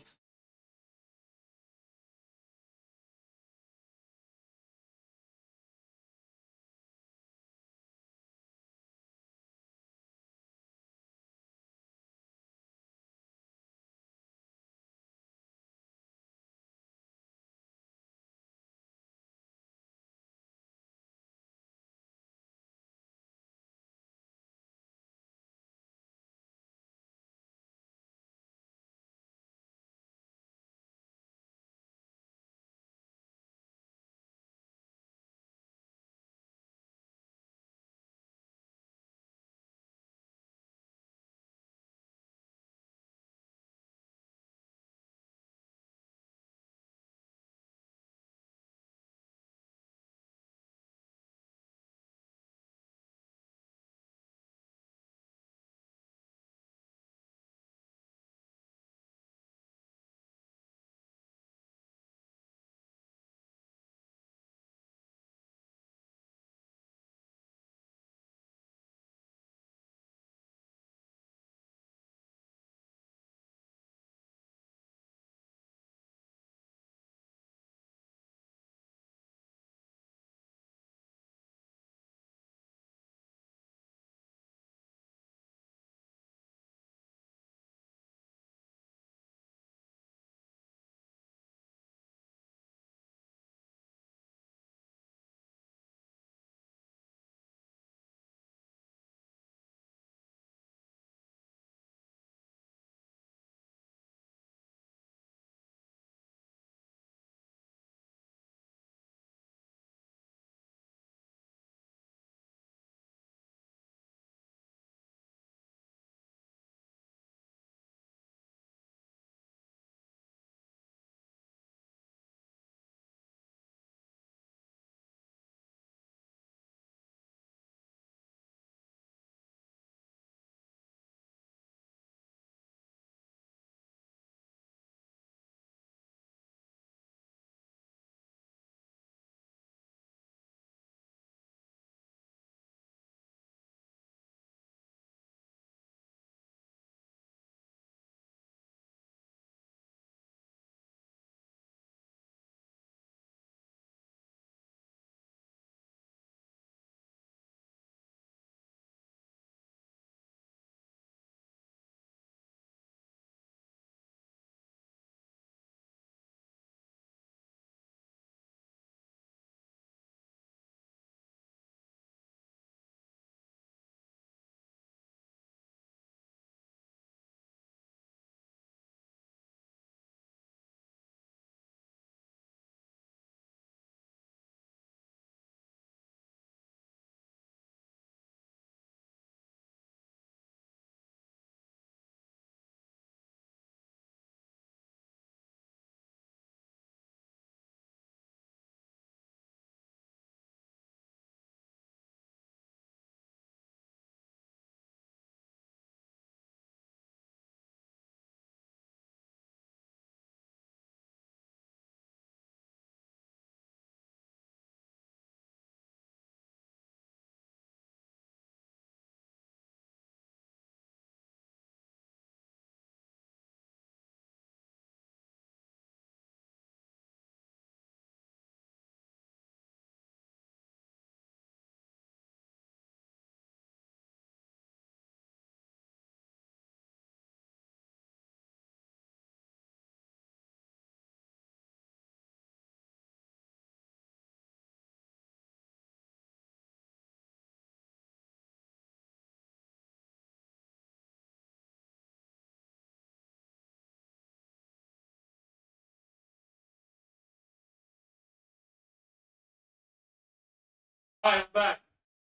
All right, I'm back.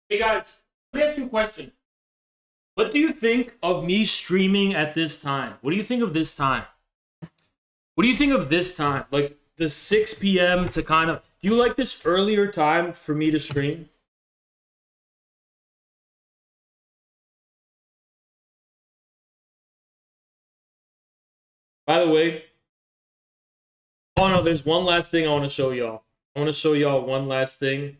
Hey guys, let me ask you a question. What do you think of me streaming at this time? What do you think of this time? What do you think of this time? Like the 6 p.m. to kind of... Do you like this earlier time for me to stream? By the way... Oh no, there's one last thing I want to show y'all. I want to show y'all one last thing.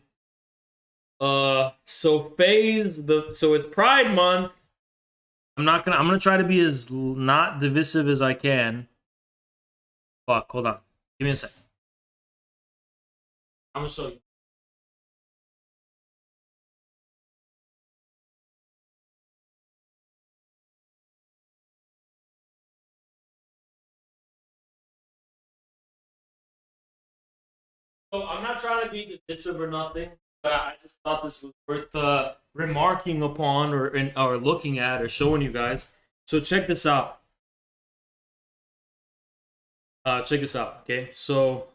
So it's Pride Month. I'm gonna try to be as not divisive as I can. Fuck, hold on. Give me a sec. I'm gonna show you. So I'm not trying to be divisive or nothing, but I just thought this was worth remarking upon or looking at or showing you guys. So check this out. Check this out, okay? So,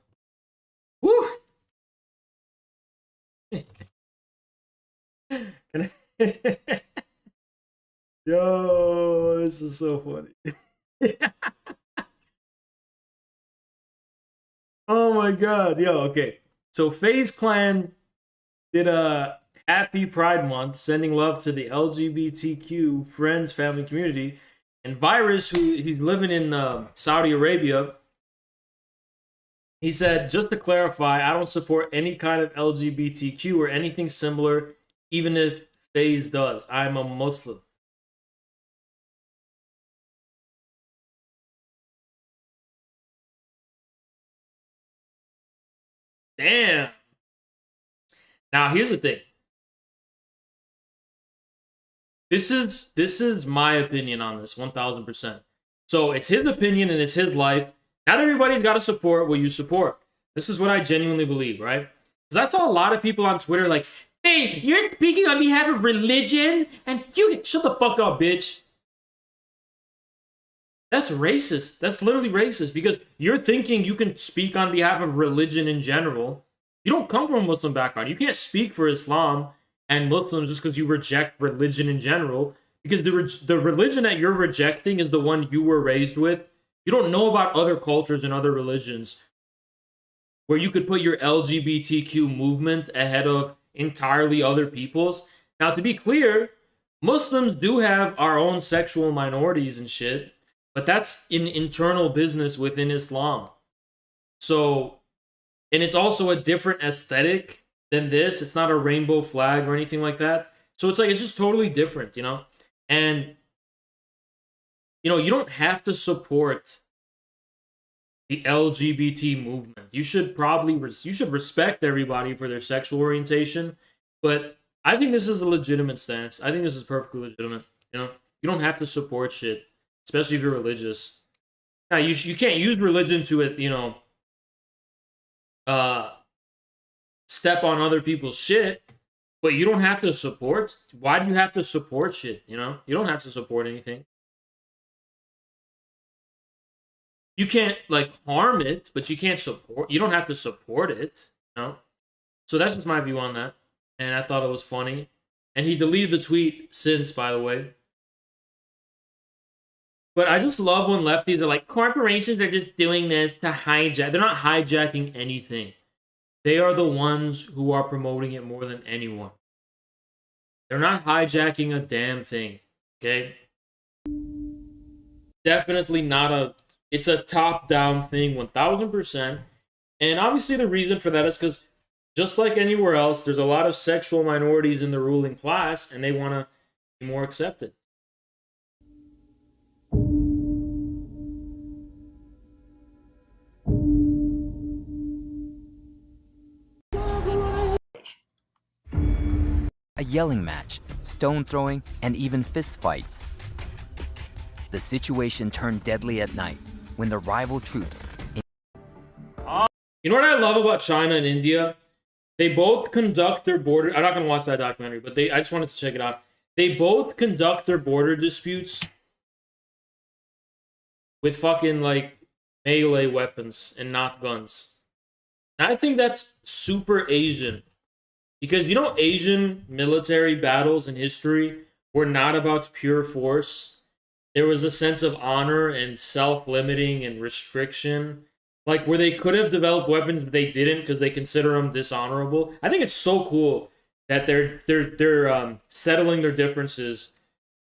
woo! Can I... Yo, this is so funny. Oh my god, yo, okay. So FaZe Clan did a happy Pride Month, sending love to the LGBTQ friends, family, community. And Virus, he's living in Saudi Arabia, he said, just to clarify, I don't support any kind of LGBTQ or anything similar, even if FaZe does. I'm a Muslim. Damn. Now here's the thing. This is my opinion on this, 1000%. So it's his opinion and it's his life. Not everybody's got to support what you support. This is what I genuinely believe, right? Because I saw a lot of people on Twitter like, hey, you're speaking on behalf of religion, and you shut the fuck up, bitch. That's racist. That's literally racist because you're thinking you can speak on behalf of religion in general. You don't come from a Muslim background. You can't speak for Islam and Muslims just because you reject religion in general. Because the religion that you're rejecting is the one you were raised with. You don't know about other cultures and other religions where you could put your LGBTQ movement ahead of entirely other people's. Now, to be clear, Muslims do have our own sexual minorities and shit. But that's an internal business within Islam. So, and it's also a different aesthetic than this. It's not a rainbow flag or anything like that. So it's like, it's just totally different, you know? And, you know, you don't have to support the LGBT movement. You should probably, you should respect everybody for their sexual orientation. But I think this is a legitimate stance. I think this is perfectly legitimate, you know? You don't have to support shit. Especially if you're religious. Now, you can't use religion to, you know, step on other people's shit, but you don't have to support. Why do you have to support shit, you know? You don't have to support anything. You can't, like, harm it, but you can't support. You don't have to support it, you know? So that's just my view on that. And I thought it was funny. And he deleted the tweet since, by the way. But I just love when lefties are like, corporations are just doing this to hijack. They're not hijacking anything. They are the ones who are promoting it more than anyone. They're not hijacking a damn thing, okay? Definitely not a... It's a top-down thing, 1000%. And obviously the reason for that is because just like anywhere else, there's a lot of sexual minorities in the ruling class, and they want to be more accepted. A yelling match, stone throwing, and even fist fights. The situation turned deadly at night when the rival troops... You know what I love about China and India? They both conduct their border... I'm not going to watch that documentary, but I just wanted to check it out. They both conduct their border disputes with fucking, like, melee weapons and not guns. And I think that's super Asian. Because, you know, Asian military battles in history were not about pure force. There was a sense of honor and self-limiting and restriction, like where they could have developed weapons that they didn't because they consider them dishonorable. I think it's so cool that they're settling their differences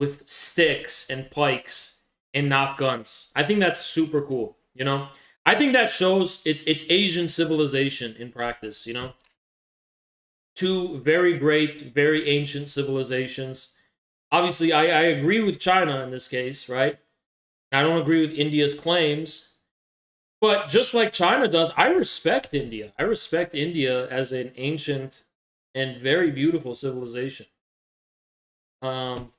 with sticks and pikes and not guns. I think that's super cool, you know? I think that shows it's Asian civilization in practice, you know? Two very great, very ancient civilizations. Obviously, I agree with China in this case, right? I don't agree with India's claims. But just like China does, I respect India. I respect India as an ancient and very beautiful civilization. You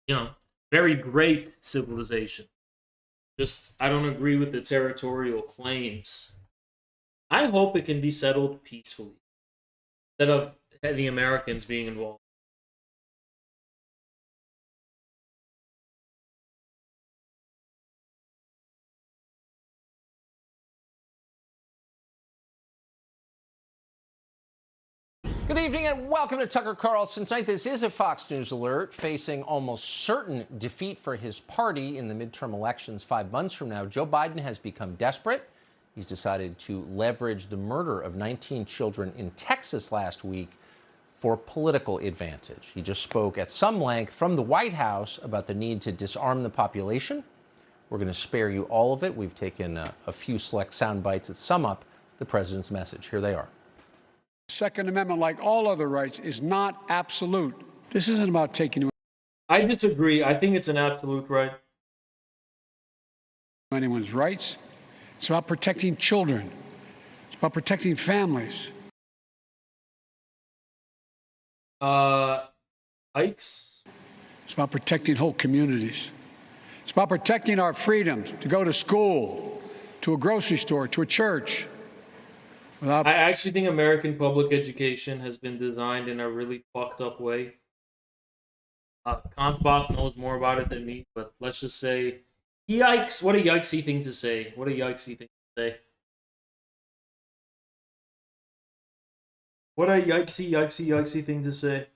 know, very great civilization. Just, I don't agree with the territorial claims. I hope it can be settled peacefully, instead of the Americans being involved. Good evening and welcome to Tucker Carlson Tonight. This is a Fox News alert. Facing almost certain defeat for his party in the midterm elections 5 months from now, Joe Biden has become desperate. He's decided to leverage the murder of 19 children in Texas last week for political advantage. He just spoke at some length from the White House about the need to disarm the population. We're going to spare you all of it. We've taken a few select sound bites that sum up the president's message. Here they are. Second Amendment, like all other rights, is not absolute. This isn't about taking I disagree. I think it's an absolute right. anyone's rights. It's about protecting children. It's about protecting families. Ikes? It's about protecting whole communities. It's about protecting our freedoms to go to school, to a grocery store, to a church. I actually think American public education has been designed in a really fucked up way. Kantbot knows more about it than me, but let's just say, yikes! What a yikesy thing to say. What a yikesy thing to say. What a yikesy thing to say.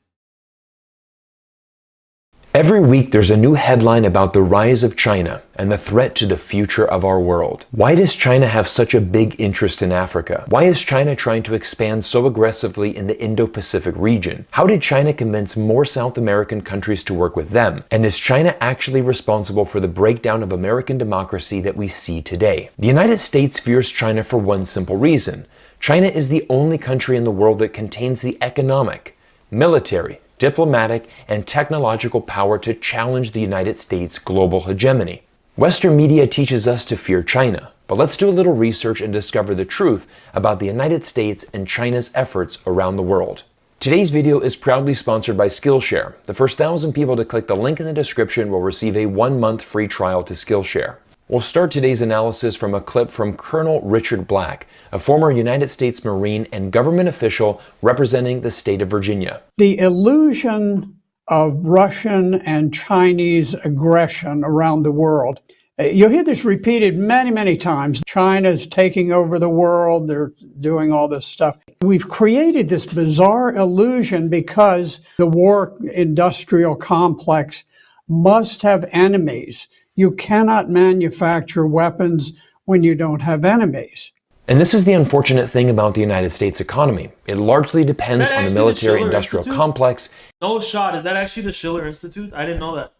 Every week there's a new headline about the rise of China and the threat to the future of our world. Why does China have such a big interest in Africa? Why is China trying to expand so aggressively in the Indo-Pacific region? How did China convince more South American countries to work with them? And is China actually responsible for the breakdown of American democracy that we see today? The United States fears China for one simple reason. China is the only country in the world that contains the economic, military, diplomatic, and technological power to challenge the United States' global hegemony. Western media teaches us to fear China, but let's do a little research and discover the truth about the United States and China's efforts around the world. Today's video is proudly sponsored by Skillshare. The first 1,000 people to click the link in the description will receive a 1-month free trial to Skillshare. We'll start today's analysis from a clip from Colonel Richard Black, a former United States Marine and government official representing the state of Virginia. The illusion of Russian and Chinese aggression around the world. You'll hear this repeated many, many times. China's taking over the world. They're doing all this stuff. We've created this bizarre illusion because the war industrial complex must have enemies. You cannot manufacture weapons when you don't have enemies. And this is the unfortunate thing about the United States economy. It largely depends on the military-industrial complex. No shot. Is that actually the Schiller Institute? I didn't know that.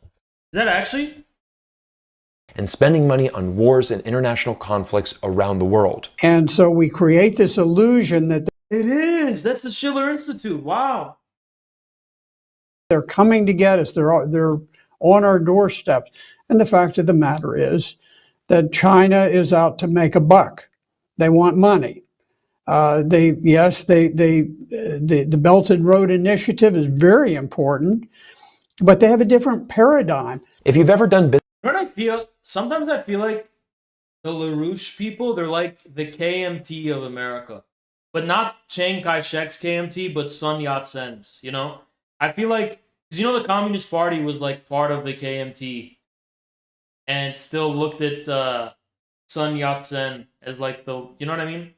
Is that actually? And spending money on wars and international conflicts around the world. And so we create this illusion that it is. That's the Schiller Institute. Wow. They're coming to get us. They're on our doorsteps. And the fact of the matter is that China is out to make a buck. They want money. The Belt and Road Initiative is very important, but they have a different paradigm. If you've ever done business, you know what I feel? Sometimes I feel like the LaRouche people, they're like the KMT of America, but not Chiang Kai-shek's KMT, but Sun Yat-sen's. You know, I feel like, because you know the Communist Party was like part of the KMT. And still looked at Sun Yat-sen as like the, you know what I mean?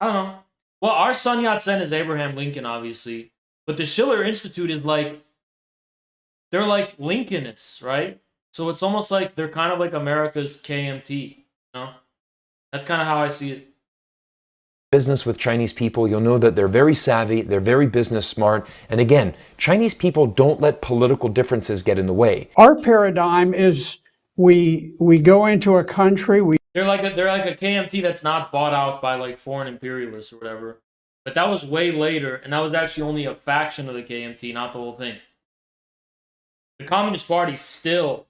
I don't know. Well, our Sun Yat-sen is Abraham Lincoln, obviously. But the Schiller Institute is like, they're like Lincolnists, right? So it's almost like they're kind of like America's KMT, you know? That's kind of how I see it. Business with Chinese people, you'll know that they're very savvy, they're very business smart, and again, Chinese people don't let political differences get in the way. Our paradigm is we go into a country, They're like a KMT that's not bought out by like foreign imperialists or whatever. But that was way later, and that was actually only a faction of the KMT, not the whole thing. The Communist Party still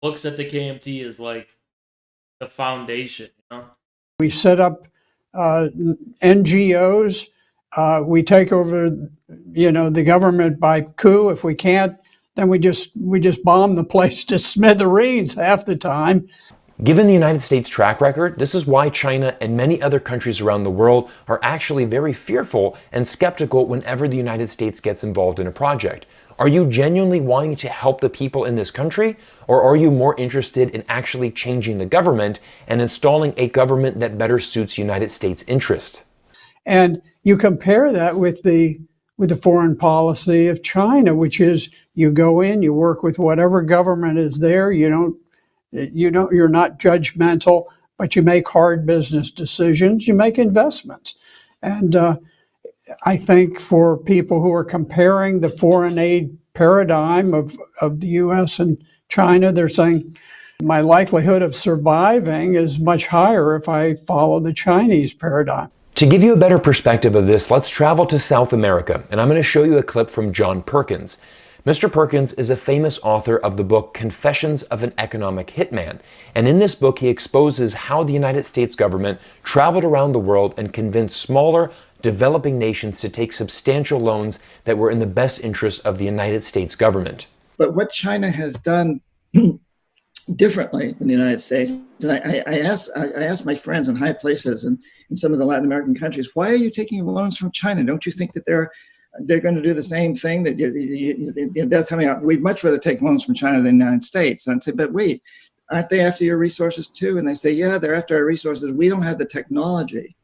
looks at the KMT as like the foundation, you know? we set up NGOs, we take over, the government by coup. If we can't, then we just bomb the place to smithereens half the time. Given the United States' track record, this is why China and many other countries around the world are actually very fearful and skeptical whenever the United States gets involved in a project. Are you genuinely wanting to help the people in this country, or are you more interested in actually changing the government and installing a government that better suits United States' interest? And you compare that with the foreign policy of China, which is you go in, you work with whatever government is there, you're not judgmental, but you make hard business decisions, you make investments. And I think for people who are comparing the foreign aid paradigm of the US and China, they're saying my likelihood of surviving is much higher if I follow the Chinese paradigm. To give you a better perspective of this, let's travel to South America, and I'm going to show you a clip from John Perkins. Mr. Perkins is a famous author of the book Confessions of an Economic Hitman, and in this book he exposes how the United States government traveled around the world and convinced smaller, developing nations to take substantial loans that were in the best interest of the United States government. But what China has done differently than the United States, and I asked my friends in high places and in some of the Latin American countries, why are you taking loans from China? Don't you think that they're going to do the same thing? That's coming out. We'd much rather take loans from China than the United States. And I'd say, but wait, aren't they after your resources too? And they say, yeah, they're after our resources. We don't have the technology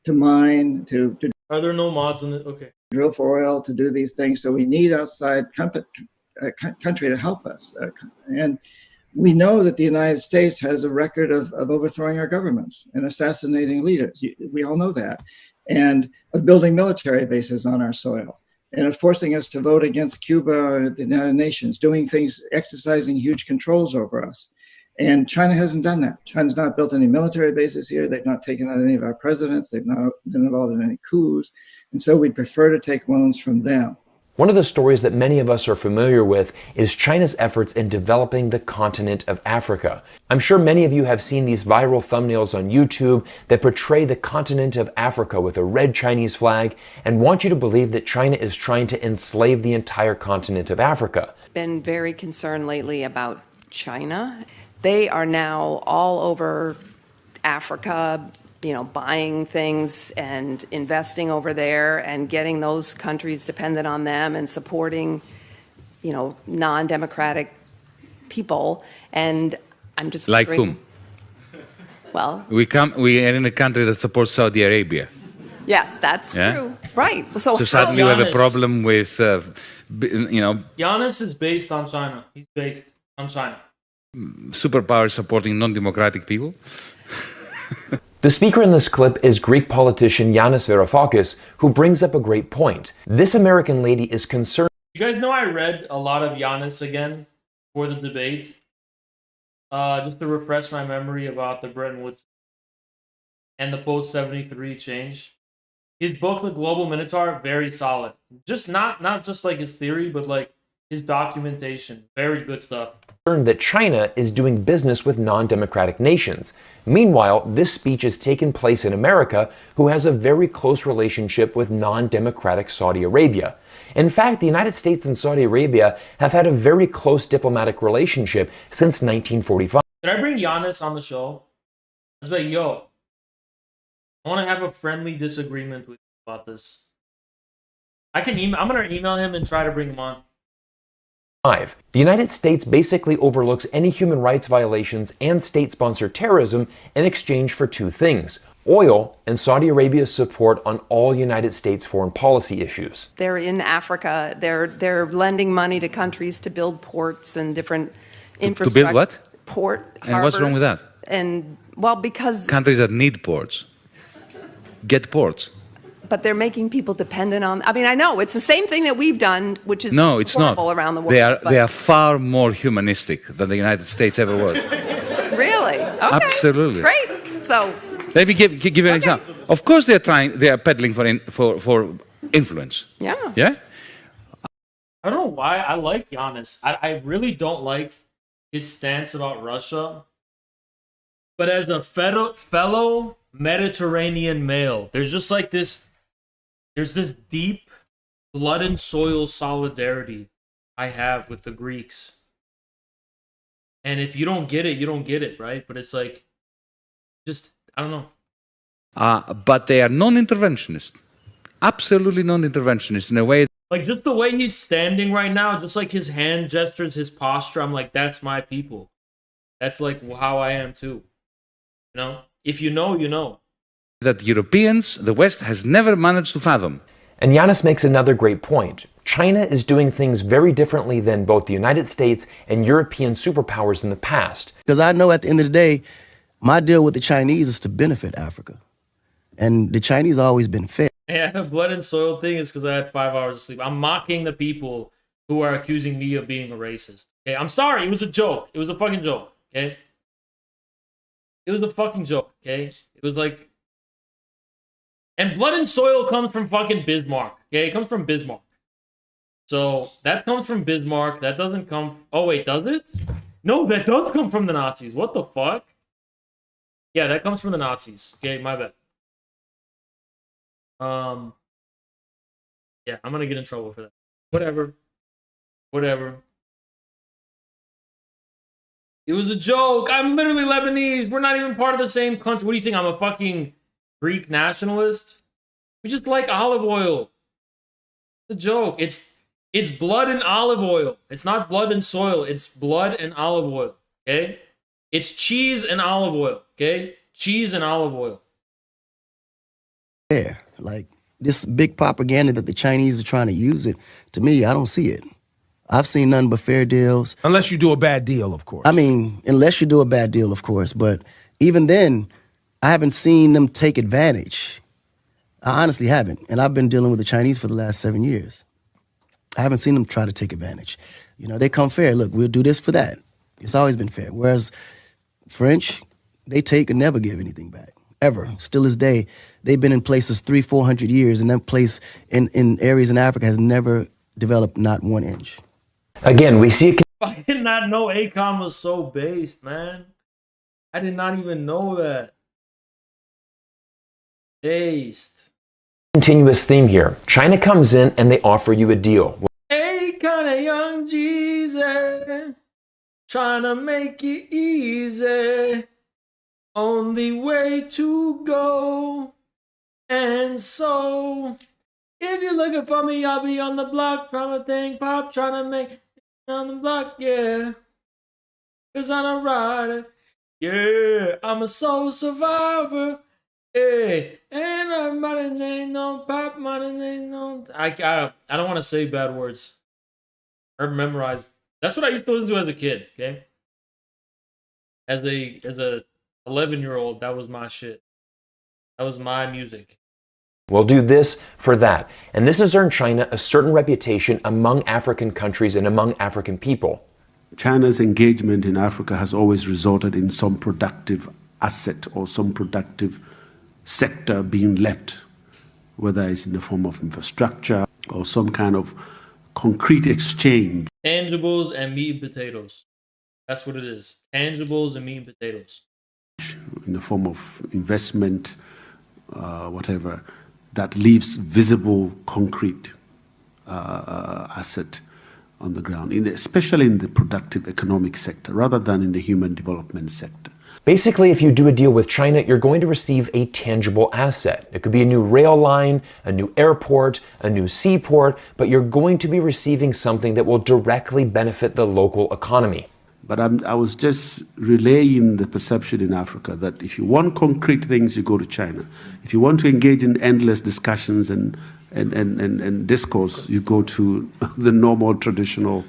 to mine, to Are there no mods in it? Okay. drill for oil, to do these things. So we need outside country to help us. And we know that the United States has a record of overthrowing our governments and assassinating leaders. We all know that. And of building military bases on our soil, and of forcing us to vote against Cuba at the United Nations, doing things, exercising huge controls over us. And China hasn't done that. China's not built any military bases here. They've not taken out any of our presidents. They've not been involved in any coups. And so we'd prefer to take loans from them. One of the stories that many of us are familiar with is China's efforts in developing the continent of Africa. I'm sure many of you have seen these viral thumbnails on YouTube that portray the continent of Africa with a red Chinese flag and want you to believe that China is trying to enslave the entire continent of Africa. Been very concerned lately about China. They are now all over Africa, buying things and investing over there and getting those countries dependent on them and supporting, non-democratic people. And I'm just like wondering, whom? Well, we are in a country that supports Saudi Arabia. Yes, that's true. Right. So suddenly we have a problem with, Giannis is based on China. He's based on China. Superpowers supporting non-democratic people. The speaker in this clip is Greek politician Yanis Varoufakis, who brings up a great point. This American lady is concerned. You guys know I read a lot of Giannis again for the debate, just to refresh my memory about the Bretton Woods and the post-73 change. His book, The Global Minotaur, very solid. Just not just like his theory, but like his documentation. Very good stuff. That China is doing business with non-democratic nations. Meanwhile, this speech has taken place in America, who has a very close relationship with non-democratic Saudi Arabia. In fact, the United States and Saudi Arabia have had a very close diplomatic relationship since 1945. Did I bring Giannis on the show? I was like, yo, I want to have a friendly disagreement with you about this. I'm going to email him and try to bring him on. The United States basically overlooks any human rights violations and state-sponsored terrorism in exchange for two things: oil, and Saudi Arabia's support on all United States foreign policy issues. They're in Africa. They're lending money to countries to build ports and different infrastructure. To build what? Port, And what's wrong with that? And well, because Countries that need ports get ports. but they're making people dependent on. I mean, I know it's the same thing that we've done, which is No, it's not. horrible around the world. They are far more humanistic than the United States ever was. Really? Okay. Absolutely. Great. So Let me give you an example. Of course, they are peddling for influence. yeah. Yeah. I don't know why I like Giannis. I really don't like his stance about Russia. But as a fellow Mediterranean male, there's just like this, there's this deep blood and soil solidarity I have with the Greeks. And if you don't get it, you don't get it, right? But it's like, just, I don't know. But they are non-interventionist. Absolutely non-interventionist in a way. Like, just the way he's standing right now, just like his hand gestures, his posture, I'm like, that's my people. That's like how I am too. You know? If you know, you know. That Europeans, the West, has never managed to fathom. And Giannis makes another great point. China is doing things very differently than both the United States and European superpowers in the past. Because I know at the end of the day, my deal with the Chinese is to benefit Africa. And the Chinese have always been fair. Yeah, the blood and soil thing is because I had 5 hours of sleep. I'm mocking the people who are accusing me of being a racist. Okay, I'm sorry. It was a joke. It was a fucking joke. Okay? It was a fucking joke. Okay? It was like... And blood and soil comes from fucking Bismarck. Okay? It comes from Bismarck. So, that comes from Bismarck. That doesn't come... Oh, wait, does it? No, that does come from the Nazis. What the fuck? Yeah, that comes from the Nazis. Okay, my bad. Yeah, I'm gonna get in trouble for that. Whatever. It was a joke. I'm literally Lebanese. We're not even part of the same country. What do you think? I'm a fucking Greek nationalist? We just like olive oil. It's a joke. It's blood and olive oil. It's not blood and soil. It's blood and olive oil. Okay? It's cheese and olive oil. Okay? Cheese and olive oil. Yeah, like this big propaganda that the Chinese are trying to use it, to me, I don't see it. I've seen nothing but fair deals. Unless you do a bad deal, of course. I mean, unless you do a bad deal, of course. But even then, I haven't seen them take advantage. I honestly haven't. And I've been dealing with the Chinese for the last 7 years. I haven't seen them try to take advantage. You know, they come fair. Look, we'll do this for that. It's always been fair. Whereas French, they take and never give anything back. Ever. Still this day, they've been in places 300-400 years, and that place in areas in Africa has never developed not 1 inch. Again, we see I did not know Akon was so based, man. I did not even know that. Based. continuous theme here. China comes in and they offer you a deal. Akon, a young Jesus, trying to make it easy. Only way to go. And so, if you're looking for me, I'll be on the block, trying to think pop, trying to make it on the block, yeah. 'Cause I'm a rider, yeah. I'm a soul survivor, hey. And I'm money ain't no pop, money ain't no. I don't want to say bad words. Or memorize. That's what I used to listen to as a kid, okay? As a 11-year-old, that was my shit. That was my music. We'll do this for that. And this has earned China a certain reputation among African countries and among African people. China's engagement in Africa has always resulted in some productive asset or some productive sector being left, whether it's in the form of infrastructure or some kind of concrete exchange. Tangibles and meat and potatoes. That's what it is. Tangibles and meat and potatoes. In the form of investment, whatever, that leaves visible concrete asset on the ground, especially in the productive economic sector, rather than in the human development sector. Basically, if you do a deal with China, you're going to receive a tangible asset. It could be a new rail line, a new airport, a new seaport, but you're going to be receiving something that will directly benefit the local economy. But I was just relaying the perception in Africa that if you want concrete things, you go to China. If you want to engage in endless discussions and discourse, you go to the normal, traditional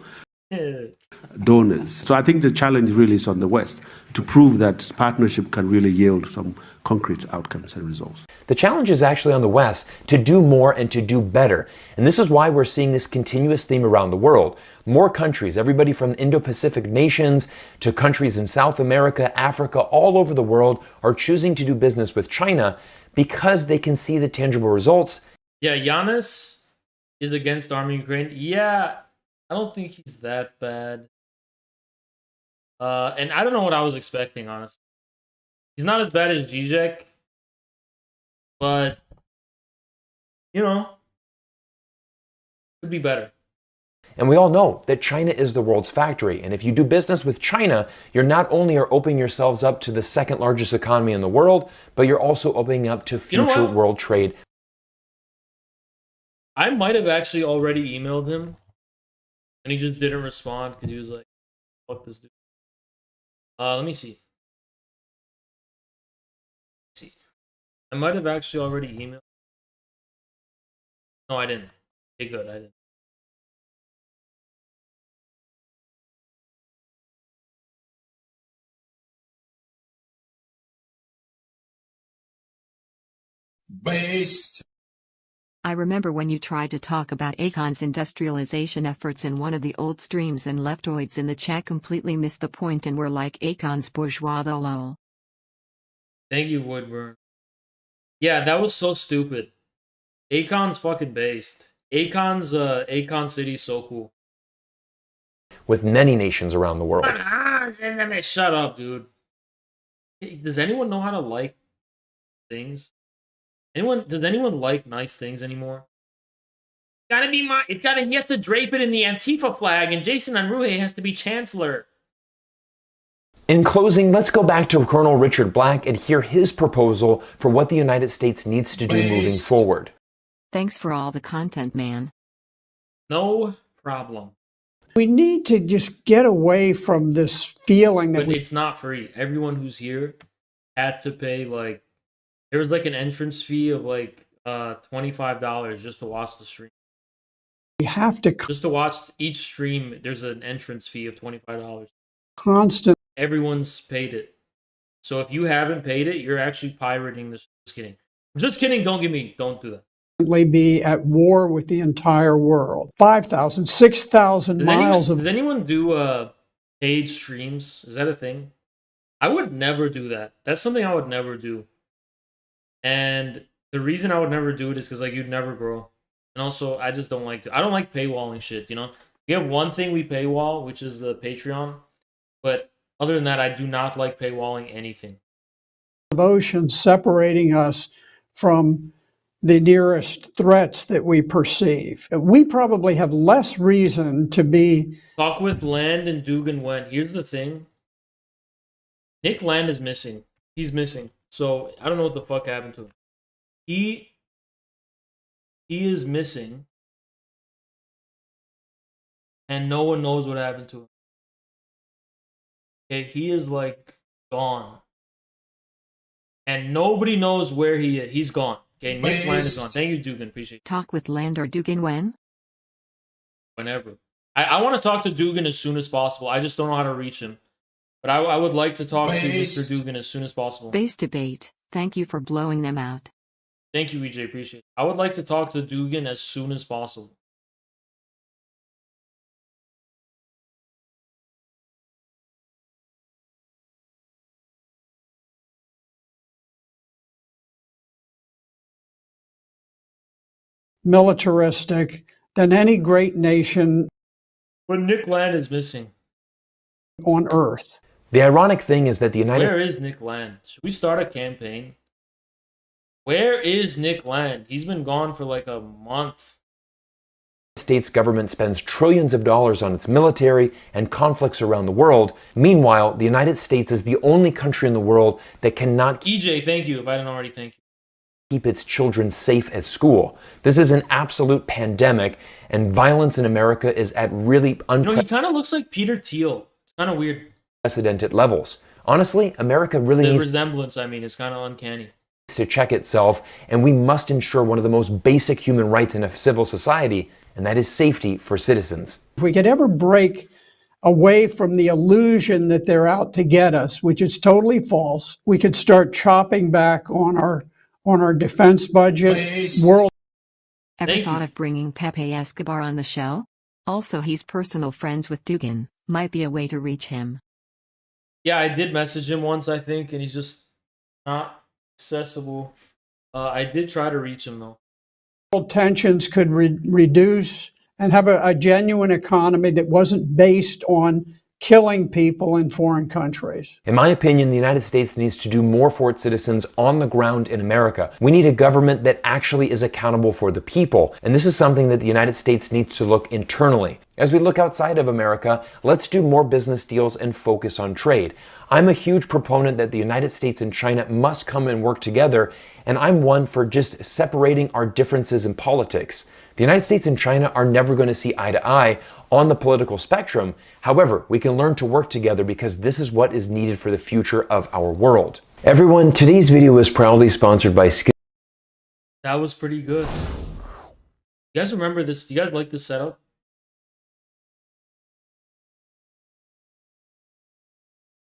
donors. So I think the challenge really is on the West to prove that partnership can really yield some concrete outcomes and results. The challenge is actually on the West to do more and to do better. And this is why we're seeing this continuous theme around the world. More countries, everybody from Indo-Pacific nations to countries in South America, Africa, all over the world are choosing to do business with China because they can see the tangible results. Yeah, Giannis is against arming Ukraine. Yeah, I don't think he's that bad. And I don't know what I was expecting, honestly. He's not as bad as Zizek, but, you know, could be better. And we all know that China is the world's factory. And if you do business with China, you're not only are opening yourselves up to the second largest economy in the world, but you're also opening up to future world trade. I might have actually already emailed him, and he just didn't respond because he was like, fuck this dude. Let me see. I might have actually already emailed. No, I didn't. Okay, good, I didn't. Based. I remember when you tried to talk about Akon's industrialization efforts in one of the old streams and leftoids in the chat completely missed the point and were like Akon's bourgeois though lol. Thank you, Woodburn. Yeah, that was so stupid. Akon's fucking based. Akon's Akon City's so cool. With many nations around the world. Shut up, dude. Does anyone know how to like things? Does anyone like nice things anymore? He has to drape it in the Antifa flag, and Jason Unruhe has to be chancellor. In closing, let's go back to Colonel Richard Black and hear his proposal for what the United States needs to do moving forward. Thanks for all the content, man. No problem. We need to just get away from this feeling that it's not free. Everyone who's here had to pay like, there was like an entrance fee of like $25 just to watch the stream. We have to just to watch each stream. There's an entrance fee of $25. Constant. Everyone's paid it. So if you haven't paid it, you're actually pirating this. Just kidding. Just kidding. Don't do that. Be at war with the entire world. 5,000, 6,000 miles of. Does anyone do paid streams? Is that a thing? I would never do that. That's something I would never do. And the reason I would never do it is because like you'd never grow. And also I just don't like to. I don't like paywalling shit. You know, we have one thing we paywall, which is the Patreon. But other than that, I do not like paywalling anything. Ocean separating us from the nearest threats that we perceive. We probably have less reason to be. Talk with Land and Dugan when. Here's the thing. Nick Land is missing. He's missing. So I don't know what the fuck happened to him. He is missing. And no one knows what happened to him. Okay, he is like gone. And nobody knows where he is. He's gone. Okay, Nick Land is gone. Thank you, Dugan. Appreciate it. Talk with Land or Dugan when? Whenever. I want to talk to Dugan as soon as possible. I just don't know how to reach him. But I would like to talk to Mr. Dugan as soon as possible. Base debate. Thank you for blowing them out. Thank you, EJ. Appreciate it. I would like to talk to Dugan as soon as possible. Militaristic than any great nation. But Nick Land is missing. On Earth. The ironic thing is that the United Where is Nick Land? Should we start a campaign? Where is Nick Land? He's been gone for like a month. States government spends trillions of dollars on its military and conflicts around the world. Meanwhile, the United States is the only country in the world that cannot EJ, thank you. If I didn't already thank you. Keep its children safe at school. This is an absolute pandemic, and violence in America is at really he kind of looks like Peter Thiel. Kind of weird. Unprecedented levels. Honestly, America really The needs resemblance, I mean, is kind of uncanny. to check itself, and we must ensure one of the most basic human rights in a civil society, and that is safety for citizens. If we could ever break away from the illusion that they're out to get us, which is totally false, we could start chopping back on our defense budget. World. Ever thought of bringing Pepe Escobar on the show? Also, he's personal friends with Dugan. Might be a way to reach him. Yeah, I did message him once, I think, and he's just not accessible. I did try to reach him, though. World tensions could reduce and have a genuine economy that wasn't based on killing people in foreign countries. In my opinion, the United States needs to do more for its citizens on the ground in America. We need a government that actually is accountable for the people, and this is something that the United States needs to look internally. As we look outside of America, let's do more business deals and focus on trade. I'm a huge proponent that the United States and China must come and work together, and I'm one for just separating our differences in politics. The United States and China are never going to see eye to eye on the political spectrum. However, we can learn to work together because this is what is needed for the future of our world. Everyone, today's video was proudly sponsored by That was pretty good. You guys remember this? Do you guys like this setup?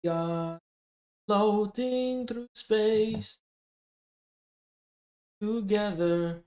Yeah, floating through space together.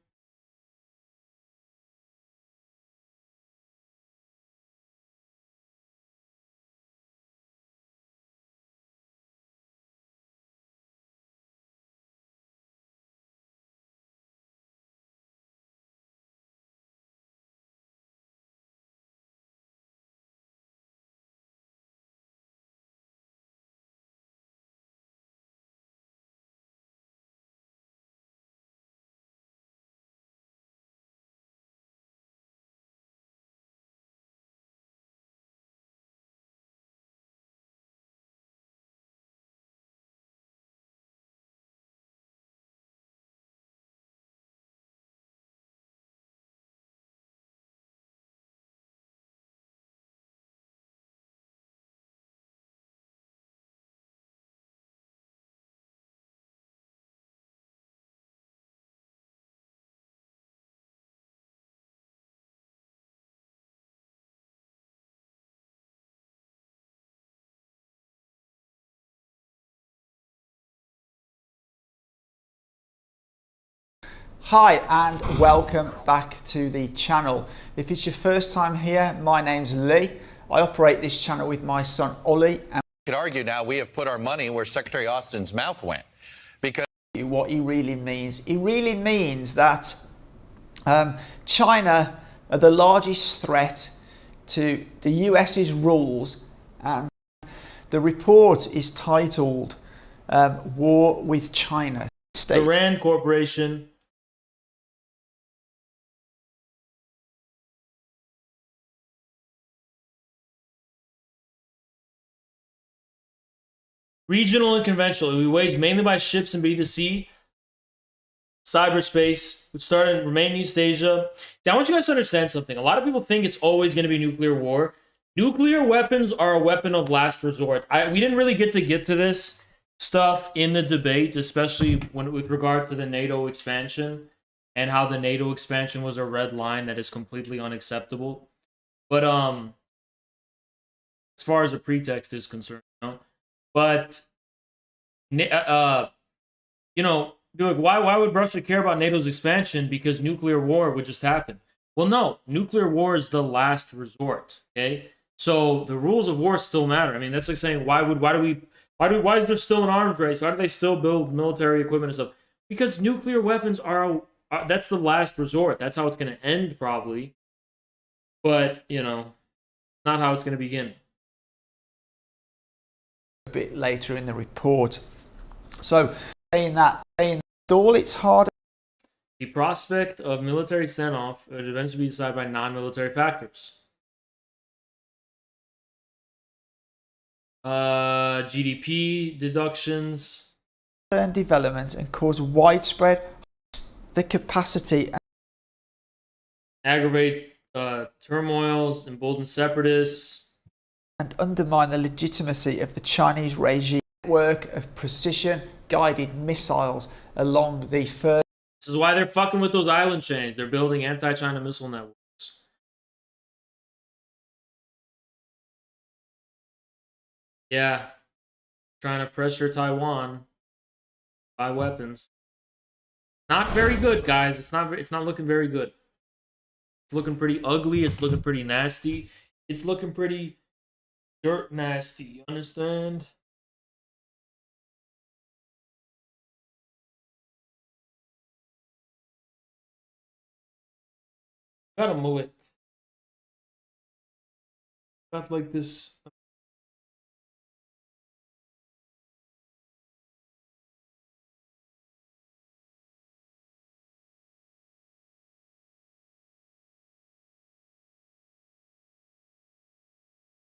Hi and welcome back to the channel. If it's your first time here, my name's Lee. I operate this channel with my son Ollie. And you could argue now we have put our money where Secretary Austin's mouth went, because what he really means that China are the largest threat to the US's rules, and the report is titled War with China. The Rand Corporation. Regional and conventional. We waged mainly by ships and B2C. Cyberspace, which started in remain in East Asia. Now, I want you guys to understand something. A lot of people think it's always going to be nuclear war. Nuclear weapons are a weapon of last resort. We didn't really get to this stuff in the debate, especially with regard to the NATO expansion and how the NATO expansion was a red line that is completely unacceptable. But as far as a pretext is concerned, but you know, like, why would Russia care about NATO's expansion? Because nuclear war would just happen. Well, no, nuclear war is the last resort. Okay, so the rules of war still matter. I mean, that's like saying why is there still an arms race? Why do they still build military equipment and stuff? Because nuclear weapons are that's the last resort. That's how it's going to end, probably. But you know, not how it's going to begin. A bit later in the report. So saying all it's hard. The prospect of military standoff would eventually be decided by non-military factors. GDP deductions. And development and cause widespread the capacity. Aggravate turmoils, embolden separatists. and undermine the legitimacy of the Chinese regime. Network of precision-guided missiles along the first. This is why they're fucking with those island chains. They're building anti-China missile networks. Yeah. Trying to pressure Taiwan. Buy weapons. Not very good, guys. It's not looking very good. It's looking pretty ugly. It's looking pretty nasty. It's looking pretty dirt nasty. You understand? Got a mullet. Got like this.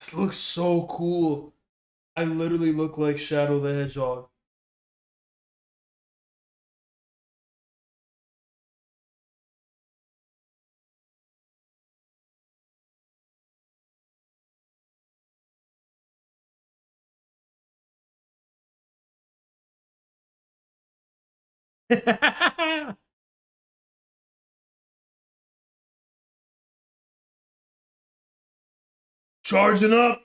This looks so cool. I literally look like Shadow the Hedgehog. Charging up.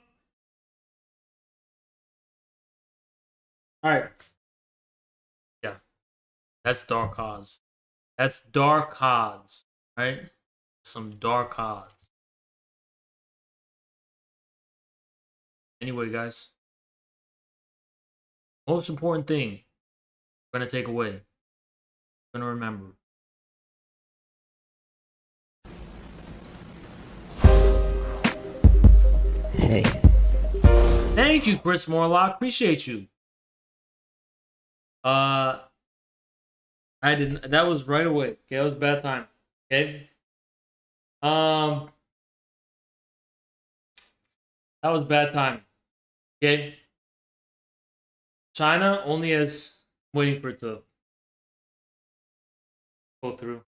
All right. Yeah. That's Dark Odds. That's Dark Odds, right? Some Dark Odds. Anyway, guys. Most important thing we're going to take away. We're going to remember. Hey. Thank you, Chris Morlock. Appreciate you. I didn't. That was right away. Okay, that was bad time. Okay. That was bad time. Okay. China only has waiting for it to go through.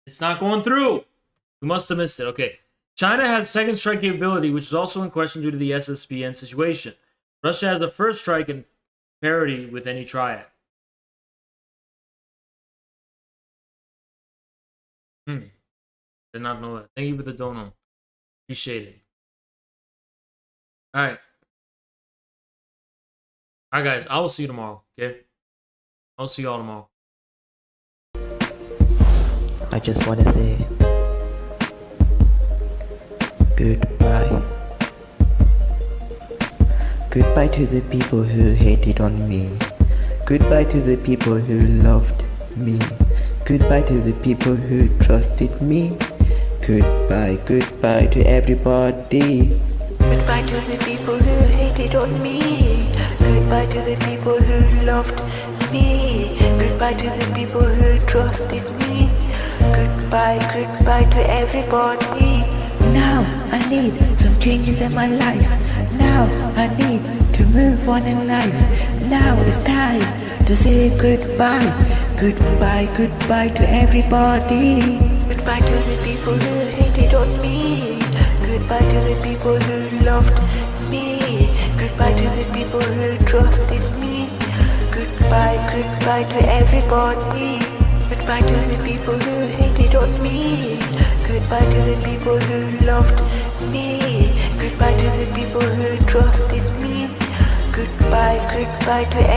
It's not going through. We must have missed it. Okay. China has second strike capability, which is also in question due to the SSBN situation. Russia has the first strike in parity with any triad. Did not know that. Thank you for the dono. Appreciate it. Alright. Alright, guys. I will see you tomorrow. Okay? I'll see you all tomorrow. I just want to say goodbye. Goodbye to the people who hated on me. Goodbye to the people who loved me. Goodbye to the people who trusted me. Goodbye, goodbye to everybody. Goodbye to the people who hated on me. Goodbye to the people who loved me. Goodbye to the people who trusted me. Goodbye, goodbye to everybody. Now I need some changes in my life. Now I need to move on in life. Now it's time to say goodbye. Goodbye, goodbye to everybody. Goodbye to the people who hated on me. Goodbye to the people who loved me. Goodbye to the people who trusted me. Goodbye, goodbye to everybody. Goodbye to the people who hated on me. Goodbye to the people who loved me. Goodbye to the people who trusted me. Goodbye, goodbye to